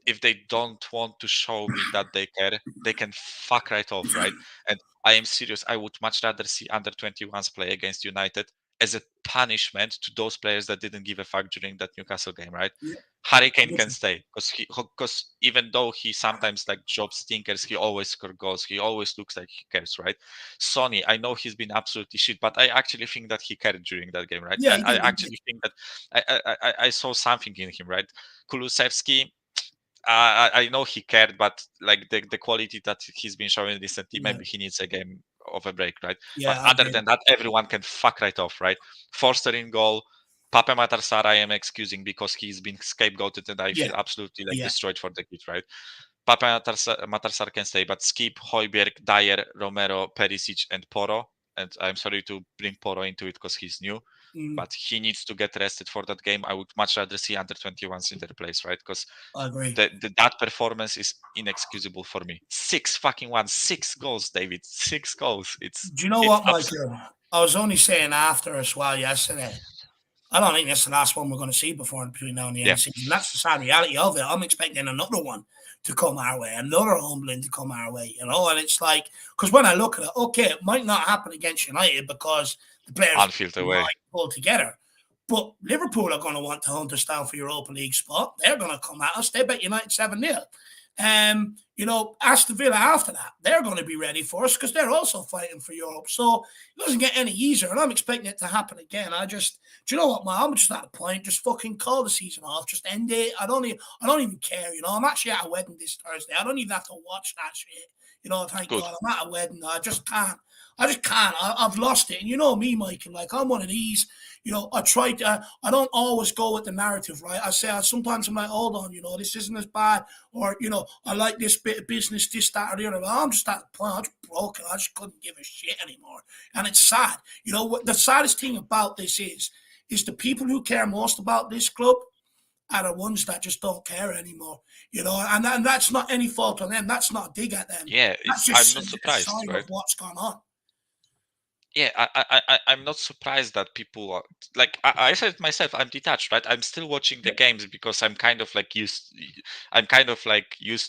If they don't want to show me that they care, they can fuck right off, right? And I am serious. I would much rather see under 21s play against United as a punishment to those players that didn't give a fuck during that Newcastle game, right? Yeah. Harry Kane can stay because even though he sometimes like drops stinkers, he always scores goals. He always looks like he cares, right? Sonny, I know he's been absolutely shit, but I actually think that he cared during that game, right? Yeah, I actually think that I saw something in him, right? Kulusevski, I know he cared, but like the quality that he's been showing recently, maybe he needs a game of a break, right? Yeah, but other than that, everyone can fuck right off, right? Forster in goal. Pape Matar Sarr, I am excusing because he's been scapegoated, and I feel absolutely destroyed for the kid, right? Pape Matar Sarr can stay, but Skip, Højbjerg, Dyer, Romero, Perisic, and Porro. And I'm sorry to bring Porro into it because he's new, but he needs to get rested for that game. I would much rather see under 21s in their place, right? Because I agree. That performance is inexcusable for me. 6 goals, David. 6 goals. Do you know what, Michael? I was only saying after as well yesterday. I don't think that's the last one we're going to see between now and the end of the season. That's the sad reality of it. I'm expecting another one to come our way, another humbling to come our way, And it's like, because when I look at it, okay, it might not happen against United because the players might pull together. But Liverpool are going to want to hunt us down for Europa League spot. They're going to come at us. They bet United 7-0. Aston Villa after that, they're going to be ready for us because they're also fighting for Europe. So it doesn't get any easier, and I'm expecting it to happen again. Do you know what, man? I'm just at a point. Just fucking call the season off. Just end it. I don't even care. I'm actually at a wedding this Thursday. I don't even have to watch that shit. Thank God I'm at a wedding. I just can't. I've lost it. And you know me, Michael. Like, I'm one of these. I try to. I don't always go with the narrative, right? Sometimes I'm like, hold on, this isn't as bad, or I like this bit of business, this, that, or the other. I'm just at the point. I'm just broken. I just couldn't give a shit anymore, and it's sad. What the saddest thing about this is the people who care most about this club are the ones that just don't care anymore, and that's not any fault on them. That's not a dig at them. Yeah, that's just I'm not surprised, right? Of what's gone on. Yeah, I'm not surprised that people are like I said it myself. I'm detached, right? I'm still watching the games because I'm kind of like used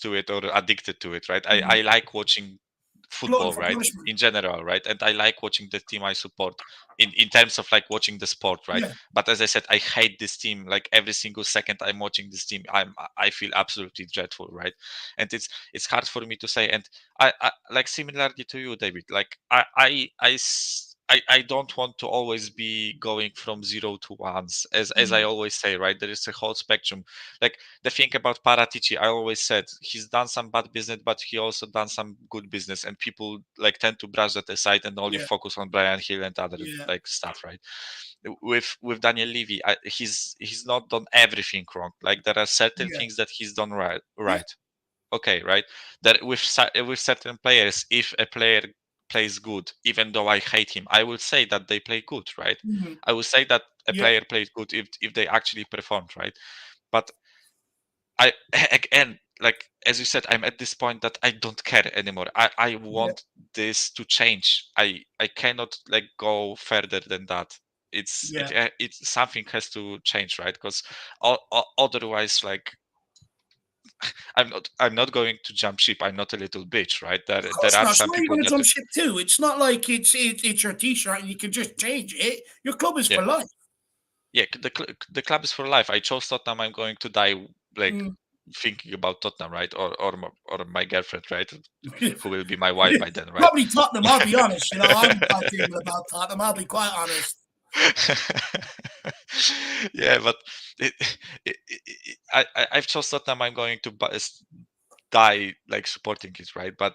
to it or addicted to it, right? I like watching football, right, in general, right? And I like watching the team I support in terms of like watching the sport, right? But as I said, I hate this team. Like every single second I'm watching this team, I feel absolutely dreadful, right? And it's hard for me to say. And I like similarly to you, David, like I I don't want to always be going from 0 to 1s, as I always say, right? There is a whole spectrum. Like the thing about Paratici, I always said he's done some bad business, but he also done some good business, and people like tend to brush that aside and only focus on Brian Hill and other like stuff, right? With Daniel Levy, he's not done everything wrong. Like there are certain things that he's done right. Okay, right? That with certain players, if a player plays good, even though I hate him, I will say that they play good, right? I will say that a player played good if they actually performed, right? But I again, like as you said, I'm at this point that I don't care anymore. I want this to change. I cannot like go further than that. It's something has to change, right? Because otherwise, like I'm not going to jump ship. I'm not a little bitch, right? There are some you're people going to that jump ship too. It's not like it's your t-shirt and you can just change it. Your club is for life. Yeah, the club is for life. I chose Tottenham. I'm going to die like thinking about Tottenham, right? Or my girlfriend, right? Who will be my wife by then, right? Probably Tottenham. I'll be honest. You know, I'm not thinking about Tottenham. I'll be quite honest. Yeah, but I've chose Tottenham. I'm going to die like supporting it, right? But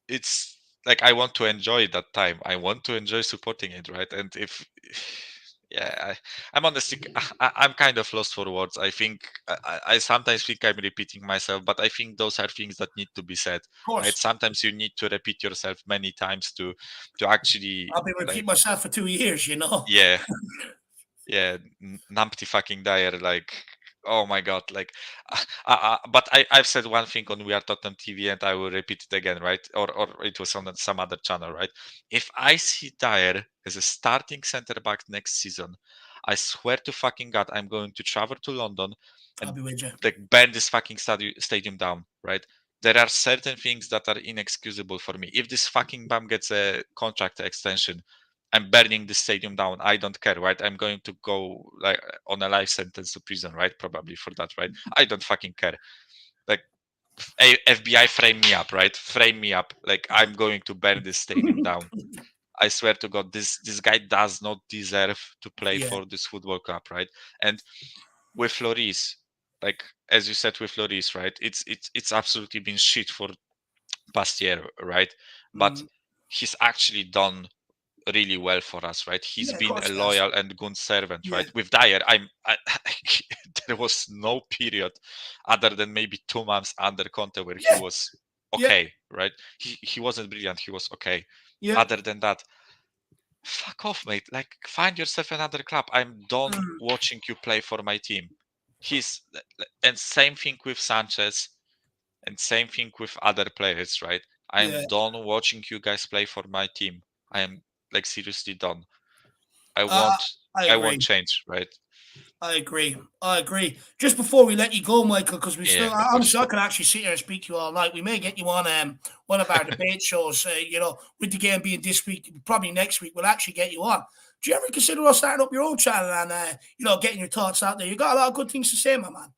it's like I want to enjoy that time. I want to enjoy supporting it, right? And if I'm honestly, I'm kind of lost for words. I think I sometimes think I'm repeating myself, but I think those are things that need to be said. Of course. Right? Sometimes you need to repeat yourself many times to actually. I've been repeating myself for 2 years, you know. Yeah, numpty fucking Dyer, like. Oh my god! Like, but I've said one thing on We Are Tottenham TV, and I will repeat it again, right? Or it was on some other channel, right? If I see Dyer as a starting centre back next season, I swear to fucking god, I'm going to travel to London and I'll be with you. like burn this fucking stadium down, right? There are certain things that are inexcusable for me. If this fucking bum gets a contract extension, I'm burning the stadium down. I don't care, right? I'm going to go like on a life sentence to prison, right? Probably for that, right? I don't fucking care. Like FBI, frame me up, right? Frame me up. Like I'm going to burn this stadium down. I swear to God, this guy does not deserve to play for this football club, right? And with Lloris, like as you said with Lloris, right? It's absolutely been shit for past year, right? But he's actually done really well for us, right? He's been a loyal and good servant, right? With Dyer, there was no period other than maybe 2 months under Conte where he was okay, right? He wasn't brilliant, he was okay. Other than that, fuck off, mate. Like, find yourself another club. I'm done watching you play for my team. And same thing with Sanchez, and same thing with other players, right? I'm done watching you guys play for my team. I am like seriously done. I want change, right? I agree. Just before we let you go, Michael, because I'm sure I could actually sit here and speak to you all night. We may get you on one of our debate shows. You know, with the game being this week, probably next week, we'll actually get you on. Do you ever consider us starting up your own channel and you know, getting your thoughts out there? You got a lot of good things to say, my man.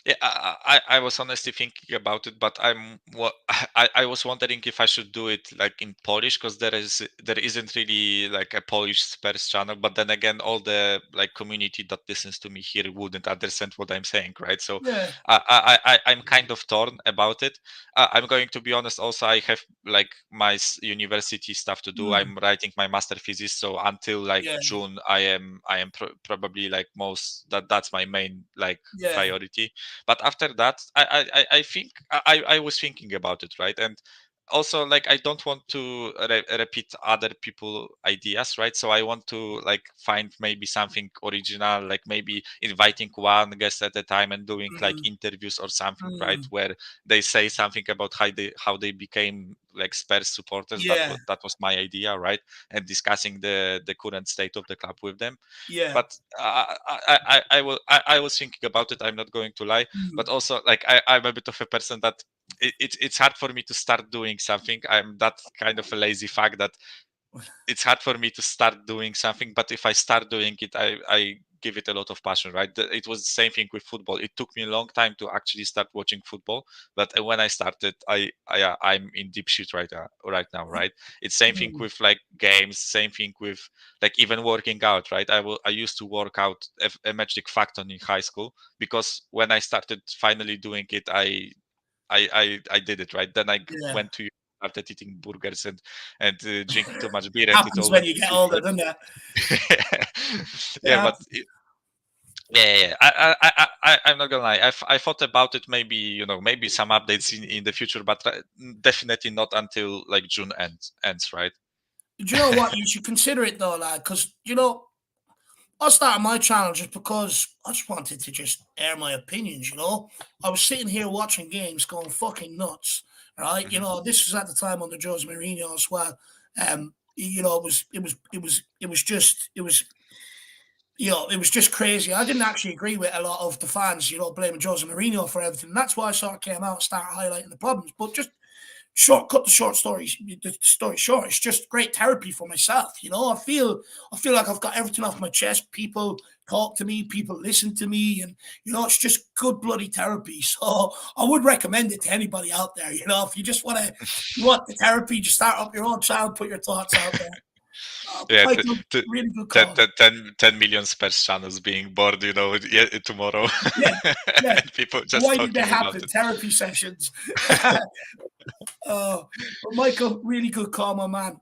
Yeah, I was honestly thinking about it, but I was wondering if I should do it like in Polish, because there isn't really like a Polish Spurs channel. But then again, all the like community that listens to me here wouldn't understand what I'm saying, right? So I'm kind of torn about it. I'm going to be honest. Also, I have like my university stuff to do. I'm writing my master thesis, so until like June, I am probably like that's my main like priority. But after that, I think I was thinking about it, right? And also, like, I don't want to repeat other people ideas, right? So I want to like find maybe something original, like maybe inviting one guest at a time and doing like interviews or something, right? Where they say something about how they became like Spurs supporters. That was my idea, right? And discussing the current state of the club with them. But I was thinking about it. I'm not going to lie. But also, like, I'm a bit of a person that it's hard for me to start doing something. I'm that kind of a lazy fuck that it's hard for me to start doing something. But if I start doing it, I give it a lot of passion, right? It was the same thing with football. It took me a long time to actually start watching football, but when I started, I'm in deep shit right now, right? It's same thing with like games, same thing with like even working out, right? I used to work out a magic facton in high school, because when I started finally doing it, I did it, right? Then I went to started eating burgers and drinking too much beer. And it Happens all when went you get older, doesn't it? yeah, but I'm not gonna lie. I thought about it. Maybe maybe some updates in the future, but definitely not until like June ends, right? Do you know what? You should consider it though, lad, because I started my channel just because I just wanted to just air my opinions. I was sitting here watching games, going fucking nuts, right? This was at the time under Jose Mourinho as well. It was just crazy. I didn't actually agree with a lot of the fans, blaming Jose Mourinho for everything. And that's why I sort of came out and started highlighting the problems. But just cut the story short. It's just great therapy for myself. I feel like I've got everything off my chest. People talk to me, people listen to me, and it's just good bloody therapy. So I would recommend it to anybody out there. If you just want the therapy, just start up your own channel, put your thoughts out there. Yeah, really good call. 10 million Spurs channels being bored, tomorrow. Yeah. And people just Why talking did they about happen? it. Therapy sessions. But Michael, really good call, my man.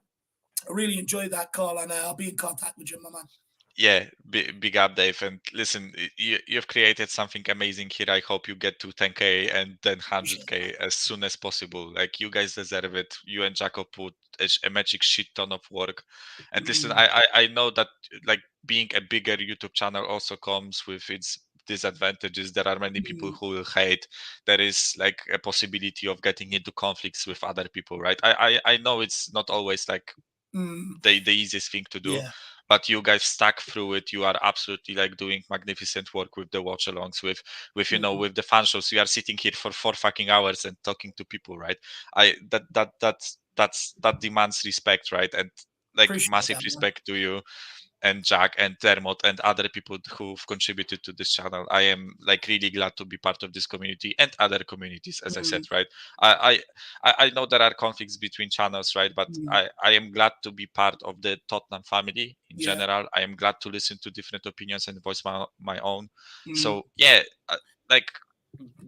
I really enjoyed that call, and I'll be in contact with you, my man. Yeah, big up, Dave. And listen, you've created something amazing here. I hope you get to 10K and then 100K as soon as possible. Like, you guys deserve it. You and Jacob put a magic shit ton of work. And listen, I know that like being a bigger YouTube channel also comes with its disadvantages. There are many people who will hate. There is like a possibility of getting into conflicts with other people, right? I know it's not always like the easiest thing to do. Yeah. But you guys stuck through it. You are absolutely like doing magnificent work with the watch alongs, with with the fan shows. You are sitting here for 4 fucking hours and talking to people, right? That demands respect, right? And like Appreciate massive that, respect to you and Jack and Dermot and other people who've contributed to this channel. I am like really glad to be part of this community and other communities, as I said, right? I know there are conflicts between channels, right? But I am glad to be part of the Tottenham family in general. I am glad to listen to different opinions and voice my own. So yeah, like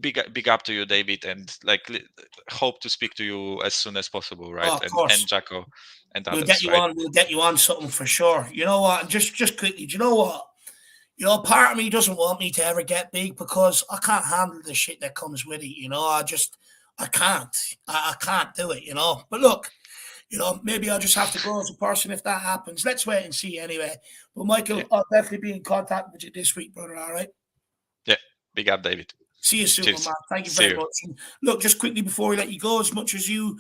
big up to you, David, and like hope to speak to you as soon as possible, right? Oh, of course. And Jacko and others, We'll get you right? on. We'll get you on something for sure. You know what? Just quickly. Do you know what? Part of me doesn't want me to ever get big because I can't handle the shit that comes with it. I can't. I can't do it. But look, maybe I'll just have to grow as a person if that happens. Let's wait and see anyway. But Michael, I'll definitely be in contact with you this week, brother. All right. Yeah. Big up, David. See you soon, Cheers. man. Thank you very much. And look, just quickly before we let you go, as much as you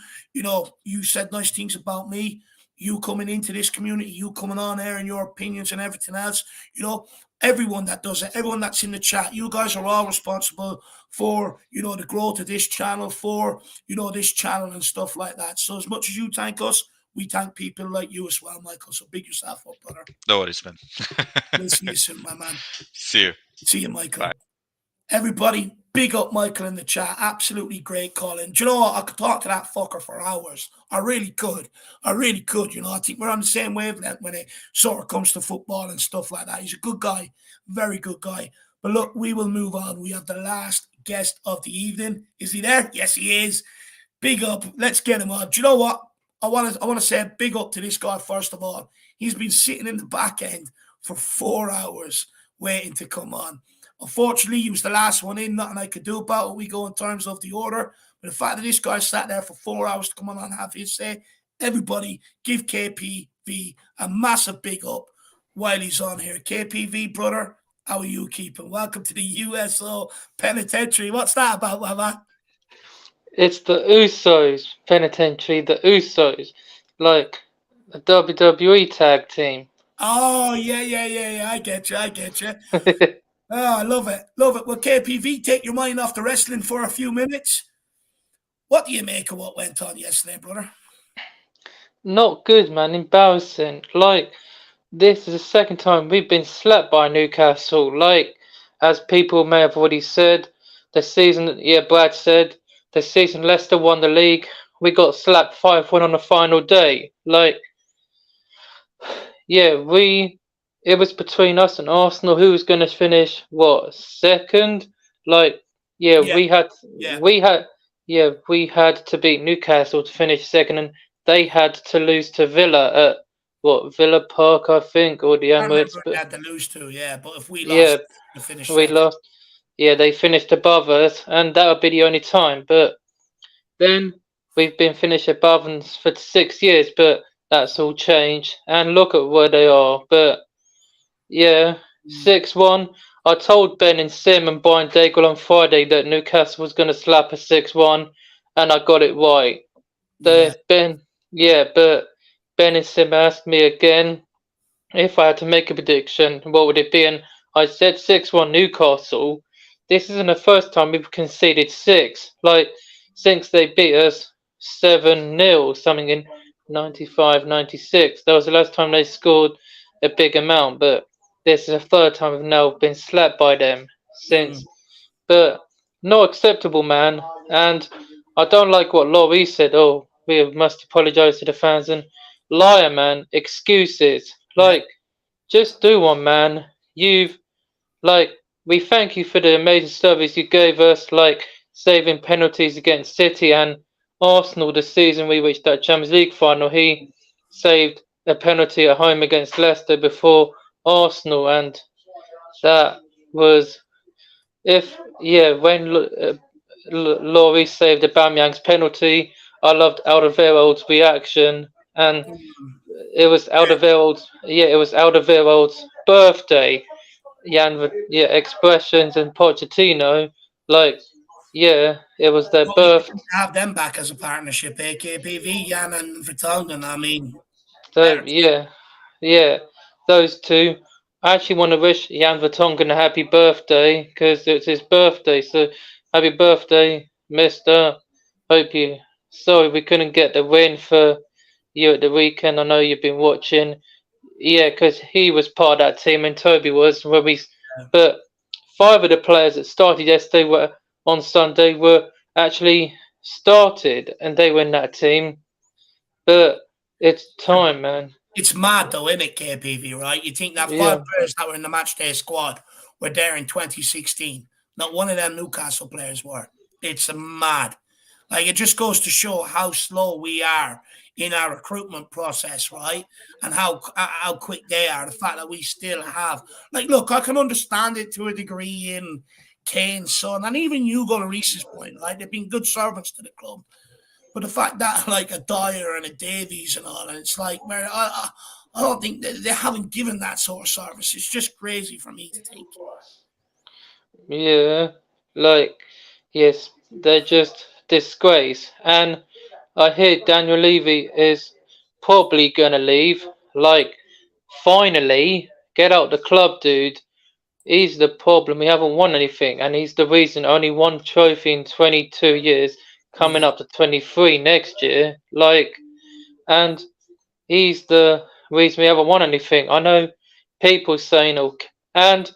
said nice things about me, you coming into this community, you coming on air and your opinions and everything else, everyone that does it, everyone that's in the chat, you guys are all responsible for, the growth of this channel, for, this channel and stuff like that. So as much as you thank us, we thank people like you as well, Michael. So big yourself up, brother. No worries, man. We'll see you soon, my man. See you. See you, Michael. Bye. Everybody, big up Michael in the chat. Absolutely great calling. Do you know what? I could talk to that fucker for hours. I really could. I think we're on the same wavelength when it sort of comes to football and stuff like that. He's a good guy. Very good guy. But look, we will move on. We have the last guest of the evening. Is he there? Yes, he is. Big up. Let's get him on. Do you know what? I want to say a big up to this guy, first of all. He's been sitting in the back end for 4 hours waiting to come on. Unfortunately, he was the last one in. Nothing I could do about it. We go in terms of the order. But the fact that this guy sat there for 4 hours to come on and have his say, everybody give KPV a massive big up while he's on here. KPV, brother, how are you keeping? Welcome to the USO Penitentiary. What's that about, my man? It's the Usos Penitentiary. The Usos, like a WWE tag team. Oh, yeah. I get you. Oh, I love it. Well, KPV, take your mind off the wrestling for a few minutes. What do you make of what went on yesterday, brother? Not good, man. Embarrassing. Like, this is the second time we've been slapped by Newcastle. Like, as people may have already said, the season, Brad said, the season Leicester won the league, we got slapped 5-1 on the final day. Like, it was between us and Arsenal who was going to finish, second? Like, we had to beat Newcastle to finish second, and they had to lose to Villa at Villa Park, I think, or the I remember Emirates. we had to lose to, but if we lost, we finished we second. lost. Yeah, they finished above us, and that would be the only time. But then we've been finished above them for 6 years, but that's all changed. And look at where they are. But 6-1. I told Ben and Sim and Brian Daigle on Friday that Newcastle was going to slap a 6-1, and I got it right. But Ben and Sim asked me again if I had to make a prediction, what would it be? And I said 6-1 Newcastle. This isn't the first time we've conceded 6. Like, since they beat us 7-0, something in 95, 96. That was the last time they scored a big amount, but this is the third time we've now been slapped by them since. But not acceptable, man. And I don't like what Laurie said. Oh, we must apologise to the fans. And liar, man. Excuses. Like, just do one, man. We thank you for the amazing service you gave us, like saving penalties against City and Arsenal the season we reached that Champions League final. He saved a penalty at home against Leicester before Arsenal, and that was when Laurie saved Aubameyang's penalty. I loved Alderweireld's reaction, and it was Alderweireld's birthday. Expressions and Pochettino, it was their birthday. Have them back as a partnership, KPV, Jan and Vertonghen. I mean, those two. I actually want to wish Jan Vertonghen a happy birthday because it's his birthday. So happy birthday, Mister. Sorry we couldn't get the win for you at the weekend. I know you've been watching. Yeah, because he was part of that team and Toby was. But 5 of the players that started yesterday on Sunday were actually started, and they were in that team. But it's time, man. It's mad though, isn't it, KPV, right? You think that 5 players that were in the matchday squad were there in 2016. Not one of them Newcastle players were. It's mad. Like, it just goes to show how slow we are in our recruitment process, right? And how quick they are. The fact that we still have, look, I can understand it to a degree in Kane's son, and even Hugo Lloris's point, right? They've been good servants to the club. But the fact that, like, a Dyer and a Davies and all, and it's like, man, I don't think they haven't given that sort of service. It's just crazy for me to think. Yeah, yes, they're just disgrace. And I hear Daniel Levy is probably gonna leave. Finally, get out the club, dude. He's the problem. We haven't won anything, and he's the reason only 1 trophy in 22 years, coming up to 23 next year. And he's the reason we haven't won anything. I know people saying, and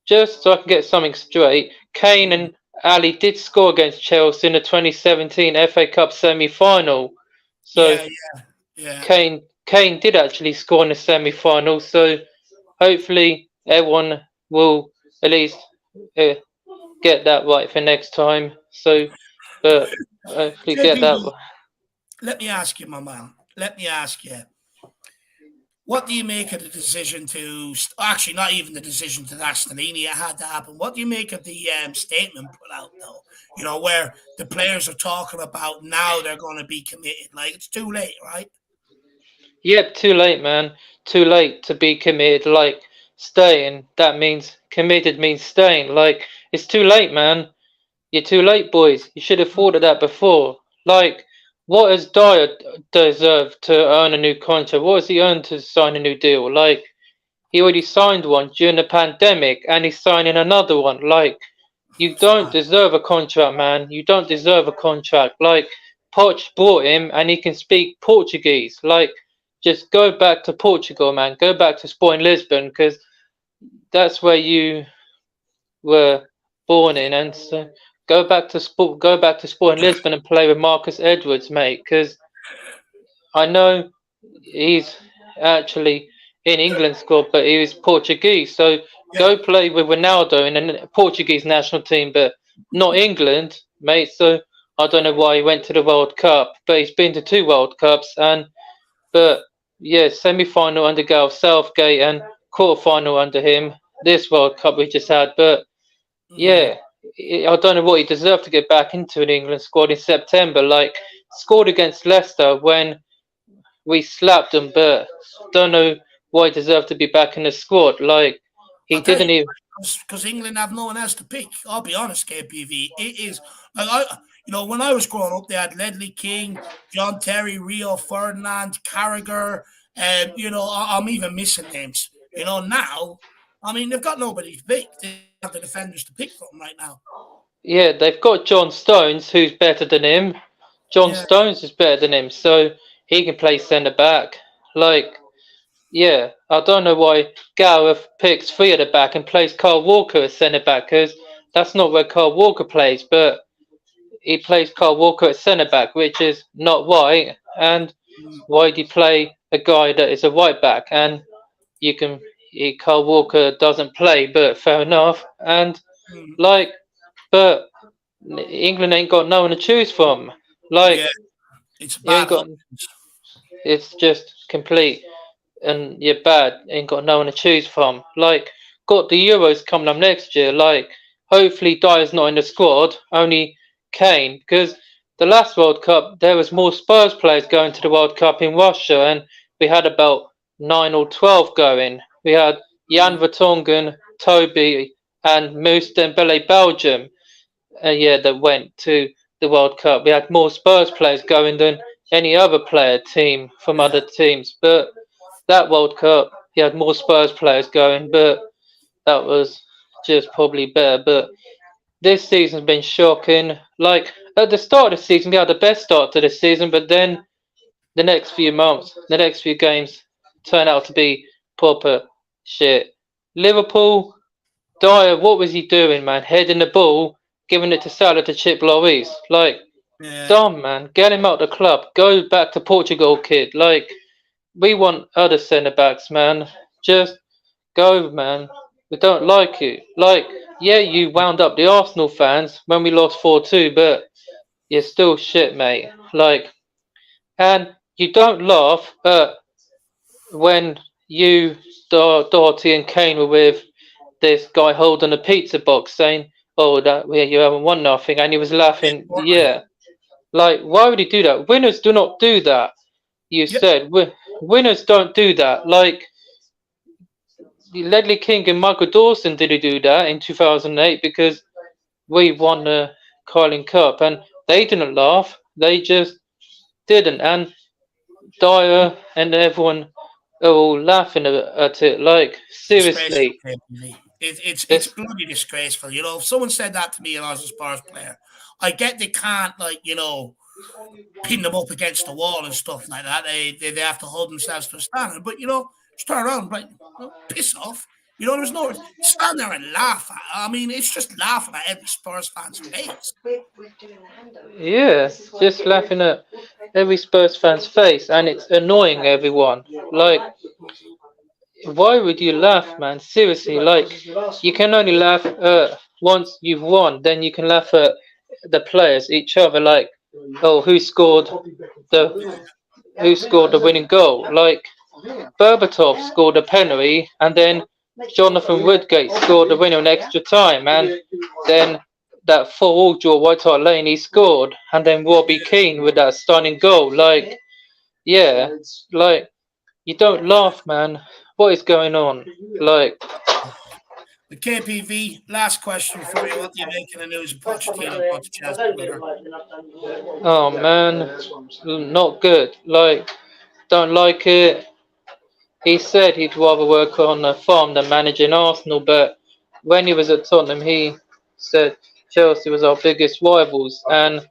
just so I can get something straight, Kane and Ali did score against Chelsea in the 2017 FA Cup semi-final. So Kane did actually score in the semi-final. So hopefully everyone will at least get that right for next time. So, but hopefully get that right. Let me ask you, my man. What do you make of the decision to, actually not even the decision to that, Stellini, it had to happen. What do you make of the statement put out, though? You know, where the players are talking about now they're going to be committed. It's too late, right? Yep, too late, man. Too late to be committed. Staying, that means committed means staying. It's too late, man. You're too late, boys. You should have thought of that before. What has Dyer deserved to earn a new contract? What has he earned to sign a new deal? He already signed one during the pandemic, and he's signing another one. You don't deserve a contract, man. You don't deserve a contract. Poch bought him, and he can speak Portuguese. just go back to Portugal, man. Go back to Sporting Lisbon, because that's where you were born in, and so go back to Sporting Lisbon and play with Marcus Edwards, mate. Because I know he's actually in England squad, but he was Portuguese. So go play with Ronaldo in a Portuguese national team, but not England, mate. So I don't know why he went to the World Cup, but he's been to 2 World Cups, but yeah, semi-final under Gareth Southgate and quarter-final under him. This World Cup we just had, but yeah, I don't know what he deserved to get back into an England squad in September. Like, scored against Leicester when we slapped them, but don't know why he deserved to be back in the squad. Like, he didn't even. Because England have no one else to pick. I'll be honest, KPV. It is, when I was growing up, they had Ledley King, John Terry, Rio Ferdinand, Carragher, and I'm even missing names. Now, I mean, they've got nobody to pick. They have the defenders to pick from right now. Yeah, they've got John Stones, who's better than him. Stones is better than him, so he can play centre back. Like, yeah, I don't know why Gareth picks 3 at the back and plays Kyle Walker as centre back, because that's not where Kyle Walker plays, but he plays Kyle Walker at centre back, which is not right. And why do you play a guy that is a right back? And Kyle Walker doesn't play, but fair enough. And but England ain't got no one to choose from. Like, it's bad. It's just complete, and you're bad. Ain't got no one to choose from. Like, got the Euros coming up next year. Like, hopefully Dyer's not in the squad, only Kane, because the last World Cup there was more Spurs players going to the World Cup in Russia, and we had about 9 or 12 going. We had Jan Vertonghen, Toby, and Moussa Dembele, Belgium. That went to the World Cup. We had more Spurs players going than any other team from other teams. But that World Cup, he had more Spurs players going, but that was just probably better. But this season's been shocking. Like, at the start of the season, we had the best start to the season, but then the next few months, the next few games turned out to be proper shit. Liverpool, Dyer, what was he doing, man? Heading the ball, giving it to Salah to chip Lloris. Like, dumb, man. Get him out the club. Go back to Portugal, kid. Like, we want other centre-backs, man. Just go, man. We don't like you. Like, yeah, you wound up the Arsenal fans when we lost 4-2, but you're still shit, mate. Like, and you don't laugh at when you, Doherty and Kane were with this guy holding a pizza box saying, "Oh, you haven't won nothing," and he was laughing. Yeah, like, why would he do that? Winners do not do that. You said winners don't do that. Like, Ledley King and Michael Dawson didn't do that in 2008 because we won the Carling Cup, and they didn't laugh. They just didn't, and Dyer and everyone are all laughing at it. Like, seriously. It's bloody disgraceful. If someone said that to me and I was a Spurs player, I get they can't, pin them up against the wall and stuff like that. They have to hold themselves to a standard. But, just turn around, piss off. There's no stand there and laugh at. I mean, it's just laughing at every Spurs fan's face. Yeah, just laughing at every Spurs fan's face, and it's annoying everyone. Like, why would you laugh, man? Seriously, like, you can only laugh once you've won. Then you can laugh at the players, each other. Like, oh, who scored the winning goal? Like, Berbatov scored a penalty, and then Jonathan Woodgate scored the winner in extra time, and then that 4-4 draw White Hart Lane, he scored, and then Robbie Keane with that stunning goal. Like, yeah, like, you don't laugh, man. What is going on? Like, the KPV, last question for you. What do you make of the news of Pochettino about the Chelsea player? Oh, man, not good. Like, don't like it. He said he'd rather work on a farm than managing Arsenal, but when he was at Tottenham, he said Chelsea was our biggest rivals, and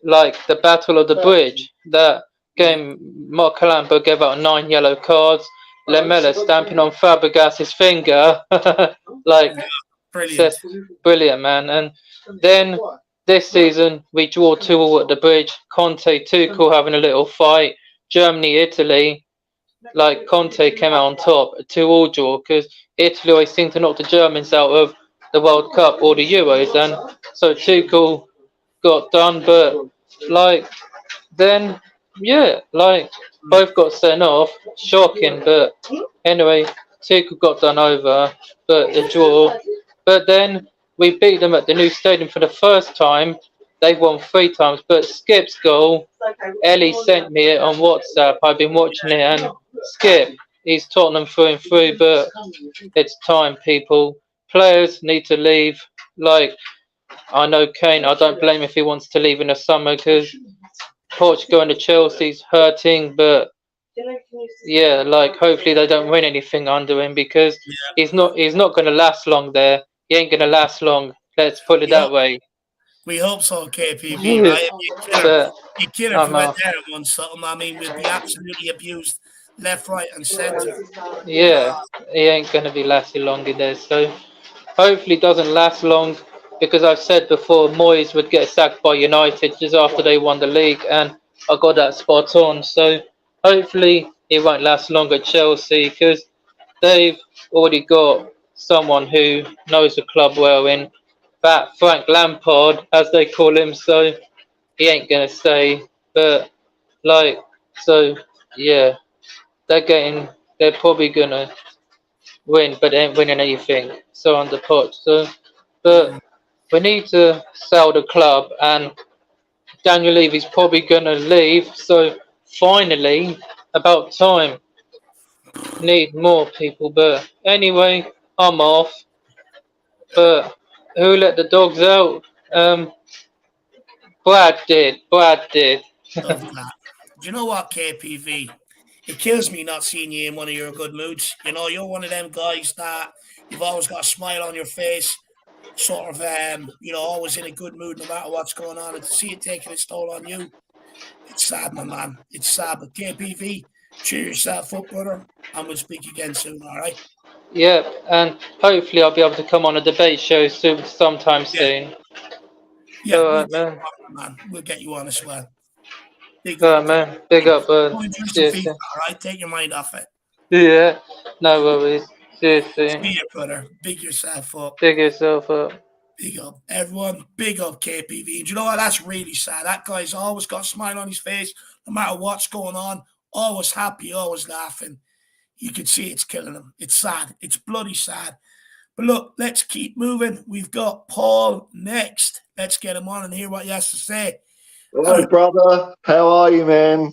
like the Battle of the Bridge, that Mark Calambo gave out 9 yellow cards. Lamella stamping on Fabregas's finger, like Brilliant. brilliant, man. And then this season we draw 2-2 at the bridge. Conte, Tuchel having a little fight. Germany, Italy. Like Conte came out on top, a 2-2 draw, because Italy always seem to knock the Germans out of the World Cup or the Euros, and so Tuchel got done. But like then, yeah, like both got sent off. Shocking, but anyway, Tuchel got done over, but a draw. But then we beat them at the new stadium for the first time. They've won 3 times, but Skip's goal, Ellie sent me it on WhatsApp. I've been watching it, and Skip, he's Tottenham through and through, but it's time, people. Players need to leave. Like, I know Kane, I don't blame him if he wants to leave in the summer, because Portugal and the Chelsea's hurting, but yeah, like hopefully they don't win anything under him, because he's not going to last long there. He ain't going to last long. Let's put it that way. We hope so, KPV, right? You killer if we went there and won something. I mean, we'd be absolutely abused left, right, and centre. Yeah, he ain't going to be lasting long in there. So hopefully it doesn't last long, because I've said before Moyes would get sacked by United just after they won the league, and I got that spot on. So hopefully it won't last long at Chelsea, because they've already got someone who knows the club well in that Frank Lampard, as they call him, so he ain't gonna stay. But like, so yeah, they're probably gonna win, but they ain't winning anything. So on the pot, so but we need to sell the club, and Daniel Levy's probably gonna leave. So finally, about time. Need more people, but anyway, I'm off. But who let the dogs out? Brad did. Love that. Do you know what, KPV? It kills me not seeing you in one of your good moods. You know, you're one of them guys that you've always got a smile on your face, sort of, always in a good mood no matter what's going on. And to see it taking its toll on you, it's sad, my man. It's sad. But KPV, cheer yourself up, brother, and we'll speak again soon, all right? Yeah, and hopefully I'll be able to come on a debate show sometime soon. Yeah, All right, man. We'll get you on as well. Big up, man. Big up, all right? Take your mind off it. Yeah, no worries. See you soon. See you, brother. Big yourself up. Big yourself up. Big up, everyone. Big up, KPV. Do you know what? That's really sad. That guy's always got a smile on his face, no matter what's going on. Always happy, always laughing. You can see it's killing him. It's sad. It's bloody sad. But look, let's keep moving. We've got Paul next. Let's get him on and hear what he has to say. Hello, brother. How are you, man?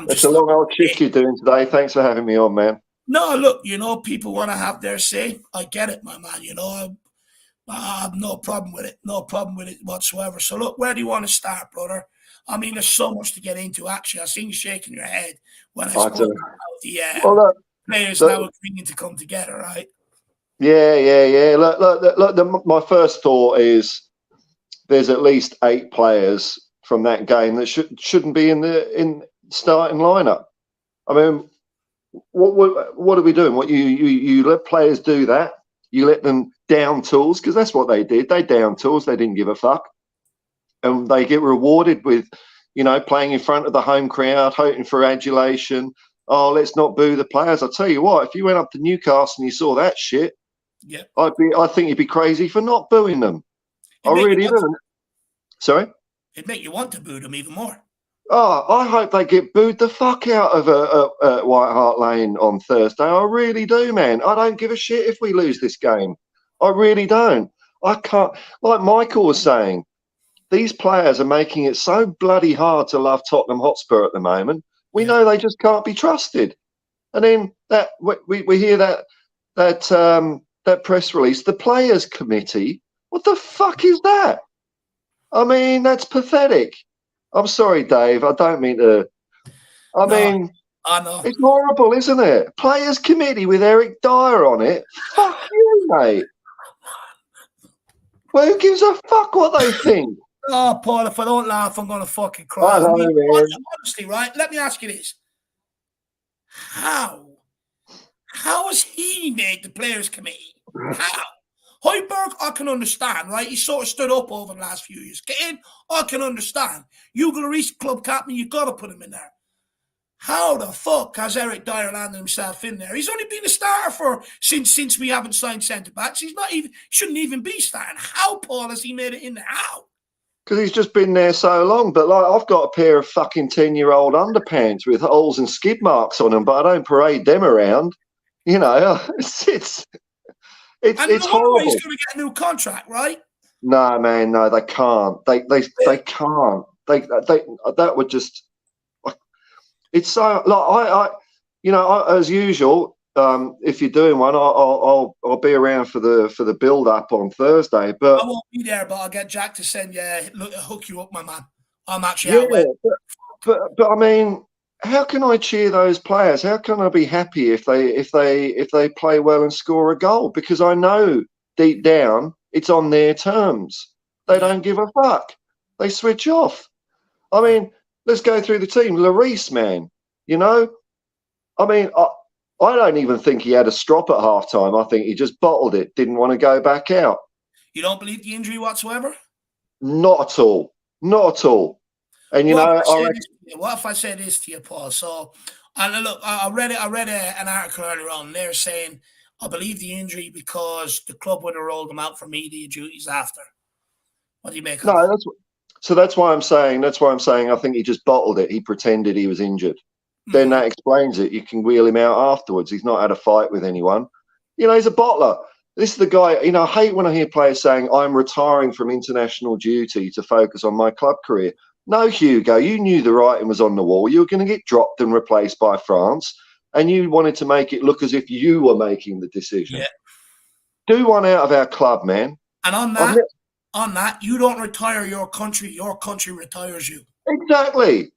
It's a long old shift you're doing today. Thanks for having me on, man. No, look, people want to have their say. I get it, my man. I have no problem with it. No problem with it whatsoever. So, look, where do you want to start, brother? I mean, there's so much to get into, actually. I seen you shaking your head when I spoke about the players now agreeing to come together, right? Yeah. Look, my first thought is there's at least 8 players from that game that shouldn't be in the starting lineup. I mean, what are we doing? What you let players do that? You let them down tools, because that's what they did. They down tools. They didn't give a fuck. And they get rewarded with, playing in front of the home crowd, hoping for adulation. Oh, let's not boo the players. I'll tell you what, if you went up to Newcastle and you saw that shit, I think you'd be crazy for not booing them. I really do. Sorry? It'd make you want to boo them even more. Oh, I hope they get booed the fuck out of White Hart Lane on Thursday. I really do, man. I don't give a shit if we lose this game. I really don't. I can't, like Michael was saying, these players are making it so bloody hard to love Tottenham Hotspur at the moment. We know they just can't be trusted. And then that we hear that press release, the players committee. What the fuck is that? I mean, that's pathetic. I'm sorry, Dave. I don't mean to. I know. It's horrible, isn't it? Players committee with Eric Dyer on it. Fuck you, mate. Well, who gives a fuck what they think? Oh, Paul, if I don't laugh, I'm going to fucking cry. I know, man. Honestly, right? Let me ask you this. How has he made the players committee? How? Hoiberg, I can understand, right? He sort of stood up over the last few years. Get in, I can understand. Hugo Lloris, club captain, you got to put him in there. How the fuck has Eric Dyer landed himself in there? He's only been a starter since we haven't signed centre backs. He's not even shouldn't even be starting. How, Paul, has he made it in there? How? Because he's just been there so long. But like, I've got a pair of fucking 10-year-old underpants with holes and skid marks on them, but I don't parade them around. You know, it's horrible. He's going to get a new contract, right? No, man, no, they can't. They can't. That would just. It's so like as usual. If you're doing one, I'll be around for the build up on Thursday. But I won't be there, but I'll get Jack to send you hook you up, my man. I'm actually out there. But I mean, how can I cheer those players? How can I be happy if they play well and score a goal? Because I know deep down it's on their terms. They don't give a fuck. They switch off. I mean, let's go through the team. Lloris, man, you know, I mean, I don't even think he had a strop at halftime. I think he just bottled it, didn't want to go back out. You don't believe the injury whatsoever? Not at all. Not at all. And, what if I say this to you, Paul? So, and look, I read an article earlier on. They're saying, I believe the injury because the club would have rolled him out for media duties after. What do you make of that? That's why I'm saying I think he just bottled it. He pretended he was injured. Then that explains it. You can wheel him out afterwards. He's not had a fight with anyone. You know, he's a bottler. This is the guy, you know, I hate when I hear players saying, I'm retiring from international duty to focus on my club career. No, Hugo, you knew the writing was on the wall. You were going to get dropped and replaced by France, and you wanted to make it look as if you were making the decision. Yeah. Do one out of our club, man. And on that, you don't retire your country retires you. Exactly.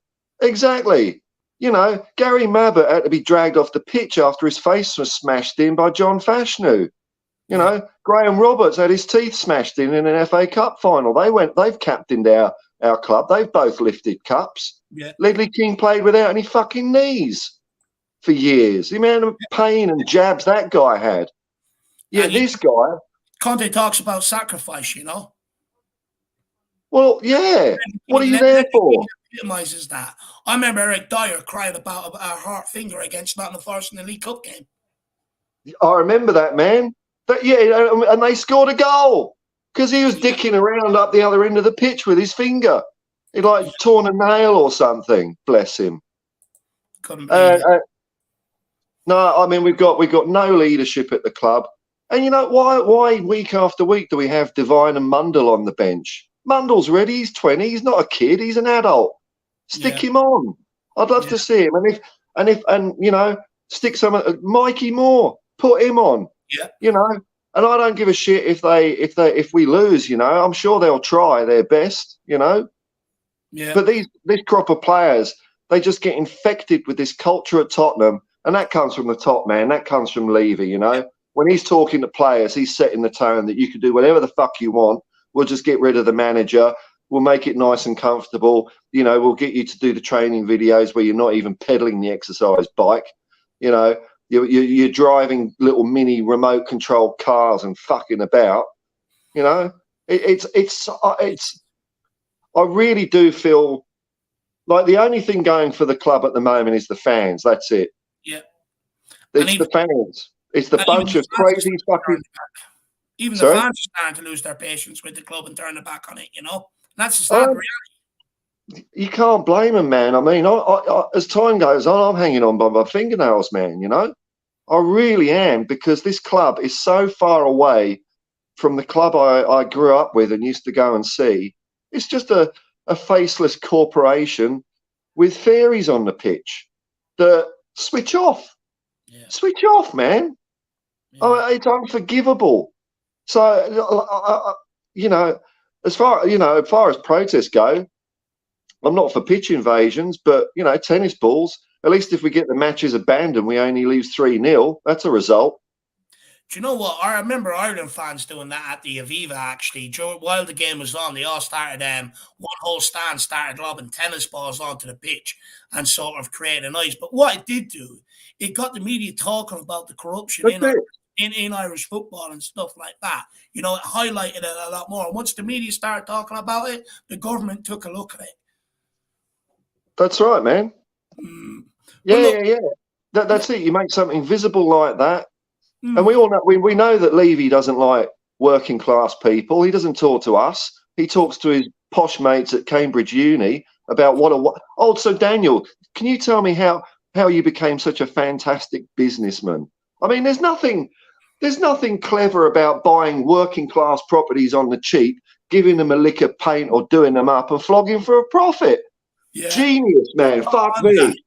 You know, Gary Mabbott had to be dragged off the pitch after his face was smashed in by John Fashanu. You know, Graham Roberts had his teeth smashed in an FA Cup final. They've captained our club. They've both lifted cups. Yeah. Ledley King played without any fucking knees for years. The amount of pain and jabs that guy had. Yeah, and this guy. Conte talks about sacrifice, you know. Well, yeah. What are you there for? Epitomizes that. I remember Eric Dyer crying about a heart finger against Nottingham Forest in the League Cup game. I remember that, man. And they scored a goal because he was dicking around up the other end of the pitch with his finger. He'd like torn a nail or something. Bless him. No, I mean we've got no leadership at the club, and you know why week after week do we have Devine and Mundell on the bench? Mundell's ready. He's 20. He's not a kid. He's an adult. Stick him on. I'd love to see him. And you know, stick some Mikey Moore. Put him on. Yeah. You know, and I don't give a shit if we lose. You know, I'm sure they'll try their best. You know. Yeah. But this crop of players, they just get infected with this culture at Tottenham, and that comes from the top man. That comes from Levy. You know, when he's talking to players, he's setting the tone that you can do whatever the fuck you want. We'll just get rid of the manager. We'll make it nice and comfortable. You know, we'll get you to do the training videos where you're not even pedaling the exercise bike. You know, you're driving little mini remote controlled cars and fucking about. You know, it's. I really do feel like the only thing going for the club at the moment is the fans. That's it. Yeah, it's the fans. It's the bunch of crazy fucking. Even the fans are starting to lose their patience with the club and turn their back on it, you know? And that's the sad reality. You can't blame them, man. I mean, I, as time goes on, I'm hanging on by my fingernails, man, you know? I really am, because this club is so far away from the club I grew up with and used to go and see. It's just a faceless corporation with fairies on the pitch that switch off. Yeah. Switch off, man. Yeah. It's unforgivable. So, you know, as far as protests go, I'm not for pitch invasions, but, you know, tennis balls, at least if we get the matches abandoned, we only lose 3-0. That's a result. Do you know what? I remember Ireland fans doing that at the Aviva, actually. While the game was on, they all started, one whole stand started lobbing tennis balls onto the pitch and sort of creating noise. But what it did do, it got the media talking about the corruption in Irish football and stuff like that. You know, it highlighted it a lot more. And once the media started talking about it, the government took a look at it. That's right, man. Yeah. That's it. You make something visible like that. And we all know we know that Levy doesn't like working class people. He doesn't talk to us. He talks to his posh mates at Cambridge Uni about what. Oh, so Daniel, can you tell me how you became such a fantastic businessman? I mean, there's nothing clever about buying working class properties on the cheap, giving them a lick of paint or doing them up and flogging for a profit. Yeah. Genius, man. Fuck me.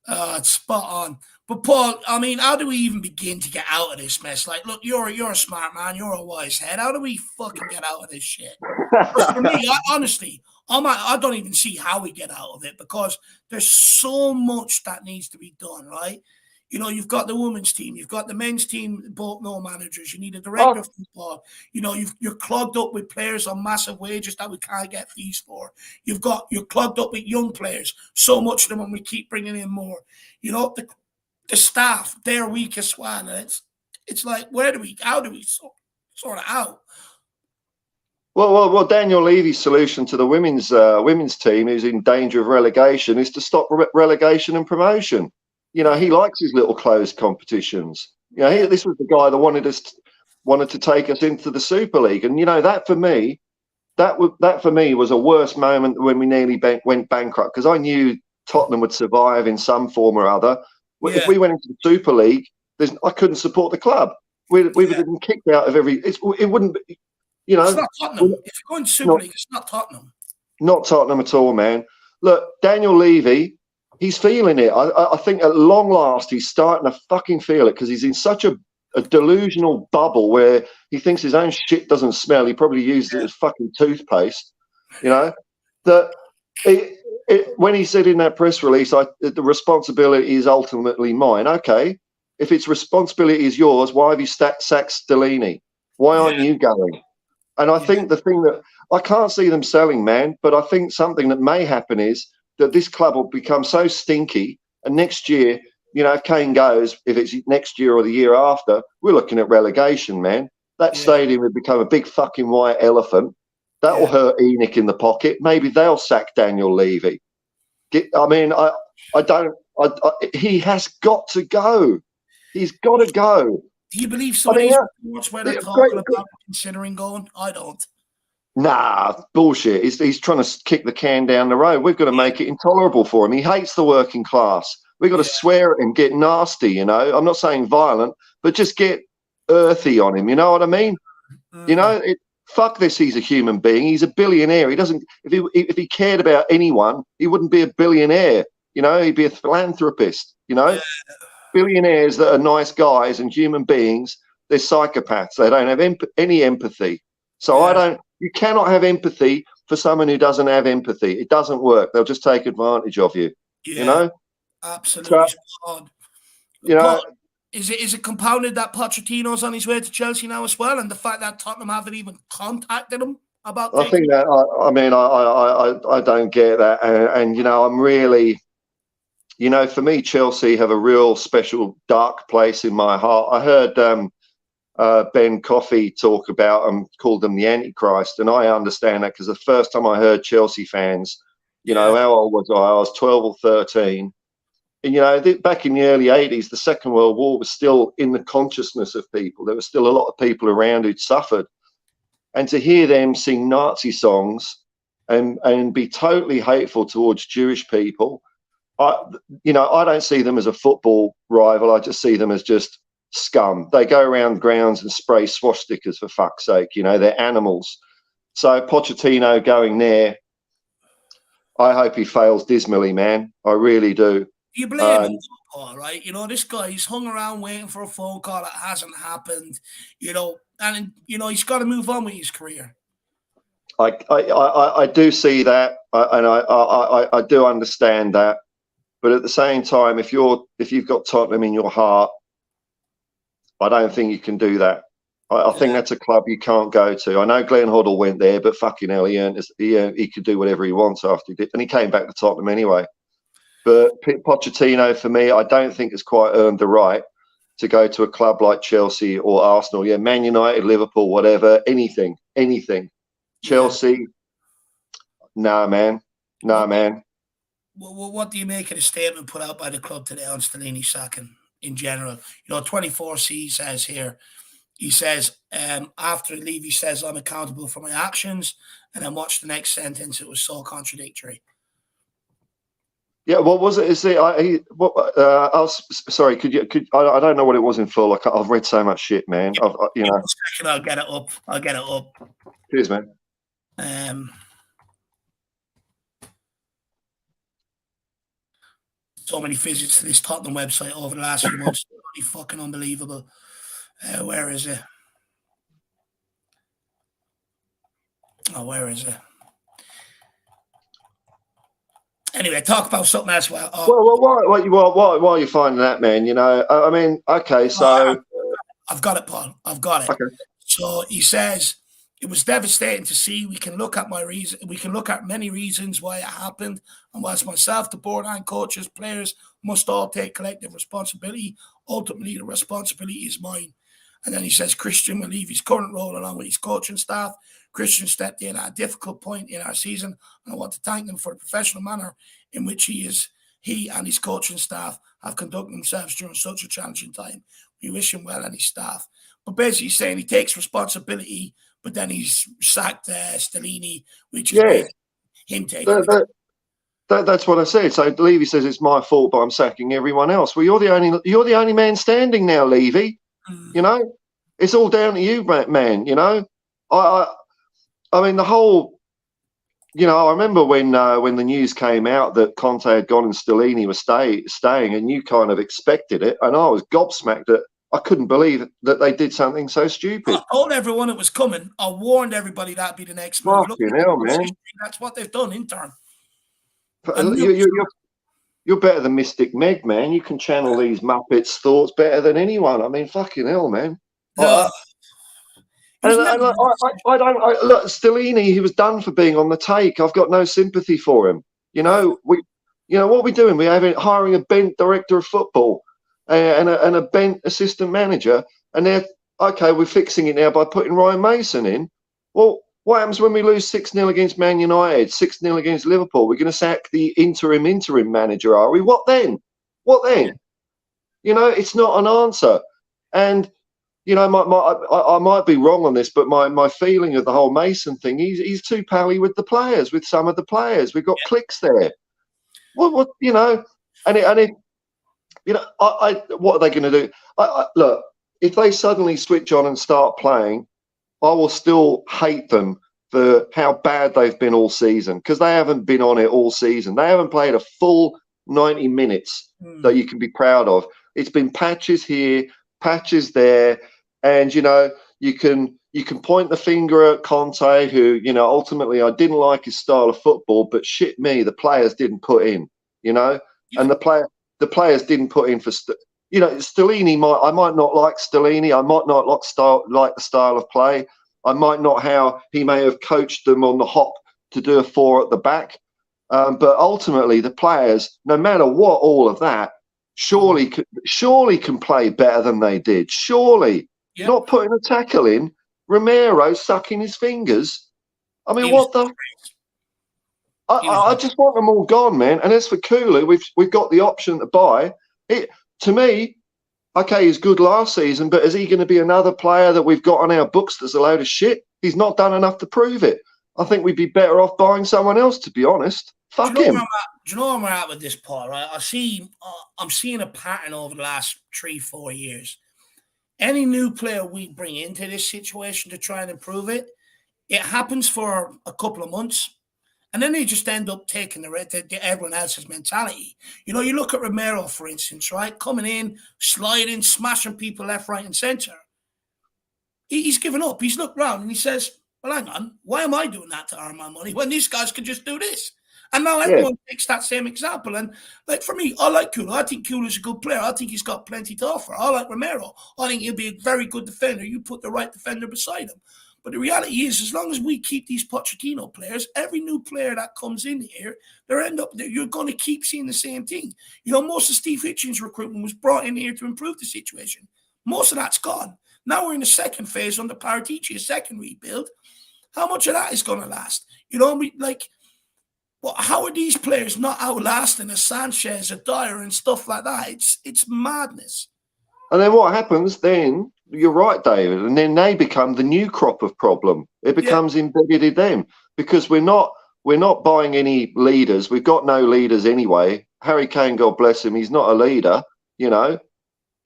It's spot on. But Paul, I mean, how do we even begin to get out of this mess? Like, look, you're a smart man, you're a wise head. How do we fucking get out of this shit? For me, I don't even see how we get out of it, because there's so much that needs to be done, right? You know, you've got the women's team, you've got the men's team, both no managers. You need a director of football. You know, you're clogged up with players on massive wages that we can't get fees for. You're clogged up with young players, so much of them, and we keep bringing in more. You know, the staff, they're weak as well. And it's like, how do we sort it out? Well, Daniel Levy's solution to the women's team, who's in danger of relegation, is to stop relegation and promotion. You know, he likes his little closed competitions. You know, this was the guy that wanted to take us into the Super League, and you know, that for me was a worse moment when we nearly went bankrupt, because I knew Tottenham would survive in some form or other. Yeah. If we went into the Super League, I couldn't support the club. We would have been kicked out of every. It wouldn't be, you know. It's not Tottenham. If you're going to Super League, it's not Tottenham. Not Tottenham at all, man. Look, Daniel Levy, he's feeling it. I think at long last he's starting to fucking feel it, because he's in such a delusional bubble where he thinks his own shit doesn't smell. He probably uses it as fucking toothpaste. You know that. When he said in that press release, the responsibility is ultimately mine. Okay, if its responsibility is yours, why have you sacked Stellini? Why aren't you going? And I think the thing that I can't see them selling, man, but I think something that may happen is that this club will become so stinky, and next year, you know, if Kane goes, if it's next year or the year after, we're looking at relegation, man. That stadium would become a big fucking white elephant. That will hurt Enoch in the pocket. Maybe they'll sack Daniel Levy. I mean, he has got to go. He's got to go. Do you believe some of these reports where they're talking about considering going? I don't. Nah, bullshit. He's trying to kick the can down the road. We've got to make it intolerable for him. He hates the working class. We've got to swear at him, get nasty, you know. I'm not saying violent, but just get earthy on him. You know what I mean? You know, fuck this. He's a human being. He's a billionaire. He doesn't. If he cared about anyone, he wouldn't be a billionaire. You know, he'd be a philanthropist. You know, billionaires that are nice guys and human beings, they're psychopaths. They don't have any empathy. So you cannot have empathy for someone who doesn't have empathy. It doesn't work. They'll just take advantage of you. Yeah, you know, absolutely. So, you know. Is it compounded that Pochettino's on his way to Chelsea now as well, and the fact that Tottenham haven't even contacted him about? I think that I don't get that, and you know, I'm really, you know, for me, Chelsea have a real special dark place in my heart. I heard Ben Coffey talk about them, called them the Antichrist, and I understand that, because the first time I heard Chelsea fans, you know, how old was I? I was 12 or 13. And, you know, back in the early 80s, the Second World War was still in the consciousness of people. There were still a lot of people around who'd suffered. And to hear them sing Nazi songs and be totally hateful towards Jewish people, you know, I don't see them as a football rival. I just see them as just scum. They go around grounds and spray swastikas, for fuck's sake. You know, they're animals. So Pochettino going there, I hope he fails dismally, man. I really do. You blame him, Paul, right? You know, this guy, he's hung around waiting for a phone call that hasn't happened, you know, and, you know, he's got to move on with his career. I do see that, and I do understand that. But at the same time, if you've got Tottenham in your heart, I don't think you can do that. I think that's a club you can't go to. I know Glenn Hoddle went there, but fucking hell, he could do whatever he wants after he did. And he came back to Tottenham anyway. But Pochettino, for me, I don't think has quite earned the right to go to a club like Chelsea or Arsenal. Yeah, Man United, Liverpool, whatever, anything. Chelsea, nah, man. What do you make of the statement put out by the club today on Stellini sacking in general? 24C says here, he says, after Levy says I'm accountable for my actions, and then watch the next sentence, it was so contradictory. Yeah, what was it? Is it? Sorry. I don't know what it was in full. I've read so much shit, man. I'll get it up. Cheers, man. So many visits to this Tottenham website over the last few months. It's fucking unbelievable. Where is it? Oh, where is it? Anyway, talk about something else. Well, why are you finding that, man? I mean, okay, so I've got it, Paul. I've got it. Okay. So he says it was devastating to see. We can look at many reasons why it happened, and whilst myself, the board, and coaches, players must all take collective responsibility, ultimately the responsibility is mine. And then he says Christian will leave his current role along with his coaching staff. Christian stepped in at a difficult point in our season, and I want to thank him for the professional manner in which he and his coaching staff have conducted themselves during such a challenging time. We wish him well and his staff. But basically he's saying he takes responsibility, but then he's sacked Stellini, which is him taking That's what I said. So Levy says it's my fault, but I'm sacking everyone else. Well, you're the only man standing now, Levy. It's all down to you, man. I mean, the whole. I remember when the news came out that Conte had gone and Stellini was staying, and you kind of expected it, and I was gobsmacked that I couldn't believe that they did something so stupid. I told everyone it was coming. I warned everybody that'd be the next move. Fucking hell, man! That's what they've done in turn. You're better than Mystic Meg, man. You can channel these Muppets' thoughts better than anyone. I mean, fucking hell, man. Look, Stellini, he was done for being on the take. I've got no sympathy for him. What are we doing? We're hiring a bent director of football and a bent assistant manager, and we're fixing it now by putting Ryan Mason in. Well, what happens when we lose 6-0 against Man United, 6-0 against Liverpool? We're going to sack the interim manager, are we? What then? It's not an answer. And I might be wrong on this, but my feeling of the whole Mason thing, he's too pally with the players, with some of the players. We've got clicks there. What are they going to do? Look, if they suddenly switch on and start playing, I will still hate them for how bad they've been all season, because they haven't been on it all season. They haven't played a full 90 minutes that you can be proud of. It's been patches here, patches there, and you can point the finger at Conte, who ultimately I didn't like his style of football, but shit me, the players didn't put in, and the players didn't put in for. Stellini I might not like Stellini. I might not like the style of play. I might not how he may have coached them on the hop to do a 4 at the back. But ultimately, the players, no matter what, all of that, surely can play better than they did. Surely, not putting a tackle in. Romero sucking his fingers. I mean, what the? I just want them all gone, man. And as for Kulu, we've got the option to buy it. To me, okay, he's good last season, but is he going to be another player that we've got on our books that's a load of shit? He's not done enough to prove it. I think we'd be better off buying someone else, to be honest. Fuck him. Do you know where we're at with this, Paul? Right? I'm seeing a pattern over the last 3-4 years. Any new player we bring into this situation to try and improve it, it happens for a couple of months. And then they just end up taking everyone else's mentality. You look at Romero, for instance, right? Coming in, sliding, smashing people left, right, and centre. He's given up. He's looked round and he says, well, hang on, why am I doing that to earn my money when these guys could just do this? And now everyone takes that same example. And like for me, I like Kula. I think Kula's a good player. I think he's got plenty to offer. I like Romero. I think he'll be a very good defender. You put the right defender beside him. But the reality is, as long as we keep these Pochettino players, every new player that comes in here, you're going to keep seeing the same thing. You know, most of Steve Hitchens' recruitment was brought in here to improve the situation. Most of that's gone. Now we're in the second phase under Paratici, a second rebuild. How much of that is going to last? You know, well, how are these players not outlasting a Sanchez, a Dyer, and stuff like that? It's madness. And then what happens then? You're right, David. And then they become the new crop of problem. It becomes embedded in them because we're not buying any leaders. We've got no leaders anyway. Harry Kane, God bless him, he's not a leader. You know,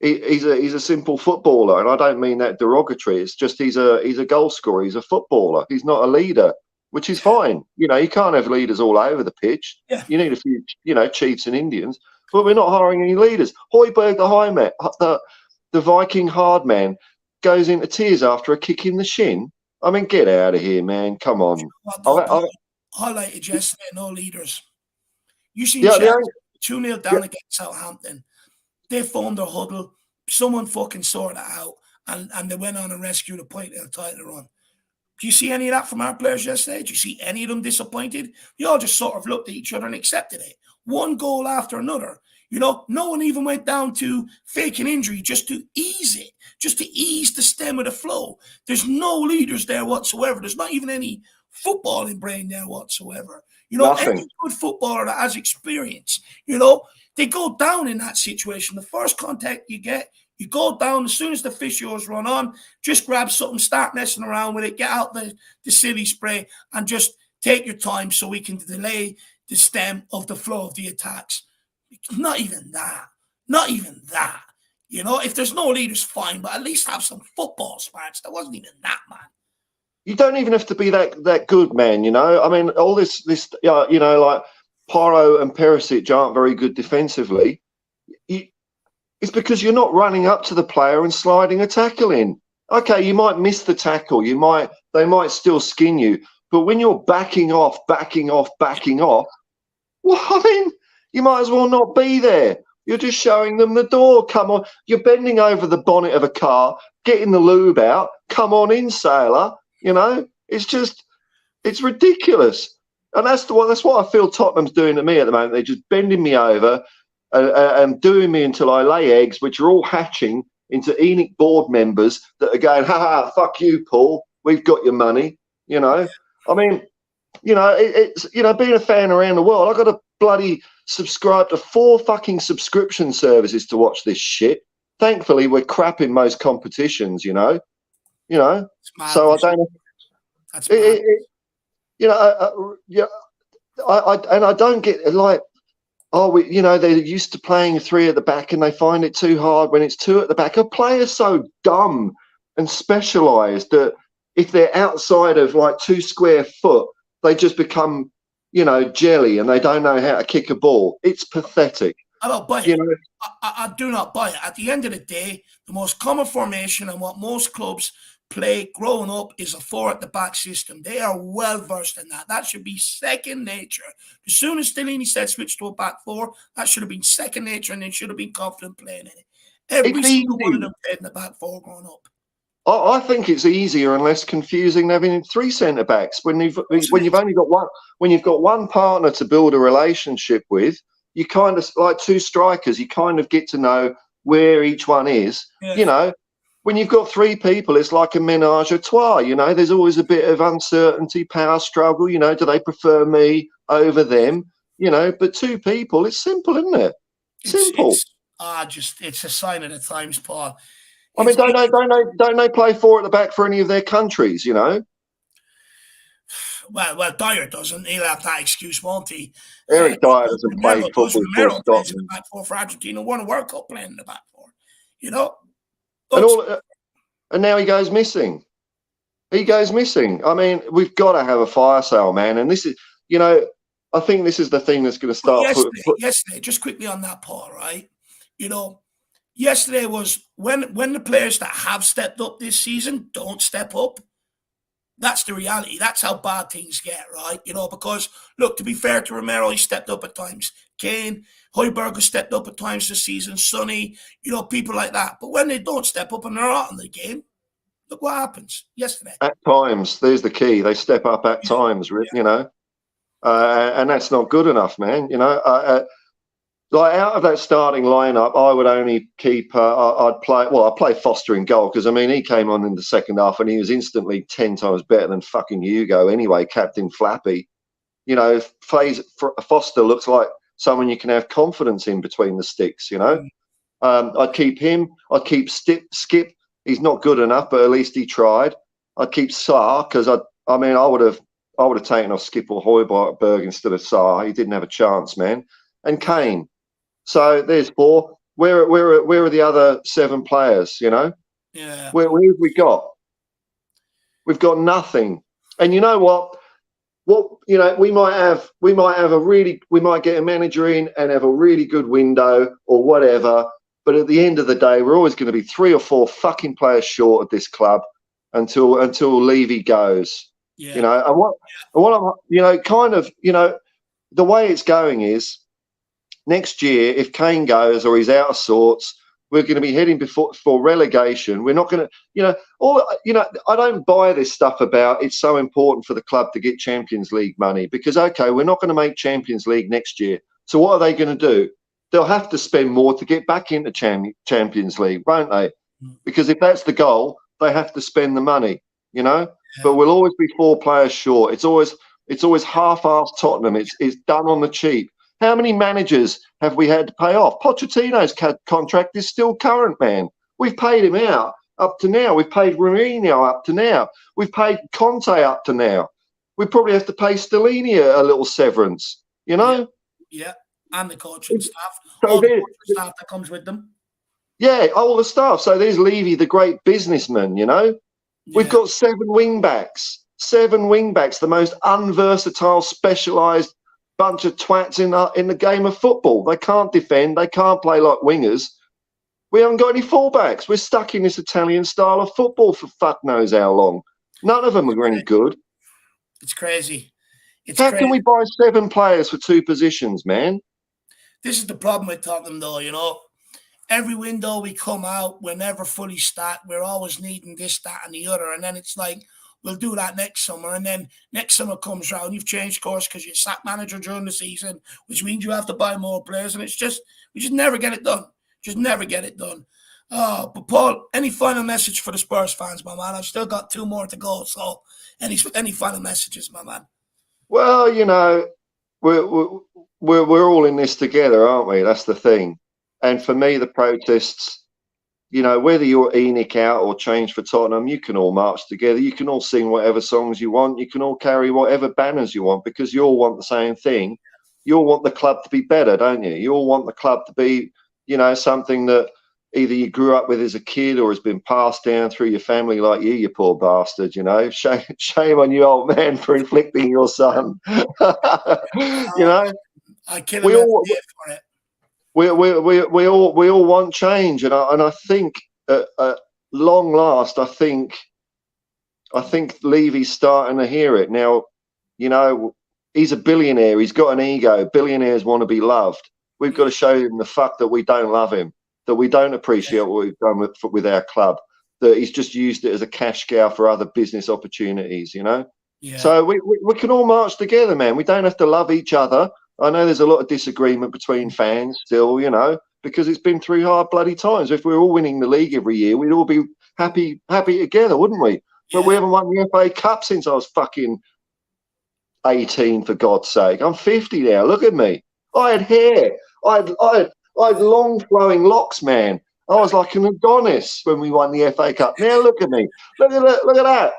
he's a simple footballer, and I don't mean that derogatory. It's just he's a goal scorer. He's a footballer. He's not a leader, which is fine. You know, you can't have leaders all over the pitch. Yeah. You need a few, Chiefs and Indians. But we're not hiring any leaders. Højbjerg, the Viking hard man, goes into tears after a kick in the shin. I mean, get out of here, man. Come on. Highlighted yesterday, no leaders. You see, 2-0 down against Southampton. They formed their huddle. Someone fucking sorted it out. And they went on and rescued a point in a title run. Do you see any of that from our players yesterday? Do you see any of them disappointed? We all just sort of looked at each other and accepted it. One goal after another. You know, no one even went down to faking injury just to ease it, just to ease the stem of the flow. There's no leaders there whatsoever. There's not even any footballing brain there whatsoever. You know, any good footballer that has experience, you know, they go down in that situation. The first contact you get, you go down as soon as the physios run on, just grab something, start messing around with it, get out the silly spray and just take your time so we can delay the stem of the flow of the attacks. Not even that. Not even that. You know, if there's no leaders, fine, but at least have some football smarts. There wasn't even that, man. You don't even have to be that good, man, you know? I mean, all this like Porro and Perisic aren't very good defensively. It's because you're not running up to the player and sliding a tackle in. Okay, you might miss the tackle. They might still skin you. But when you're backing off, well, I mean, you might as well not be there. You're just showing them the door. Come on. You're bending over the bonnet of a car, getting the lube out. Come on in, sailor. You know, it's ridiculous. And that's what I feel Tottenham's doing to me at the moment. They're just bending me over and doing me until I lay eggs, which are all hatching into ENIC board members that are going, ha, fuck you, Paul. We've got your money. You know, I mean, you know, it's, you know, being a fan around the world, I've got to bloody subscribe to 4 fucking subscription services to watch this shit. Thankfully, we're crap in most competitions, you know. So I don't. That's you know, I don't get like, they're used to playing 3 at the back and they find it too hard when it's 2 at the back. A player's so dumb and specialised that if they're outside of like 2 square foot, they just become, you know, jelly and they don't know how to kick a ball. It's pathetic. I don't buy it. I do not buy it. At the end of the day, the most common formation and what most clubs play growing up is a 4 at the back system. They are well versed in that. That should be second nature. As soon as Stellini said switch to a back 4, that should have been second nature and they should have been confident playing in it. Every single one of them played in the back 4 growing up. I think it's easier and less confusing having 3 centre backs when you've only got one. When you've got one partner to build a relationship with, you kind of like 2 strikers. You kind of get to know where each one is. Yeah. You know, when you've got 3 people, it's like a menage a trois. You know, there's always a bit of uncertainty, power struggle. You know, do they prefer me over them? You know, but 2 people, it's simple, isn't it? Simple. It's a sign of the times, Paul. I mean, don't they play 4 at the back for any of their countries? You know. Well, Dyer doesn't. He'll have that excuse, won't he? Eric Dyer doesn't play football for Romero plays in the back 4 for Argentina. Won a World Cup playing in the back 4. You know. And now he goes missing. I mean, we've got to have a fire sale, man. And this is, you know, I think this is the thing that's going to start. Yesterday, just quickly on that, Paul. Right? You know. Yesterday was when the players that have stepped up this season don't step up. That's the reality. That's how bad things get, right? You know, because, look, to be fair to Romero, he stepped up at times. Kane, Højbjerg stepped up at times this season. Sonny, you know, people like that. But when they don't step up and they're out in the game, look what happens yesterday. At times, there's the key. They step up at times, you know, and that's not good enough, man. You know, like out of that starting lineup, I would only keep. I'd play Foster in goal because I mean he came on in the second half and he was instantly 10 times better than fucking Hugo anyway. Captain Flappy, you know, Foster looks like someone you can have confidence in between the sticks. You know, I'd keep him. I'd keep Skip. He's not good enough, but at least he tried. I'd keep Sarr because I would have taken off Skip or Højbjerg instead of Sarr. He didn't have a chance, man. And Kane. So there's 4. Where are the other 7 players? You know, where have we got? We've got nothing. And you know what? You know, we might get a manager in and have a really good window or whatever. But at the end of the day, we're always going to be 3 or 4 fucking players short at this club until Levy goes. Yeah. You know, and what I'm, you know, kind of, you know, the way it's going is next year, if Kane goes or he's out of sorts, we're going to be heading for relegation. We're not going to, I don't buy this stuff about it's so important for the club to get Champions League money because, okay, we're not going to make Champions League next year. So what are they going to do? They'll have to spend more to get back into Champions League, won't they? Because if that's the goal, they have to spend the money, you know. Yeah. But we'll always be 4 players short. It's always half-assed Tottenham. It's done on the cheap. How many managers have we had to pay off? Pochettino's contract is still current, man. We've paid him out up to now. We've paid Mourinho up to now. We've paid Conte up to now. We probably have to pay Stellini a little severance, you know. Yeah. And the coaching staff, all the coaching staff that comes with them. Yeah, all the staff. So there's Levy, the great businessman, you know. Yeah. We've got 7 wing-backs, the most unversatile, specialised bunch of twats in the game of football. They can't defend. They can't play like wingers. We haven't got any fullbacks. We're stuck in this Italian style of football for fuck knows how long. None of them are any good. It's crazy. How can we buy 7 players for 2 positions, man? This is the problem with Tottenham, though, you know. Every window we come out, we're never fully stacked. We're always needing this, that, and the other. And then it's like, we'll do that next summer. And then next summer comes round, you've changed course because you sack manager during the season, which means you have to buy more players. And it's just, we just never get it done. Just never get it done. Oh, but Paul, any final message for the Spurs fans, my man? I've still got 2 more to go. So any final messages, my man? Well, you know, we're all in this together, aren't we? That's the thing. And for me, the protests, you know, whether you're ENIC out or change for Tottenham, you can all march together. You can all sing whatever songs you want. You can all carry whatever banners you want because you all want the same thing. You all want the club to be better, don't you? You all want the club to be, you know, something that either you grew up with as a kid or has been passed down through your family like you poor bastard, you know. Shame on you, old man, for inflicting your son. You know? I kill him for it. We all want change, and I think at long last, I think Levy's starting to hear it now. You know, he's a billionaire. He's got an ego. Billionaires want to be loved. We've got to show him the fuck that we don't love him, that we don't appreciate what we've done with our club, that he's just used it as a cash cow for other business opportunities. You know, so we can all march together, man. We don't have to love each other. I know there's a lot of disagreement between fans still, you know, because it's been through hard bloody times. If we were all winning the league every year, we'd all be happy together, wouldn't we? But we haven't won the FA Cup since I was fucking 18, for God's sake. I'm 50 now. Look at me. I had hair. I had long flowing locks, man. I was like an Adonis when we won the FA Cup. Now look at me. Look at that.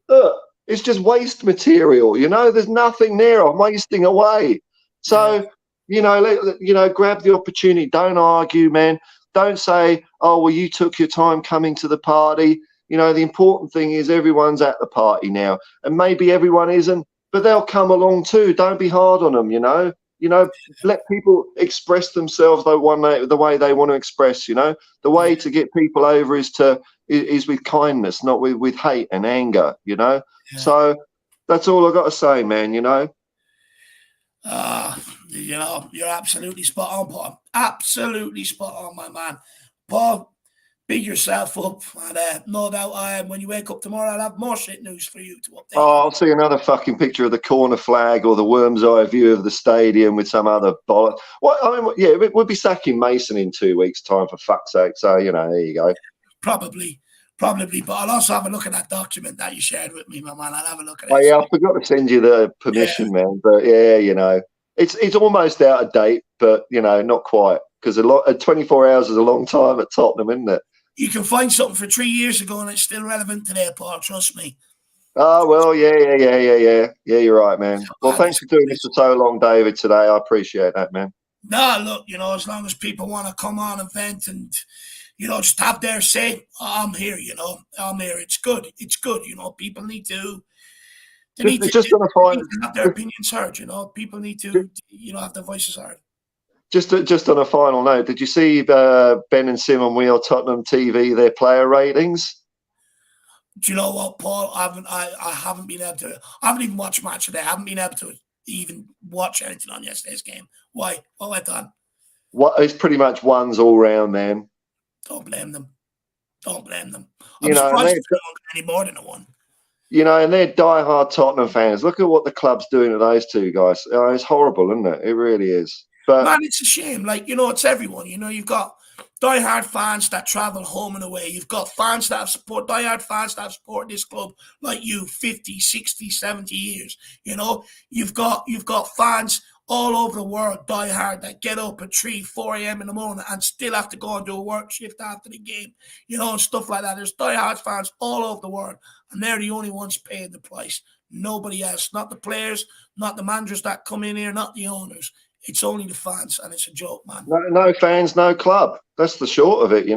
Look, it's just waste material, you know. There's nothing there. I'm wasting away. So, you know, grab the opportunity. Don't argue, man. Don't say, oh, well, you took your time coming to the party. You know, the important thing is everyone's at the party now. And maybe everyone isn't, but they'll come along too. Don't be hard on them, you know. You know, let people express themselves the way they want to express, you know. The way to get people over is with kindness, not with hate and anger, you know. So that's all I got to say, man. You're absolutely spot on, Paul. Absolutely spot on, my man. Paul, big yourself up, and no doubt, when you wake up tomorrow, I'll have more shit news for you to update. Oh, I'll see another fucking picture of the corner flag or the worm's eye view of the stadium with some other bollock. We'll be sacking Mason in 2 weeks' time, for fuck's sake. So there you go. Probably. But I'll also have a look at that document that you shared with me, my man. I'll have a look at it. Oh yeah, I forgot to send you the permission, man. But it's almost out of date, but not quite, because 24 hours is a long time at Tottenham, isn't it? You can find something for 3 years ago and it's still relevant today, Paul. Trust me. Oh well, yeah. You're right, man. Well, thanks for doing this for so long, David. Today, I appreciate that, man. No, look, as long as people want to come on and vent and just have their say, I'm here. I'm here. It's good. People need to. They need to have their opinions heard. People need to. Have their voices heard. Just on a final note, did you see Ben and Sim on We Are Tottenham TV, their player ratings? Do you know what, Paul? I haven't been able to. I haven't even watched match today. I haven't been able to even watch anything on yesterday's game. Why? What went on? It's pretty much ones all round, man. Don't blame them. I'm surprised they don't get any more than a one. And they're diehard Tottenham fans. Look at what the club's doing to those two guys. It's horrible, isn't it? It really is. But man, it's a shame. It's everyone. You've got diehard fans that travel home and away. You've got fans that have diehard fans that have supported this club like you 50, 60, 70 years. You've got fans all over the world, diehard, that get up at 3, 4 a.m. in the morning and still have to go and do a work shift after the game, and stuff like that. There's diehard fans all over the world, and they're the only ones paying the price. Nobody else, not the players, not the managers that come in here, not the owners. It's only the fans, and it's a joke, man. No fans, no club. That's the short of it,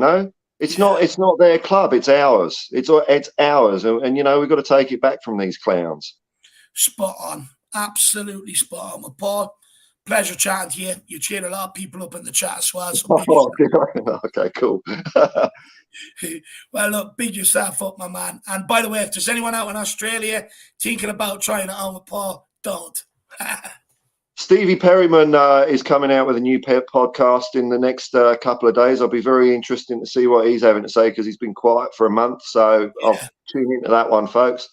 It's not their club. It's ours. It's ours, and we've got to take it back from these clowns. Spot on. Absolutely spot on. Well, Paul, pleasure chatting to you. You cheered a lot of people up in the chat as well. So okay, cool. Well, look, big yourself up, my man. And by the way, if there's anyone out in Australia thinking about trying it on with Paul, don't. Stevie Perryman is coming out with a new podcast in the next couple of days. I'll be very interested to see what he's having to say, because he's been quiet for a month. So I'll tune into that one, folks.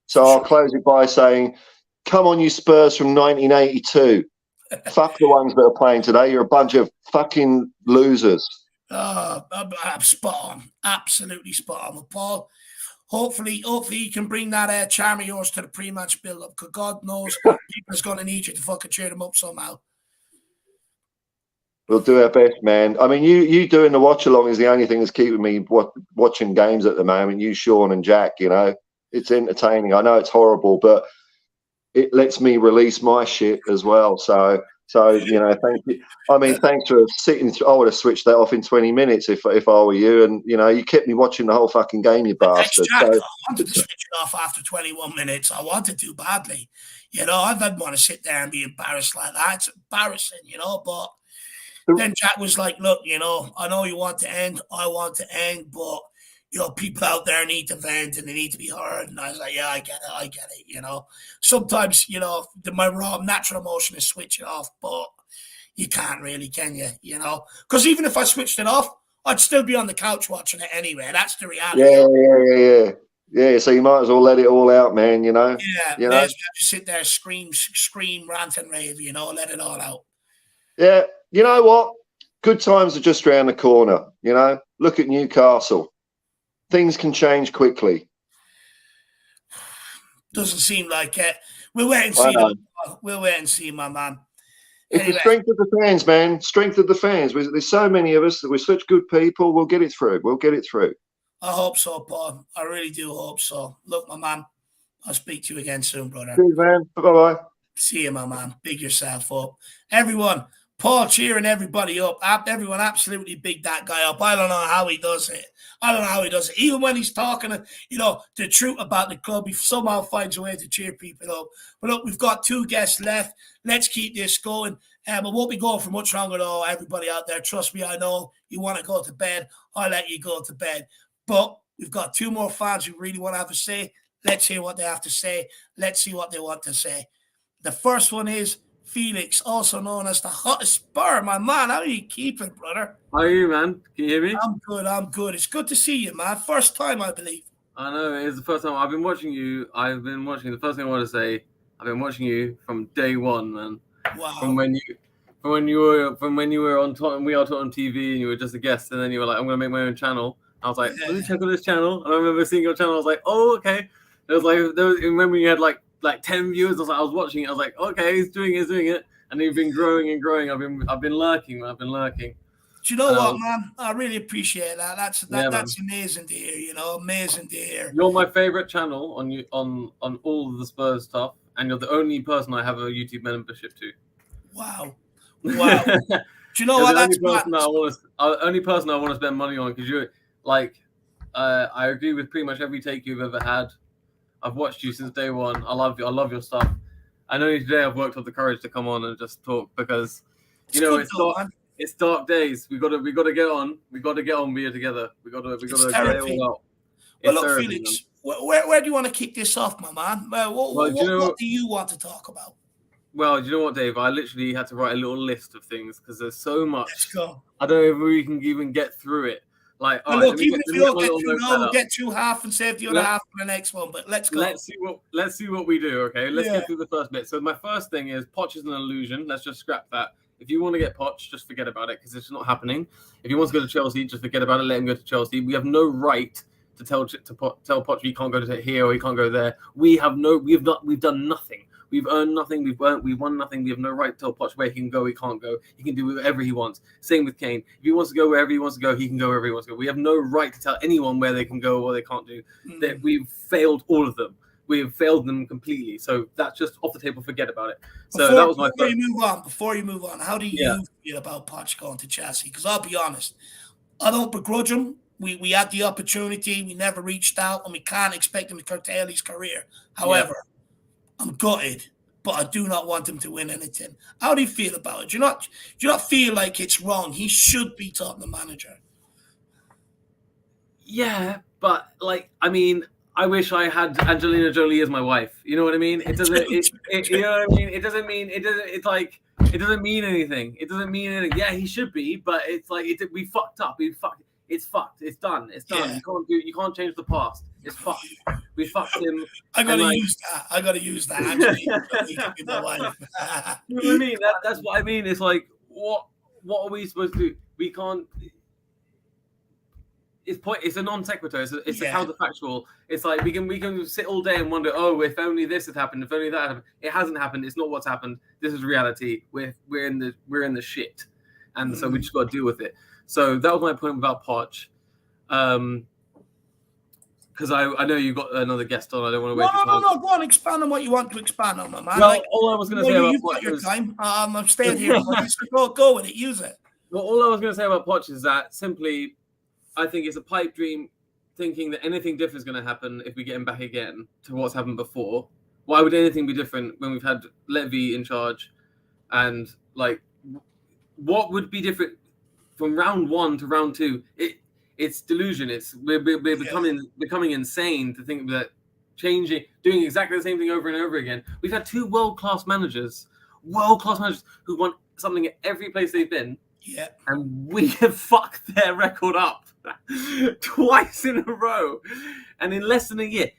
So I'll close it by saying, come on, you Spurs from 1982. Fuck the ones that are playing today. You're a bunch of fucking losers. I'm spot on. Absolutely spot on with Paul. Hopefully you can bring that charm of yours to the pre-match build-up, because God knows people's going to need you to fucking cheer them up somehow. We'll do our best, man. I mean, you doing the watch-along is the only thing that's keeping me watching games at the moment. You, Sean and Jack, it's entertaining. I know it's horrible, but it lets me release my shit as well. So thank you. I mean, thanks for sitting through. I would have switched that off in 20 minutes if I were you. And, you kept me watching the whole fucking game, you bastard. Jack, I wanted to switch it off after 21 minutes. I wanted to badly. I didn't want to sit there and be embarrassed like that. It's embarrassing, but then Jack was like, look, I know you want to end. I want to end, but people out there need to vent and they need to be heard. And I was like, yeah, I get it. Sometimes, my raw natural emotion is switching off, but you can't really, can you? Because even if I switched it off, I'd still be on the couch watching it anyway. That's the reality. Yeah. So you might as well let it all out, man, Yeah, may as well just sit there, scream, rant and rave, let it all out. Yeah, you know what? Good times are just around the corner, Look at Newcastle. Things can change quickly. Doesn't seem like it. We'll wait and see. We'll wait and see, my man. It's the strength of the fans, man. Strength of the fans. There's so many of us. We're such good people. We'll get it through. I hope so, Paul. I really do hope so. Look, my man, I'll speak to you again soon, brother. Cheers, man. Bye-bye. See you, my man. Big yourself up. Everyone, Paul cheering everybody up. Everyone absolutely big that guy up. I don't know how he does it. Even when he's talking, the truth about the club, he somehow finds a way to cheer people up. But look, we've got 2 guests left. Let's keep this going. I won't be going for much longer, though. Everybody out there, trust me, I know you want to go to bed. I'll let you go to bed. But we've got 2 more fans who really want to have a say. Let's hear what they have to say. Let's see what they want to say. The first one is Felix, also known as the HotSpur. My man, how are you keeping, brother? How are you, man? Can you hear me? I'm good. I'm good. It's good to see you, man. First time, I believe. I know, it's the first time I've been watching you. The first thing I want to say, I've been watching you from day one, man. Wow. From when you were on Tottenham, we are Tottenham TV, and you were just a guest, and then you were like, I'm gonna make my own channel. I was like, let me check on this channel, and I remember seeing your channel. I was like, oh, okay. It was like, remember you had like 10 viewers. I was watching it. I was like, okay, he's doing it, and you've been growing and growing. I've been lurking. Do you know what, man? I really appreciate that. That's amazing to hear. You know, amazing to hear. You're my favorite channel on all of the Spurs stuff, and you're the only person I have a YouTube membership to. Wow. Do you know what? That's only person I want to spend money on, because you're like, I agree with pretty much every take you've ever had. I've watched you since day one. I love you. I love your stuff. I know today I've worked up the courage to come on and just talk, because it's dark days. We gotta get on. We gotta get on here together. We gotta get it all out. Well, look, Felix, where do you want to kick this off, my man? What do you want to talk about? Well, do you know what, Dave? I literally had to write a little list of things, because there's so much. Let's go. I don't know if we can even get through it. Like, look, even if we don't get through now, we'll get through half and save the other half for the next one. But let's go. Let's see what we do. Okay, let's get through the first bit. So my first thing is Poch is an illusion. Let's just scrap that. If you want to get Poch, just forget about it, because it's not happening. If he wants to go to Chelsea, just forget about it. Let him go to Chelsea. We have no right to tell Poch he can't go to here or he can't go there. We've done nothing. We've earned nothing. We won nothing. We have no right to tell Poch where he can go. He can't go. He can do whatever he wants. Same with Kane. If he wants to go wherever he wants to go, he can go wherever he wants to go. We have no right to tell anyone where they can go or they can't do. That we've failed all of them. We have failed them completely. So that's just off the table. Forget about it. So that was my first. Before you move on, how do you feel about Poch going to Chelsea? Because I'll be honest, I don't begrudge him. We had the opportunity. We never reached out, and we can't expect him to curtail his career. However, I'm gutted, but I do not want him to win anything. How do you feel about it? Do you not feel like it's wrong? He should be Tottenham manager. Yeah, but I wish I had Angelina Jolie as my wife. You know what I mean? It doesn't. You know what I mean? It doesn't mean it doesn't. It's like it doesn't mean anything. It doesn't mean anything. Yeah, he should be, but it's like we fucked up. It's fucked. It's done. It's done. Yeah. You can't change the past. It's fucked. We fucked him. I gotta use that. Angelina Jolie can be my wife. You know what I mean? That's what I mean. It's like what are we supposed to do? We can't. It's a non sequitur. It's a counterfactual. It's like we can sit all day and wonder, oh, if only this had happened, if only that had happened. It hasn't happened. It's not what's happened. This is reality. We're in the shit, and so we just got to deal with it. So that was my point about Poch. Because I know you got another guest on. I don't want to waste your time. No. Go on, expand on what you want to expand on, my man. Well, all I was going to say about Poch your time. I'm staying here. Go with it. Use it. Well, all I was going to say about Poch is that simply, I think it's a pipe dream thinking that anything different is going to happen if we get him back again to what's happened before. Why would anything be different when we've had Levy in charge? And like, what would be different from round one to round two? It's delusion. We're becoming insane to think that doing exactly the same thing over and over again. We've had two world-class managers who won something at every place they've been. Yeah. And we have fucked their record up twice in a row. And in less than a year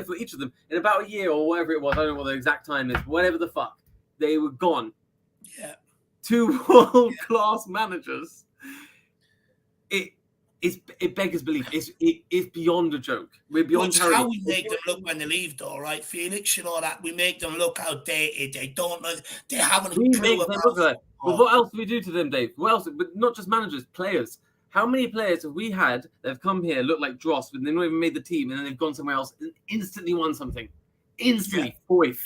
for each of them, in about a year or whatever it was, I don't know what the exact time is, whatever the fuck, they were gone. Yeah. Two world-class managers. It beggars belief. It's beyond a joke. We're beyond parody. How we make them look when they leave, though, right, Felix? You know that we make them look outdated. They don't know. They haven't. We make them look like. But what else do we do to them, Dave? What else? But not just managers, players. How many players have we had that have come here, look like dross, but they've not even made the team, and then they've gone somewhere else and instantly won something? Instantly, Foyth.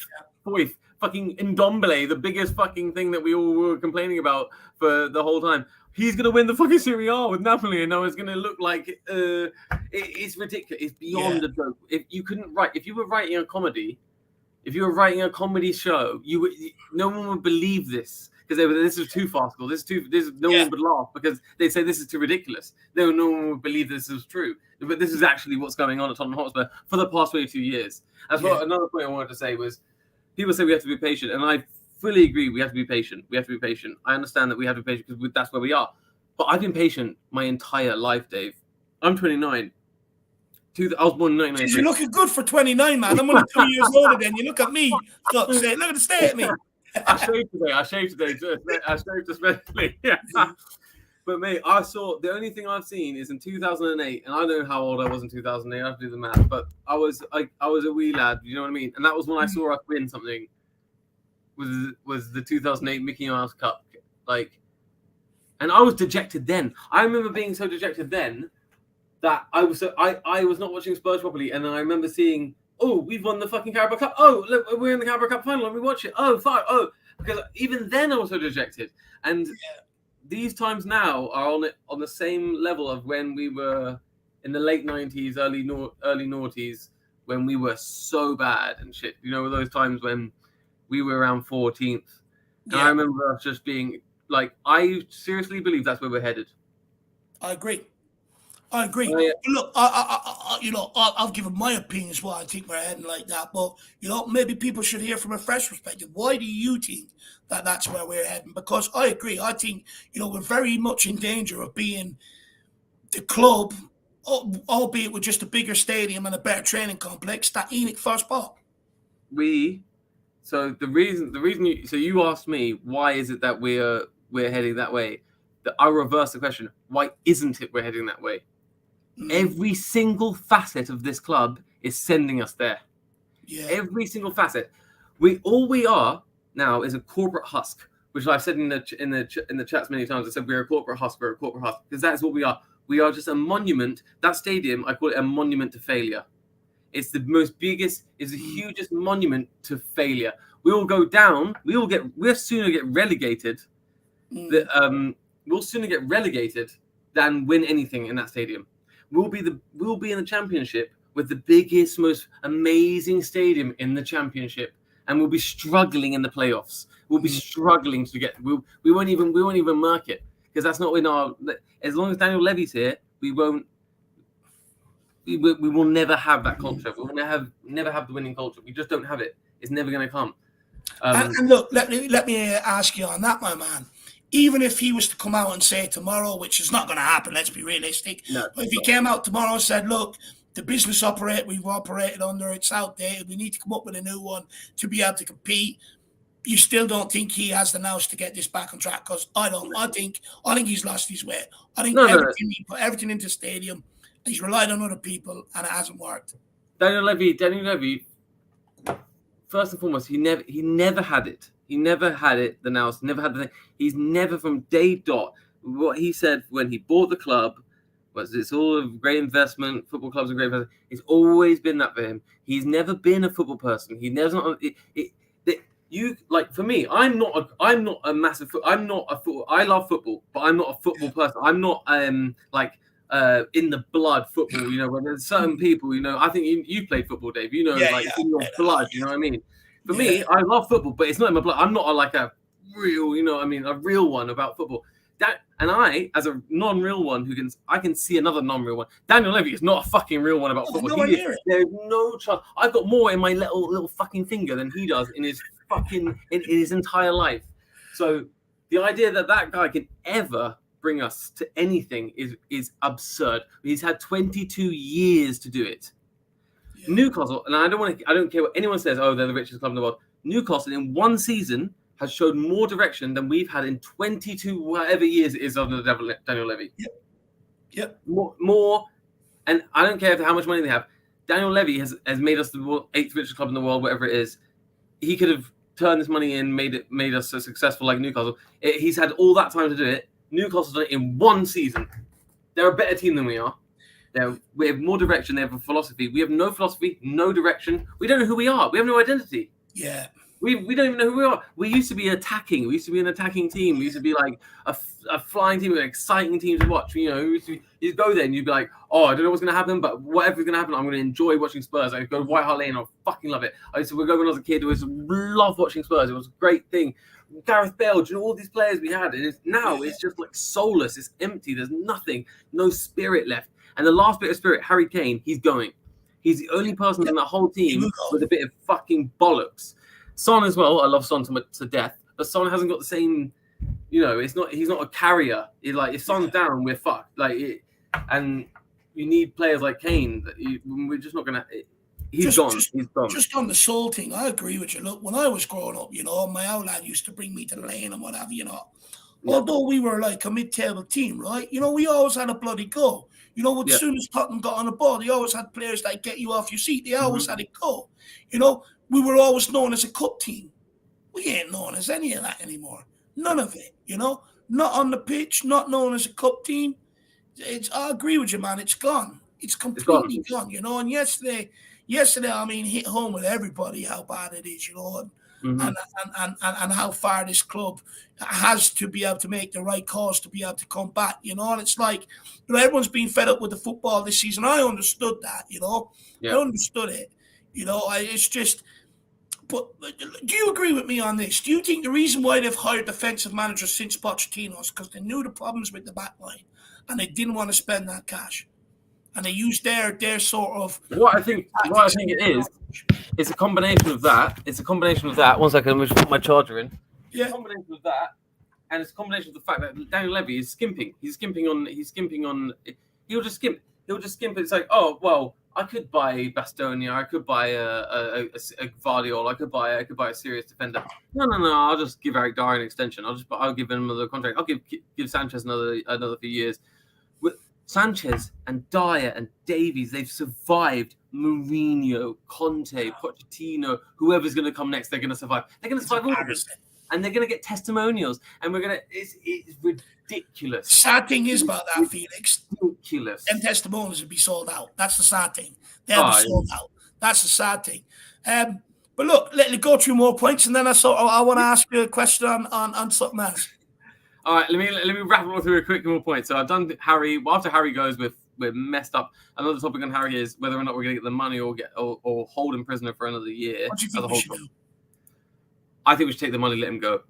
Fucking Ndombele, the biggest fucking thing that we all were complaining about for the whole time. He's going to win the fucking Serie A with Napoli, and now it's going to look like it's ridiculous. It's beyond a joke. If you were writing a comedy show, no one would believe this. because this is too farcical. This no one would laugh because they say this is too ridiculous. No one would believe this is true. But this is actually what's going on at Tottenham Hotspur for the past 22 years. As well, another point I wanted to say was people say we have to be patient, and I fully agree. We have to be patient. We have to be patient. I understand that we have to be patient because that's where we are. But I've been patient my entire life, Dave. I'm 29. I was born in 1993. You're looking good for 29, man. I'm only 2 years older than you. Look at me. Look at the state of me. I shaved today. I shaved especially. Yeah. But mate, I saw the only thing I've seen is in 2008, and I know how old I was in 2008. I have to do the math, but I was a wee lad. You know what I mean? And that was when I saw us win something. Was the 2008 Mickey Mouse Cup, and I was dejected then. I remember being so dejected then that I was not watching Spurs properly, and then I remember seeing, oh, we've won the fucking Carabao Cup. Oh, look, we're in the Carabao Cup final. Let me watch it. Oh, fuck. Oh, because even then I was so dejected. And these times now are on the same level of when we were in the late 90s, early noughties, when we were so bad and shit. You know, those times when we were around 14th. And I remember us just being like, I seriously believe that's where we're headed. I agree. Look, I'll give my opinion as well. I think we're heading like that, but maybe people should hear from a fresh perspective. Why do you think that that's where we're heading? Because I agree. I think we're very much in danger of being the club, albeit with just a bigger stadium and a better training complex, that ain't first spot. So the reason you asked me why is it that we're heading that way? That I reverse the question. Why isn't it we're heading that way? Every single facet of this club is sending us there. Yeah. Every single facet. We are now is a corporate husk, which I've said in the chats many times. I said we're a corporate husk. We're a corporate husk because that's what we are. We are just a monument. That stadium, I call it a monument to failure. It's the hugest monument to failure. We will go down. We'll sooner get relegated. We'll sooner get relegated than win anything in that stadium. We'll be in the championship with the biggest, most amazing stadium in the championship, and we'll be struggling in the playoffs. We'll be struggling to get. We won't even mark it because that's not in our. As long as Daniel Levy's here, we won't. We will never have that culture. We will never have the winning culture. We just don't have it. It's never going to come. And look, let me ask you on that, my man. Even if he was to come out and say tomorrow, which is not going to happen, let's be realistic. No, but if he came out tomorrow and said, look, the business we've operated under, it's outdated. We need to come up with a new one to be able to compete. You still don't think he has the nous to get this back on track? Because I don't. I think he's lost his way. I think he put everything into the stadium. He's relied on other people, and it hasn't worked. Daniel Levy. First and foremost, he never had it. He never had it. The nous never had the thing. He's never from day dot. What he said when he bought the club was it's all a great investment. Football clubs are great investment. It's always been that for him. He's never been a football person. He never. For me, I'm not a massive. I'm not a football. I love football, but I'm not a football person. I'm not in the blood football. When there's certain people. I think you played football, Dave. In your blood. You know what I mean? For me, I love football, but it's not in my blood. I'm not a real, a real one about football. And I, as a non-real one I can see another non-real one. Daniel Levy is not a fucking real one about football. There's no chance. I've got more in my little fucking finger than he does in his fucking in his entire life. So the idea that guy can ever bring us to anything is absurd. He's had 22 years to do it. Newcastle, and I don't care what anyone says, oh, they're the richest club in the world. Newcastle in one season has showed more direction than we've had in 22 whatever years it is under Daniel Levy. Yep. More, and I don't care how much money they have. Daniel Levy has made us the 8th richest club in the world, whatever it is. He could have turned this money in, made us so successful like Newcastle. He's had all that time to do it. Newcastle's done it in one season. They're a better team than we are. We have more direction. They have a philosophy. We have no philosophy, no direction. We don't know who we are. We have no identity. Yeah. We don't even know who we are. We used to be attacking. We used to be an attacking team. We used to be like a flying team, an exciting team to watch. You'd go there and you'd be like, oh, I don't know what's going to happen, but whatever's going to happen, I'm going to enjoy watching Spurs. I go to White Hart Lane. I fucking love it. I used to go when I was a kid. I used to love watching Spurs. It was a great thing. Gareth Bale, do you know all these players we had? And it's just like soulless. It's empty. There's nothing, no spirit left. And the last bit of spirit, Harry Kane, he's going. He's the only person in the whole team with a bit of fucking bollocks. Son as well. I love Son to death, but Son hasn't got the same. You know, he's not a carrier. If Son's down, we're fucked. And you need players like Kane. We're just not gonna. He's gone. Just on the soul thing, I agree with you. Look, when I was growing up, my old lad used to bring me to the lane and whatever, Although we were like a mid-table team, right? We always had a bloody go. As soon as Tottenham got on the ball, they always had players that get you off your seat. They always had a go. We were always known as a cup team. We ain't known as any of that anymore. None of it, Not on the pitch, not known as a cup team. I agree with you, man. It's gone. It's completely gone, And yesterday, I mean, hit home with everybody how bad it is, and how far this club has to be able to make the right calls to be able to come back, And it's like, everyone's been fed up with the football this season. I understood that, I understood it, It's just. But do you agree with me on this? Do you think the reason why they've hired defensive managers since Pochettino is because they knew the problems with the back line and they didn't want to spend that cash? And they used their sort of... What I think it is, it's a combination of that. It's a combination of that. 1 second, I'm going to put my charger in. Yeah. It's a combination of that, and it's a combination of the fact that Daniel Levy is skimping. He'll just skimp. It's like, oh, well, I could buy Bastonia, I could buy a Guardiola, I could buy a serious defender. No, I'll just give Eric Dyer an extension. I'll give him another contract. I'll give Sanchez another few years. With Sanchez and Dyer and Davies, they've survived Mourinho, Conte, Pochettino, whoever's going to come next. They're going to survive. They're going to survive all of this, and they're going to get testimonials. And it's ridiculous. Sad thing is about that, Felix. Ridiculous. Them testimonials would be sold out. That's the sad thing. They'll be sold out. That's the sad thing. But look, let's go through more points, and then I want to ask you a question on something else. All right, let me rattle through a quick more point. So I've done Harry. Well, after Harry goes, we're messed up. Another topic on Harry is whether or not we're going to get the money or hold him prisoner for another year. What do you think we should do? I think we should take the money, let him go.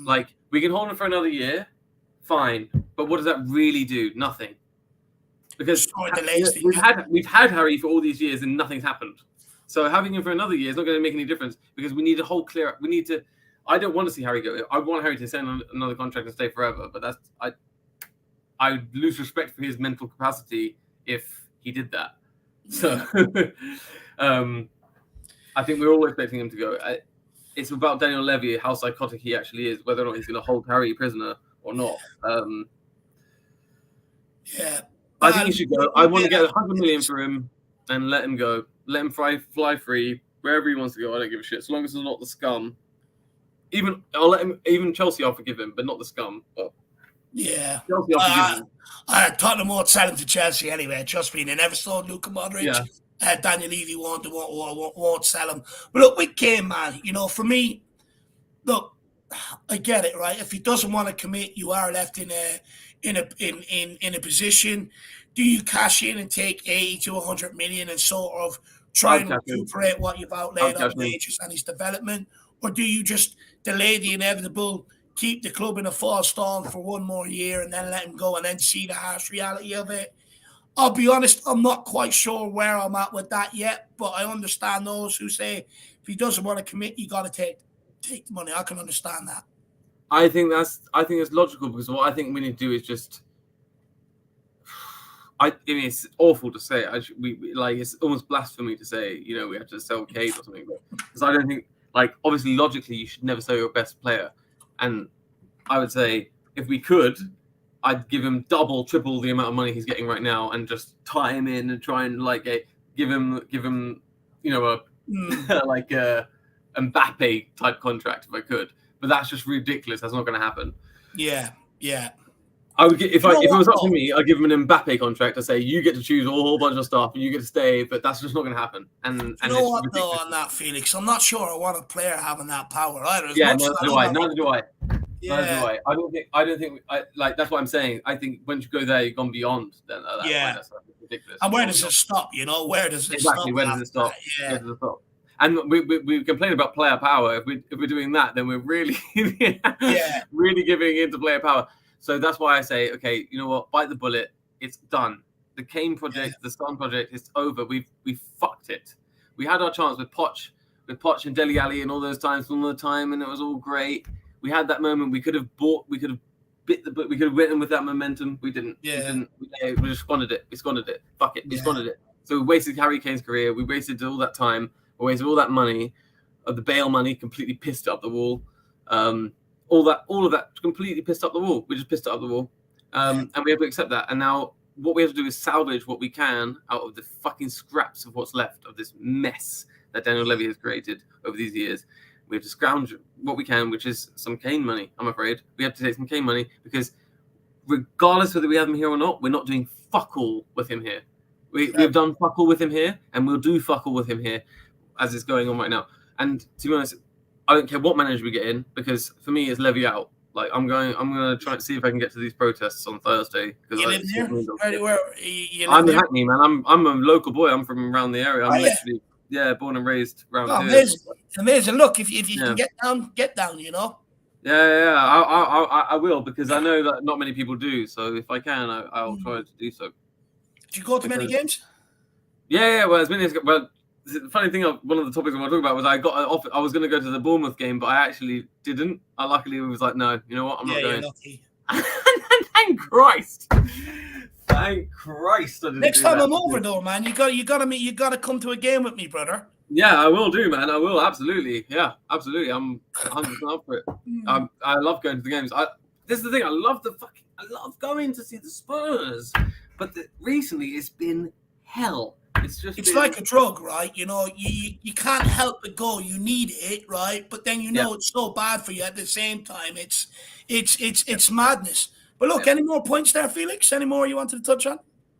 Like, we can hold him for another year, fine. But what does that really do? Nothing. Because we've had Harry for all these years and nothing's happened. So having him for another year is not going to make any difference because we need a whole clear. We need to. I don't want to see Harry go. I want Harry to sign another contract and stay forever. But I would lose respect for his mental capacity if he did that. So I think we're all expecting him to go. It's about Daniel Levy, how psychotic he actually is, whether or not he's going to hold Harry prisoner or not. Yeah. I think he should go. I want to get 100 million for him and let him go. Let him fly free wherever he wants to go. I don't give a shit. As long as it's not the scum. I'll let him. Even Chelsea, I'll forgive him, but not the scum. But yeah. Chelsea, I'll forgive him. Tottenham won't sell him to Chelsea anyway. Trust me, they never sold Luka Modric. Yeah. Daniel Levy won't sell him. But look, with Kane, man, for me, look, I get it, right? If he doesn't want to commit, you are left in a position. Do you cash in and take 80 to 100 million and sort of try and recuperate what you've outlaid on wages and his development, or do you just delay the inevitable, keep the club in a false storm for one more year and then let him go and then see the harsh reality of it? I'll be honest, I'm not quite sure where I'm at with that yet, but I understand those who say if he doesn't want to commit, you got to take the money. I can understand that. I think it's logical because what I think we need to do is just. I mean, it's awful to say. It's almost blasphemy to say, we have to sell Kane or something. Because I don't think, obviously, logically, you should never sell your best player. And I would say, if we could, I'd give him double, triple the amount of money he's getting right now, and just tie him in and try and give him, a Mbappe type contract if I could. But that's just ridiculous. That's not going to happen. Yeah. I would if it was up to me, I'd give him an Mbappe contract. I'd say you get to choose a whole bunch of stuff and you get to stay, but that's just not going to happen. And you know what though on that, Felix? I'm not sure I want a player having that power either. Neither do I. Yeah. I don't think. That's what I'm saying. I think once you go there, you've gone beyond. Then that's ridiculous. And where does it stop? Where does it stop? Exactly. Where does it stop? Yeah. Where does it stop? And we complain about player power. If we're doing that, then we're really really giving into player power. So that's why I say, okay, you know what? Bite the bullet. It's done. The Kane project, the Son project, it's over. We fucked it. We had our chance with Poch and Dele Alli and all those times, all the time, and it was all great. We had that moment. We could have bit the book. We could have written with that momentum. We didn't. Yeah. We just squandered it. We squandered it. Fuck it. We squandered it. So we wasted Harry Kane's career. We wasted all that time. We wasted all that money. The Bale money completely pissed up the wall. All of that completely pissed up the wall. We just pissed it up the wall. And we have to accept that. And now what we have to do is salvage what we can out of the fucking scraps of what's left of this mess that Daniel Levy has created over these years. We have to scrounge what we can, which is some Kane money, I'm afraid. We have to take some Kane money because regardless whether we have him here or not, we're not doing fuck all with him here. We've done fuck all with him here, and we'll do fuck all with him here as it's going on right now. And to be honest, I don't care what manager we get in, because for me, it's Levy out. Like, I'm going to try and see if I can get to these protests on Thursday. You live near? I'm in Hackney, man. I'm a local boy. I'm from around the area. I'm literally, born and raised around here. Amazing. Look, if you can get down, you know. Yeah. I will, because I know that not many people do. So if I can, I'll try to do so. Did you go to many games? Yeah. Well, the funny thing, one of the topics I want to talk about was I was going to go to the Bournemouth game, but I actually didn't. I luckily was like, no, you know what? I'm not going. You're lucky. Thank Christ. Thank Christ. I didn't Next time I'm over, though, man, you gotta come to a game with me, brother. Yeah, I will do, man. I will, absolutely. Yeah, absolutely. I'm 100% up for it. I love going to the games. This is the thing. I love going to see the Spurs, but recently it's been hell. It's like a drug, right? You know, you can't help but go. You need it, right? But then it's so bad for you at the same time. It's madness. But look, any more points there, Felix? Any more you wanted to touch on?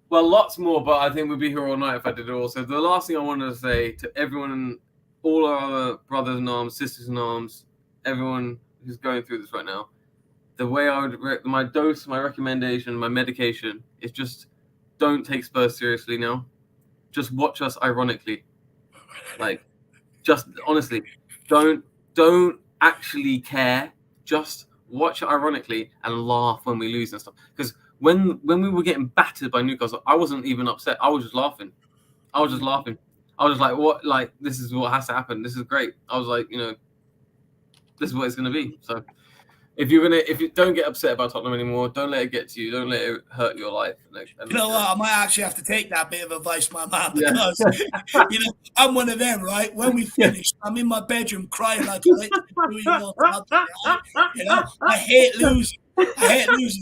Well, lots more, but I think we'd be here all night if I did it all. So the last thing I wanted to say to everyone, all our other brothers in arms, sisters in arms, everyone who's going through this right now, the way I would my dose, my recommendation, my medication is just don't take Spurs seriously now. Just watch us ironically. Like, just honestly, don't actually care. Just watch it ironically and laugh when we lose and stuff. Because when we were getting battered by Newcastle, I wasn't even upset. I was just laughing. I was like, what? Like, this is what has to happen. This is great. I was like, this is what it's going to be. So if you don't get upset about Tottenham anymore, don't let it get to you. Don't let it hurt your life. You know what? I might actually have to take that bit of advice, my man, because I'm one of them, right? When we finish, I'm in my bedroom crying like a little 2-year-old. I hate losing.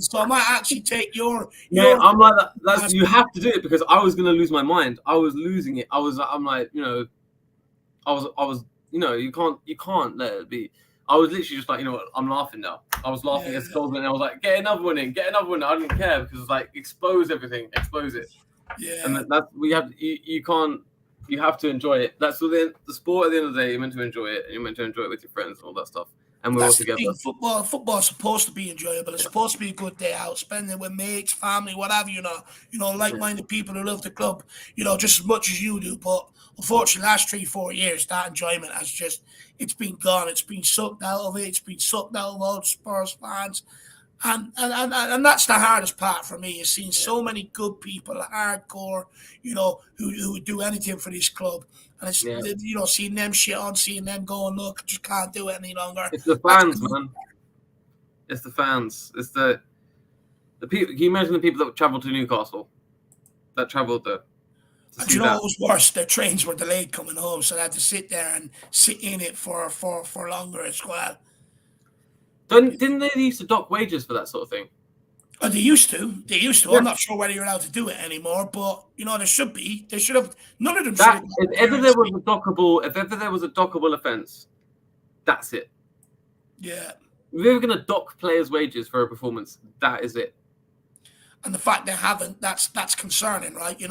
So I might actually take your. I'm like that. You have to do it, because I was going to lose my mind. I was losing it. I'm like, you can't let it be. I was literally just like, I'm laughing now. I was laughing at goals, and I was like, get another one in. I didn't care, because it's like, expose everything, expose it. Yeah. And that's you have to enjoy it. That's the sport. At the end of the day, you're meant to enjoy it, and you're meant to enjoy it with your friends and all that stuff. And we're all together. Football's supposed to be enjoyable. It's supposed to be a good day out, spending it with mates, family, whatever, like-minded people who love the club, just as much as you do. But unfortunately, last 3-4 years, that enjoyment it's been gone. It's been sucked out of it. It's been sucked out of all Spurs fans. And that's the hardest part for me, is seeing so many good people, hardcore, who would do anything for this club. And it's, seeing them shit on, seeing them going, look, I just can't do it any longer. It's the fans, man. It's the fans. It's the people. Can you imagine the people that traveled to Newcastle? That traveled there. And what was worse? Their trains were delayed coming home, so they had to sit there and sit in it for longer as well. Didn't they used to dock wages for that sort of thing? Oh, they used to. Yeah. I'm not sure whether you're allowed to do it anymore, but there should be. They should have. None of them should have. If ever there was a dockable offence, that's it. Yeah. If you're going to dock players' wages for a performance, that is it. And the fact they haven't, that's concerning, right?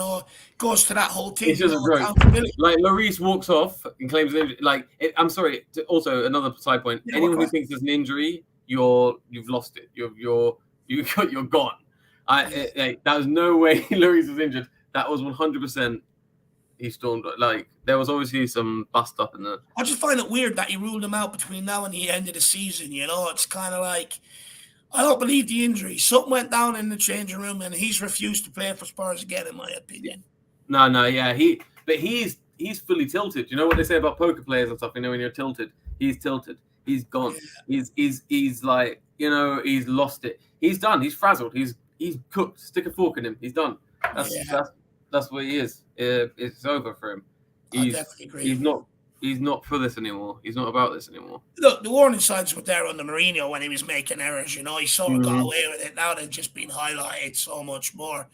Goes to that whole thing. It's just a joke. Like, Lloris walks off and claims an injury. Like, I'm sorry. Also, another side point. Anyone who thinks there's an injury, you've lost it. You're gone. That was no way Lloris was injured. That was 100%. he stormed. Like there was obviously some bust up in there. I just find it weird that he ruled him out between now and the end of the season. You know, it's kind of like, I don't believe the injury. Something went down in the changing room, and he's refused to play for Spurs again, in my opinion. No, yeah, he's fully tilted. You know what they say about poker players and stuff? You know, when you're tilted, he's tilted. He's gone. Yeah. He's like, you know, he's lost it. He's done. He's frazzled. He's cooked. Stick a fork in him. He's done. That's what he is. It's over for him. I definitely agree. He's not for this anymore. He's not about this anymore. Look, the warning signs were there under Mourinho when he was making errors. You know, he sort of got away with it. Now they've just been highlighted so much more.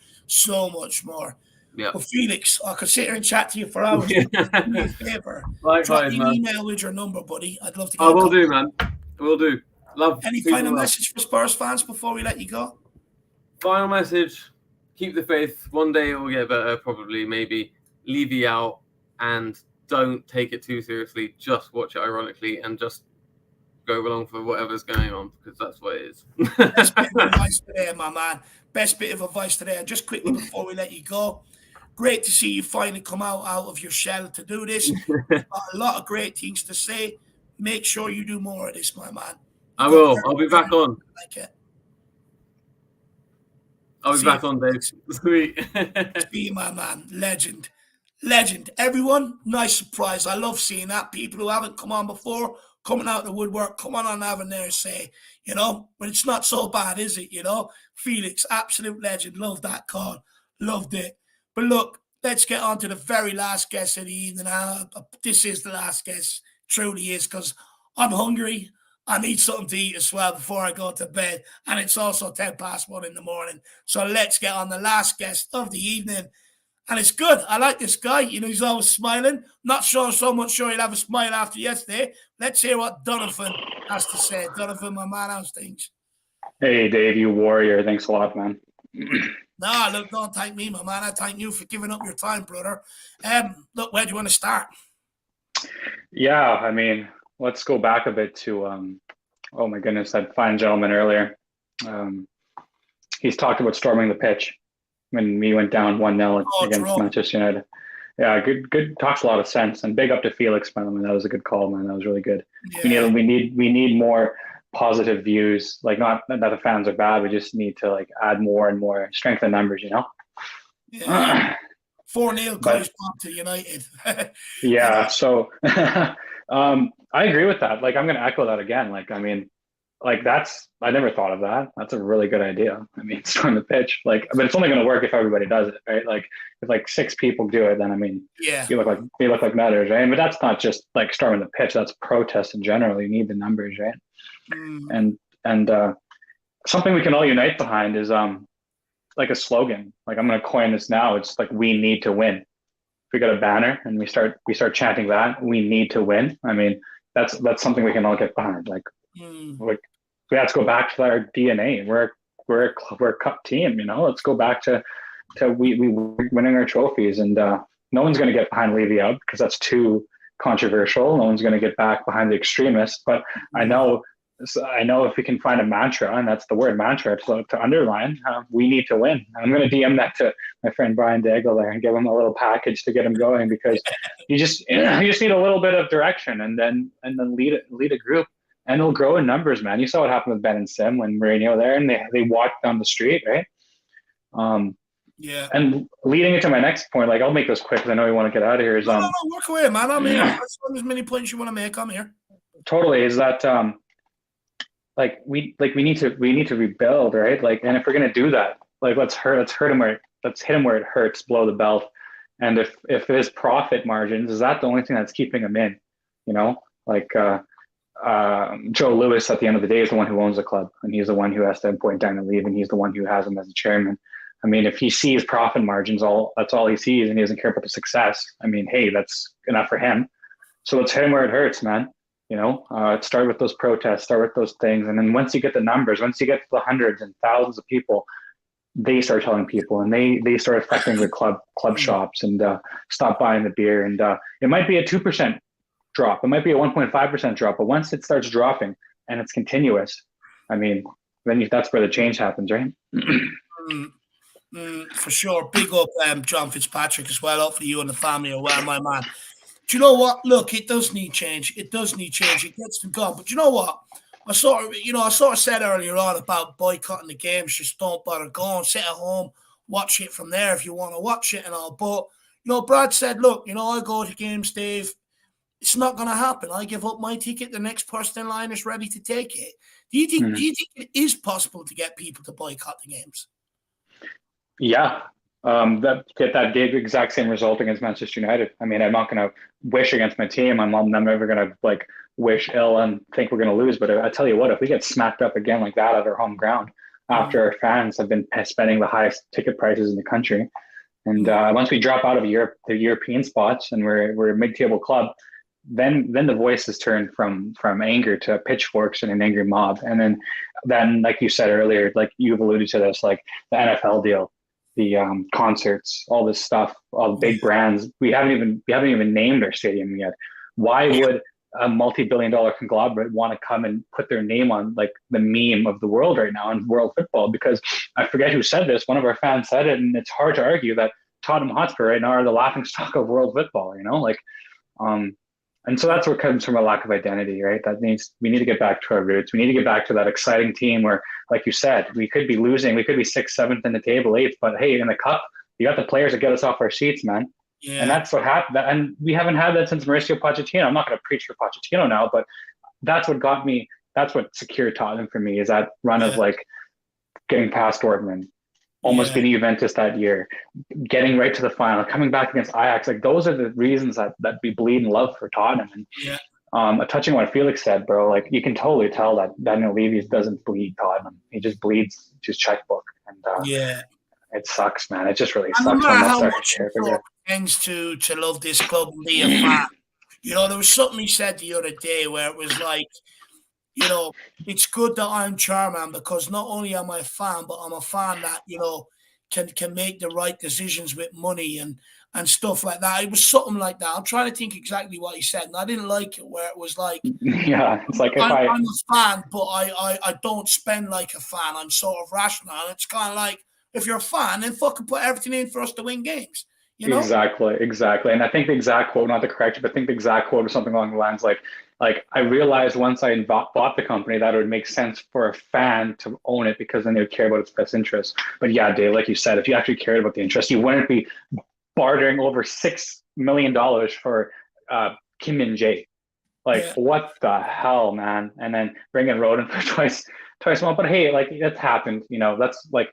Yeah. But Felix, I could sit here and chat to you for hours. Do me a favor. Drop me an email with your number, buddy. I'd love to get I will do, man. Will do. Love. Any final message for Spurs fans before we let you go? Final message. Keep the faith. One day it will get better, probably, maybe. Levy out and don't take it too seriously. Just watch it ironically and just go along for whatever's going on, because that's what it is. Best bit of advice today, my man. Best bit of advice today. And just quickly before we let you go, great to see you finally come out of your shell to do this. You've got a lot of great things to say. Make sure you do more of this, my man. I will. I'll be back on. Like it. I'll be back on, Dave. Sweet. See you, my man. Legend. Everyone, nice surprise. I love seeing that. People who haven't come on before, coming out of the woodwork, come on and having their say, you know, but it's not so bad, is it? You know, Felix, absolute legend. Love that call. Loved it. But look, let's get on to the very last guest of the evening. This is the last guest, truly is, because I'm hungry. I need something to eat as well before I go to bed. And it's also 1:10 in the morning. So let's get on the last guest of the evening. And it's good. I like this guy. You know, he's always smiling. Not sure so much sure he'll have a smile after yesterday. Let's hear what Donovan has to say. Donovan, my man, how's things? Hey, Dave, you warrior. Thanks a lot, man. No, look, don't thank me, my man. I thank you for giving up your time, brother. Look, where do you want to start? Yeah, I mean, let's go back a bit to, oh my goodness, that fine gentleman earlier. He's talked about storming the pitch when we went down 1-0 against Manchester United. Yeah, good. Talks a lot of sense. And big up to Felix, by the way. That was a good call, man. That was really good. Yeah. We need more positive views. Like, not that the fans are bad. We just need to like add more and more strength in numbers. You know. Yeah. 4-0 goes back to United. Yeah. So, I agree with that. Like, I'm going to echo that again. Like, I mean, like I never thought of that. That's a really good idea. I mean, storm the pitch, like, but it's only going to work if everybody does it, right? Like, if like 6 people do it, then I mean, yeah, you look like nutters, right? But that's not just like storming the pitch. That's protest in general. You need the numbers, right? And something we can all unite behind is like a slogan. Like, I'm going to coin this now. It's like, we need to win. If we got a banner and we start chanting that, we need to win. I mean, that's something we can all get behind. Like we have to go back to our DNA. We're a cup team, you know. Let's go back to we winning our trophies, and no one's going to get behind Levy out because that's too controversial. No one's going to get back behind the extremists. But I know if we can find a mantra, and that's the word mantra to underline, we need to win. I'm going to DM that to my friend Brian Daigle there and give him a little package to get him going, because you just need a little bit of direction, and then lead a group. And it'll grow in numbers, man. You saw what happened with Ben and Sim when Mourinho there, and they walked down the street, right? Yeah. And leading into my next point, like, I'll make this quick because I know you want to get out of here. No, work away, man. I'm here. As many points you want to make, I'm here. Totally. Is that we need to rebuild, right? Like, and if we're gonna do that, like, let's hit him where it hurts, blow the belt. And if his profit margins, is that the only thing that's keeping him in? You know, like Joe Lewis at the end of the day is the one who owns the club, and he's the one who has to point down and leave, and he's the one who has him as the chairman. I mean, if he sees profit margins, that's all he sees, and he doesn't care about the success. I mean, hey, that's enough for him. So let's hit him where it hurts, man. You know, start with those protests, start with those things, and then once you get the numbers, once you get to the hundreds and thousands of people, they start telling people, and they start affecting the club shops, and stop buying the beer. And it might be a 2% drop, it might be a 1.5% drop, but once it starts dropping and it's continuous, I mean, then that's where the change happens, right? For sure. Big up John Fitzpatrick as well. Hopefully you and the family are well, my man. Do you know what? Look, it does need change. It does need change. It gets them gone. But you know what? I sort of said earlier on about boycotting the games. Just don't bother going. Sit at home, watch it from there if you want to watch it and all. But Brad said, look, I go to games, Dave. It's not going to happen. I give up my ticket. The next person in line is ready to take it. Do you think it is possible to get people to boycott the games? Yeah. That gave the exact same result against Manchester United. I mean, I'm not going to wish against my team. I'm never going to wish ill and think we're going to lose. But I tell you what, if we get smacked up again like that at our home ground, after our fans have been spending the highest ticket prices in the country, and once we drop out of the European spots and we're a mid-table club, then the voices turn from anger to pitchforks and an angry mob. And then like you said earlier, like you've alluded to this, like the NFL deal, the concerts, all this stuff, all the big brands. We haven't even named our stadium yet. Why would a multi-billion-dollar conglomerate want to come and put their name on like the meme of the world right now in world football? Because I forget who said this. One of our fans said it, and it's hard to argue that Tottenham Hotspur right now are the laughingstock of world football. And so that's what comes from a lack of identity, right? We need to get back to our roots. We need to get back to that exciting team where, like you said, we could be losing. We could be 6th, 7th in the table, 8th. But hey, in the cup, you got the players that get us off our seats, man. Yeah. And that's what happened. And we haven't had that since Mauricio Pochettino. I'm not going to preach for Pochettino now, but that's what got me. That's what secured Tottenham for me, is that run of like getting past Dortmund, almost beating Juventus that year, getting right to the final, coming back against Ajax. Like those are the reasons that we bleed and love for Tottenham. And touching on what Felix said, bro, like you can totally tell that Daniel Levy doesn't bleed Tottenham. He just bleeds his checkbook. And it sucks, man. It just really sucks. No matter how much you tends to love this club and be a fan. There was something he said the other day where it was like, it's good that I'm chairman because not only am I a fan, but I'm a fan that, can make the right decisions with money and stuff like that. It was something like that. I'm trying to think exactly what he said, and I didn't like it where it was like, it's like I'm a fan, but I don't spend like a fan. I'm sort of rational. And it's kind of like, if you're a fan, then fucking put everything in for us to win games. Exactly. And I think the exact quote, not to correct you, but I think the exact quote was something along the lines like I realized once I bought the company that it would make sense for a fan to own it because then they would care about its best interest. But yeah, Dave, like you said, if you actually cared about the interest, you wouldn't be bartering over $6 million for Kim Min-jae. What the hell, man? And then bringing Roden for twice more. But hey, like that's happened. That's like,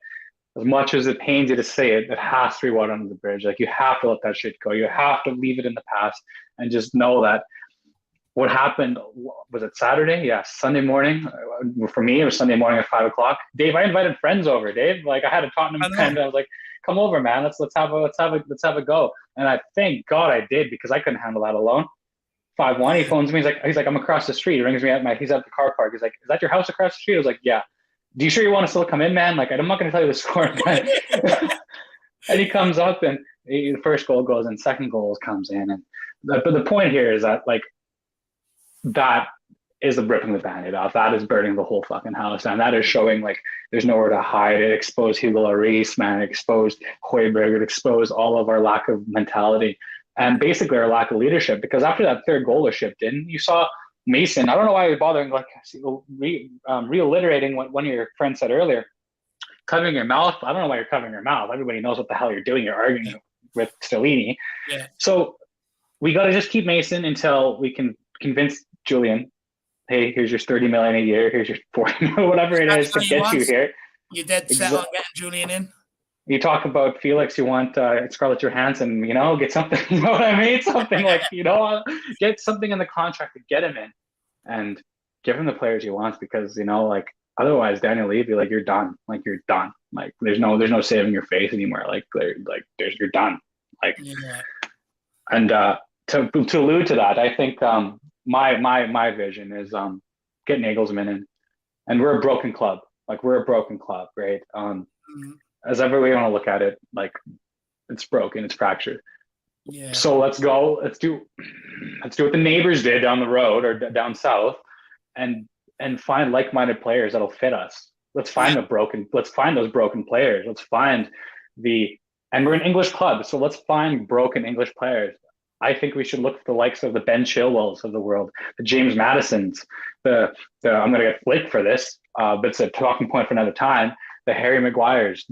as much as it pains you to say it, it has to be water under the bridge. Like you have to let that shit go. You have to leave it in the past and just know that what happened, was it Saturday? Yeah, Sunday morning. For me, it was Sunday morning at 5:00. Dave, I invited friends over. Dave, like I had a Tottenham friend. I was like, "Come over, man. Let's have a go." And I thank God I did because I couldn't handle that alone. 5-1. He phones me. He's like, I'm across the street. He rings me he's at the car park. He's like, "Is that your house across the street?" I was like, "Yeah." "Do you sure you want to still come in, man?" Like, I'm not going to tell you the score, man. And he comes up and the first goal goes in, second goal comes in. And but the point here is that like that is ripping the Band-Aid off. That is burning the whole fucking house. And that is showing like there's nowhere to hide. It exposed Hugo Lloris, man. It exposed Højbjerg. It exposed all of our lack of mentality and basically our lack of leadership. Because after that third goal was shipped in, you saw Mason, I don't know why you're bothering, like reiterating what one of your friends said earlier. Covering your mouth. I don't know why you're covering your mouth. Everybody knows what the hell you're doing. You're arguing with Stellini. Yeah. So we got to just keep Mason until we can convince Julian, hey, here's your 30 million a year. Here's your 40 million, whatever it is to get you here. You dead set on getting Julian in? You talk about Felix, you want Scarlett Johansson, get something, you know what I mean? Something like, get something in the contract to get him in and give him the players he wants because, otherwise Daniel Levy, like you're done. Like you're done. Like there's no saving your face anymore. You're done. And to allude to that, I think my vision is get Nagelsmann in. And we're a broken club. Like we're a broken club, right? As ever way you want to look at it, like it's broken, it's fractured. Yeah. So let's go. Let's do what the neighbors did down the road or down south, and find like-minded players that'll fit us. Let's find those broken players. Let's find And we're an English club, so let's find broken English players. I think we should look for the likes of the Ben Chilwells of the world, the James Madisons, I'm going to get flicked for this, but it's a talking point for another time. The Harry Maguires,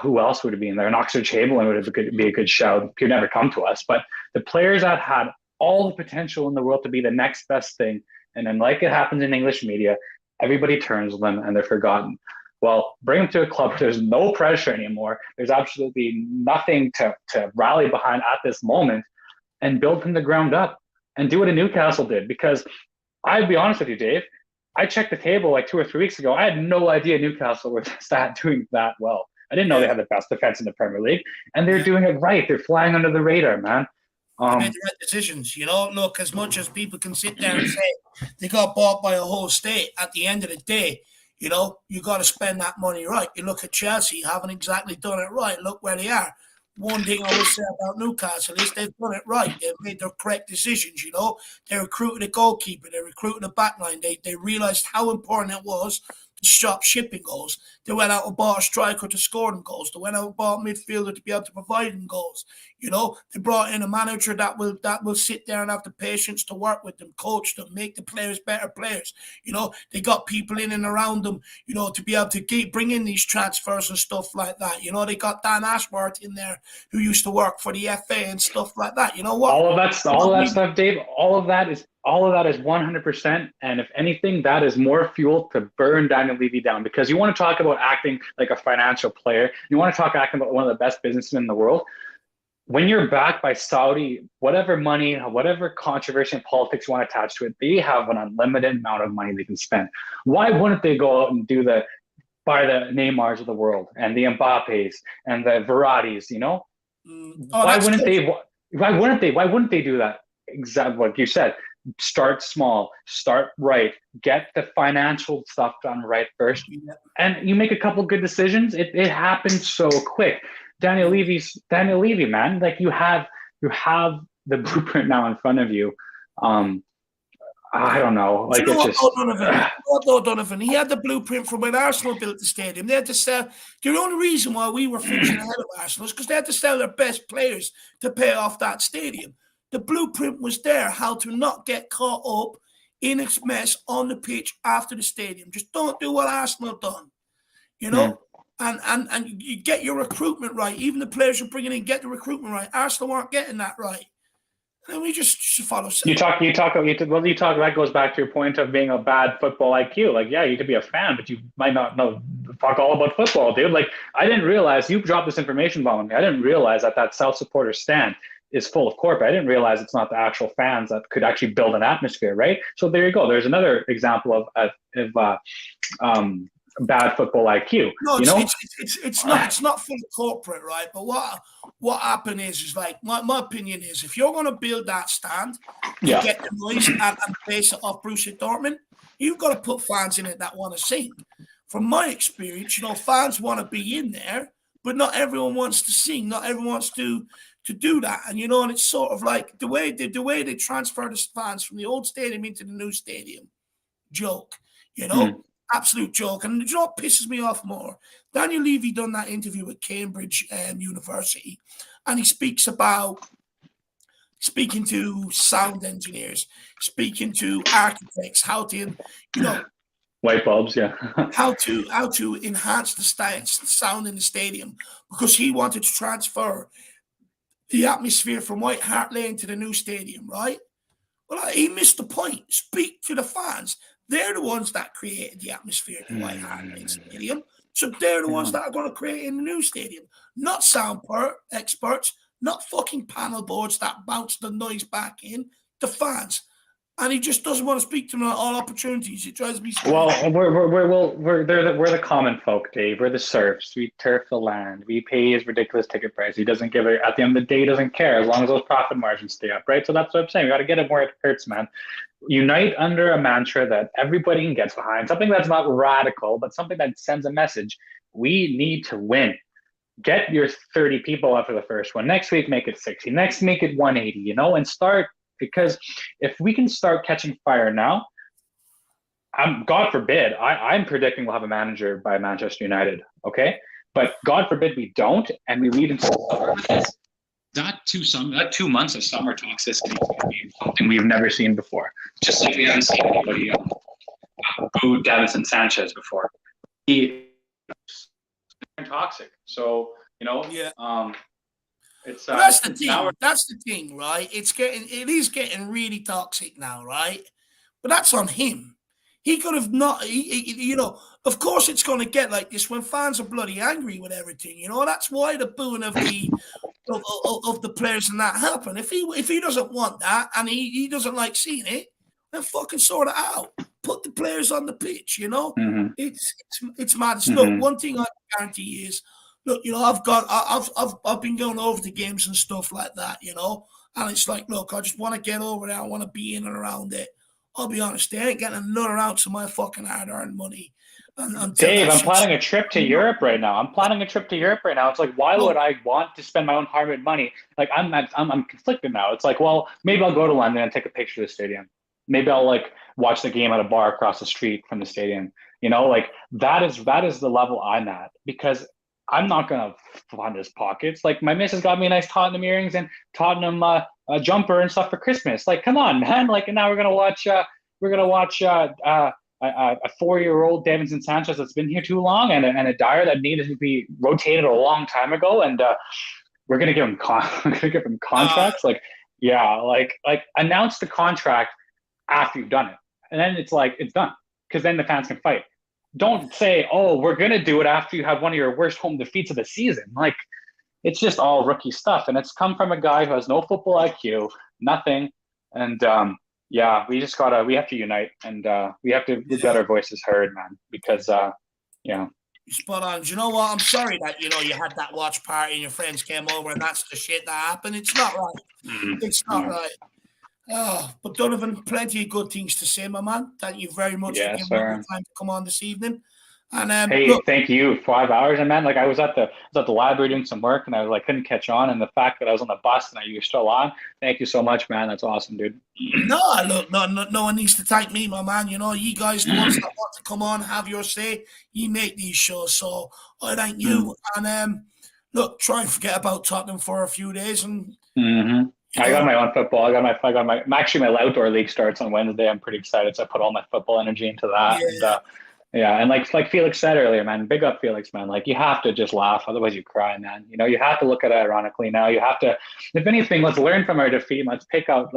who else would it be in there? An Oxford Chamberlain would be a good shout. He'd never come to us, but the players that had all the potential in the world to be the next best thing, and then like it happens in English media, everybody turns them and they're forgotten. Well, bring them to a club. There's no pressure anymore. There's absolutely nothing to rally behind at this moment, and build from the ground up and do what a Newcastle did. Because I'd be honest with you, Dave, I checked the table like 2 or 3 weeks ago. I had no idea Newcastle were doing that well. I didn't know they had the best defense in the Premier League, and they're doing it right. They're flying under the radar, man. They made the right decisions, you know. Look, as much as people can sit there and say they got bought by a whole state, at the end of the day, you know, you got to spend that money right. You look at Chelsea, haven't exactly done it right. Look where they are. One thing I would say about Newcastle is they've done it right. They've made the correct decisions, you know. They recruited a goalkeeper. They recruited a backline. They realised how important it was to stop shipping goals. They went out and bought a striker to score them goals. They went out and bought a midfielder to be able to provide them goals. You know, they brought in a manager that will sit there and have the patience to work with them, coach them, make the players better players. You know, they got people in and around them, you know, to be able to bring in these transfers and stuff like that. You know, they got Dan Ashworth in there who used to work for the FA and stuff like that. You know what? All of that stuff, Dave, all of that is 100%. And if anything, that is more fuel to burn Daniel Levy down, because you want to talk about acting like a financial player. You want to talk acting about one of the best businessmen in the world. When you're backed by Saudi, whatever money, whatever controversy and politics you want to attach to it, they have an unlimited amount of money they can spend. Why wouldn't they go out and buy the Neymars of the world and the Mbappes and the Verrattis, you know? Why wouldn't they do that? Exactly what you said. Start small, start right, get the financial stuff done right first, and you make a couple good decisions. It happens so quick. Daniel Levy, man, like you have the blueprint now in front of you. I don't know. Like it's just Donovan. He had the blueprint from when Arsenal built the stadium. They had to sell. The only reason why we were finishing ahead of Arsenal is because they had to sell their best players to pay off that stadium. The blueprint was there, how to not get caught up in its mess on the pitch after the stadium. Just don't do what Arsenal done, you know. And you get your recruitment right. Even the players you're bringing in, get the recruitment right. Arsenal weren't getting that right. And we just follow. You talk. That goes back to your point of being a bad football IQ. Like, yeah, you could be a fan, but you might not know fuck all about football, dude. Like, I didn't realize you dropped this information bomb on me. I didn't realize that South supporter stand is full of corporate. I didn't realize it's not the actual fans that could actually build an atmosphere, right? So there you go. There's another example of bad football IQ. No, you know? it's not full of corporate, right? But what happened is like my opinion is, if you're going to build that stand, get the noise and base it off Borussia Dortmund, you've got to put fans in it that want to sing. From my experience, you know, fans want to be in there, but not everyone wants to sing. Not everyone wants to do that. And, you know, and it's sort of like the way they transfer the fans from the old stadium into the new stadium. Joke, you know, absolute joke. And you know what pisses me off more? Daniel Levy done that interview with Cambridge University, and he speaks about speaking to sound engineers, speaking to architects, how to, you know, light bulbs, how to enhance the sound in the stadium, because he wanted to transfer the atmosphere from White Hart Lane to the new stadium, right? Well, he missed the point. Speak to the fans. They're the ones that created the atmosphere in the White Hart Lane Stadium. So they're the ones that are going to create in the new stadium. Not sound experts, not fucking panel boards that bounce the noise back in. The fans. And he just doesn't want to speak to them at all opportunities. It drives me crazy. Well, we're the common folk, Dave. We're the serfs. We turf the land. We pay his ridiculous ticket price. He doesn't give it. At the end of the day, he doesn't care as long as those profit margins stay up, right? So that's what I'm saying. We got to get it where it hurts, man. Unite under a mantra that everybody can get behind. Something that's not radical, but something that sends a message. We need to win. Get your 30 people after the first one. Next week, make it 60. Next, make it 180. You know, and start. Because if we can start catching fire now, God forbid, I'm predicting we'll have a manager by Manchester United, okay? But God forbid we don't, and we lead into the summer with this. That 2 months of summer toxicity is going to be something we've never seen before. Just like we haven't seen anybody boo Davinson Sanchez before. He is toxic. So, you know, it's that's the thing. now That's the thing, right? It is getting really toxic now, right? But that's on him. He could have not, you know, of course it's going to get like this when fans are bloody angry with everything, you know. That's why the booing of the players and that happen. If he doesn't want that and he doesn't like seeing it, then fucking sort it out. Put the players on the pitch, you know. It's madness. Look, one thing I guarantee is, look, you know, I've been going over the games and stuff like that, you know, and it's like, look, I just want to get over there. I want to be in and around it. I'll be honest, they ain't getting another ounce of my fucking hard-earned money. Dave, I'm planning a trip to Europe right now. It's like, why would I want to spend my own hard-earned money? Like, I'm conflicted now. It's like, well, maybe I'll go to London and take a picture of the stadium. Maybe I'll like watch the game at a bar across the street from the stadium. You know, like that is the level I'm at, because I'm not gonna find his pockets. Like, my missus got me a nice Tottenham earrings and Tottenham a jumper and stuff for Christmas. Like, come on, man. Like, and now we're gonna watch a 4-year-old Davinson Sanchez that's been here too long, and a Dyer that needed to be rotated a long time ago, and we're gonna give him contracts. Like announce the contract after you've done it, and then it's like it's done, because then the fans can fight. Don't say, oh, we're gonna do it after you have one of your worst home defeats of the season. Like, it's just all rookie stuff, and it's come from a guy who has no football IQ, nothing, and we have to unite, and we have to get our voices heard, man, because Spot on. Do you know what? I'm sorry that, you know, you had that watch party and your friends came over and that's the shit that happened. It's not right. It's not right. Oh, but Donovan, plenty of good things to say, my man. Thank you very much for giving me the time to come on this evening. And hey, thank you. 5 hours, and man, like I was at the library doing some work, and I was like couldn't catch on, and the fact that I was on the bus and you were still on, thank you so much, man. That's awesome, dude. No, look, no one needs to thank me, my man. You know, you guys, the ones that want to come on, have your say, you make these shows, so I thank you. And look, try and forget about Tottenham for a few days, and I got my own football. Actually, my outdoor league starts on Wednesday. I'm pretty excited, so I put all my football energy into that. And like Felix said earlier, man, big up Felix, man. Like, you have to just laugh, otherwise you cry, man. You know, you have to look at it ironically now. You have to, if anything, let's learn from our defeat. Let's pick out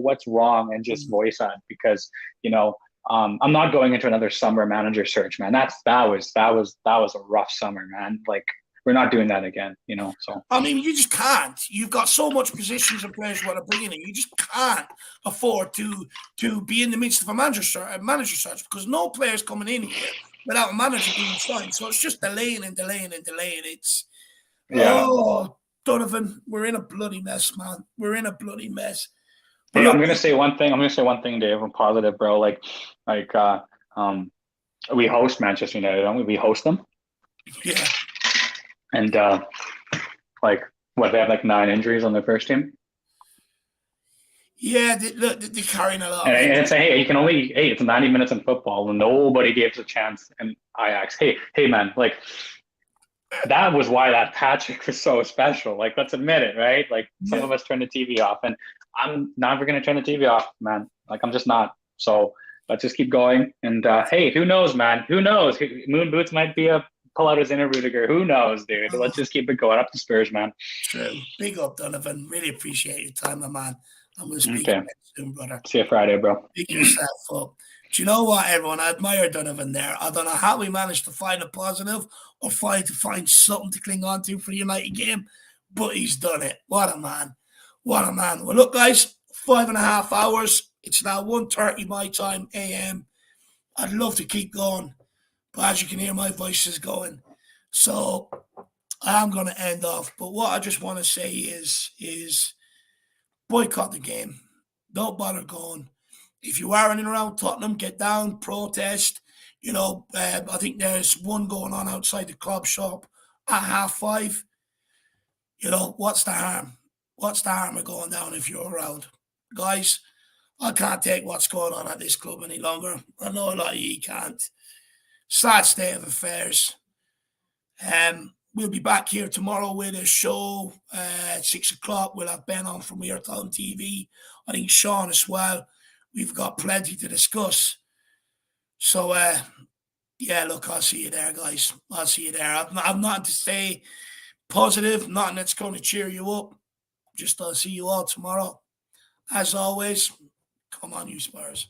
what's wrong and just voice that, because, you know, I'm not going into another summer manager search, man. That was a rough summer, man. Like, we're not doing that again, you know. So I mean, you just can't. You've got so much positions and players you want to bring in. You just can't afford to be in the midst of a manager search, because no player's coming in here without a manager being signed. So it's just delaying. It's oh, Donovan, we're in a bloody mess, man. We're in a bloody mess. Hey, I'm gonna say one thing, Dave. I'm positive, bro. Like we host Manchester United, don't we? We host them. Yeah. And they have like 9 injuries on their first team. Yeah, they're carrying a lot. And it's it's 90 minutes in football, and nobody gives a chance. And Ajax, hey man, like that was why that Patrick was so special. Like, let's admit it, right? Like, some of us turn the TV off, and I'm never gonna turn the TV off, man. Like, I'm just not. So let's just keep going. And hey, who knows, man? Who knows? Moon Boots might be a pull out his inner Rudiger. Who knows, dude? Let's just keep it going. Up the Spurs, man. True. Big up, Donovan. Really appreciate your time, my man. I'm going to speak to you soon, brother. See you Friday, bro. Pick yourself up. Do you know what, everyone? I admire Donovan there. I don't know how we managed to find a positive or find something to cling on to for the United game, but he's done it. What a man. What a man. Well, look, guys, 5.5 hours. It's now 1:30 my time, AM. I'd love to keep going, but as you can hear, my voice is going. So I'm going to end off. But what I just want to say is boycott the game. Don't bother going. If you are in and around Tottenham, get down, protest. You know, I think there's one going on outside the club shop at 5:30. You know, what's the harm? What's the harm of going down if you're around? Guys, I can't take what's going on at this club any longer. I know a lot of you can't. Sad state of affairs. We'll be back here tomorrow with a show at 6 o'clock. We'll have Ben on from Earthon TV. I think Sean as well. We've got plenty to discuss. So, yeah, look, I'll see you there, guys. I'll see you there. I've nothing to say positive, nothing that's going to cheer you up. Just I'll see you all tomorrow. As always, come on, you Spurs.